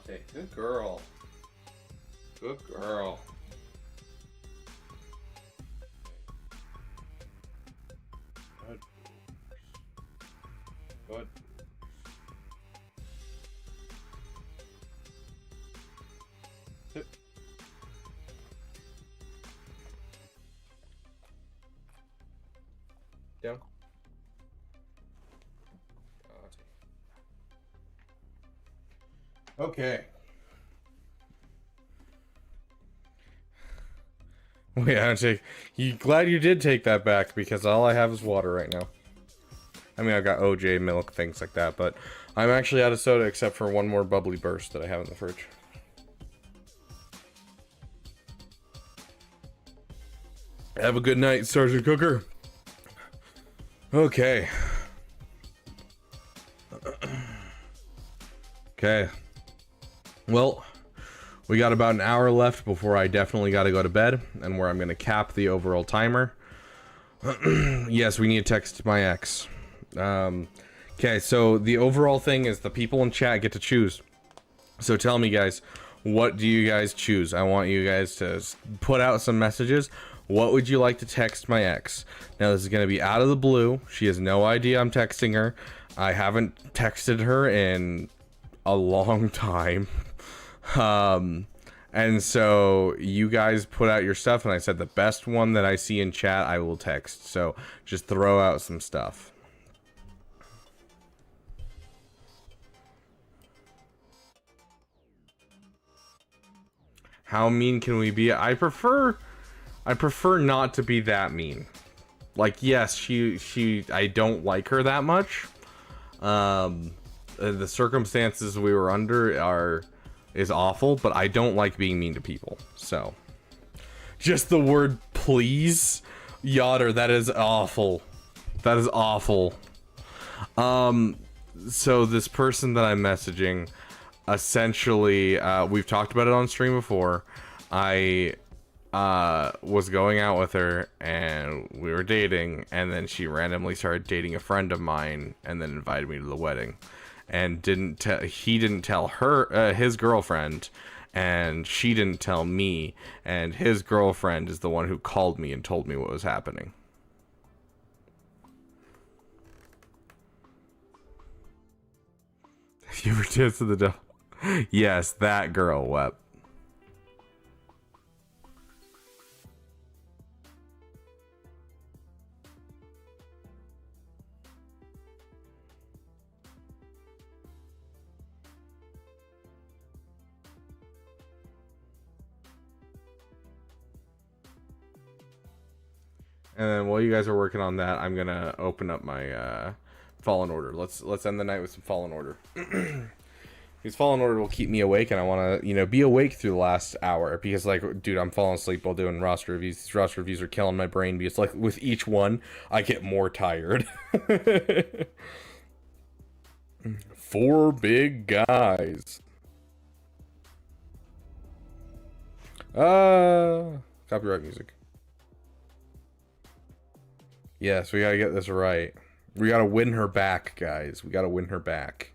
[SPEAKER 20] Dante, good girl. Good girl. Good. Go ahead. Sit. Down. Okay. Wait, I take. You glad you did take that back because all I have is water right now. I mean, I've got OJ, milk, things like that, but I'm actually out of soda except for one more bubbly burst that I have in the fridge. Have a good night, Sergeant Cooker. Okay. Okay. Well, we got about an hour left before I definitely got to go to bed, and where I'm going to cap the overall timer. Yes, we need to text my ex. Okay, so the overall thing is the people in chat get to choose. So tell me, guys, what do you guys choose? I want you guys to put out some messages. What would you like to text my ex? Now, this is going to be out of the blue. She has no idea I'm texting her. I haven't texted her in a long time. And so you guys put out your stuff, and I said the best one that I see in chat, I will text. So just throw out some stuff. How mean can we be? I prefer not to be that mean. Like, yes, I don't like her that much. The circumstances we were under is awful, but I don't like being mean to people. So, just the word please, Yoder, that is awful. That is awful. So this person that I'm messaging, essentially, we've talked about it on stream before. I was going out with her and we were dating, and then she randomly started dating a friend of mine and then invited me to the wedding, and he didn't tell her, his girlfriend, and she didn't tell me, and his girlfriend is the one who called me and told me what was happening. You were just to the devil. Yes, that girl, Wep. And then while you guys are working on that, I'm gonna open up my Fallen Order. Let's end the night with some Fallen Order. Because Fallen Order will keep me awake, and I want to, be awake through the last hour. Because, like, dude, I'm falling asleep while doing roster reviews. These roster reviews are killing my brain. Because, like, with each one, I get more tired. 4 big guys. Copyright music. Yes, we gotta get this right. We gotta win her back, guys. We gotta win her back.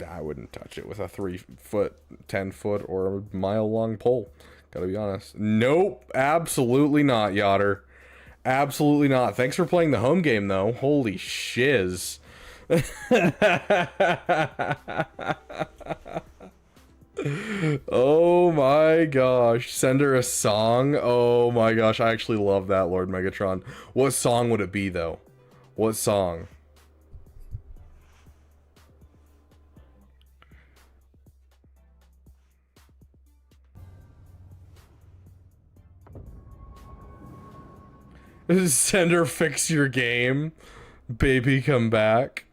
[SPEAKER 20] I wouldn't touch it with a 3-foot, 10-foot, or a mile-long pole. Gotta be honest. Nope, absolutely not, Yoder. Absolutely not. Thanks for playing the home game, though. Holy shiz. Oh my gosh. Send her a song? Oh my gosh, I actually love that, Lord Megatron. What song would it be, though? What song? Send her Fix Your Game. Baby, come back.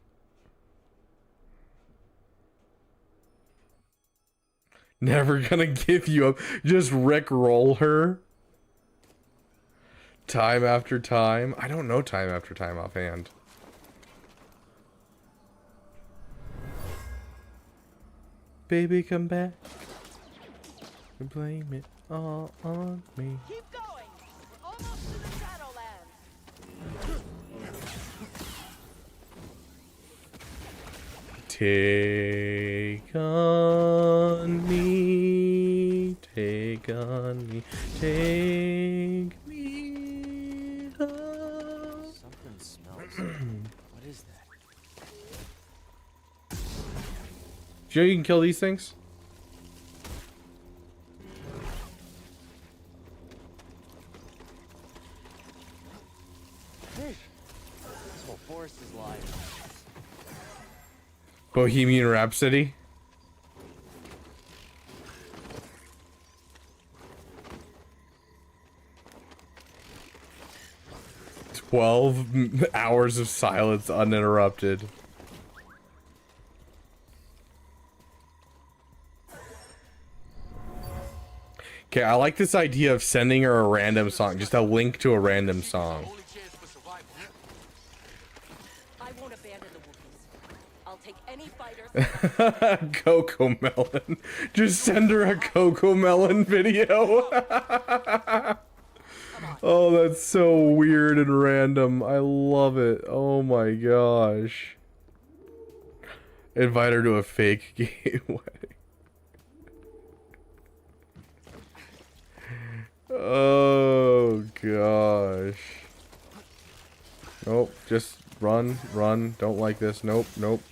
[SPEAKER 20] Never gonna give you up. Just Rickroll her. Time After Time. I don't know Time After Time offhand. Baby, come back. And blame it all on me.
[SPEAKER 11] Keep going. We're almost to the Shadowlands.
[SPEAKER 20] Take on me, take on me, take me home.
[SPEAKER 2] Something smells. What is that?
[SPEAKER 20] Do you know you can kill these things?
[SPEAKER 2] This whole forest is live.
[SPEAKER 20] Bohemian Rhapsody. "12 hours of silence uninterrupted." Okay, I like this idea of sending her a random song, just a link to a random song.
[SPEAKER 13] I won't abandon the Wookiees. I'll take any fighter.
[SPEAKER 20] Coco Melon. Just send her a Coco Melon video. Oh, that's so weird and random. I love it. Oh my gosh. Invite her to a fake gay wedding. Oh gosh. Nope, just run, run. Don't like this. Nope, nope.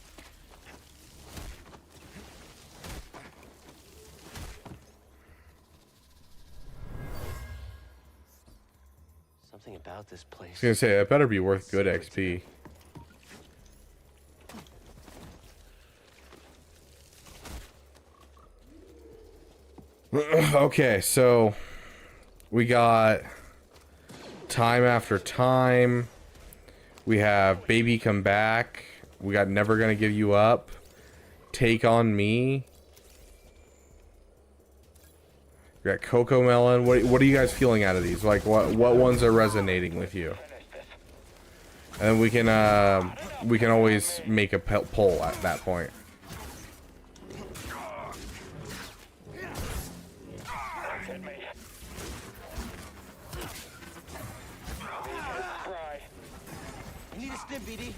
[SPEAKER 2] Something about this place.
[SPEAKER 20] I was gonna say, that better be worth good XP. Okay, so we got time after time. We have baby come back. We got never gonna give you up. Take on me. We got Coco Melon. What are you guys feeling out of these? Like what ones are resonating with you? And we can always make a poll at that point.
[SPEAKER 2] You need a stim, BD.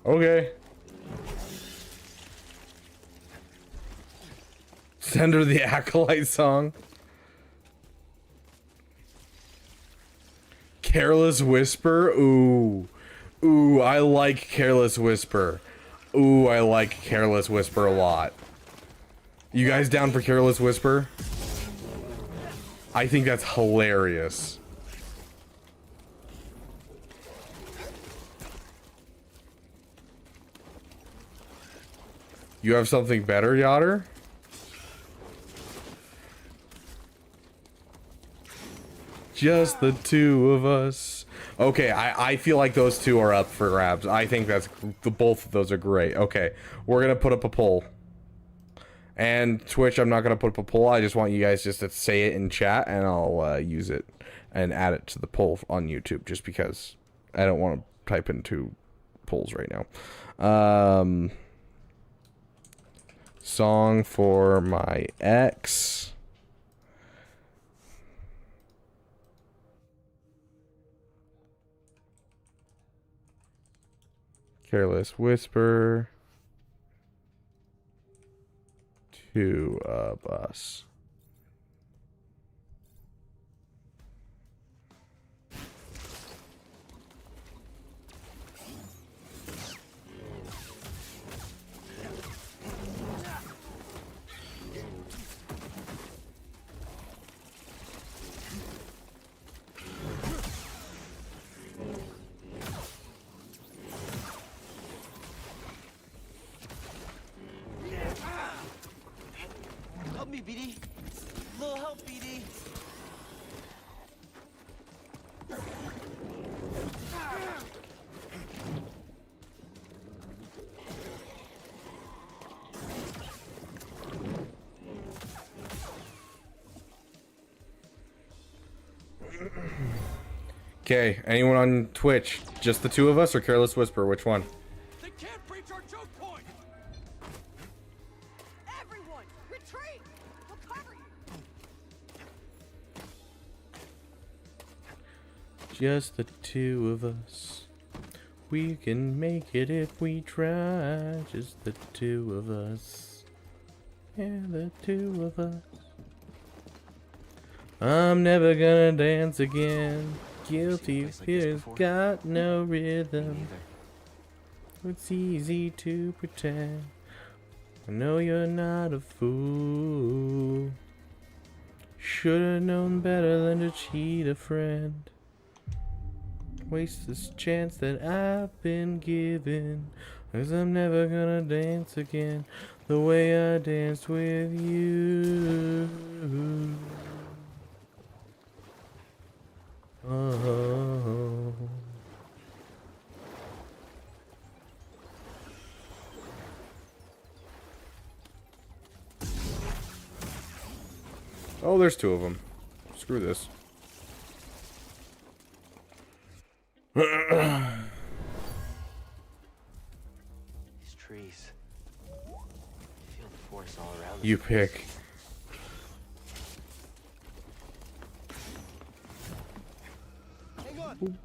[SPEAKER 20] Okay. Send her the Acolyte song. Careless Whisper. Ooh. Ooh, I like Careless Whisper. Ooh, I like Careless Whisper a lot. You guys down for Careless Whisper? I think that's hilarious. You have something better, Yotter? Just the two of us. Okay, I feel like those two are up for grabs. I think that's both of those are great. Okay, we're gonna put up a poll. And Twitch, I'm not gonna put up a poll. I just want you guys just to say it in chat, and I'll use it and add it to the poll on YouTube, just because I don't want to type in two polls right now. Song for my ex. Careless Whisper. Two of us.
[SPEAKER 2] Help me, BD. Little help, BD.
[SPEAKER 20] Okay, anyone on Twitch? Just the two of us or Careless Whisper? Which one?
[SPEAKER 10] They can't breach our choke point!
[SPEAKER 11] Everyone, retreat! We'll cover you!
[SPEAKER 1] Just the two of us. We can make it if we try. Just the two of us. Yeah, the two of us. I'm never gonna dance again. Guilty fears got no rhythm. It's easy to pretend. I know you're not a fool. Should've known better than to cheat a friend. Waste this chance that I've been given. 'Cause I'm never gonna dance again the way I danced with you. Oh. Oh, there's two of them. Screw this.
[SPEAKER 2] These trees. I feel the force all around.
[SPEAKER 1] You pick.
[SPEAKER 2] Hang on.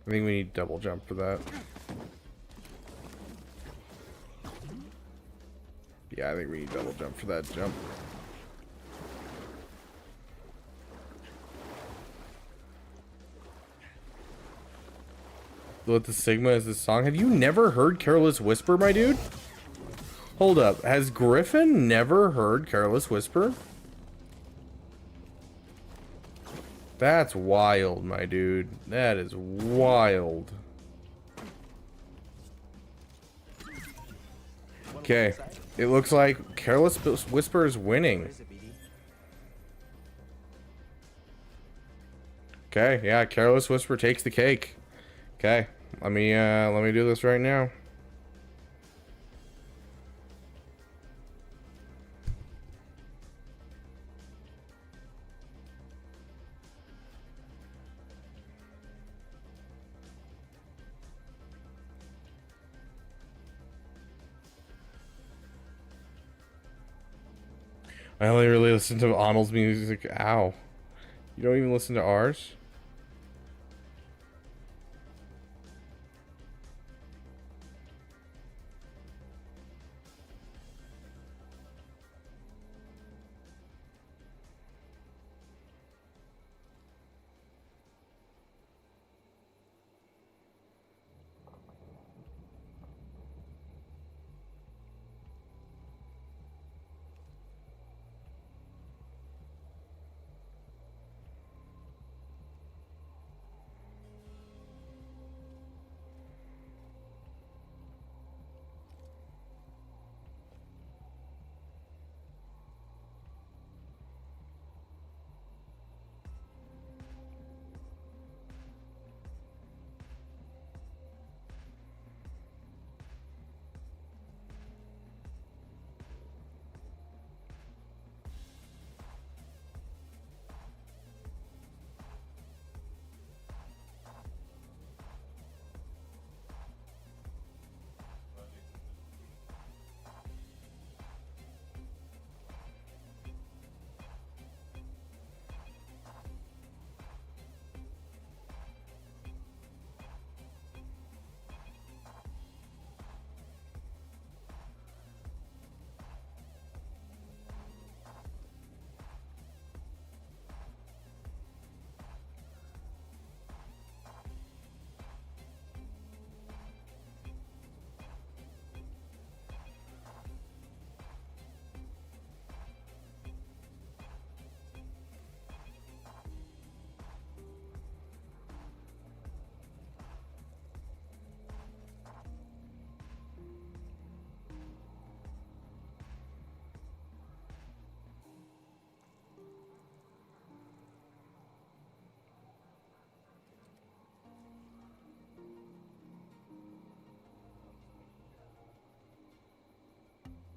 [SPEAKER 1] I think we need double jump for that. Yeah, I think we need double jump for that jump. What the Sigma is this song? Have you never heard Careless Whisper, my dude? Hold up. Has Griffin never heard Careless Whisper? That's wild, my dude. That is wild. Okay. It looks like Careless Whisper is winning. Okay, yeah, Careless Whisper takes the cake. Okay, let me do this right now. I only really listen to Arnold's music. Ow. You don't even listen to ours?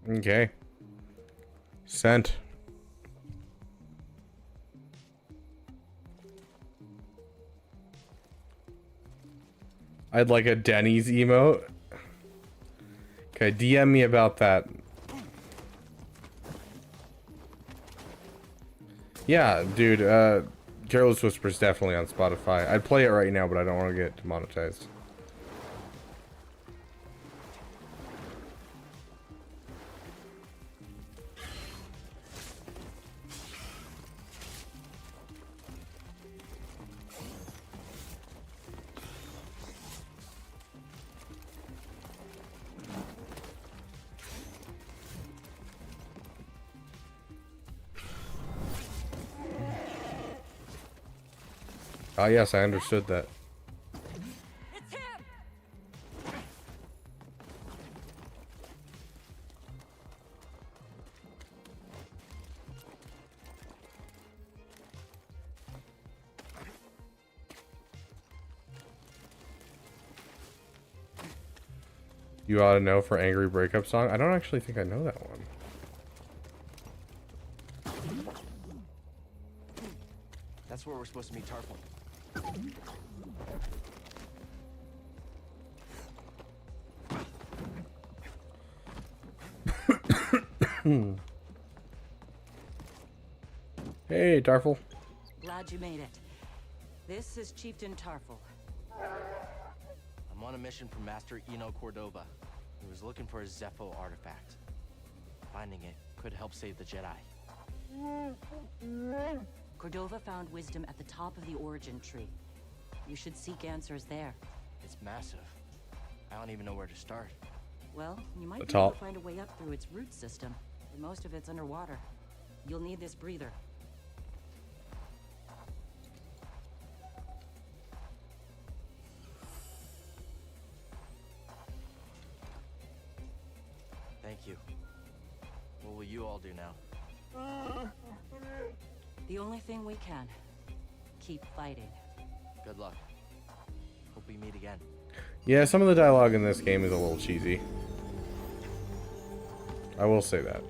[SPEAKER 1] Okay. Sent. I'd like a Dennys emote. Okay, DM me about that. Yeah, dude, Careless Whisper's definitely on Spotify. I'd play it right now, but I don't want to get demonetized. Ah, yes, I understood that. You ought to know for Angry Breakup Song. I don't actually think I know that one.
[SPEAKER 2] That's where we're supposed to meet Tarful.
[SPEAKER 1] Hey, Tarful.
[SPEAKER 13] Glad you made it. This is Chieftain Tarful.
[SPEAKER 2] I'm on a mission from Master Eno Cordova. He was looking for a Zepho artifact. Finding it could help save the Jedi.
[SPEAKER 13] Cordova found wisdom at the top of the origin tree. You should seek answers there.
[SPEAKER 2] It's massive. I don't even know where to start.
[SPEAKER 13] Well, you might
[SPEAKER 1] The
[SPEAKER 13] be able
[SPEAKER 1] top.
[SPEAKER 13] to find a way up through its root system, but most of it's underwater. You'll need this breather.
[SPEAKER 2] Thank you. What will you all do now?
[SPEAKER 13] The only thing we can. Keep fighting.
[SPEAKER 2] Good luck. Hope we meet again.
[SPEAKER 1] Yeah, some of the dialogue in this game is a little cheesy. I will say that.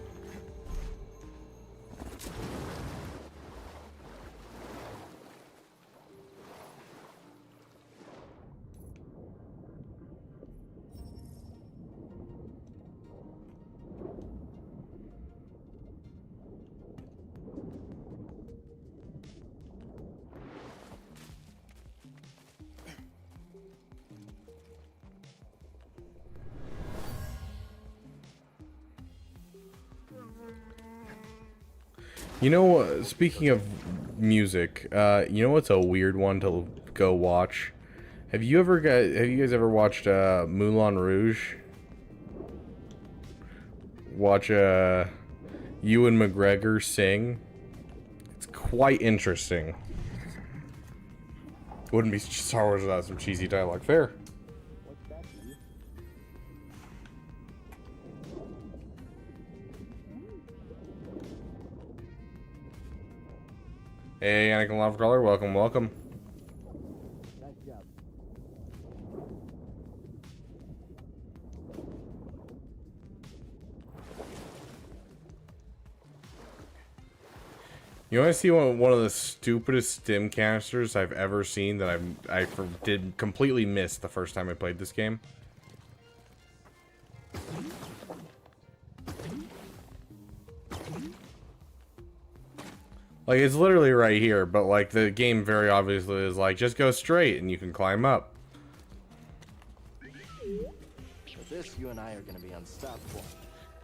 [SPEAKER 1] You know, speaking of music, you know what's a weird one to go watch? Have you guys ever watched Moulin Rouge? Watch Ewan McGregor sing. It's quite interesting. Wouldn't be Star Wars without some cheesy dialogue. Fair. Hey, Anakin Lovecaller, welcome, welcome. You want to see one of the stupidest stim canisters I've ever seen that I did completely miss the first time I played this game? Like, it's literally right here, but like the game very obviously is like, just go straight and you can climb up.
[SPEAKER 2] With this, you and I are going to be unstoppable.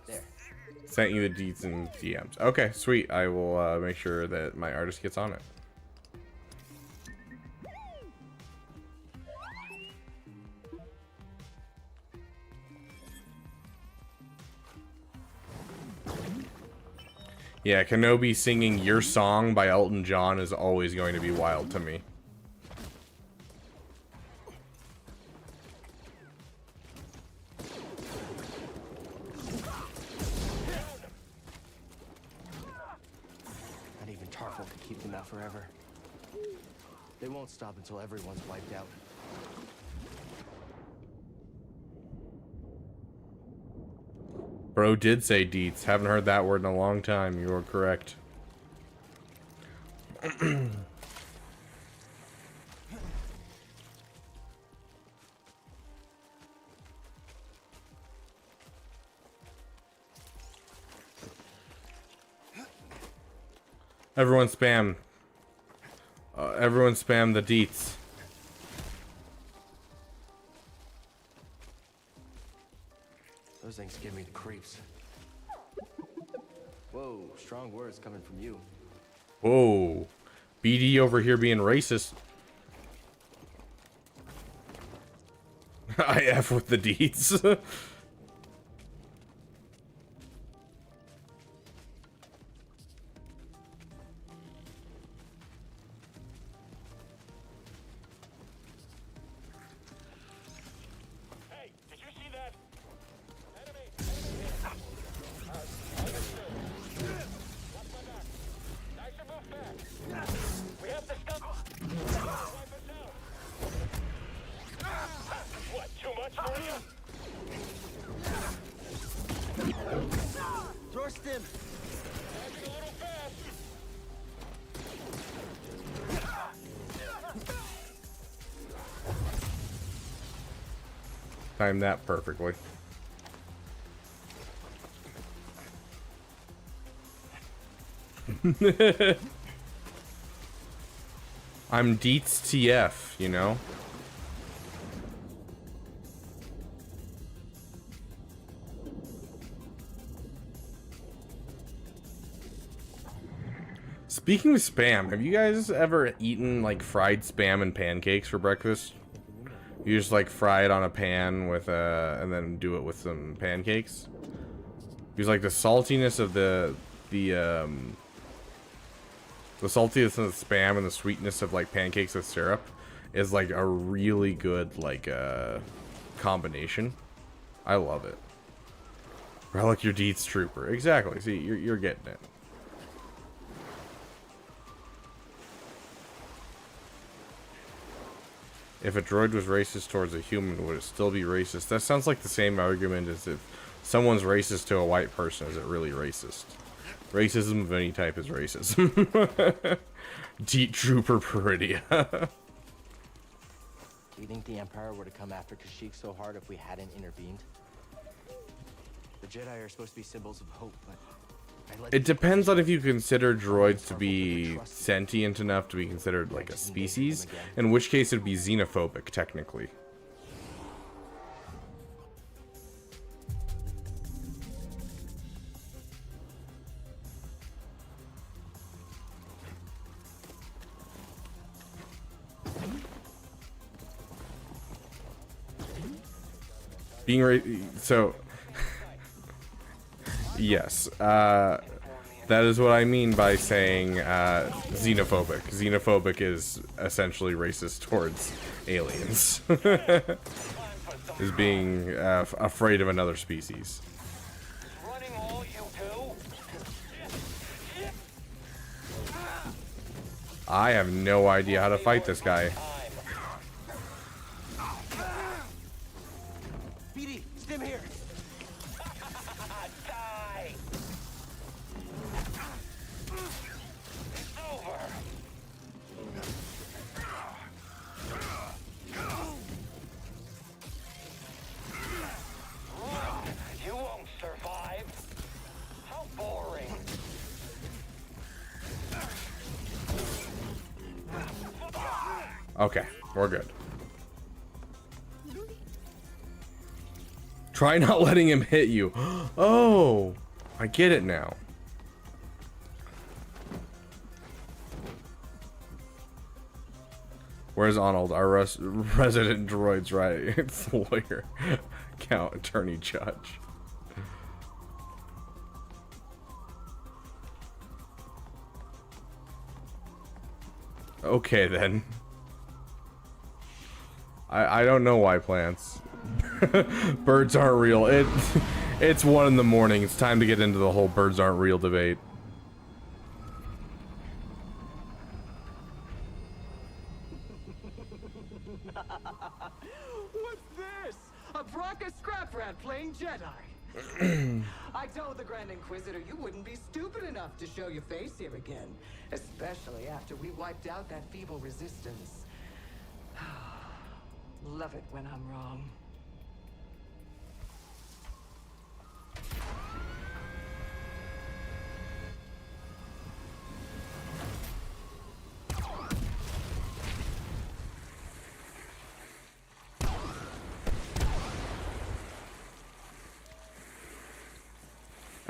[SPEAKER 2] There.
[SPEAKER 1] Sent you the deets and DMs. Okay, sweet. I will make sure that my artist gets on it. Yeah, Kenobi singing Your Song by Elton John is always going to be wild to me.
[SPEAKER 2] Not even Tarful can keep them out forever. They won't stop until everyone's wiped out.
[SPEAKER 1] Bro did say deets. Haven't heard that word in a long time. You are correct.
[SPEAKER 20] Everyone spam. Everyone spam the deets.
[SPEAKER 2] Those things give me the creeps. Whoa, strong words coming from you.
[SPEAKER 20] Whoa. BD over here being racist. I F with the deets.
[SPEAKER 4] Hey, did you see that? Enemy! Watch my back. Nicer move back. We have the skunk. Wipe us out. What, too much for you?
[SPEAKER 2] Thrust him!
[SPEAKER 4] Acting a little fast.
[SPEAKER 20] Timed that perfectly. I'm Deets TF, you know? Speaking of spam, have you guys ever eaten like fried spam and pancakes for breakfast? You just like fry it on a pan with and then do it with some pancakes. Because like the saltiness of the saltiness of the spam and the sweetness of like pancakes with syrup is like a really good like combination. I love it. Relic your Deets trooper. Exactly. See, you're getting it. If a droid was racist towards a human, would it still be racist? That sounds like the same argument as if someone's racist to a white person. Is it really racist? Racism of any type is racism. Deep Trooper Peridia.
[SPEAKER 2] Do you think the Empire would have come after Kashyyyk so hard if we hadn't intervened? The Jedi are supposed to be symbols of hope, but
[SPEAKER 20] It depends on if you consider droids to be sentient enough to be considered like a species, in which case it'd be xenophobic, technically. So yes, that is what I mean by saying xenophobic. Xenophobic is essentially racist towards aliens. Is being afraid of another species.
[SPEAKER 4] Running all you do?
[SPEAKER 20] I have no idea how to fight this guy.
[SPEAKER 2] BD, stim here.
[SPEAKER 4] Die! It's over. You won't survive. How boring.
[SPEAKER 20] Okay, we're good. Try not letting him hit you. Oh, I get it now. Where's Arnold, our resident droid's right? It's lawyer, count, attorney, judge. Okay then. I don't know why plants. Birds aren't real. It's 1 in the morning. It's time to get into the whole birds aren't real debate.
[SPEAKER 11] What's this? A Bracca scrap rat playing Jedi. I told the Grand Inquisitor you wouldn't be stupid enough to show your face here again, especially after we wiped out that feeble resistance. Love it when I'm wrong.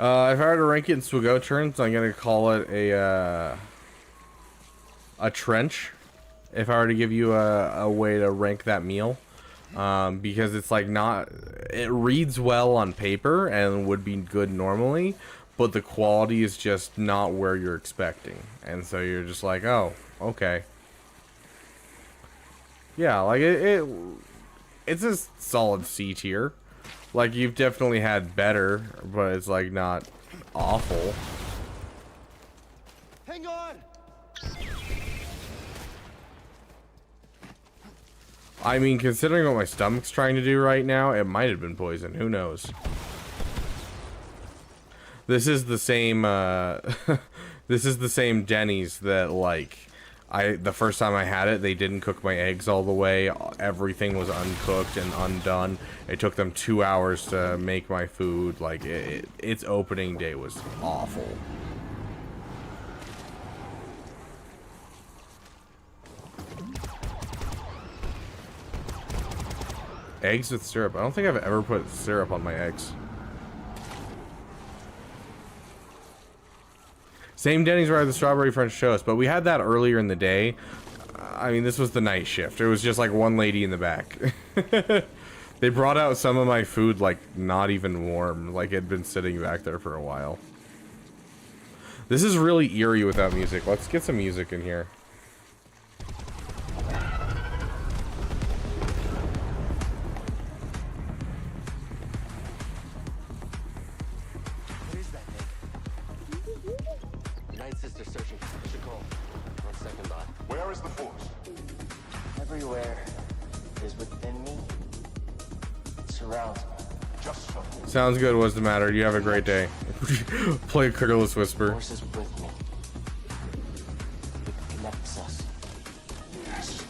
[SPEAKER 1] If I were to rank it in Swago turns, I'm gonna call it a trench. If I were to give you a way to rank that meal, because it's like it reads well on paper and would be good normally, but the quality is just not where you're expecting, and so you're just like, oh, okay. Yeah, like it's a solid C tier. Like, you've definitely had better, but it's like not awful.
[SPEAKER 2] Hang on.
[SPEAKER 1] I mean, considering what my stomach's trying to do right now, it might have been poison. Who knows? This is the same, this is the same Dennys that, like, the first time I had it, they didn't cook my eggs all the way. Everything was uncooked and undone. It took them 2 hours to make my food. Like, its opening day was awful. Eggs with syrup. I don't think I've ever put syrup on my eggs. Same Dennys where I had the strawberry French toast, but we had that earlier in the day. I mean, this was the night shift. It was just like one lady in the back. They brought out some of my food, like, not even warm. Like, it had been sitting back there for a while. This is really eerie without music. Let's get some music in here.
[SPEAKER 17] Where is the force?
[SPEAKER 2] Everywhere is within me. It surrounds me.
[SPEAKER 17] Just so.
[SPEAKER 1] Sounds good. What's the matter? You have a great day. Play a Critterless Whisper.
[SPEAKER 2] Force is with me. It connects us.
[SPEAKER 17] Yes.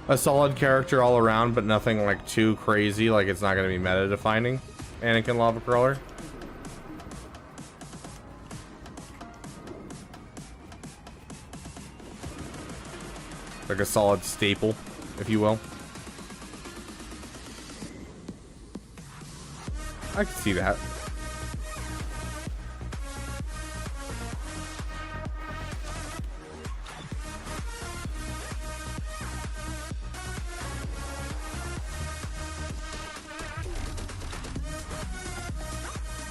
[SPEAKER 1] A solid character all around, but nothing like too crazy. Like, it's not going to be meta defining. Anakin Lava Crawler. Like a solid staple, if you will. I can see that.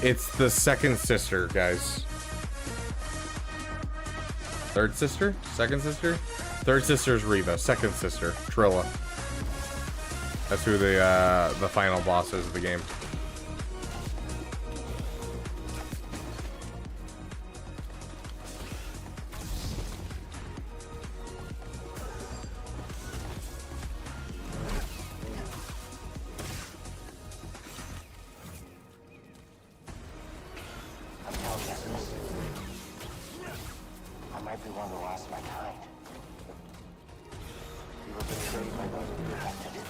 [SPEAKER 1] It's the second sister, guys. Third sister? Second sister? Third sister is Reva. Second sister, Trilla. That's who the final boss is of the game.
[SPEAKER 2] I might be one of the last of my kind. We were betrayed by those we protected.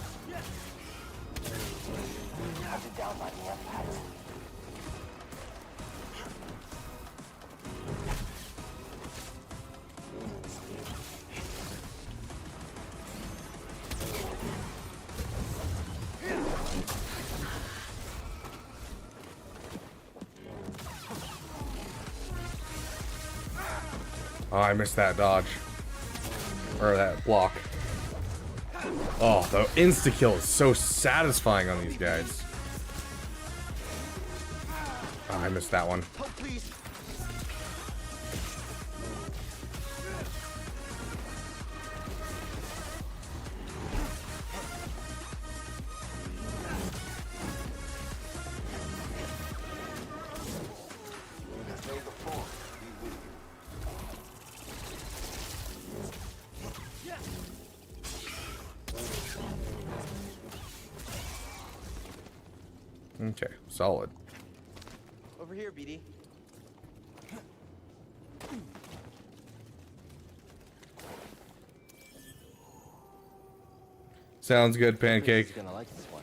[SPEAKER 2] Hunted down by the Empire.
[SPEAKER 1] Oh, I missed that dodge. Or that block. Oh, the insta-kill is so satisfying on these guys. Oh, I missed that one.
[SPEAKER 2] Help, please.
[SPEAKER 1] Okay, solid.
[SPEAKER 2] Over here, BD.
[SPEAKER 1] Sounds good, Pancake.
[SPEAKER 2] He's gonna like this one.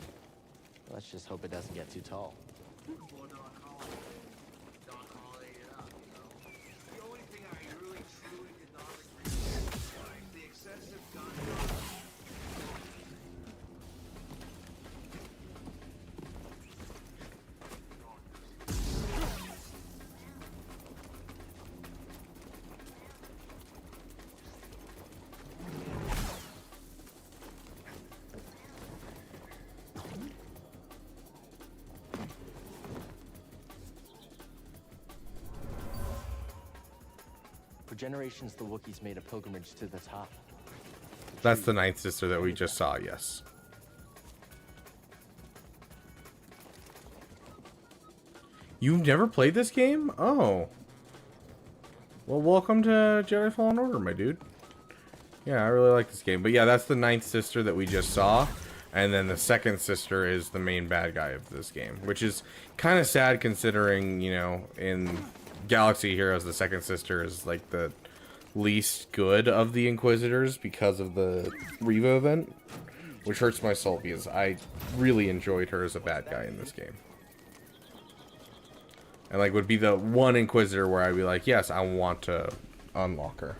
[SPEAKER 2] Let's just hope it doesn't get too tall. For generations, the Wookiees made a pilgrimage to the top.
[SPEAKER 20] That's the ninth sister that we just saw, yes. You've never played this game? Oh. Well, welcome to Jedi Fallen Order, my dude. Yeah, I really like this game. But yeah, that's the ninth sister that we just saw. And then the second sister is the main bad guy of this game. Which is kind of sad considering, you know, in Galaxy Heroes, the second sister is like the least good of the Inquisitors because of the Reva event. Which hurts my soul because I really enjoyed her as a bad guy in this game. And like would be the one Inquisitor where I'd be like, yes, I want to unlock her.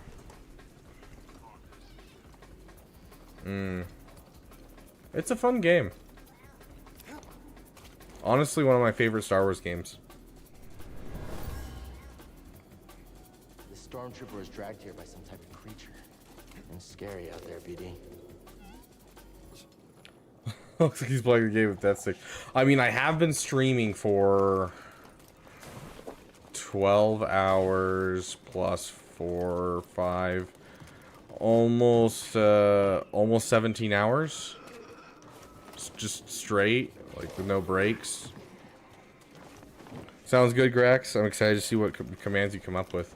[SPEAKER 20] It's a fun game. Honestly, one of my favorite Star Wars games.
[SPEAKER 2] The stormtrooper was dragged here by some type of creature. And scary out there, BD.
[SPEAKER 20] Looks like he's playing the game with Deathstick. I mean, I have been streaming for 12 hours plus 4, 5, almost 17 hours. Just straight, like with no breaks. Sounds good, Grex. I'm excited to see what commands you come up with.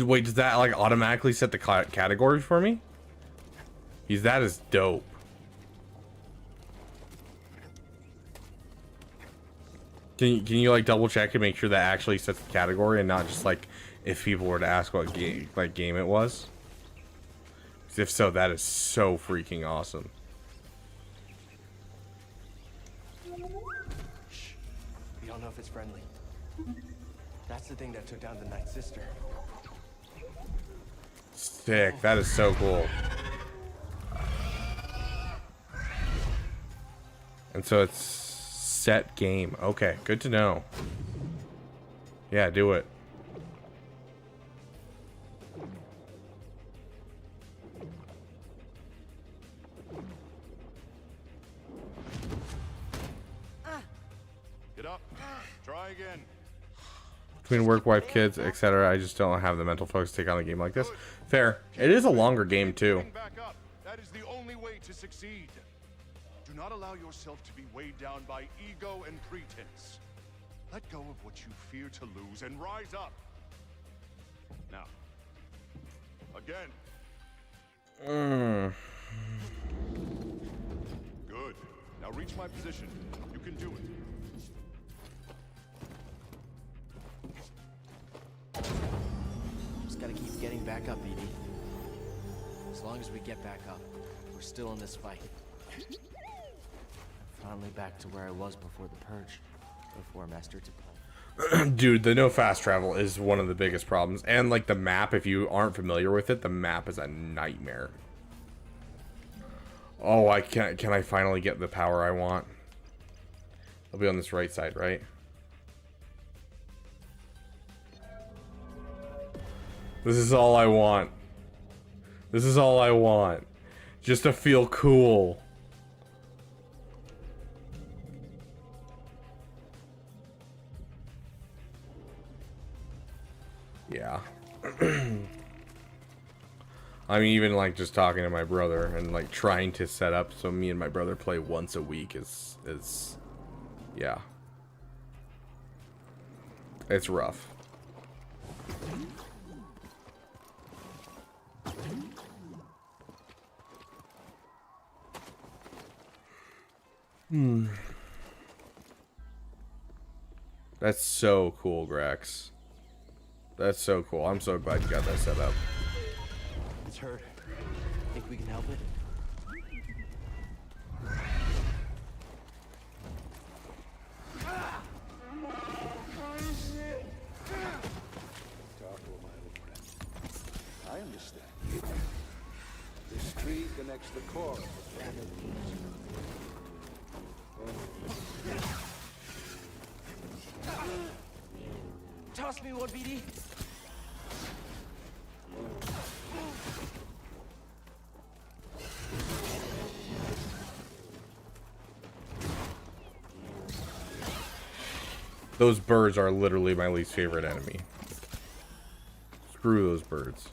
[SPEAKER 20] Wait, does that like automatically set the category for me? Because that is dope. Can you like double check and make sure that actually sets the category and not just like if people were to ask what game it was? 'Cause if so, that is so freaking awesome.
[SPEAKER 2] Shh. We don't know if it's friendly. That's the thing that took down the Ninth Sister.
[SPEAKER 20] Sick. That is so cool. And so it's set game. Okay, good to know. Yeah, do it.
[SPEAKER 15] Get up. Try again.
[SPEAKER 20] Between work, wife, kids, etc., I just don't have the mental focus to take on a game like this. Fair. It is a longer game too.
[SPEAKER 15] Back up. That is the only way to succeed. Do not allow yourself to be weighed down by ego and pretense. Let go of what you fear to lose and rise up. Now, again. Good. Now reach my position. You can do it.
[SPEAKER 2] Just gotta keep getting back up, BD. As long as we get back up, we're still in this fight. I'm finally back to where I was before the purge, before Master T'Pol.
[SPEAKER 20] Dude, the no fast travel is one of the biggest problems. And like the map, if you aren't familiar with it, the map is a nightmare. Oh, can I finally get the power I want? I'll be on this right side, right? This is all I want. This is all I want. Just to feel cool. Yeah. I mean, even like just talking to my brother and like trying to set up so me and my brother play once a week is yeah. It's rough. That's so cool, Grex. That's so cool. I'm so glad you got that set up.
[SPEAKER 2] It's hurt. Think we can help it?
[SPEAKER 5] I am
[SPEAKER 17] connects the core of the planet.
[SPEAKER 9] Toss me one, BD.
[SPEAKER 20] Those birds are literally my least favorite enemy. Screw those birds.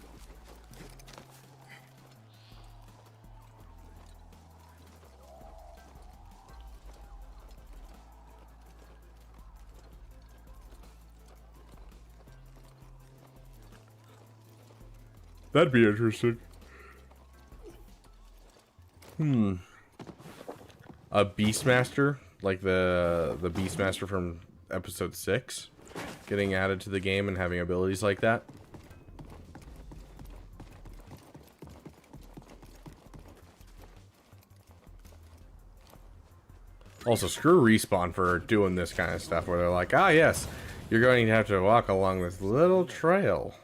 [SPEAKER 20] That'd be interesting. A Beastmaster, like the Beastmaster from episode 6, getting added to the game and having abilities like that. Also, screw Respawn for doing this kind of stuff where they're like, ah yes, you're going to have to walk along this little trail.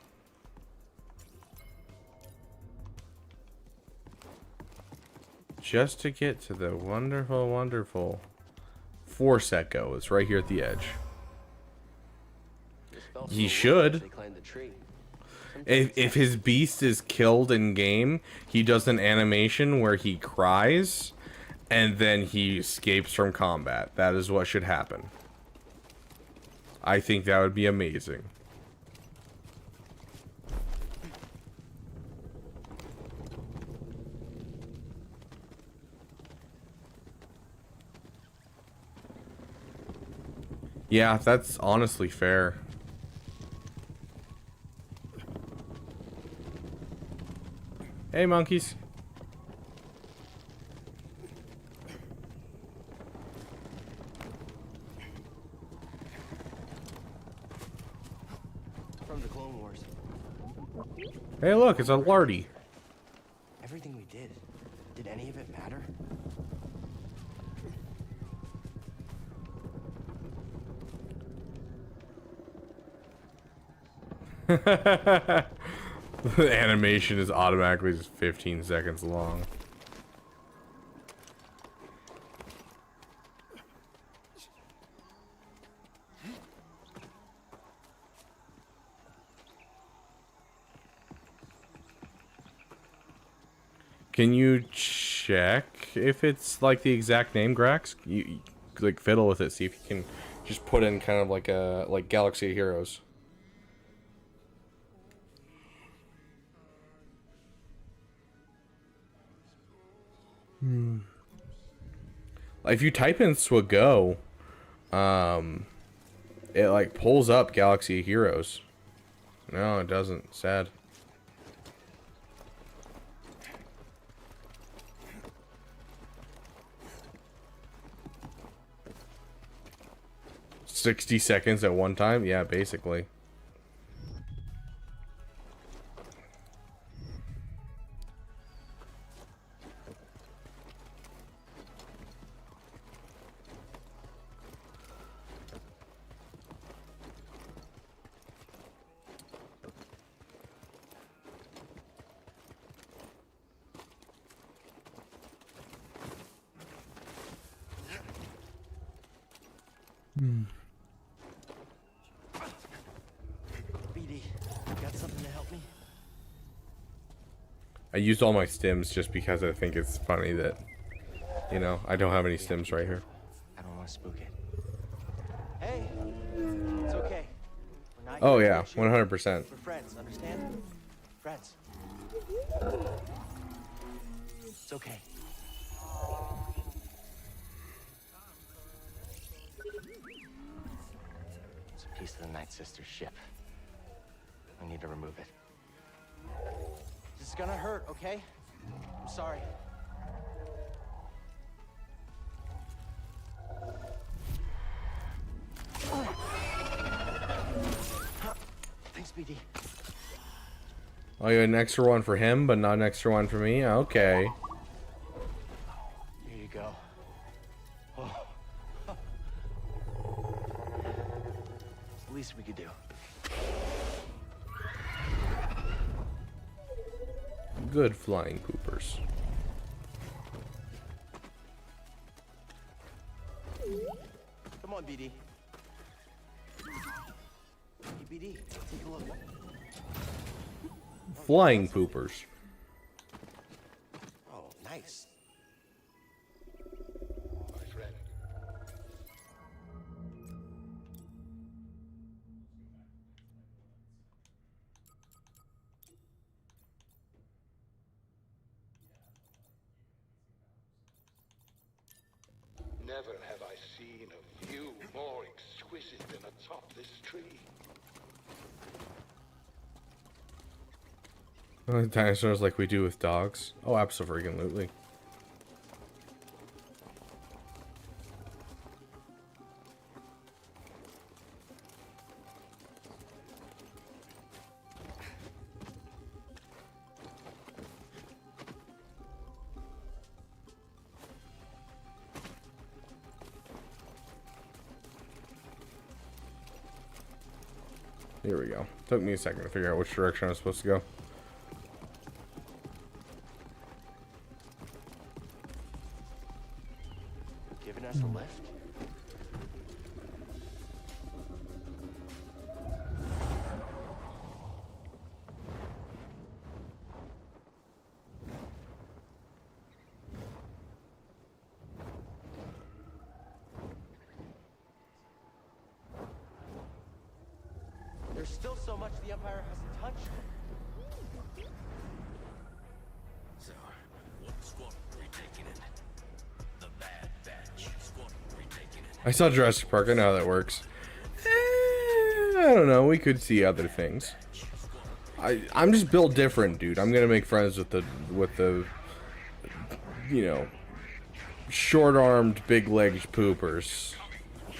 [SPEAKER 20] Just to get to the wonderful, wonderful Force Echo. It's right here at the edge. He should. If his beast is killed in game, he does an animation where he cries and then he escapes from combat. That is what should happen. I think that would be amazing. Yeah, that's honestly fair. Hey, monkeys.
[SPEAKER 2] From the Clone Wars.
[SPEAKER 20] Hey, look, it's a Lardy.
[SPEAKER 2] Everything we did any of it matter?
[SPEAKER 20] The animation is automatically just 15 seconds long. Can you check if it's like the exact name, Grax? You like fiddle with it, see if you can just put in kind of like a Galaxy of Heroes. If you type in Swago, it like pulls up Galaxy of Heroes. No, it doesn't. Sad. "60 seconds at one time?" Yeah, basically.
[SPEAKER 2] BD, got something to help me?
[SPEAKER 20] I used all my stims just because I think it's funny that, you know, I don't have any stims right here.
[SPEAKER 2] I don't want to spook it. Hey, it's okay. We're not
[SPEAKER 20] Oh
[SPEAKER 2] here to
[SPEAKER 20] yeah,
[SPEAKER 2] get you.
[SPEAKER 20] 100%.
[SPEAKER 2] We're friends, understand? Friends. It's okay. It's a piece of the Night Sister's ship. I need to remove it. This is gonna hurt, okay? I'm sorry. Thanks, BD.
[SPEAKER 20] Oh, you had an extra one for him, but not an extra one for me? Okay.
[SPEAKER 2] Here you go. Oh. It's the least we could do.
[SPEAKER 20] Good flying poopers.
[SPEAKER 2] BD. Hey, BD, take a look.
[SPEAKER 20] Flying poopers.
[SPEAKER 2] Oh, nice.
[SPEAKER 5] My friend. Never have I seen a view more exquisite than atop this tree.
[SPEAKER 20] Dinosaurs like we do with dogs. Oh, absolutely. Here we go. Took me a second to figure out which direction I was supposed to go.
[SPEAKER 2] Giving us a lift? There's still so much the Empire hasn't touched.
[SPEAKER 4] So, what squad are we taking it? The Bad Batch squad are we taking it?
[SPEAKER 20] I saw Jurassic Park. I know how that works. I don't know. We could see other things. I'm just built different, dude. I'm gonna make friends with the you know, short-armed, big-legged poopers.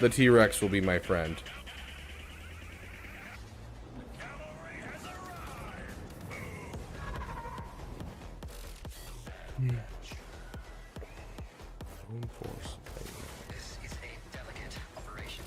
[SPEAKER 20] The T-Rex will be my friend.
[SPEAKER 4] This is a delicate operation.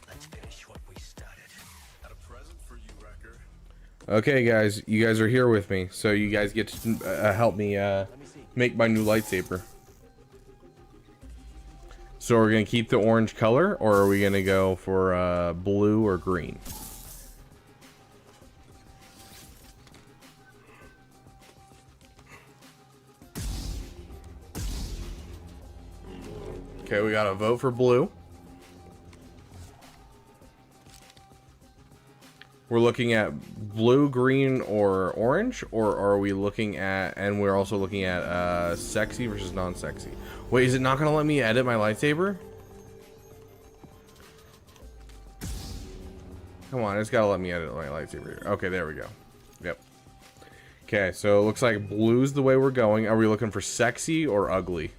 [SPEAKER 4] Let's finish what we started. Got a present for you, Wrecker.
[SPEAKER 20] Okay, guys, you guys are here with me, so you guys get to help me make my new lightsaber. So we're gonna keep the orange color, or are we gonna go for blue or green? Okay, we got to vote for blue. We're looking at blue, green, or orange, or are we looking at, and we're also looking at sexy versus non-sexy. Wait, is it not going to let me edit my lightsaber? Come on, it's got to let me edit my lightsaber. Okay, there we go. Yep. Okay, so it looks like blue's the way we're going. Are we looking for sexy or ugly?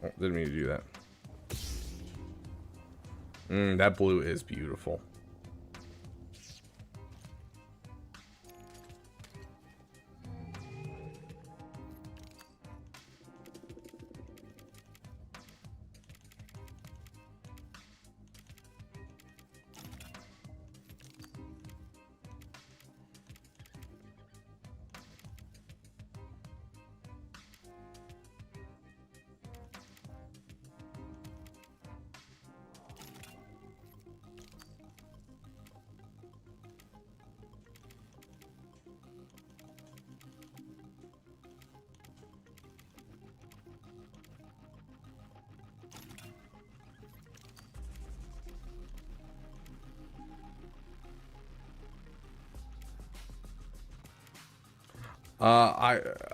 [SPEAKER 20] Oh, didn't mean to do that. That blue is beautiful.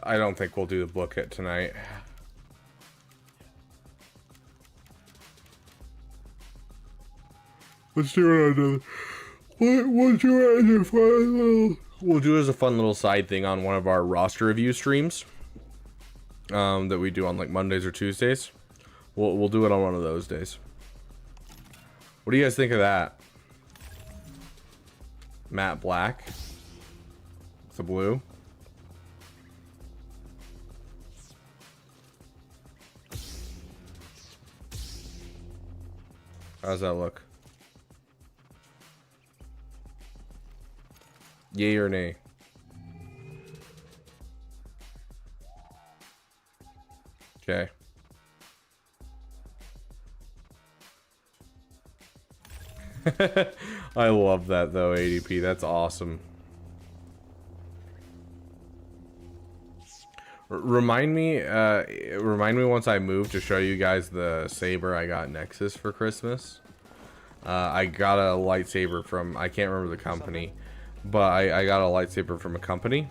[SPEAKER 20] I don't think we'll do the book it tonight. Let's do it We'll do it as a fun little. We'll do it as a fun little side thing on one of our roster review streams. That we do on like Mondays or Tuesdays. We'll do it on one of those days. What do you guys think of that? Matte black. It's a blue. How's that look? Yay or nay? Okay. I love that though, ADP. That's awesome. Remind me once I move to show you guys the saber I got Nexus for Christmas. I got a lightsaber from, I can't remember the company, but I got a lightsaber from a company.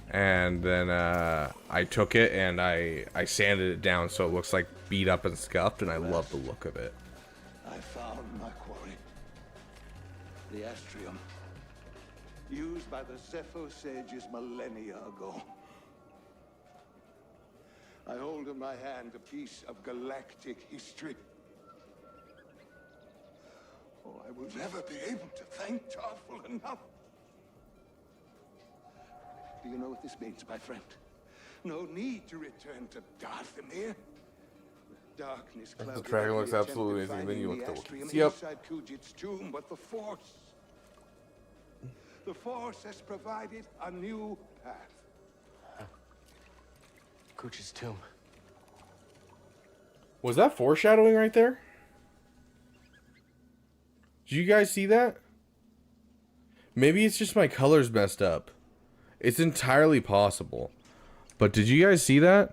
[SPEAKER 20] And then I took it and I sanded it down so it looks like beat up and scuffed, and I love the look of it.
[SPEAKER 5] I found my quarry. The astrium. Used by the Zepho sages millennia ago. I hold in my hand a piece of galactic history. Oh, I will never be able to thank Tarful enough. Do you know what this means, my friend? No need to return to Darthamir. Darkness
[SPEAKER 20] The
[SPEAKER 5] clouded
[SPEAKER 20] dragon
[SPEAKER 5] every
[SPEAKER 20] looks
[SPEAKER 5] attempt
[SPEAKER 20] absolutely
[SPEAKER 5] at
[SPEAKER 20] amazing. Then you
[SPEAKER 5] finding
[SPEAKER 20] look
[SPEAKER 5] the
[SPEAKER 20] the
[SPEAKER 5] astrium
[SPEAKER 20] Yep.
[SPEAKER 5] inside Kujit's tomb, but the Force. The Force has provided a new path.
[SPEAKER 2] Kuch's tomb.
[SPEAKER 20] Was that foreshadowing right there? Did you guys see that? Maybe it's just my colors messed up. It's entirely possible. But did you guys see that?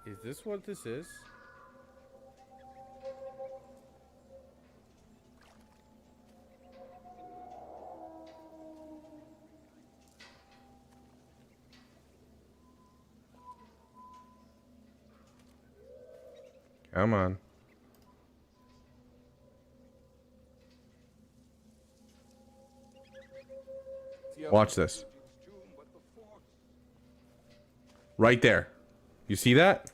[SPEAKER 20] Is this what this is? Come on. Watch this. Right there. You see that?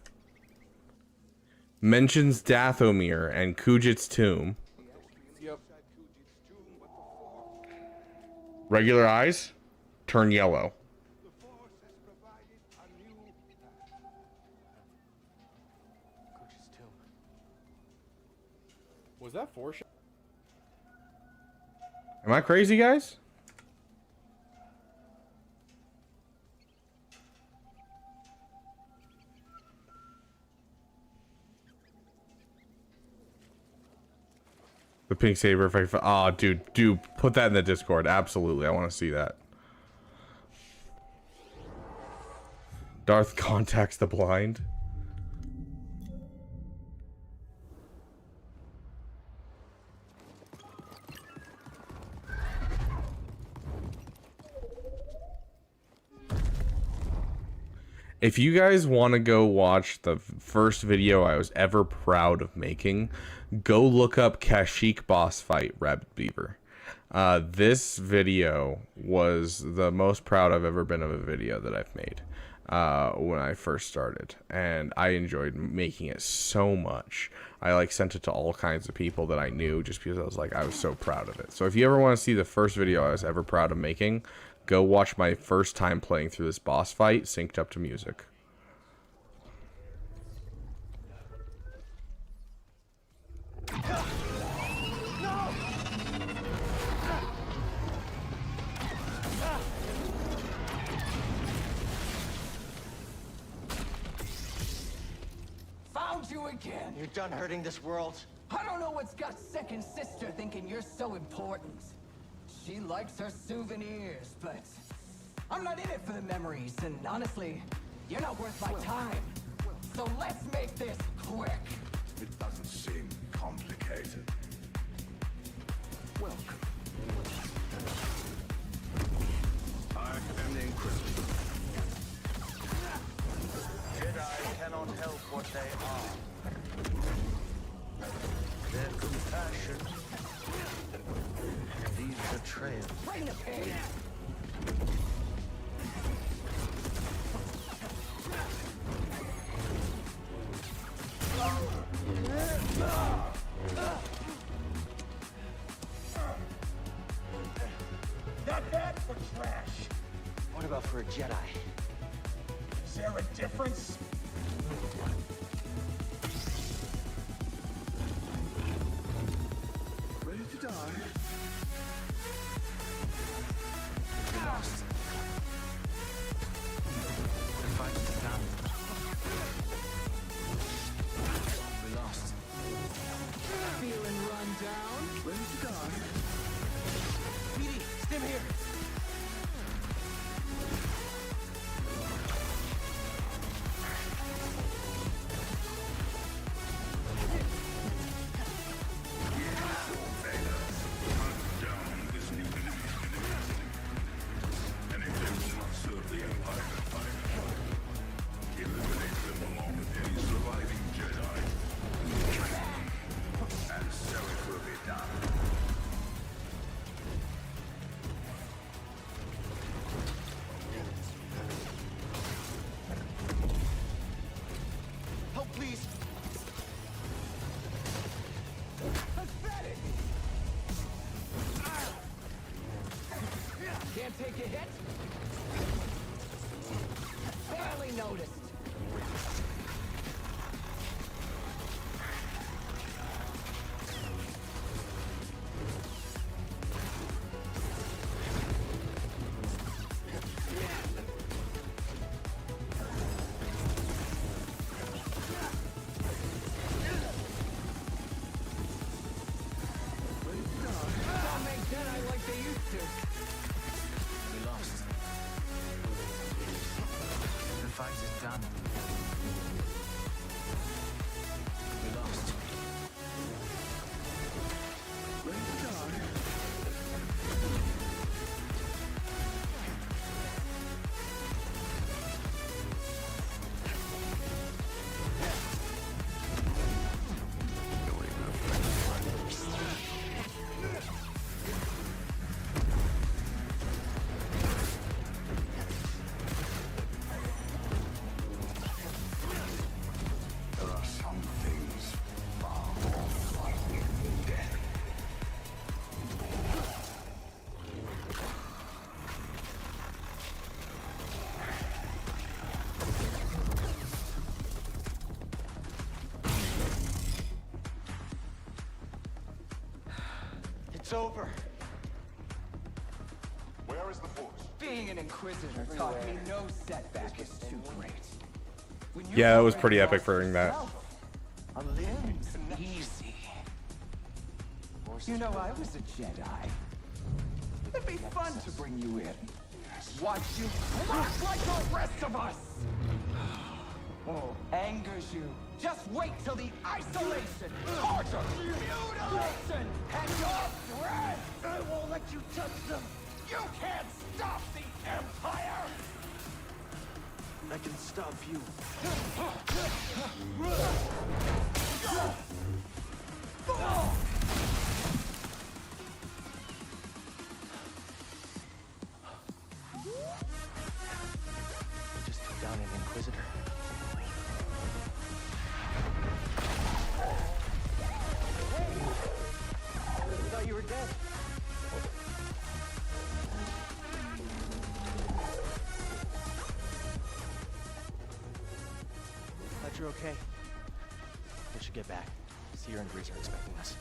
[SPEAKER 20] Mentions Dathomir and Kujit's tomb.
[SPEAKER 5] Yep.
[SPEAKER 20] Regular eyes turn yellow. Was that foreshadowing? Am I crazy, guys? The pink saber effect. Oh, dude, put that in the Discord. Absolutely, I want to see that. Darth contacts the blind. If you guys want to go watch the first video I was ever proud of making, go look up Kashyyyk boss fight Rabbit Beaver. This video was the most proud I've ever been of a video that I've made when I first started, and I enjoyed making it so much. I like sent it to all kinds of people that I knew just because I was so proud of it. So if you ever want to see the first video I was ever proud of making, go watch my first time playing through this boss fight synced up to music.
[SPEAKER 9] Found you again.
[SPEAKER 2] You're done hurting this world.
[SPEAKER 9] I don't know what's got second sister thinking you're so important. She likes her souvenirs, but I'm not in it for the memories, and honestly, you're not worth my time. So let's make this quick.
[SPEAKER 5] It doesn't seem complicated. Welcome. I am the Inquisitor.
[SPEAKER 17] Jedi cannot help what they are. Their compassion leaves a trail.
[SPEAKER 9] Bring the pig!
[SPEAKER 17] Not bad for trash. What about for a Jedi? Is there a difference?
[SPEAKER 5] Ready to die?
[SPEAKER 17] We lost. The fight is done. We lost.
[SPEAKER 9] Feeling run down?
[SPEAKER 5] Ready to die?
[SPEAKER 17] Petey, stim here. Help, please.
[SPEAKER 9] Pathetic! Can't take a hit? Barely noticed. Don't make Jedi like they used to.
[SPEAKER 17] We lost. The fight is done. We lost.
[SPEAKER 5] Ready to die? There are some things far more frightening than death.
[SPEAKER 17] It's over.
[SPEAKER 15] Where is the Force?
[SPEAKER 9] Being an Inquisitor taught me no setback is too great. When you
[SPEAKER 20] Yeah, that was
[SPEAKER 9] learn
[SPEAKER 20] pretty
[SPEAKER 9] about
[SPEAKER 20] epic for hearing that.
[SPEAKER 9] yourself, a limb's easy. You know, I was a Jedi. It'd be fun to bring you in. Watch you crush like the rest of us! Oh, angers you. Just wait till the isolation, torture, mutilation, and your breath! I won't let you touch them! You can't stop the Empire!
[SPEAKER 17] I can stop you. Just took down an Inquisitor. I thought you were dead. Glad you're okay. We should get back. Seer and Grease are expecting us.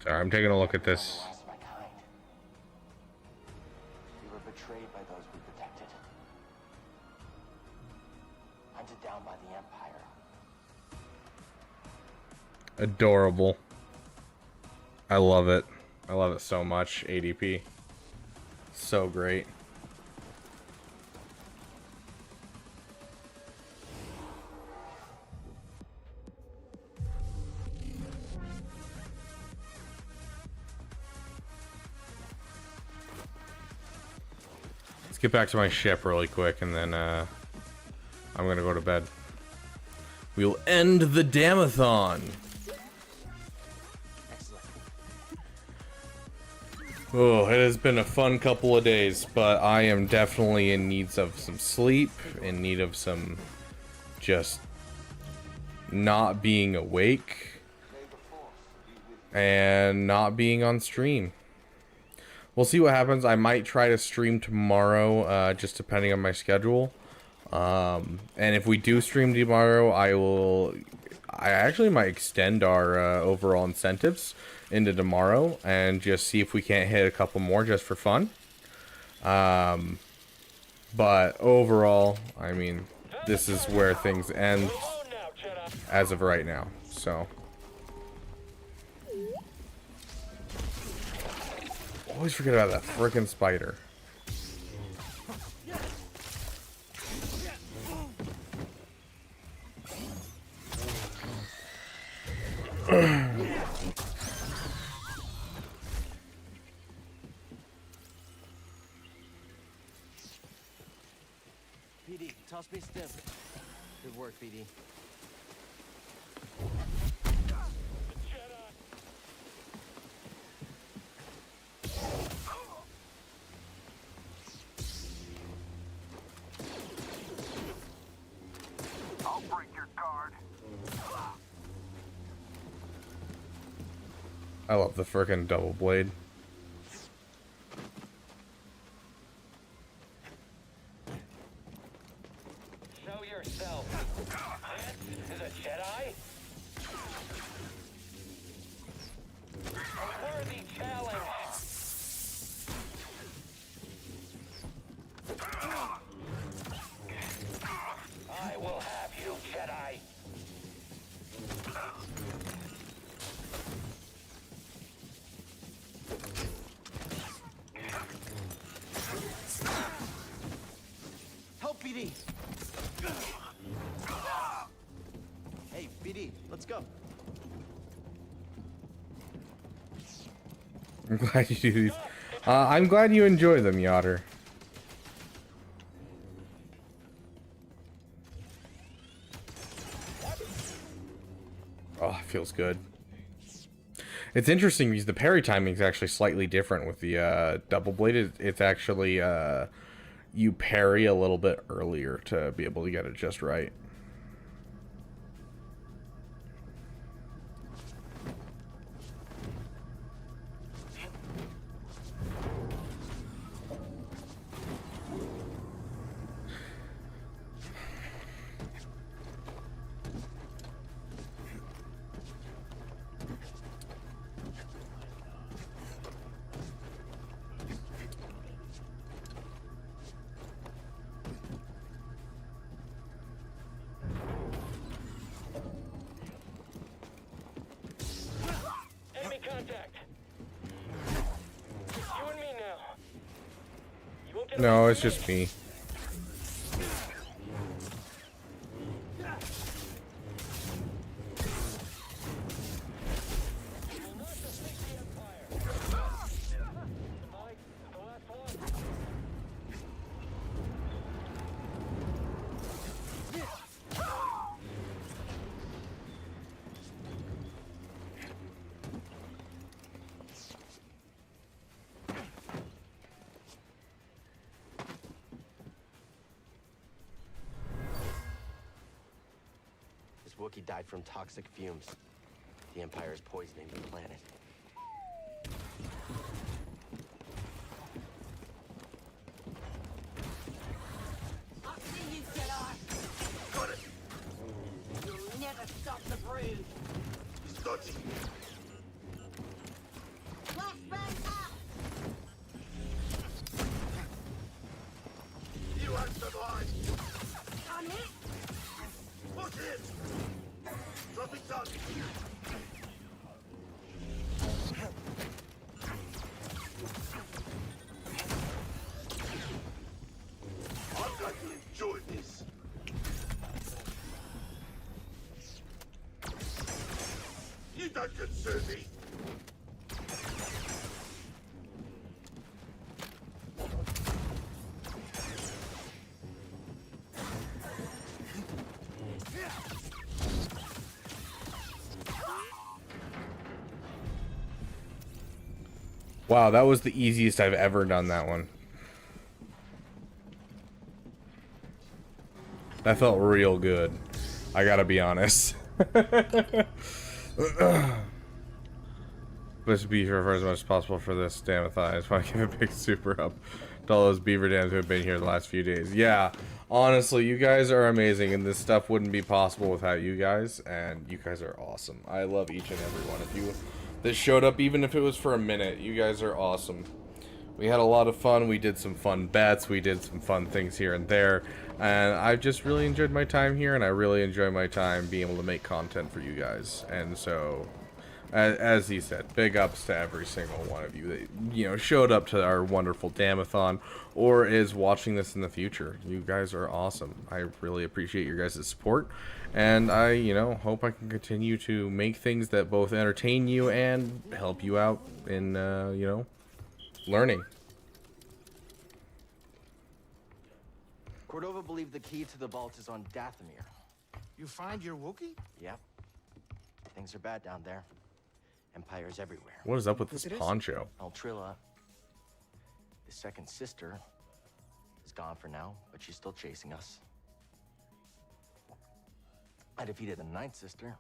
[SPEAKER 20] Sorry, I'm taking a look at this.
[SPEAKER 2] betrayed by those we protected. Hunted down by the Empire.
[SPEAKER 20] Adorable. I love it. I love it so much. ADP. So great. Let's get back to my ship really quick, and then I'm gonna go to bed. We'll end the Damathon. Oh, it has been a fun couple of days, but I am definitely in need of some sleep, in need of some just not being awake, and not being on stream. We'll see what happens. I might try to stream tomorrow, just depending on my schedule. And if we do stream tomorrow, I actually might extend our overall incentives into tomorrow and just see if we can't hit a couple more just for fun. But overall, I mean, this is where things end as of right now. So always forget about that frickin' spider.
[SPEAKER 2] BD, toss me stim. Good work, BD.
[SPEAKER 17] I'll break your guard.
[SPEAKER 20] I love the frickin' double blade.
[SPEAKER 4] Show yourself. This is a Jedi? A worthy challenge. I will have you, Jedi.
[SPEAKER 2] Help, BD! Hey, BD, let's go.
[SPEAKER 20] I'm glad you do these. I'm glad you enjoy them, Yotter. Oh, it feels good. It's interesting because the parry timing is actually slightly different with the double blade. It's actually you parry a little bit earlier to be able to get it just right.
[SPEAKER 4] Enemy contact. You and me now. You won't get
[SPEAKER 20] No,
[SPEAKER 4] away
[SPEAKER 20] it's
[SPEAKER 4] from
[SPEAKER 20] just me.
[SPEAKER 2] This Wookiee died from toxic fumes. The Empire is poisoning the planet.
[SPEAKER 9] I see you, Jedi! Got it! You'll never stop the brood!
[SPEAKER 10] He's dodgy.
[SPEAKER 9] Flashbang out!
[SPEAKER 10] that concern me.
[SPEAKER 20] Wow, that was the easiest I've ever done that one. That felt real good. I gotta be honest. Let's be here for as much as possible for this damathon. I just want to give a big super up to all those beaver dams who have been here the last few days. Yeah, honestly, you guys are amazing, and this stuff wouldn't be possible without you guys, and you guys are awesome. I love each and every one of you that showed up, even if it was for a minute. You guys are awesome. We had a lot of fun. We did some fun bets. We did some fun things here and there. And I've just really enjoyed my time here, and I really enjoy my time being able to make content for you guys. And so, as he said, big ups to every single one of you that, you know, showed up to our wonderful Damathon or is watching this in the future. You guys are awesome. I really appreciate your guys' support. And I, you know, hope I can continue to make things that both entertain you and help you out in, you know, learning.
[SPEAKER 2] Cordova believed the key to the vault is on Dathomir.
[SPEAKER 17] You find your Wookiee?
[SPEAKER 2] Yep. Things are bad down there. Empires everywhere.
[SPEAKER 20] What is up with this poncho?
[SPEAKER 2] Altrilla, his second sister, is gone for now, but she's still chasing us. I defeated the ninth sister.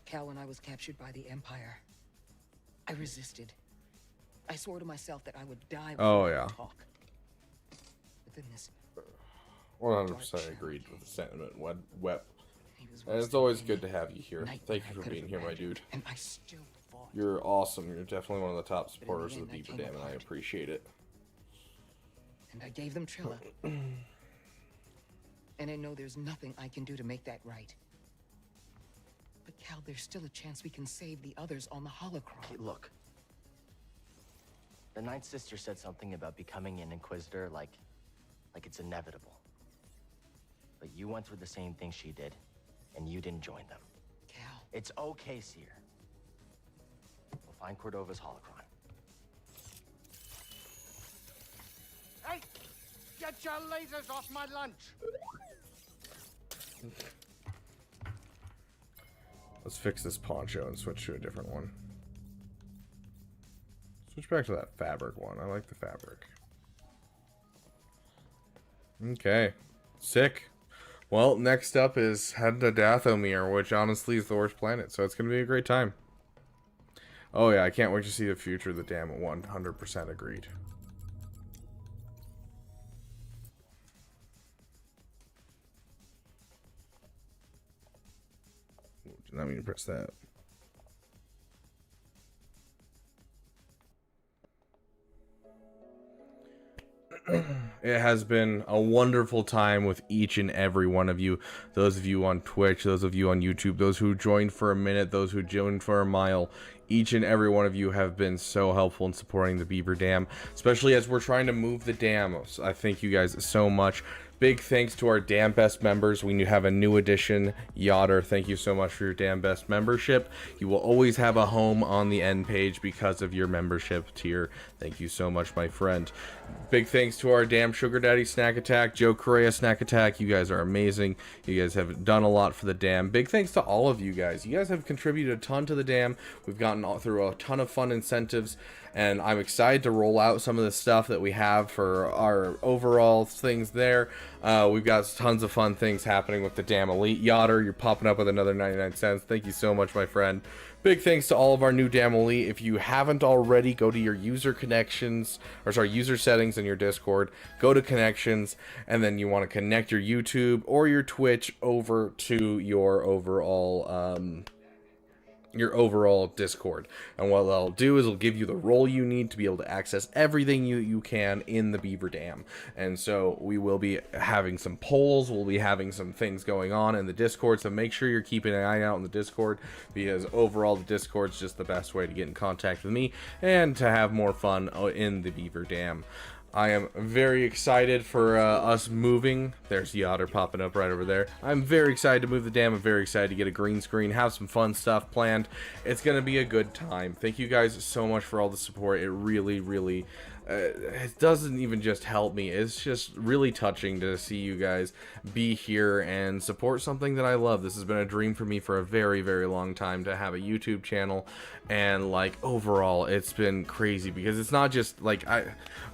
[SPEAKER 12] Cal, when I was captured by the Empire, I resisted. I swore to myself that I would die before I would talk. But then this
[SPEAKER 20] 100% agreed with the sentiment, Wep. And it's always good to have you here. Thank you for being here, my dude.
[SPEAKER 12] And I still fought.
[SPEAKER 20] You're awesome. You're definitely one of the top supporters of the Beaver Dam, and I appreciate it.
[SPEAKER 12] And I gave them Trilla. And I know there's nothing I can do to make that right. But Cal, there's still a chance we can save the others on the holocron.
[SPEAKER 2] Okay, look. The ninth sister said something about becoming an Inquisitor like it's inevitable. But you went through the same thing she did, and you didn't join them.
[SPEAKER 12] Cal.
[SPEAKER 2] It's okay, Seer. We'll find Cordova's holocron.
[SPEAKER 17] Hey! Get your lasers off my lunch!
[SPEAKER 20] Let's fix this poncho and switch to a different one. Switch back to that fabric one. I like the fabric. Okay. Sick. Well, next up is heading to Dathomir, which honestly is the worst planet, so it's going to be a great time. Oh yeah, I can't wait to see the future of the dam. 100% agreed. Did not mean to press that. It has been a wonderful time with each and every one of you. Those of you on Twitch, those of you on YouTube, those who joined for a minute, those who joined for a mile. Each and every one of you have been so helpful in supporting the Beaver Dam, especially as we're trying to move the dam. So I thank you guys so much. Big thanks to our Dam Best members. We have a new addition, Yotter. Thank you so much for your Dam Best membership. You will always have a home on the end page because of your membership tier. Thank you so much, my friend. Big thanks to our Dam Sugar Daddy Snack Attack, Joe Correa Snack Attack. You guys are amazing. You guys have done a lot for the dam. Big thanks to all of you guys. You guys have contributed a ton to the dam. We've gotten through a ton of fun incentives, and I'm excited to roll out some of the stuff that we have for our overall things there. We've got tons of fun things happening with the Dam Elite. Yotter, you're popping up with another 99 cents. Thank you so much, my friend. Big thanks to all of our new Dam Elite. If you haven't already, go to your user settings in your Discord, go to connections, and then you want to connect your YouTube or your Twitch over to your overall your overall Discord. And what they'll do is it'll give you the role you need to be able to access everything you can in the Beaver Dam. And so we will be having some polls, we'll be having some things going on in the Discord, so make sure you're keeping an eye out on the Discord, because overall the Discord's just the best way to get in contact with me and to have more fun in the Beaver Dam. I am very excited for us moving. There's the otter popping up right over there. I'm very excited to move the dam. I'm very excited to get a green screen, have some fun stuff planned. It's going to be a good time. Thank you guys so much for all the support. It really, really... it doesn't even just help me. It's just really touching to see you guys be here and support something that I love. This has been a dream for me for a very, very long time, to have a YouTube channel. And like overall it's been crazy, because it's not just like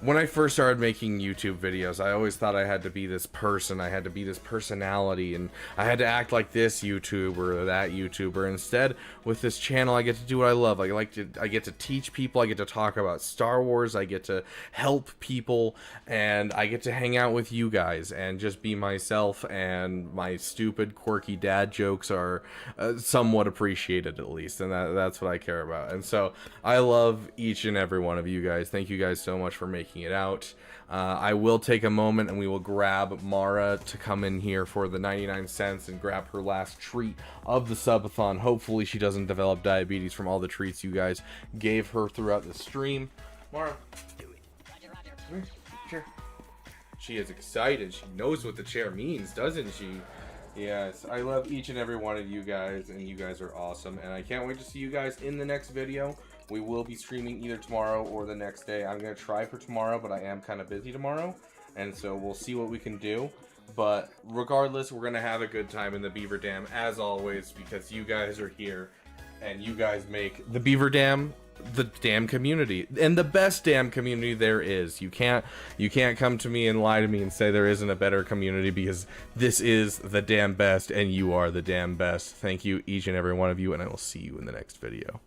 [SPEAKER 20] when I first started making YouTube videos, I always thought I had to be this person, I had to be this personality, and I had to act like this YouTuber or that YouTuber. Instead, with this channel, I get to do what I love. I get to teach people, I get to talk about Star Wars, I get to help people, and I get to hang out with you guys and just be myself, and my stupid quirky dad jokes are somewhat appreciated, at least, and that's what I care about. And so I love each and every one of you guys. Thank you guys so much for making it out. I will take a moment and we will grab Mara to come in here for the 99 cents and grab her last treat of the subathon. Hopefully she doesn't develop diabetes from all the treats you guys gave her throughout the stream. Mara, sure. She is excited. She knows what the chair means, doesn't she? Yes, I love each and every one of you guys, and you guys are awesome, and I can't wait to see you guys in the next video. We will be streaming either tomorrow or the next day. I'm going to try for tomorrow, but I am kind of busy tomorrow, and so we'll see what we can do. But regardless, we're going to have a good time in the Beaver Dam, as always, because you guys are here, and you guys make the Beaver Dam the damn community, and the best damn community there is. You can't come to me and lie to me and say there isn't a better community, because this is the damn best, and you are the damn best. Thank you, each and every one of you, and I will see you in the next video.